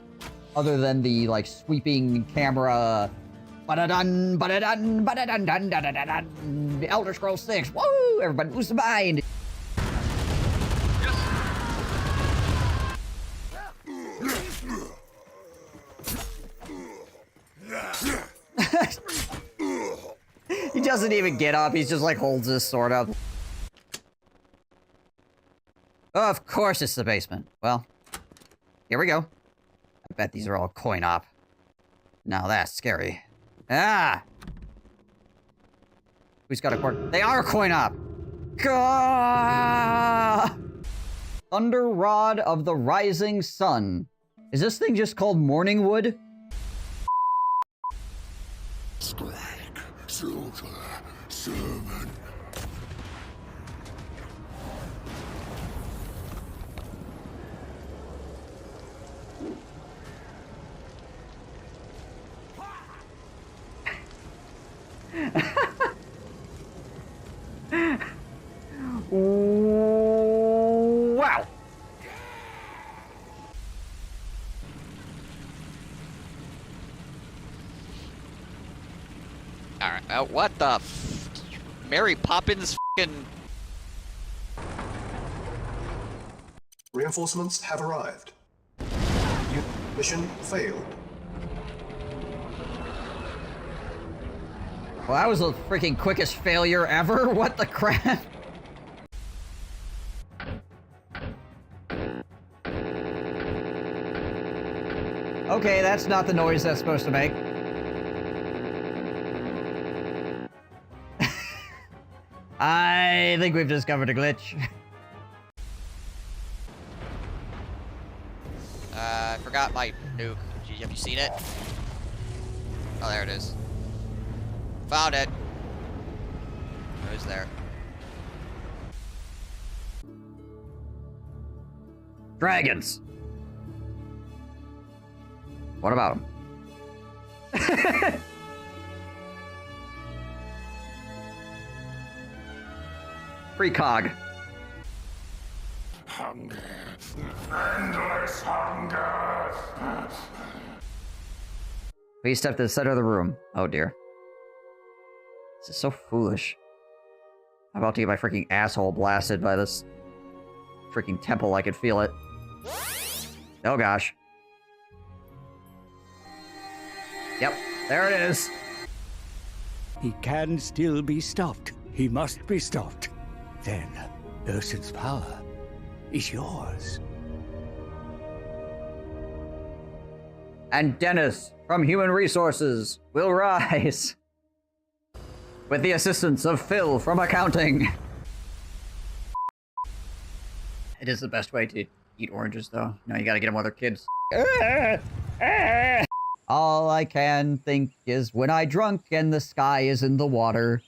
other than the, like, sweeping camera... Ba-da-dun, ba-da-dun, ba-da-dun, dun, da-da-da-dun. Elder Scrolls 6. Woo! Everybody lose the mind. He doesn't even get up. He's just like holds his sword up. Of course it's the basement. Well, here we go. I bet these are all coin op. Now that's scary. Ah! Who's got a coin? They are coin op! Gah! Thunder Rod of the Rising Sun. Is this thing just called Morningwood? Strike, slaughter, servant. Wow! Alright, what the Mary Poppins f***ing... Reinforcements have arrived. Mission failed. Well, that was the freaking quickest failure ever. What the crap? Okay, that's not the noise that's supposed to make. I think we've discovered a glitch. I forgot my nuke. Have you seen it? Oh, there it is. Found it. It was there. Dragons. What about them? Precog. Hunger. Endless hunger. Please step to the center of the room. Oh dear. This is so foolish. I'm about to get my freaking asshole blasted by this freaking temple. I could feel it. Oh gosh. Yep, there it is. He can still be stopped. He must be stopped. Then, Urson's power is yours. And Dennis from Human Resources will rise. With the assistance of Phil from Accounting. It is the best way to eat oranges, though. No, you gotta get them while they're kids. All I can think is when I drunk and the sky is in the water.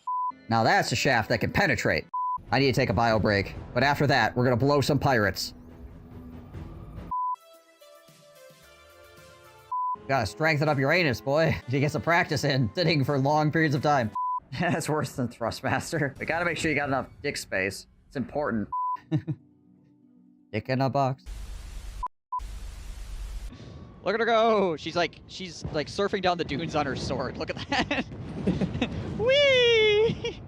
Now that's a shaft that can penetrate. I need to take a bio break, but after that, we're gonna blow some pirates. Gotta strengthen up your anus, boy. You get some practice in, sitting for long periods of time. That's worse than Thrustmaster. We gotta make sure you got enough dick space. It's important. Dick in a box. Look at her go! She's like surfing down the dunes on her sword. Look at that! Whee!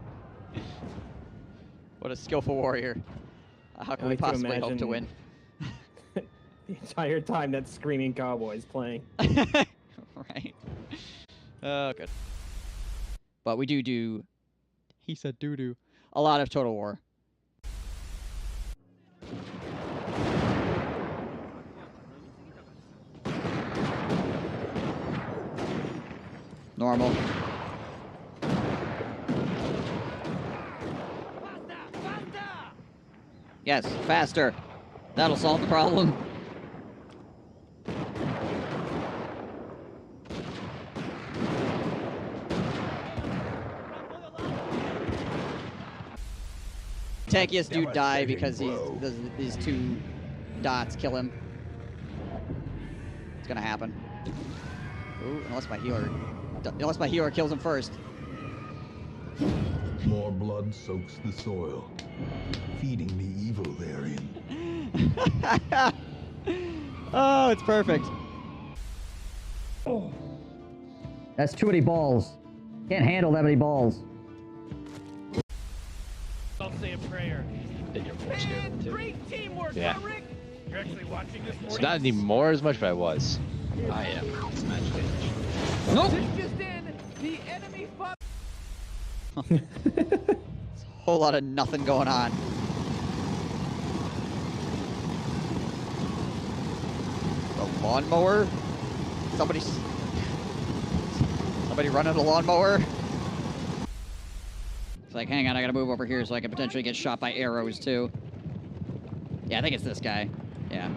What a skillful warrior. How can we possibly hope to win? The entire time that Screaming Cowboy's playing. Right. Oh, good. But we do... He said doo-doo. A lot of Total War. Normal. Yes, faster. That'll solve the problem. Tankiest dude die because these two dots kill him. It's gonna happen. Ooh, unless my healer kills him first. More blood soaks the soil, feeding the evil therein. Oh, it's perfect. That's too many balls. Can't handle that many balls. I'll say a prayer. Great teamwork, yeah. Rick. You're actually watching this It's not anymore as much, but I was. I am. Nope. Just in, the enemy It's a whole lot of nothing going on. Lawnmower? Somebody running a lawnmower? It's like, hang on, I gotta move over here so I can potentially get shot by arrows, too. Yeah, I think it's this guy. Yeah.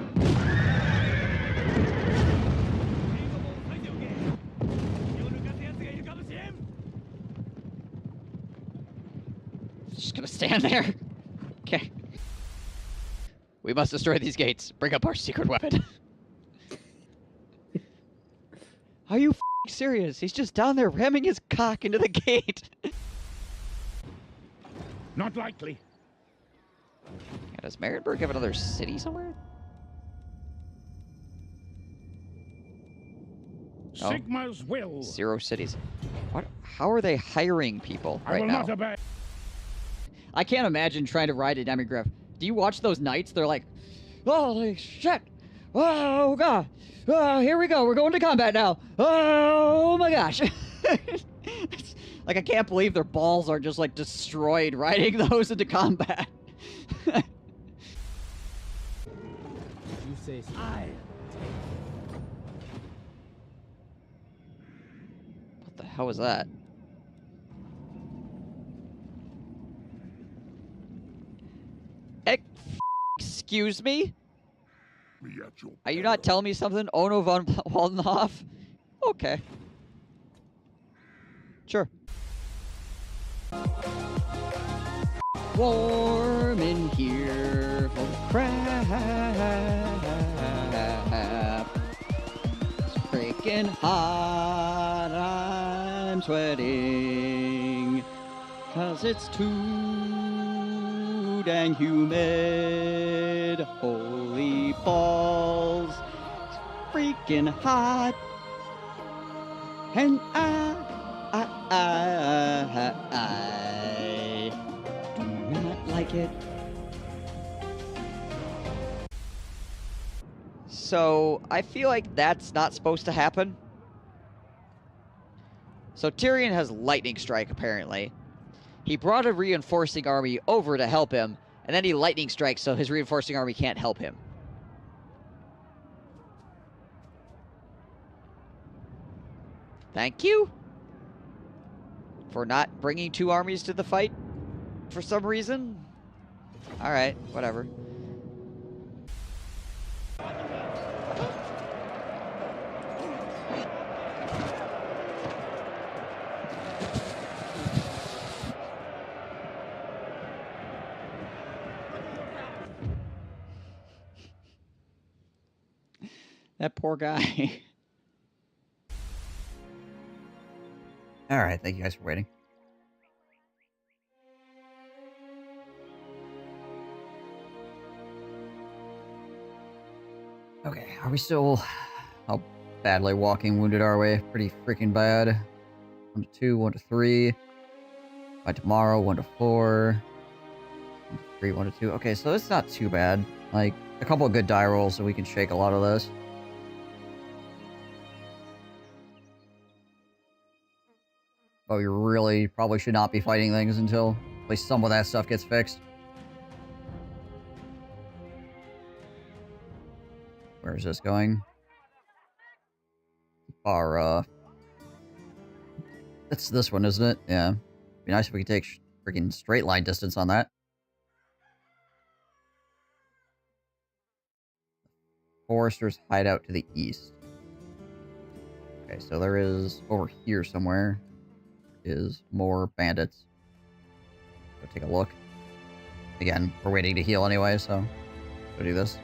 Just gonna stand there. Okay. We must destroy these gates. Bring up our secret weapon. Are you f***ing serious? He's just down there ramming his cock into the gate. Not likely. Yeah, does Marienburg have another city somewhere? Oh. Sigma's will. 0 cities. What? How are they hiring people right now? not obey. I can't imagine trying to ride a demigriff. Do you watch those knights? They're like, holy shit! Oh god! Here we go. We're going to combat now. Oh my gosh! Like I can't believe their balls are just like destroyed riding those into combat. You say so. What the hell was that? Excuse me? Are you not telling me something? Ono von Waldenhof? Okay. Sure. Warm in here. Holy crap. It's freaking hot. I'm sweating. 'Cause it's too dang humid. Holy balls. It's freaking hot. And I do not like it. So, I feel like that's not supposed to happen. So Tyrion has lightning strike, apparently. He brought a reinforcing army over to help him, and then he lightning strikes so his reinforcing army can't help him. Thank you for not bringing 2 armies to the fight for some reason. Alright, whatever. That poor guy. Alright, thank you guys for waiting. Okay, are we still... How badly walking wounded are we? Pretty freaking bad. 1 to 2, 1 to 3. By tomorrow, 1 to 4. 1 to 3, 1 to 2. Okay, so it's not too bad. Like, a couple of good die rolls so we can shake a lot of this. But we really probably should not be fighting things until at least some of that stuff gets fixed. Where is this going? That's this one, isn't it? Yeah. Be nice if we could take freaking straight line distance on that. Forester's hideout to the east. Okay, so there is over here somewhere is more bandits. Go take a look. Again, we're waiting to heal anyway, so go do this.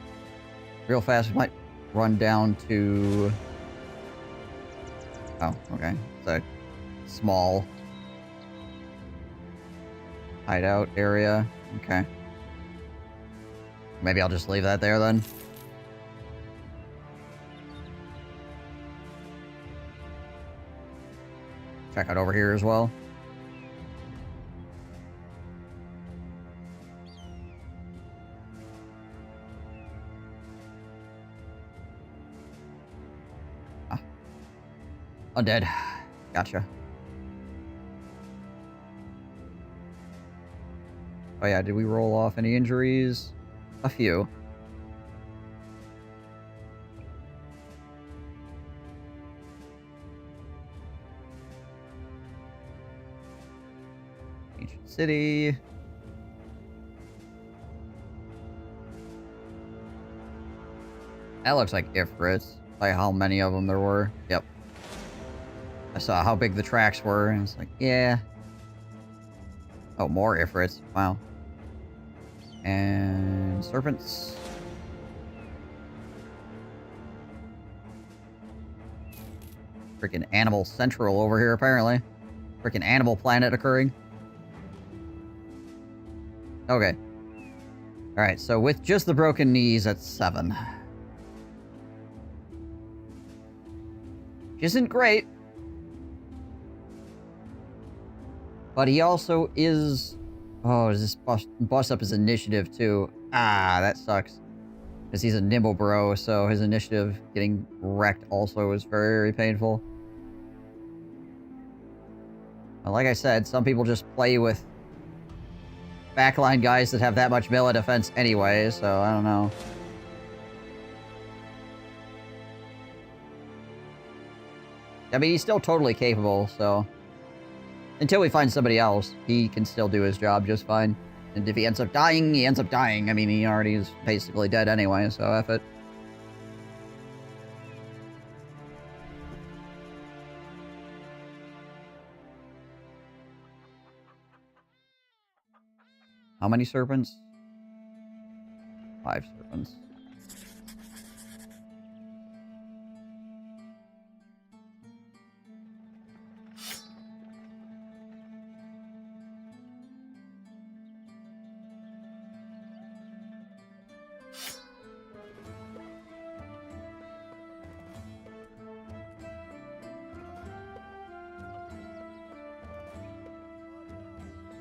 Real fast, we might run down to... Oh, okay. It's a small hideout area. Okay. Maybe I'll just leave that there then. Check out over here as well. Ah. Undead. Gotcha. Oh yeah, did we roll off any injuries? A few. city. That looks like Ifrits. Like how many of them there were. Yep. I saw how big the tracks were, and it's like, yeah. Oh, more Ifrits. Wow. And serpents. Freaking Animal Central over here, apparently. Freaking Animal Planet occurring. Okay. Alright, so with just the broken knees, that's 7. Which isn't great. But he also is... Oh, does this bust up his initiative, too? Ah, that sucks. Because he's a nimble bro, so his initiative getting wrecked also is very painful. Well, like I said, some people just play with backline guys that have that much melee defense anyway, so I don't know. I mean, he's still totally capable, so... Until we find somebody else, he can still do his job just fine. And if he ends up dying, he ends up dying. I mean, he already is basically dead anyway, so F it. How many serpents? 5 serpents.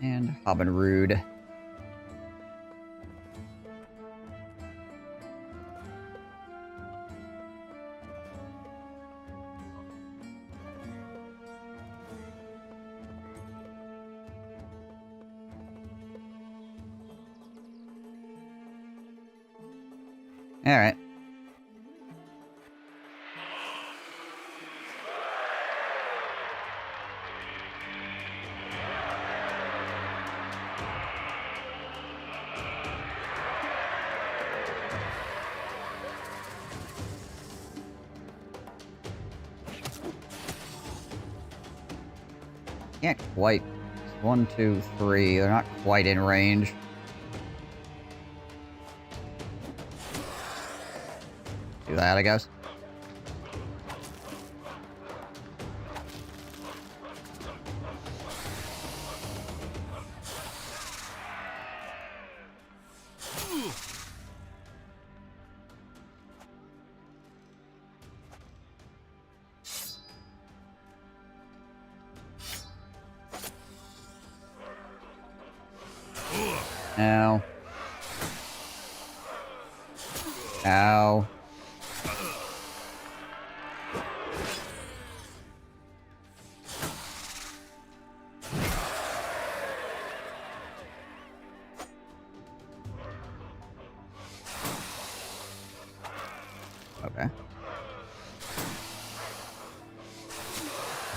And Hobbenrude. All right. Can't quite. 1, 2, 3. They're not quite in range. Do that, I guess. Ow. Ow. Okay.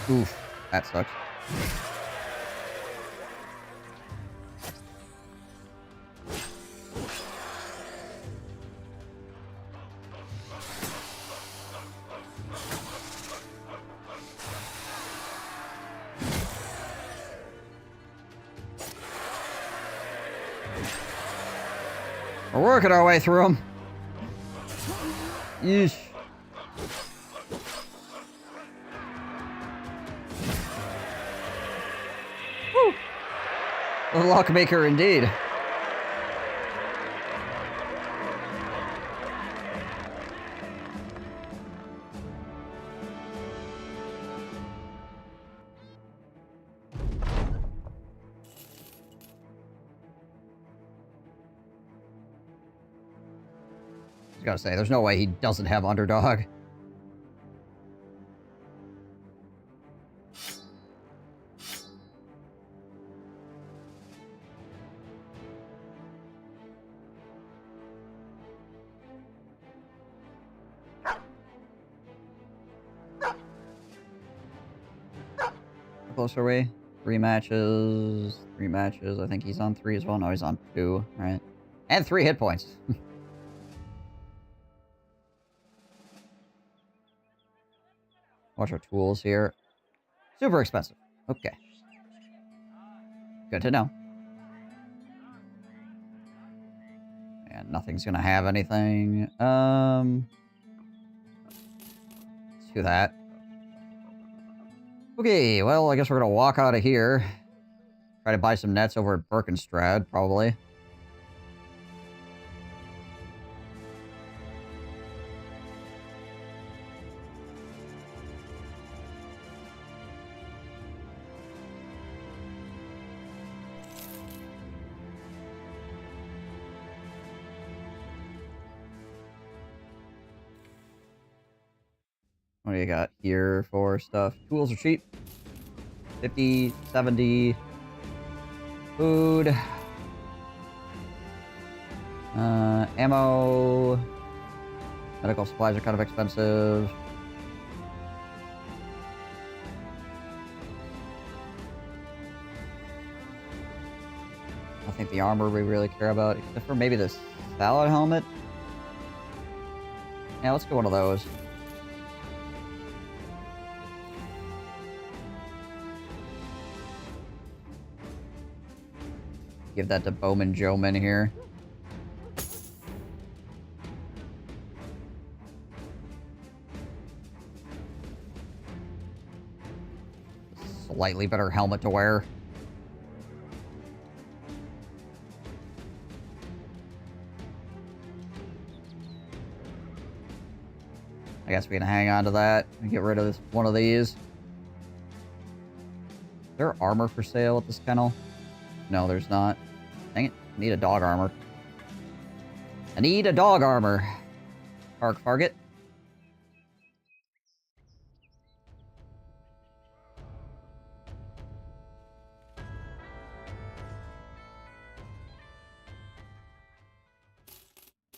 Oof, that sucks. We're working our way through them. Yeesh. Woo. A lockmaker indeed. Gotta say, there's no way he doesn't have underdog. How close are we? 3 matches. 3 matches. I think he's on 3 as well. No, he's on 2, right? And 3 hit points. Watch our tools here. Super expensive. Okay. Good to know. And nothing's gonna have anything. Let's do that. Okay, well, I guess we're gonna walk out of here. Try to buy some nets over at Birkenstrad, probably. What do you got here for stuff? Tools are cheap. 50, 70. Food. Ammo. Medical supplies are kind of expensive. I think the armor we really care about, except for maybe this salad helmet. Yeah, let's get one of those. Give that to Bowman Joeman here. Slightly better helmet to wear. I guess we can hang on to that and get rid of this, one of these. Is there armor for sale at this kennel? No, there's not. Dang it. I need a dog armor. I need a dog armor. Park Farget.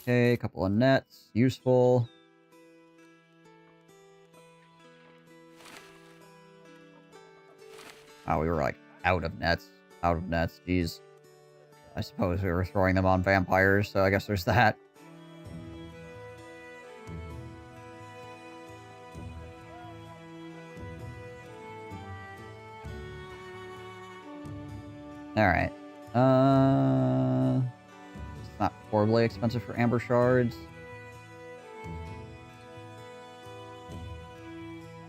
Okay, a couple of nets. Useful. Oh, we were like out of nets. Out of nets, jeez. I suppose we were throwing them on vampires, so I guess there's that. Alright. It's not horribly expensive for amber shards.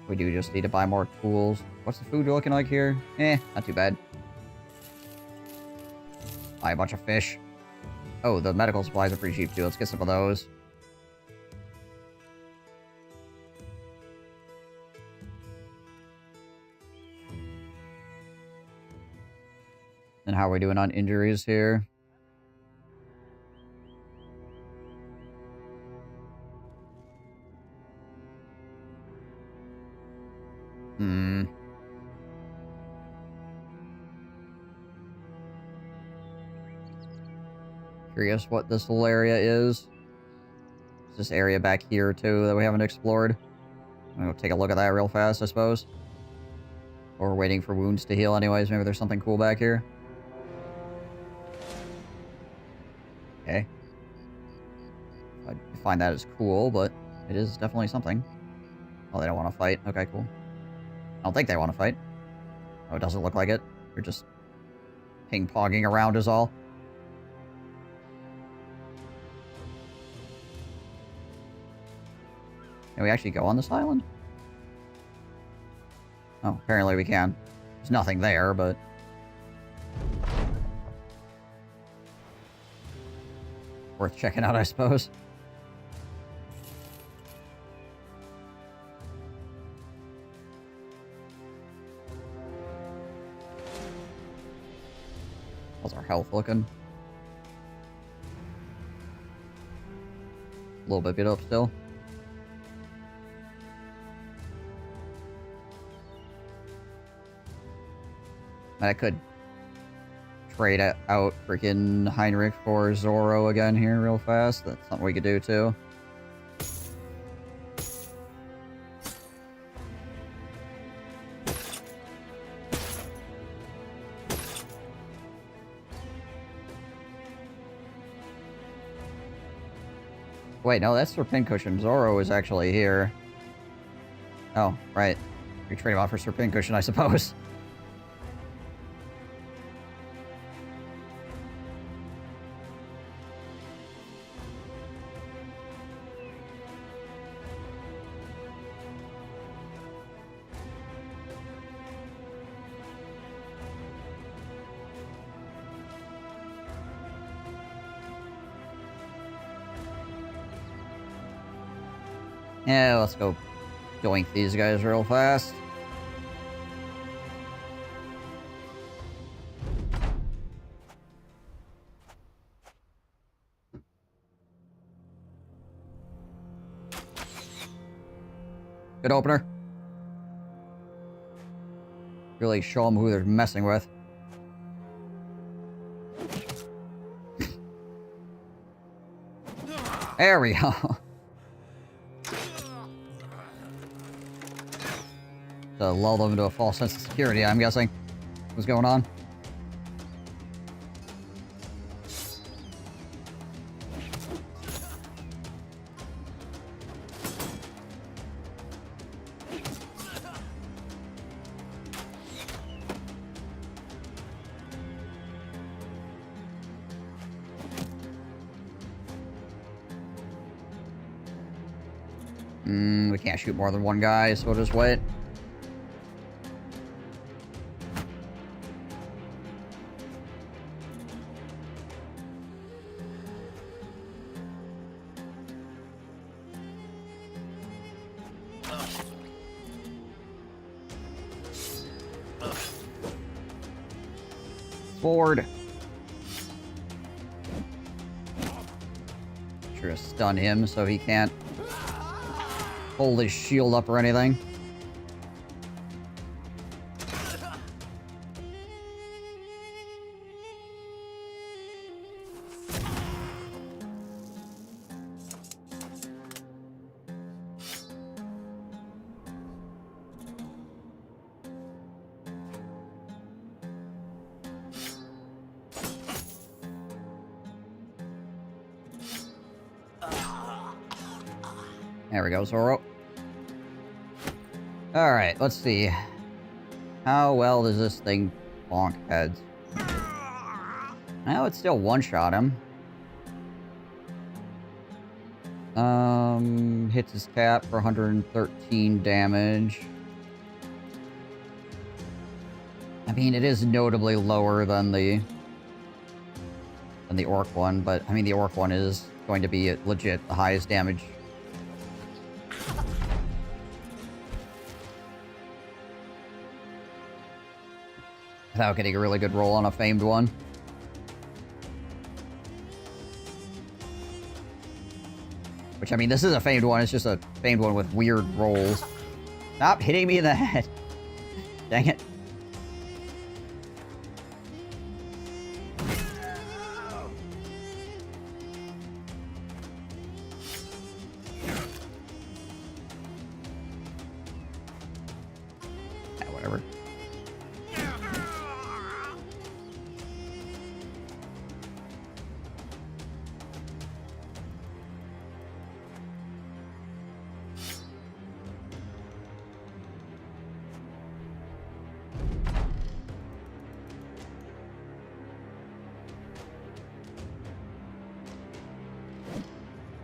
We do just need to buy more tools. What's the food looking like here? Not too bad. Buy a bunch of fish. Oh, the medical supplies are pretty cheap too. Let's get some of those. And how are we doing on injuries here? Curious what this little area is. Is this area back here too that we haven't explored? I'll take a look at that real fast, I suppose. Or we're waiting for wounds to heal anyways. Maybe there's something cool back here. Okay. I find that as cool, but it is definitely something. Oh, they don't want to fight. Okay, cool. I don't think they want to fight. Oh, it doesn't look like it. They're just ping-ponging around is all. Can we actually go on this island? Oh, apparently we can. There's nothing there, but... worth checking out, I suppose. How's our health looking? A little bit beat up still. I could trade out freaking Heinrich for Zorro again here real fast. That's something we could do too. Wait, no, that's for Pincushion. Zoro is actually here. Oh, right. We trade him off for Sir Pincushion, I suppose. Yeah, let's go doink these guys real fast. Good opener. Really show them who they're messing with. There we go. To lull them into a false sense of security, I'm guessing. What's going on? We can't shoot more than one guy, so we'll just wait. Forward. Sure to stun him so he can't hold his shield up or anything. There we go, Zoro. Alright, let's see. How well does this thing bonk heads? Well, it still one-shot him. Hits his cap for 113 damage. I mean, it is notably lower than the orc one, but I mean, the orc one is going to be legit the highest damage. Without getting a really good roll on a famed one. Which, I mean, this is a famed one, it's just a famed one with weird rolls. Stop hitting me in the head! Dang it. Yeah, whatever.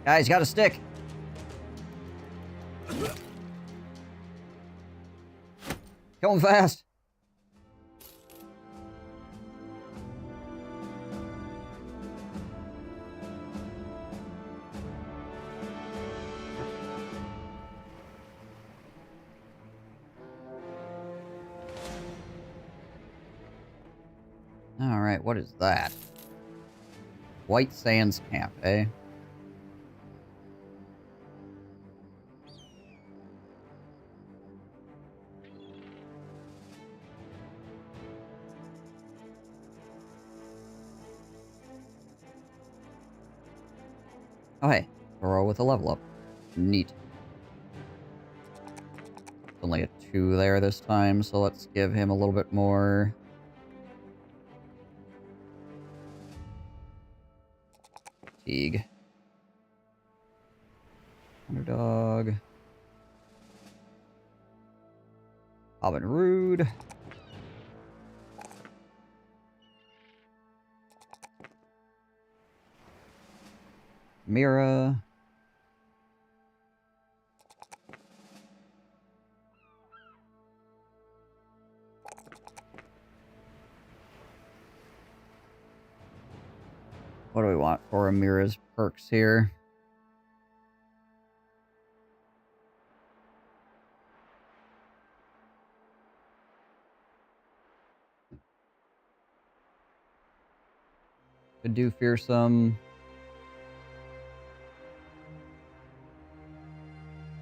Guys, got a stick. Kill him fast. All right, what is that? White Sands Camp, eh? Oh, hey. Zoro with a level up. Neat. Only a 2 there this time, so let's give him a little bit more. Fatigue. Underdog. Robin Rude. Mira. What do we want for Amira's perks here? Could do Fearsome.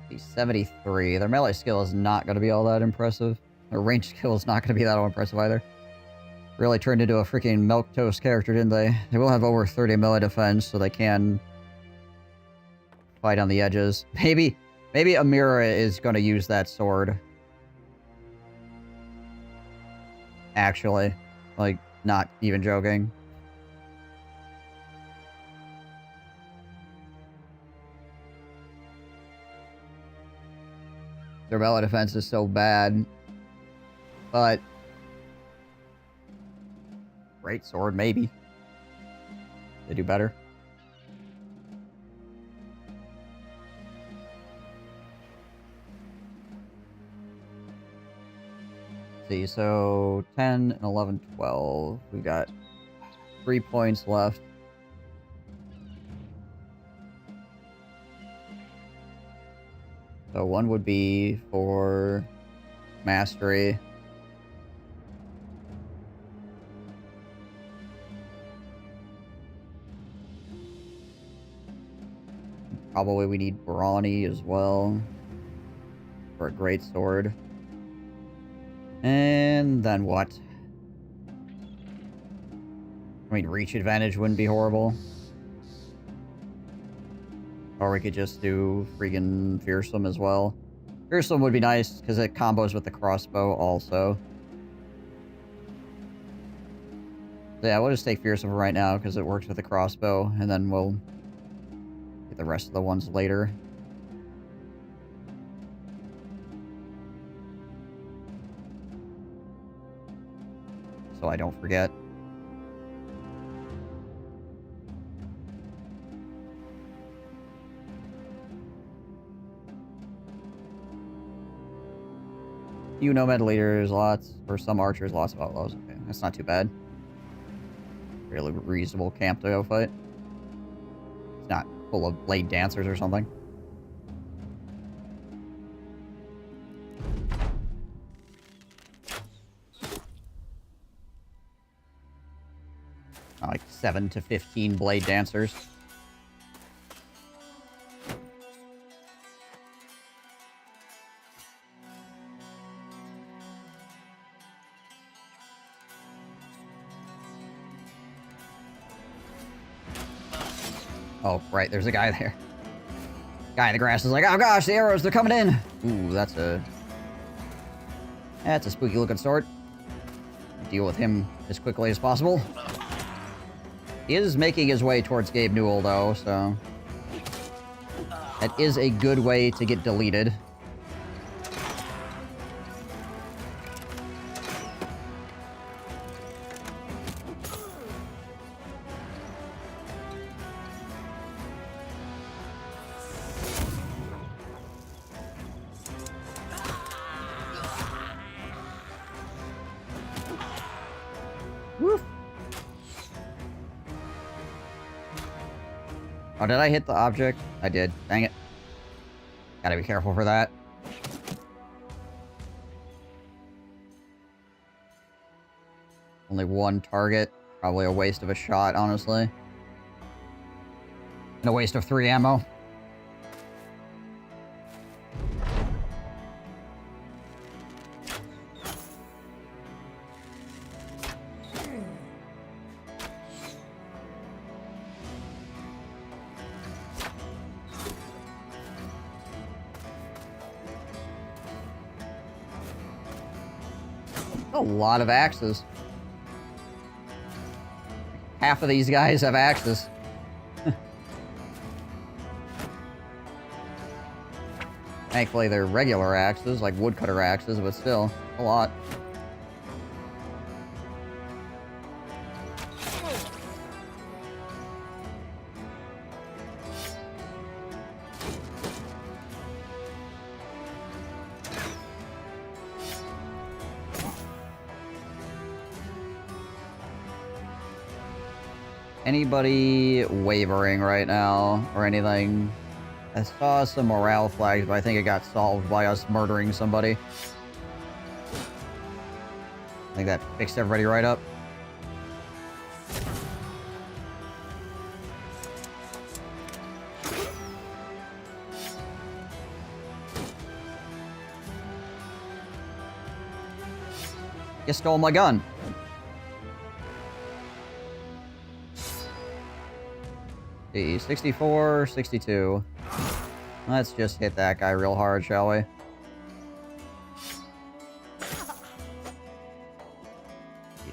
He's 73. Their melee skill is not going to be all that impressive. Their range skill is not going to be that impressive either. Really turned into a freaking milquetoast character, didn't they? They will have over 30 melee defense, so they can fight on the edges. Maybe Amira is going to use that sword. Actually. Like, not even joking. Their melee defense is so bad. But great sword, maybe. They do better. See, so 10 and 11, 12. We've got 3 points left. So one would be for mastery. Probably we need Brawny as well for a great sword. And then what? I mean, reach advantage wouldn't be horrible. Or we could just do freaking Fearsome as well. Fearsome would be nice because it combos with the crossbow also. So yeah, we'll just take Fearsome for right now because it works with the crossbow, and then we'll get the rest of the ones later. So I don't forget. You nomad leaders, lots, or some archers, lots of outlaws. Okay, that's not too bad. Really reasonable camp to go fight. It's not full of blade dancers or something. Like 7 to 15 blade dancers. Oh, right, there's a guy there. Guy in the grass is like, oh gosh, the arrows, they're coming in! Ooh, that's a spooky looking sword. Deal with him as quickly as possible. He is making his way towards Gabe Newell, though, so that is a good way to get deleted. Woof. Oh, did I hit the object? I did. Dang it. Gotta be careful for that. Only one target. Probably a waste of a shot, honestly. And a waste of 3 ammo. A lot of axes. Half of these guys have axes. Thankfully, they're regular axes, like woodcutter axes, but still, a lot. Anybody wavering right now or anything? I saw some morale flags, but I think it got solved by us murdering somebody. I think that fixed everybody right up. You stole my gun. See, 64, 62. Let's just hit that guy real hard, shall we? Jeez,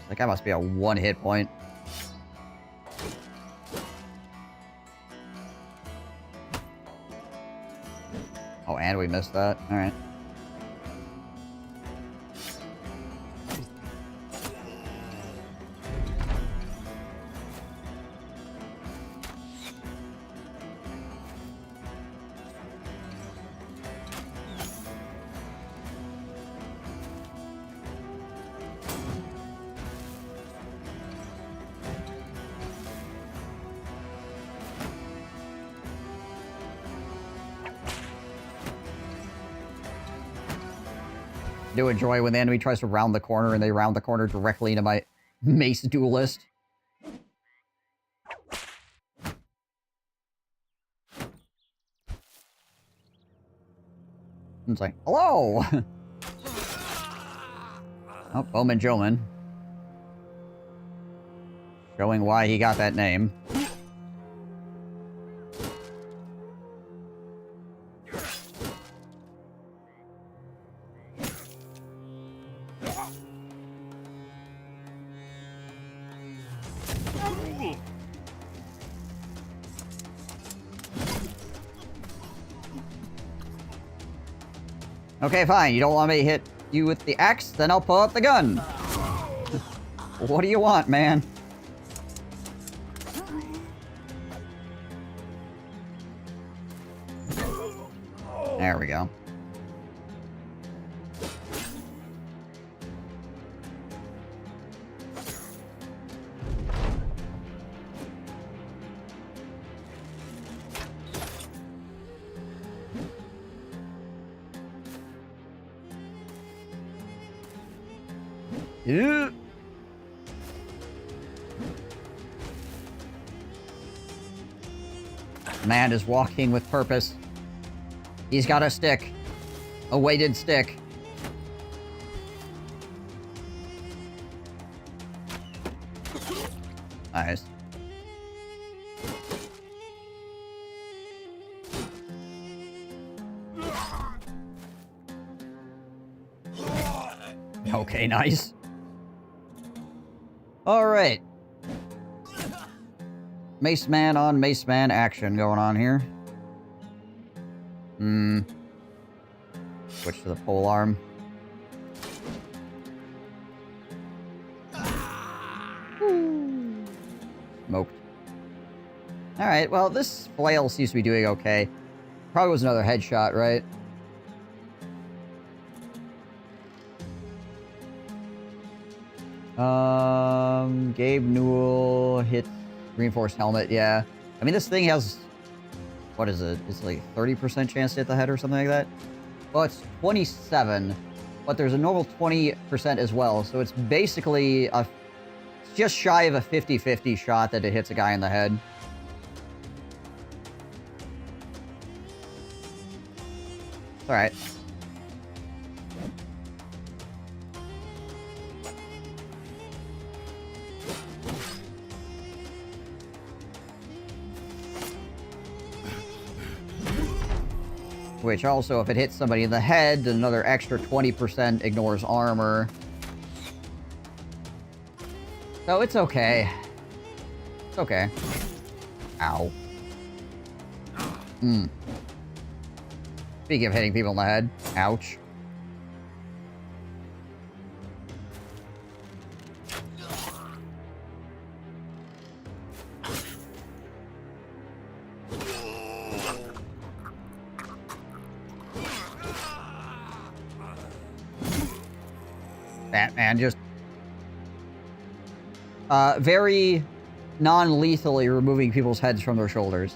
that guy must be a 1 hit point. Oh, and we missed that. Alright. Do enjoy when the enemy tries to round the corner and they round the corner directly into my mace duelist. It's like, hello! Oh, Bowman Joman. Showing why he got that name. Okay, fine. You don't want me to hit you with the axe? Then I'll pull out the gun. What do you want, man? There we go. Yeah. Man is walking with purpose. He's got a stick. A weighted stick. Nice. Okay, nice. Alright. Mace man on mace man action going on here. Switch to the pole arm. Smoked. Alright, well, this flail seems to be doing okay. Probably was another headshot, right? Gabe Newell hit reinforced helmet, yeah. I mean, this thing has, what is it? It's like 30% chance to hit the head or something like that? Well, it's 27, but there's a normal 20% as well, so it's basically it's just shy of a 50-50 shot that it hits a guy in the head. It's alright. Which also, if it hits somebody in the head, another extra 20% ignores armor. So it's okay. It's okay. Ow. Speaking of hitting people in the head. Ouch. Batman just... very non-lethally removing people's heads from their shoulders.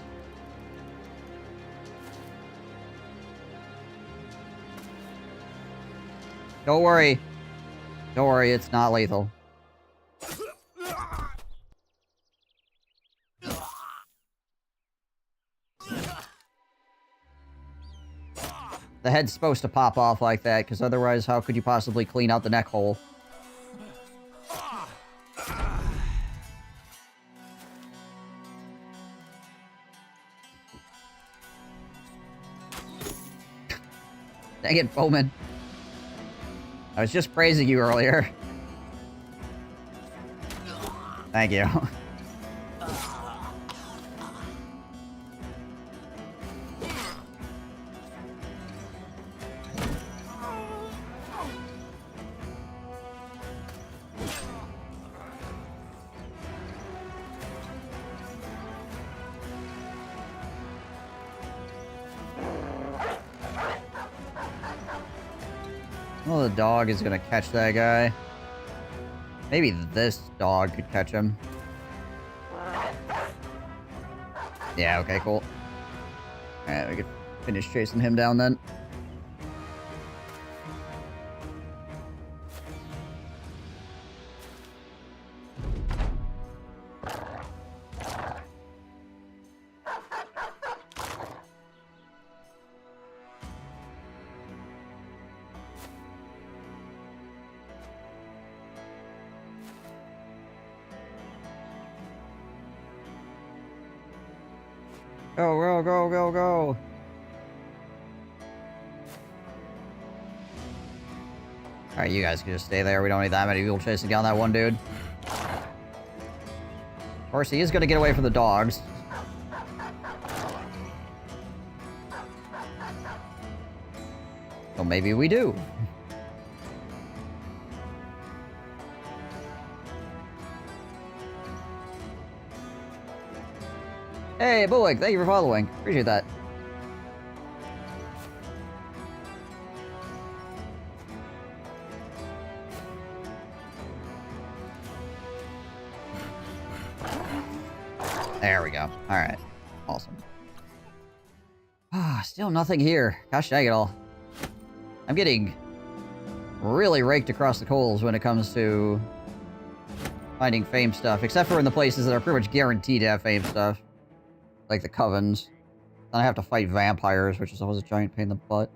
Don't worry. Don't worry, it's not lethal. The head's supposed to pop off like that, because otherwise how could you possibly clean out the neck hole? Dang it, Bowman. I was just praising you earlier. Thank you. Well, the dog is gonna catch that guy. Maybe this dog could catch him. Yeah, okay, cool. Alright, we could finish chasing him down then. Go, go, go, go, go! Alright, you guys can just stay there. We don't need that many people chasing down that one dude. Of course, he is gonna get away from the dogs. So maybe we do. Hey, Bullock, thank you for following. Appreciate that. There we go. Alright. Awesome. Ah, still nothing here. Gosh dang it all. I'm getting really raked across the coals when it comes to finding fame stuff, except for in the places that are pretty much guaranteed to have fame stuff. Like the covens. Then I have to fight vampires, which is always a giant pain in the butt.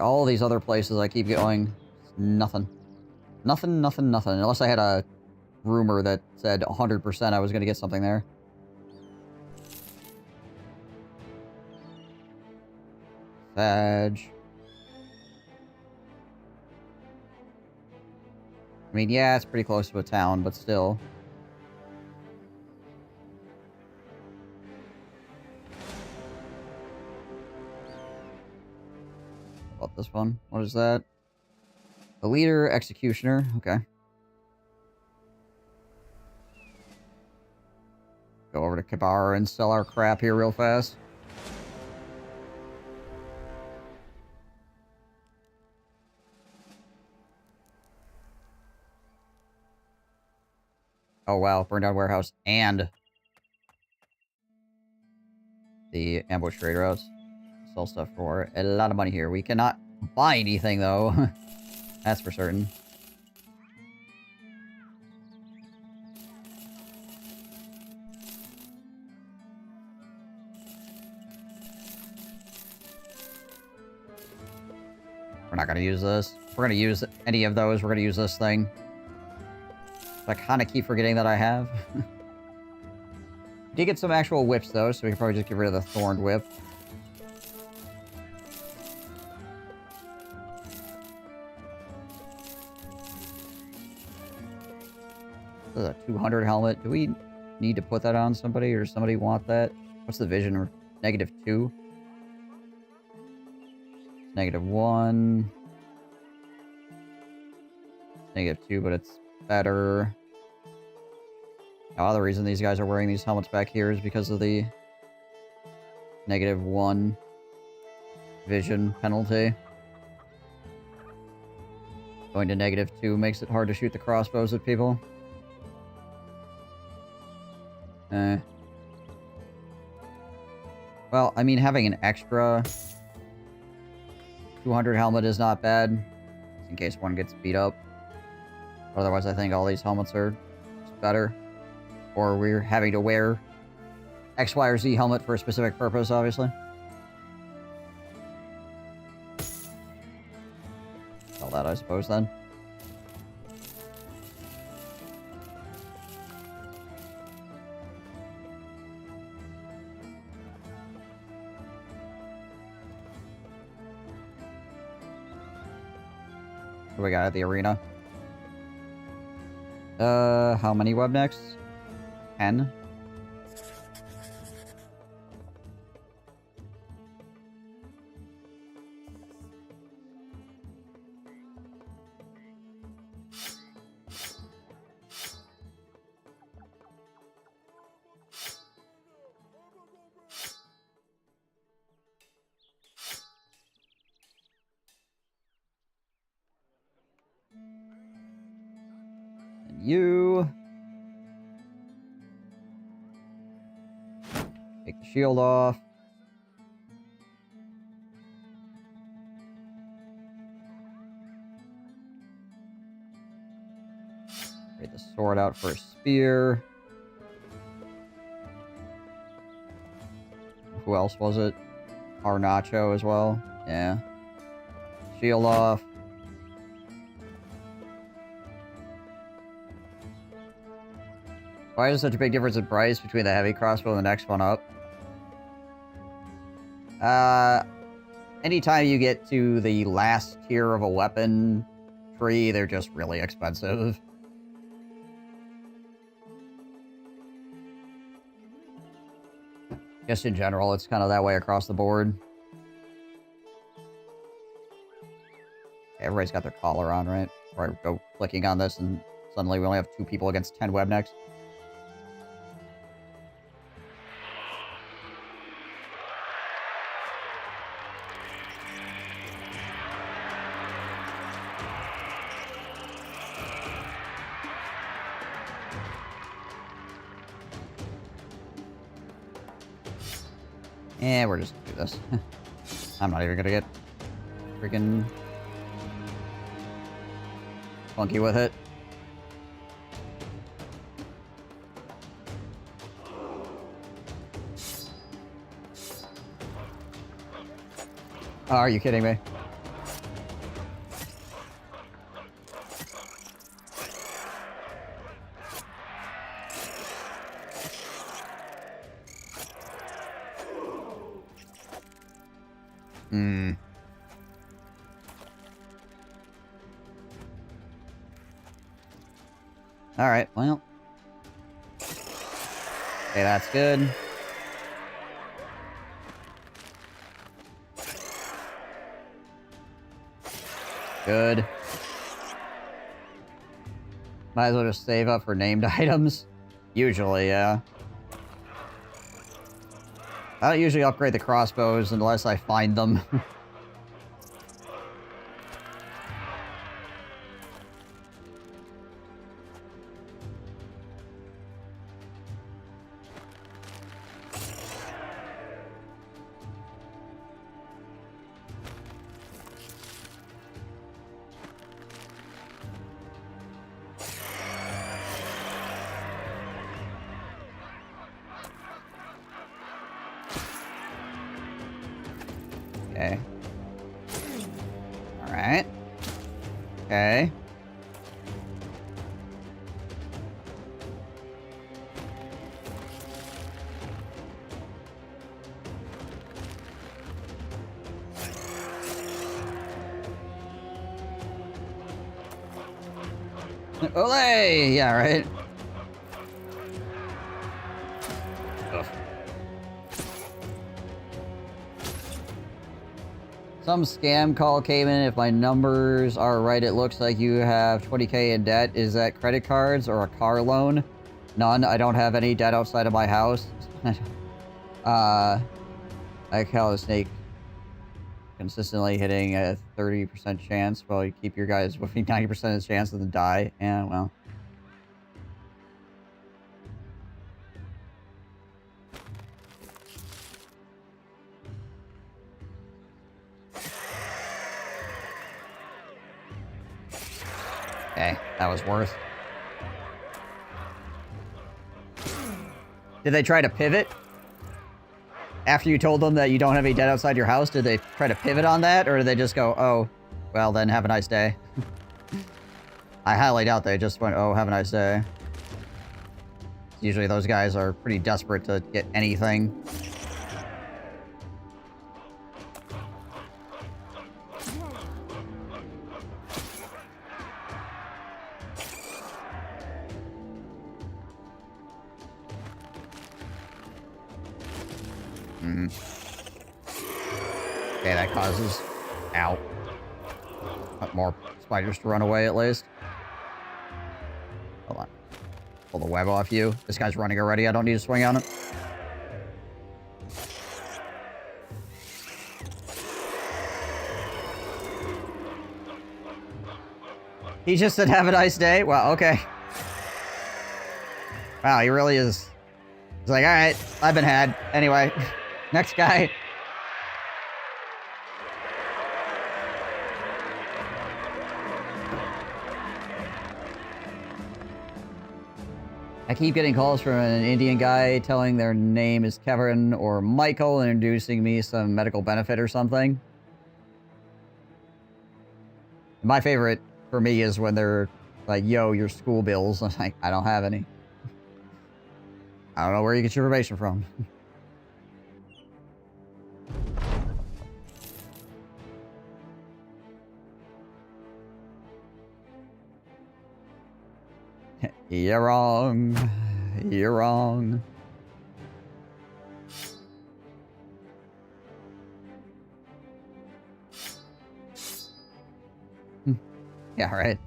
All these other places I keep going, nothing. Nothing, nothing, nothing. Unless I had a rumor that said 100% I was going to get something there. Sag. I mean, yeah, it's pretty close to a town, but still. About this one. What is that? The leader, executioner. Okay. Go over to Kabar and sell our crap here real fast. Oh wow, burned down warehouse and the ambush trade routes. Sell stuff for a lot of money here. We cannot buy anything though. That's for certain. We're not gonna use this. If we're gonna use any of those, we're gonna use this thing. I kind of keep forgetting that I have. Did get some actual whips though, so we can probably just get rid of the thorned whip. This is a 200 helmet. Do we need to put that on somebody, or does somebody want that? What's the vision -2. -1. -2, but it's better. Now, the reason these guys are wearing these helmets back here is because of the -1 vision penalty. Going to -2 makes it hard to shoot the crossbows at people. Well, I mean, having an extra 200 helmet is not bad, in case one gets beat up. Otherwise, I think all these helmets are just better. Or we're having to wear X, Y, or Z helmet for a specific purpose, obviously. Sell that, I suppose, then. What do we got at the arena? How many webnecks? 10? You take the shield off. Trade the sword out for a spear. Who else was it? Arnacho as well. Yeah. Shield off. Why is there such a big difference in price between the heavy crossbow and the next one up? Anytime you get to the last tier of a weapon tree, they're just really expensive. Just in general, it's kind of that way across the board. Everybody's got their collar on, right? Or I go clicking on this and suddenly we only have 2 people against 10 webnecks. Yeah, we're just gonna do this. I'm not even gonna get freaking funky with it. Oh, are you kidding me? Alright, well. Okay, that's good. Good. Might as well just save up for named items. Usually, yeah. I don't usually upgrade the crossbows unless I find them. Okay. Alright. Okay. Olay! Yeah, right. Ugh. Some scam call came in. If my numbers are right, it looks like you have 20K in debt. Is that credit cards or a car loan? None. I don't have any debt outside of my house. I call the snake consistently hitting a 30% chance. Well, you keep your guys with 90% of the chance of them die. Yeah, well. Okay, that was worth. Did they try to pivot? After you told them that you don't have any debt outside your house, did they try to pivot on that? Or did they just go, oh, well then have a nice day? I highly doubt they just went, oh, have a nice day. Usually those guys are pretty desperate to get anything. Okay, that causes... Ow. More spiders to run away, at least. Hold on. Pull the web off you. This guy's running already. I don't need to swing on him. He just said, have a nice day? Well, okay. Wow, he really is... He's like, alright, I've been had. Anyway, next guy. I keep getting calls from an Indian guy telling their name is Kevin or Michael and introducing me some medical benefit or something. My favorite for me is when they're like, yo, your school bills. I'm like, I don't have any. I don't know where you get your information from. You're wrong. You're wrong. Yeah, right.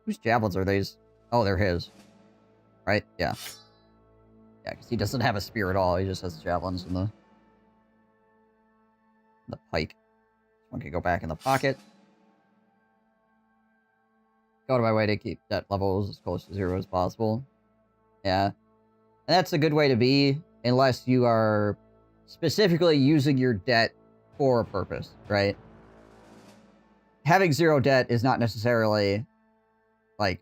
Whose javelins are these? Oh, they're his. Right? Yeah. Yeah, because he doesn't have a spear at all. He just has javelins and the pike. This one can go back in the pocket. Go to my way to keep debt levels as close to 0 as possible. Yeah. And that's a good way to be, unless you are specifically using your debt for a purpose, right? Having 0 debt is not necessarily, like,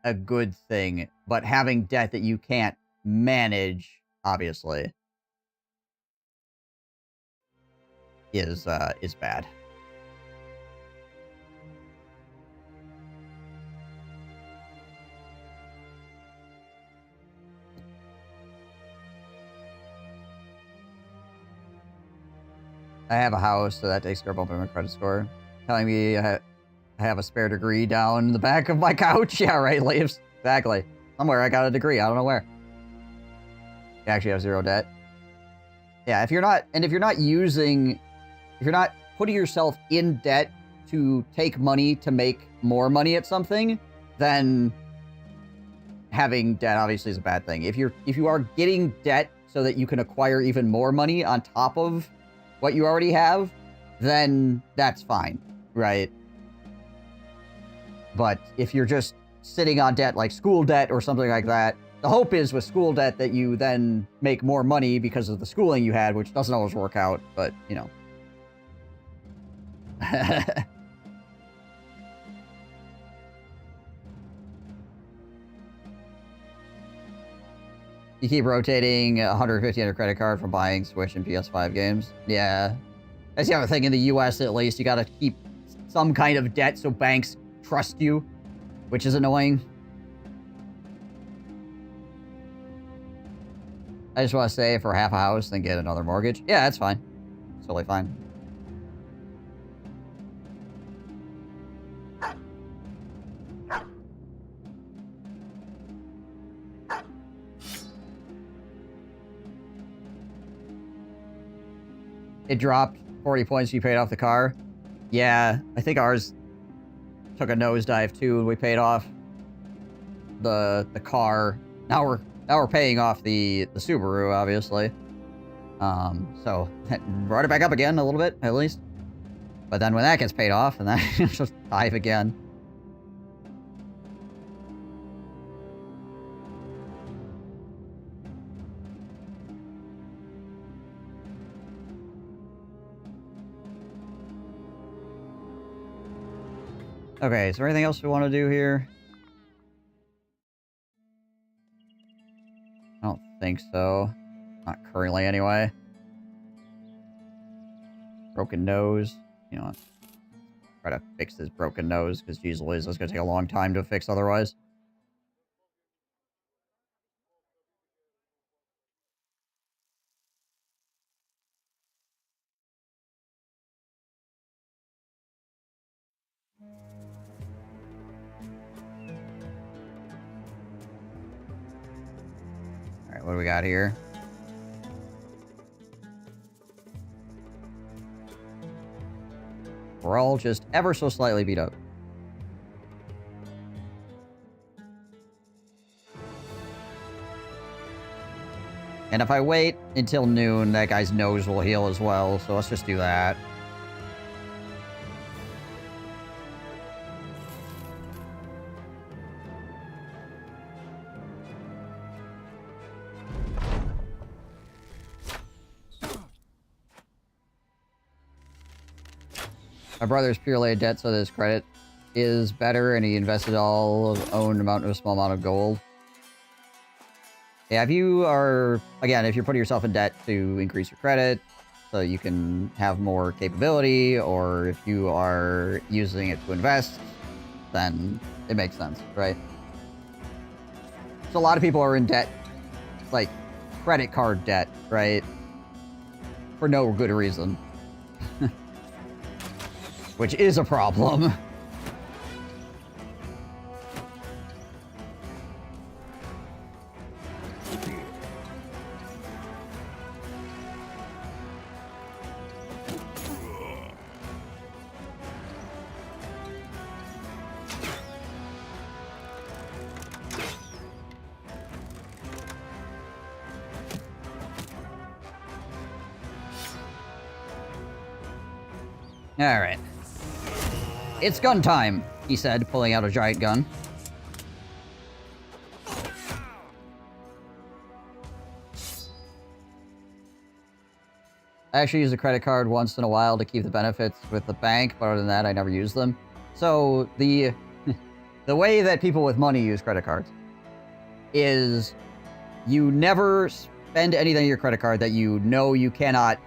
a good thing, but having debt that you can't manage, obviously, is bad. I have a house, so that takes care of bumping my credit score. Telling me I have a spare degree down the back of my couch. Yeah, right, Leaves. Exactly. Somewhere I got a degree. I don't know where. You actually have 0 debt. Yeah, if you're not putting yourself in debt to take money to make more money at something, then having debt obviously is a bad thing. If you are getting debt so that you can acquire even more money on top of what you already have, then that's fine, right? But if you're just sitting on debt, like school debt or something like that, the hope is with school debt that you then make more money because of the schooling you had, which doesn't always work out, but, you know. You keep rotating 150 on your credit card from buying Switch and PS5 games. Yeah. That's the other thing in the US, at least. You gotta keep some kind of debt so banks trust you, which is annoying. I just want to say, for half a house, then get another mortgage. Yeah, that's fine. It's totally fine. it dropped 40 points. You paid off the car. Yeah, I think ours took a nosedive too, and we paid off the car. Now we're paying off the Subaru, obviously. So brought it back up again a little bit, at least. But then when that gets paid off, and then just dive again. Okay, is there anything else we want to do here? I don't think so. Not currently, anyway. Broken nose. You know what? Try to fix this broken nose, because geez Louise, that's going to take a long time to fix otherwise. Alright, what do we got here? We're all just ever so slightly beat up. And if I wait until noon, that guy's nose will heal as well, so let's just do that. My brother's purely a debt, so that his credit is better, and he invested all of owned amount of a small amount of gold. Yeah, if you are, again, if you're putting yourself in debt to increase your credit, so you can have more capability, or if you are using it to invest, then it makes sense, right? So a lot of people are in debt, like credit card debt, right? For no good reason. Which is a problem. All right. It's gun time, he said, pulling out a giant gun. I actually use a credit card once in a while to keep the benefits with the bank, but other than that, I never use them. So the way that people with money use credit cards is you never spend anything on your credit card that you know you cannot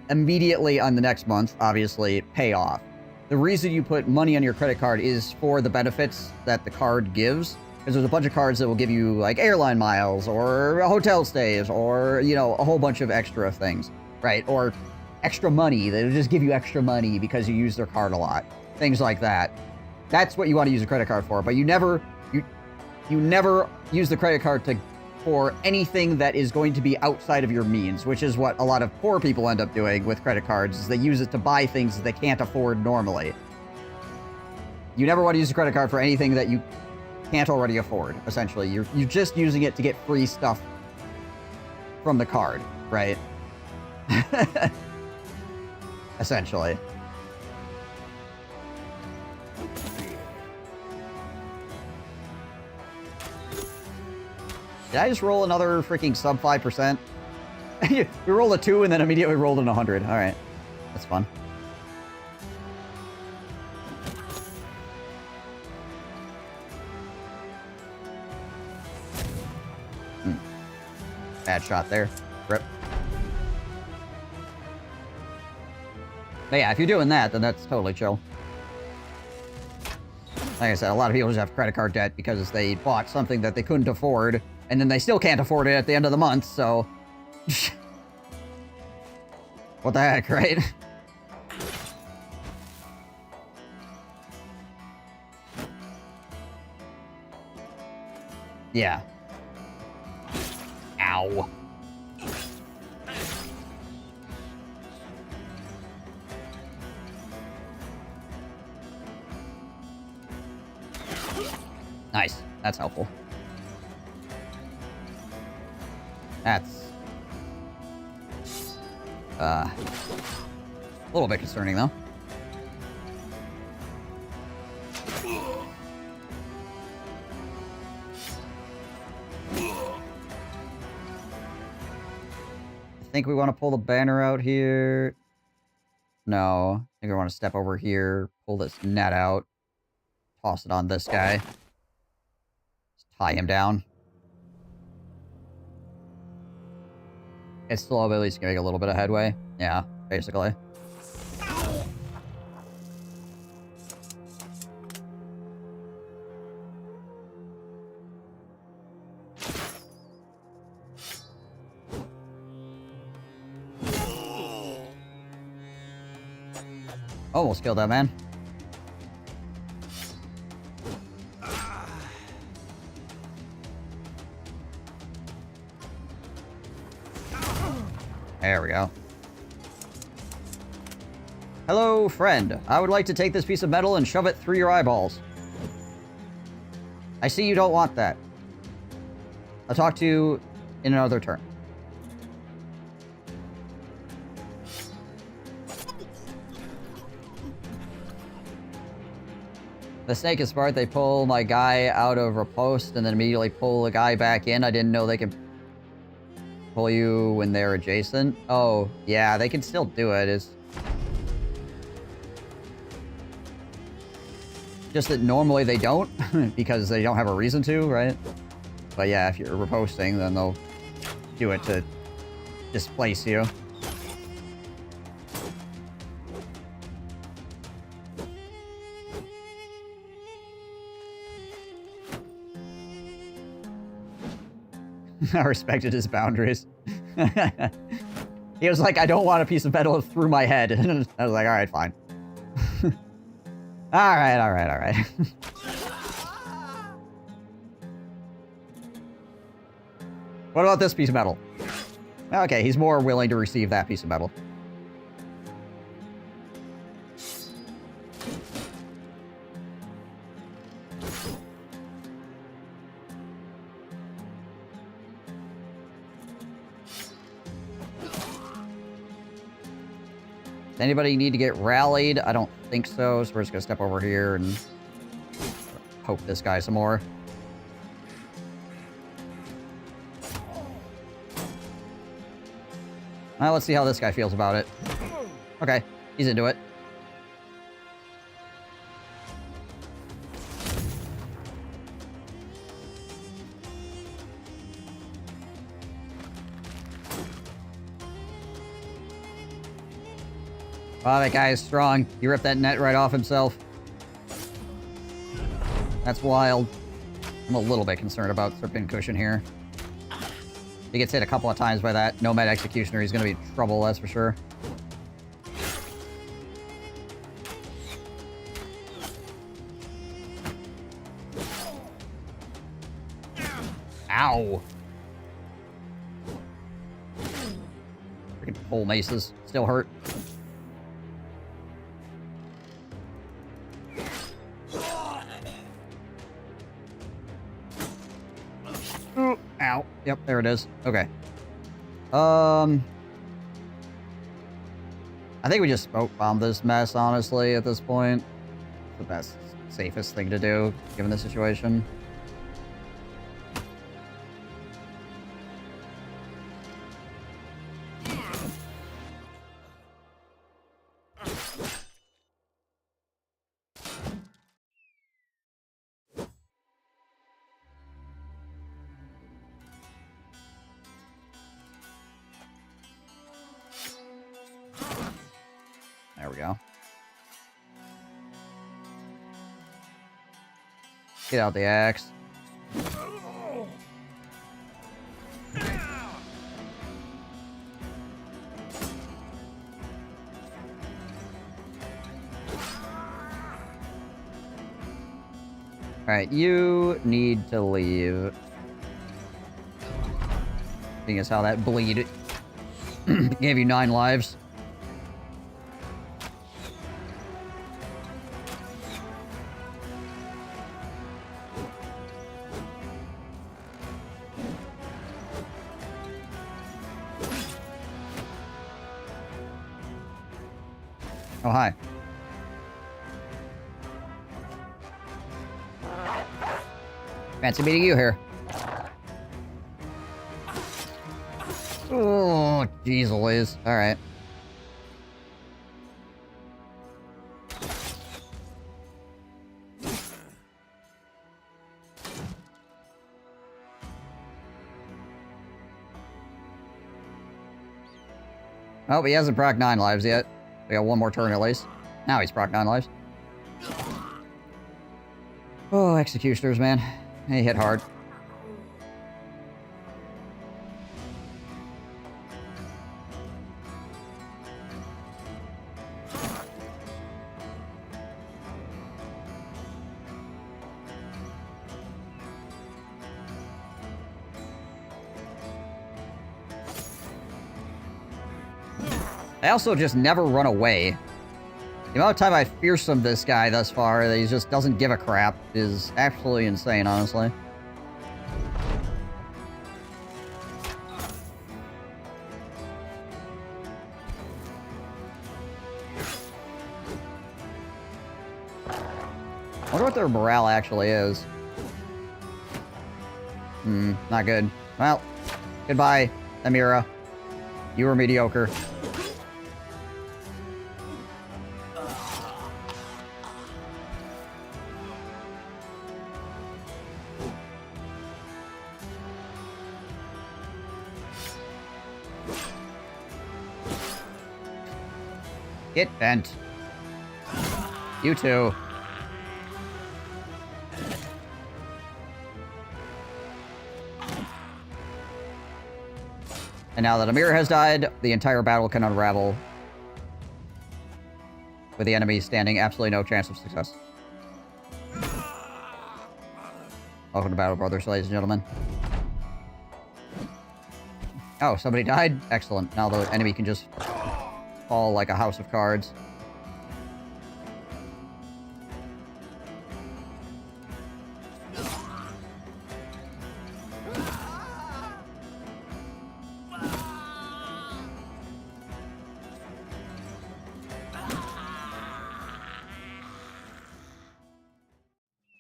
immediately on the next month, obviously, pay off. The reason you put money on your credit card is for the benefits that the card gives. Because there's a bunch of cards that will give you, like, airline miles, or hotel stays, or, you know, a whole bunch of extra things, right? Or extra money. They'll just give you extra money because you use their card a lot. Things like that. That's what you want to use a credit card for. But you never use the credit card for anything that is going to be outside of your means, which is what a lot of poor people end up doing with credit cards, is they use it to buy things that they can't afford normally. You never want to use a credit card for anything that you can't already afford, essentially. You're just using it to get free stuff from the card, right? Essentially. Did I just roll another freaking sub 5%? We rolled a 2 and then immediately rolled an 100. Alright. That's fun. Bad shot there. Rip. But yeah, if you're doing that, then that's totally chill. Like I said, a lot of people just have credit card debt because they bought something that they couldn't afford, and then they still can't afford it at the end of the month, so... What the heck, right? Yeah. Ow. Nice. That's helpful. That's... a little bit concerning, though. I think we want to pull the banner out here. No. I think we want to step over here, pull this net out, toss it on this guy. Just tie him down. It's still at least getting a little bit of headway. Yeah, basically. Almost killed that man. There we go. Hello, friend. I would like to take this piece of metal and shove it through your eyeballs. I see you don't want that. I'll talk to you in another turn. The snake is smart. They pull my guy out of a post and then immediately pull the guy back in. I didn't know they could pull you when they're adjacent. Oh, yeah, they can still do it. It's just that normally they don't because they don't have a reason to, right? But yeah, if you're riposting, then they'll do it to displace you. I respected his boundaries. He was like, I don't want a piece of metal through my head. And I was like, all right, fine. All right. What about this piece of metal? Okay, he's more willing to receive that piece of metal. Does anybody need to get rallied? I don't think so, so we're just gonna step over here and poke this guy some more. Well, let's see how this guy feels about it. Okay, he's into it. Wow, that guy is strong. He ripped that net right off himself. That's wild. I'm a little bit concerned about Serpent Cushion here. If he gets hit a couple of times by that Nomad Executioner, he's gonna be in trouble, that's for sure. Ow! Freaking pole maces. Still hurt. Ow. Yep, there it is. Okay. I think we just smoke bomb this mess, honestly, at this point. It's the best, safest thing to do, given the situation. There we go. Get out the axe. Alright, you need to leave. Seeing as how that bleed gave you 9 lives. Oh, hi. Fancy meeting you here. Oh, jeez Louise. Alright. Oh, he hasn't proc 9 lives yet. We got one more turn at least. Now he's proc 9 lives. Oh, executioners, man. They hit hard. I also just never run away. The amount of time I fearsome this guy thus far that he just doesn't give a crap is absolutely insane, honestly. I wonder what their morale actually is. Not good. Well, goodbye, Amira. You were mediocre. Get bent. You too. And now that Amir has died, the entire battle can unravel. With the enemy standing absolutely no chance of success. Welcome to Battle Brothers, ladies and gentlemen. Oh, somebody died? Excellent. Now the enemy can just fall like a house of cards.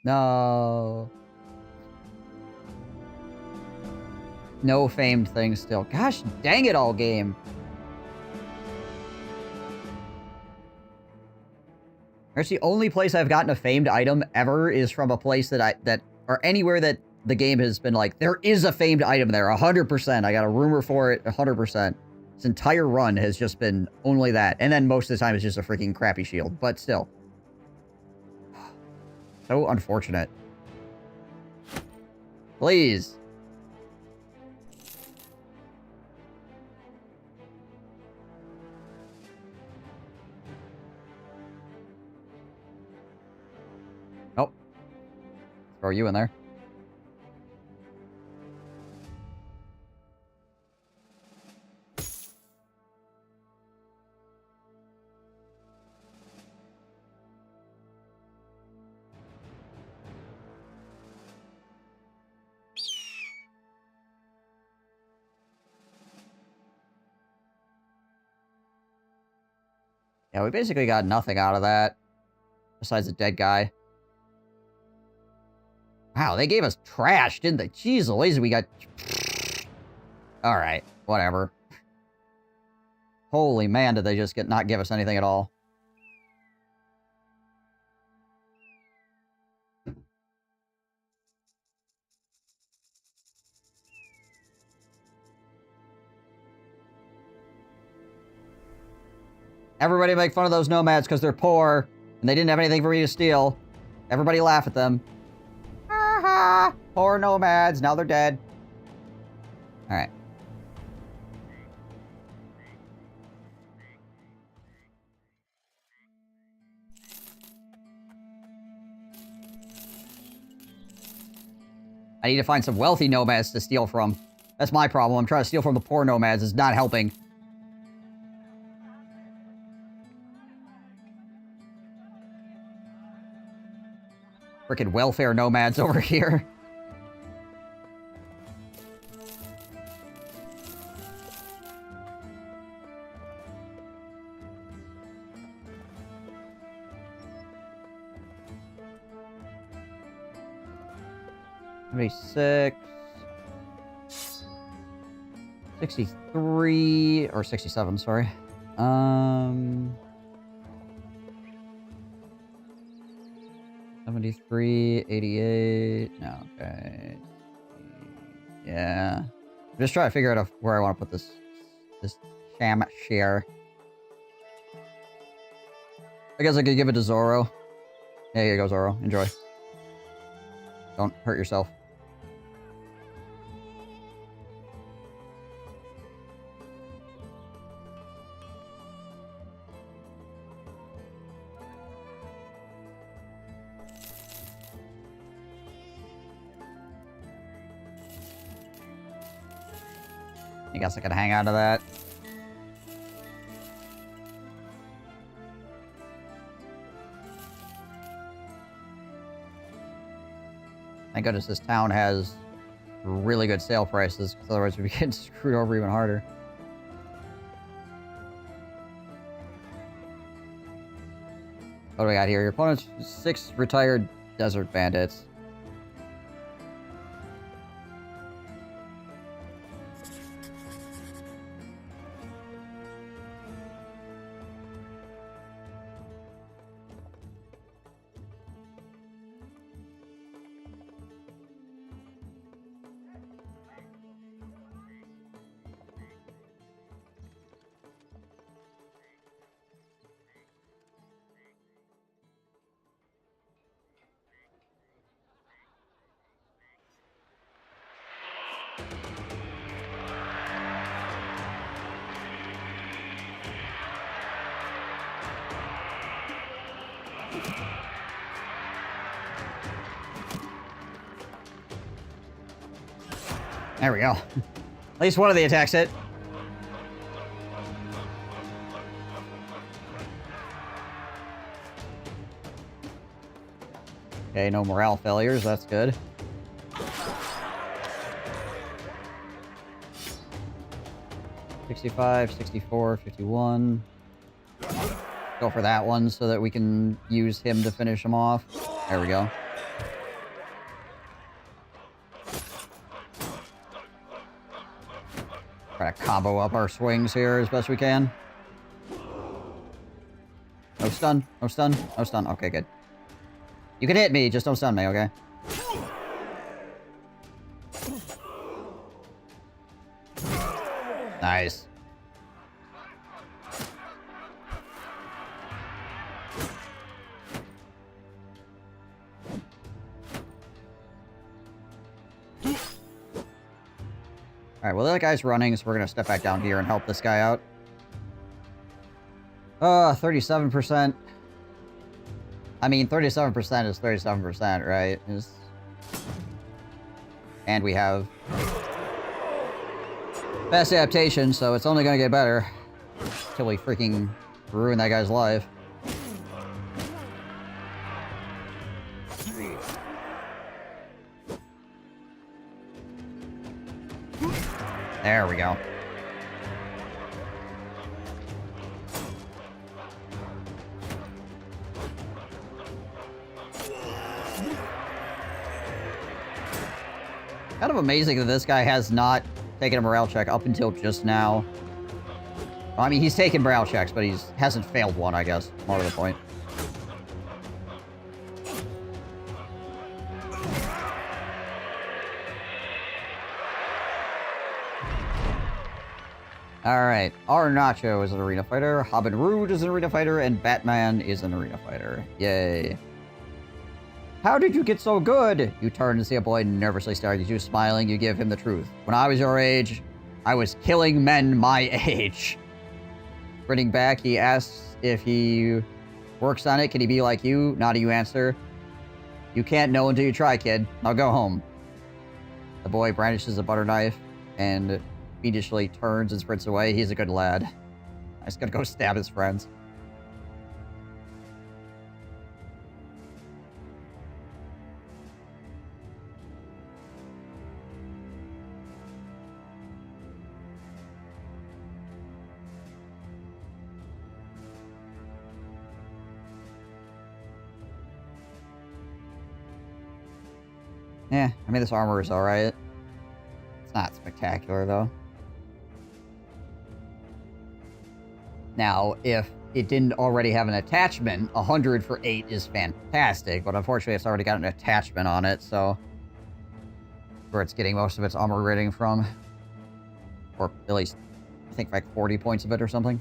No. No famed thing still. Gosh dang it all game. Actually, the only place I've gotten a famed item ever is from a place that or anywhere that the game has been like, there is a famed item there, 100%. I got a rumor for it, 100%. This entire run has just been only that. And then most of the time it's just a freaking crappy shield, but still. So unfortunate. Please. Oh. Throw you in there. Yeah, we basically got nothing out of that. Besides a dead guy. Wow, they gave us trash, didn't they? Jeez Louise, we got... Alright, whatever. Holy man, did they just not give us anything at all. Everybody make fun of those nomads because they're poor and they didn't have anything for me to steal. Everybody laugh at them. Ha ha! Poor nomads, now they're dead. Alright. I need to find some wealthy nomads to steal from. That's my problem. I'm trying to steal from the poor nomads. It's not helping. Frickin' welfare nomads over here. 76. 63 or 67, sorry. 73, 88. No, okay. Yeah. I'm just trying to figure out where I want to put this sham share. I guess I could give it to Zoro. Yeah, here you go, Zoro. Enjoy. Don't hurt yourself. I guess I could hang out of that. Thank goodness this town has really good sale prices, because otherwise we'd be getting screwed over even harder. What do we got here? Your opponent's 6 retired desert bandits. There we go. At least one of the attacks hit. Okay, no morale failures. That's good. $65, $64, $51. Go for that one so that we can use him to finish him off. There we go. Try to combo up our swings here as best we can. No stun, no stun, no stun. Okay, good. You can hit me, just don't stun me, okay? Nice. Alright, well, that guy's running, so we're gonna step back down here and help this guy out. 37%. I mean, 37% is 37%, right? And we have fast adaptation, so it's only gonna get better until we freaking ruin that guy's life. There we go. Kind of amazing that this guy has not taken a morale check up until just now. Well, I mean, he's taken morale checks, but he hasn't failed one, I guess. More to the point. Alright, our Nacho is an arena fighter, Robin Roode is an arena fighter, and Batman is an arena fighter. Yay. How did you get so good? You turn to see a boy nervously staring at you, smiling. You give him the truth. When I was your age, I was killing men my age. Grinning back, he asks if he works on it. Can he be like you? Not you answer. You can't know until you try, kid. Now go home. The boy brandishes a butter knife and fiendishly turns and sprints away. He's a good lad. I just gotta go stab his friends. Yeah, I mean, this armor is alright. It's not spectacular, though. Now, if it didn't already have an attachment, 100 for 8 is fantastic, but unfortunately it's already got an attachment on it, so... where it's getting most of its armor rating from. Or at least, I think like 40 points of it or something.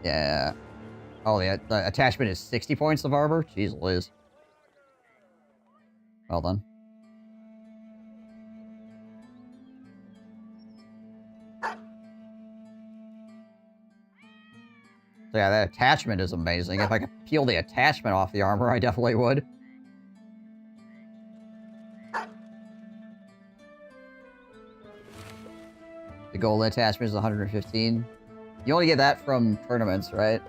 Yeah. Oh, the attachment is 60 points of armor? Jeez Liz. Well done. So yeah, that attachment is amazing. If I could peel the attachment off the armor, I definitely would. The gold attachment is 115. You only get that from tournaments, right?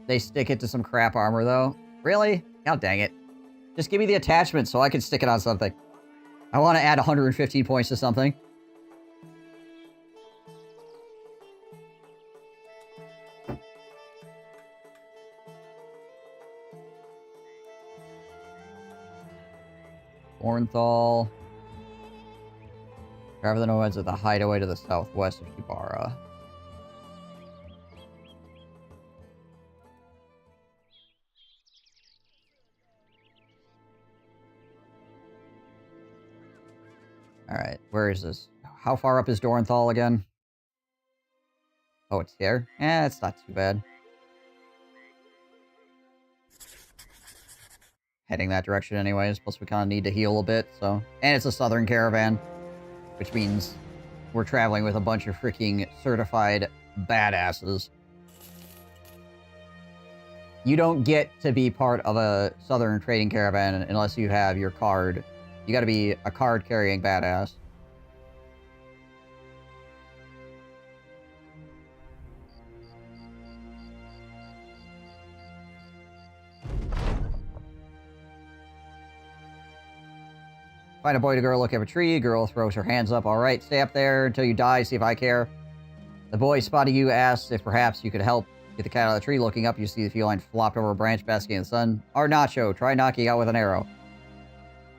They stick it to some crap armor, though. Really? God dang it. Just give me the attachment so I can stick it on something. I want to add 115 points to something. Ornthal. Driver the nomads at the hideaway to the southwest of Kibara. Alright, where is this? How far up is Dorenthal again? Oh, it's here? Eh, it's not too bad. Heading that direction anyways, plus we kind of need to heal a bit, so... And it's a southern caravan, which means we're traveling with a bunch of freaking certified badasses. You don't get to be part of a southern trading caravan unless you have your card. You gotta be a card-carrying badass. Find a boy to girl, look up a tree. Girl throws her hands up. Alright, stay up there until you die, see if I care. The boy spotting you asks if perhaps you could help get the cat out of the tree. Looking up, you see the feline flopped over a branch, basking in the sun. Arnacho, try knocking out with an arrow.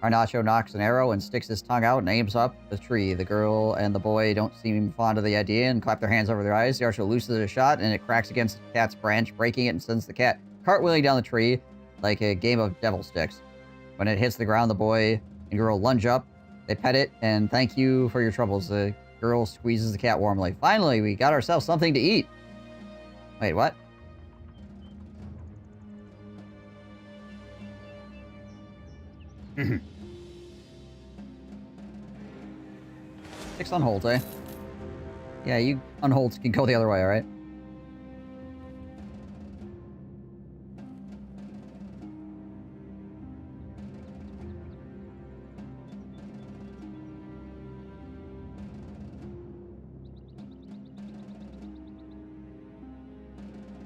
Arnacho knocks an arrow and sticks his tongue out and aims up the tree. The girl and the boy don't seem fond of the idea and clap their hands over their eyes. The archer looses a shot and it cracks against the cat's branch, breaking it and sends the cat cartwheeling down the tree like a game of devil sticks. When it hits the ground, the boy and girl lunge up. They pet it and thank you for your troubles. The girl squeezes the cat warmly. Finally, we got ourselves something to eat. Wait, what? Six unholds, eh? Yeah, you unholds can go the other way, alright?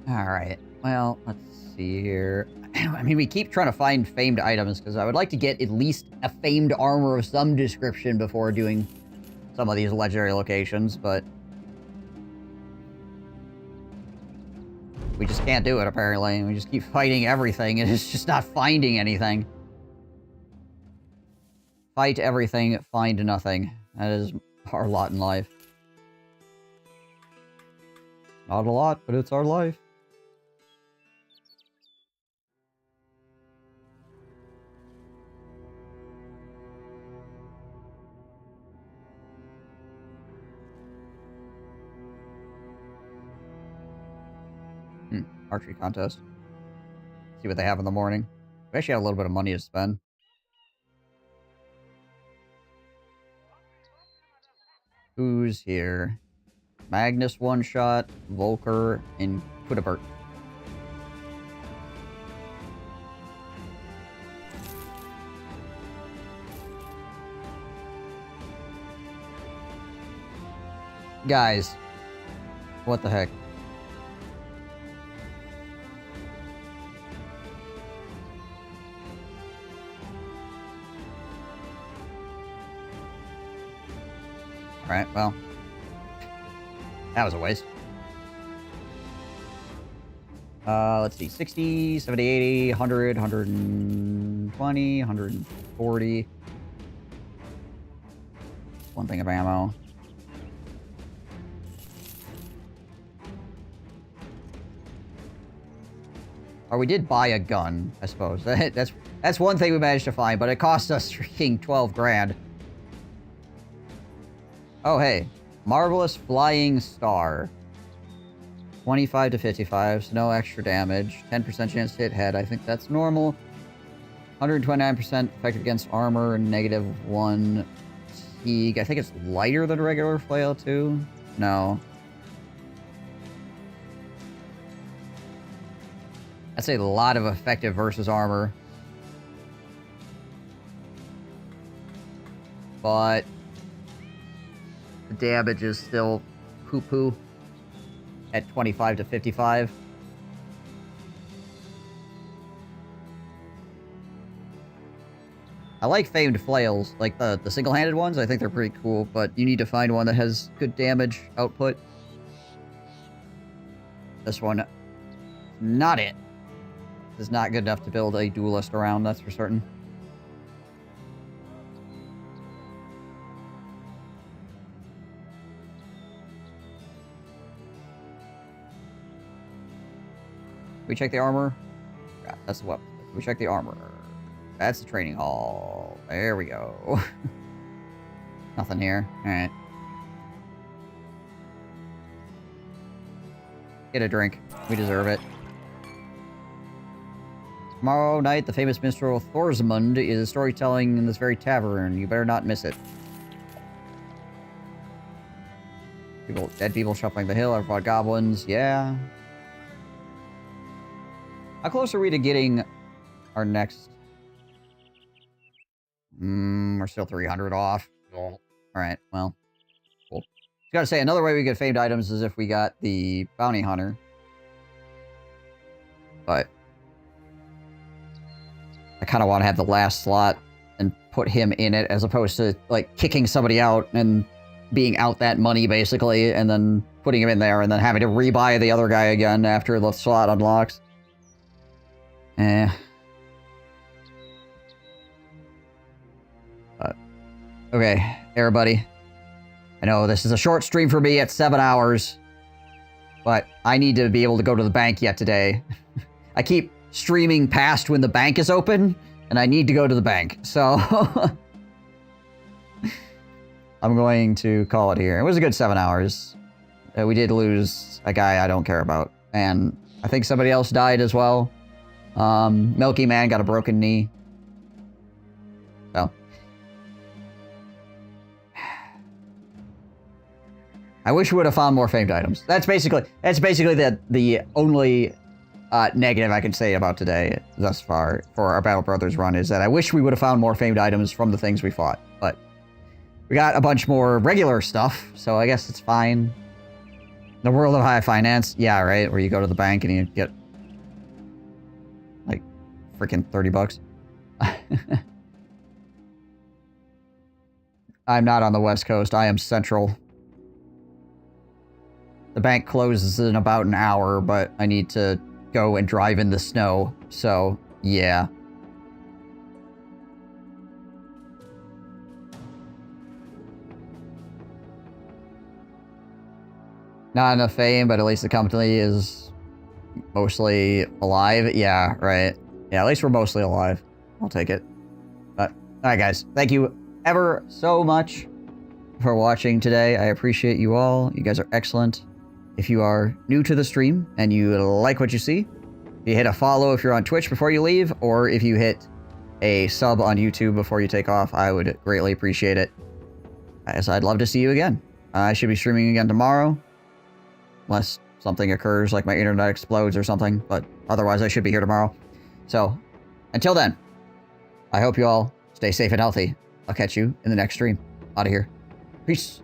Alright, well, let's see here. I mean, we keep trying to find famed items, because I would like to get at least a famed armor of some description before doing some of these legendary locations, but we just can't do it, apparently. We just keep fighting everything, and it's just not finding anything. Fight everything, find nothing. That is our lot in life. Not a lot, but it's our life. Archery contest. See what they have in the morning. We actually had a little bit of money to spend. Who's here? Magnus one-shot, Volker, and Kudabert. Guys, what the heck? Right, well. That was a waste. Let's see. 60, 70, 80, 100, 120, 140. One thing of ammo. Or we did buy a gun, I suppose. That's one thing we managed to find, but it cost us freaking 12 grand. Oh, hey. Marvelous Flying Star. 25 to 55, so no extra damage. 10% chance to hit head. I think that's normal. 129% effective against armor and -1 fatigue. I think it's lighter than regular flail, too. No. I'd say a lot of effective versus armor. But the damage is still poo-poo at 25 to 55. I like famed flails, like the single-handed ones. I think they're pretty cool, but you need to find one that has good damage output. This one, not it. Is not good enough to build a duelist around, that's for certain. We check the armor. Yeah, that's the weapon. We check the armor. That's the training hall. There we go. Nothing here. Alright. Get a drink. We deserve it. Tomorrow night, the famous minstrel Thorsmund is storytelling in this very tavern. You better not miss it. Dead people shuffling the hill. I've fought goblins. Yeah. How close are we to getting our next... we're still 300 off. Alright, well. Cool. Just gotta say, another way we get famed items is if we got the bounty hunter. But... I kind of want to have the last slot and put him in it as opposed to, like, kicking somebody out and being out that money, basically, and then putting him in there and then having to rebuy the other guy again after the slot unlocks. Okay, everybody. I know this is a short stream for me at 7 hours, but I need to be able to go to the bank yet today. I keep streaming past when the bank is open, and I need to go to the bank, so... I'm going to call it here. It was a good 7 hours. We did lose a guy I don't care about, and I think somebody else died as well. Milky Man got a broken knee. So... I wish we would have found more famed items. That's basically the only negative I can say about today thus far for our Battle Brothers run, is that I wish we would have found more famed items from the things we fought. But we got a bunch more regular stuff, so I guess it's fine. The world of high finance, yeah, right, where you go to the bank and you get like freaking 30 bucks. I'm not on the West Coast, I am Central. The bank closes in about an hour, but I need to go and drive in the snow, so yeah. Not enough fame, but at least the company is mostly alive. Yeah, right. Yeah, at least we're mostly alive. I'll take it. But, alright guys, thank you ever so much for watching today. I appreciate you all. You guys are excellent. If you are new to the stream and you like what you see, you hit a follow if you're on Twitch before you leave, or if you hit a sub on YouTube before you take off, I would greatly appreciate it. As I'd love to see you again. I should be streaming again tomorrow, unless something occurs, like my internet explodes or something, but otherwise I should be here tomorrow. So, until then, I hope you all stay safe and healthy. I'll catch you in the next stream. Out of here. Peace.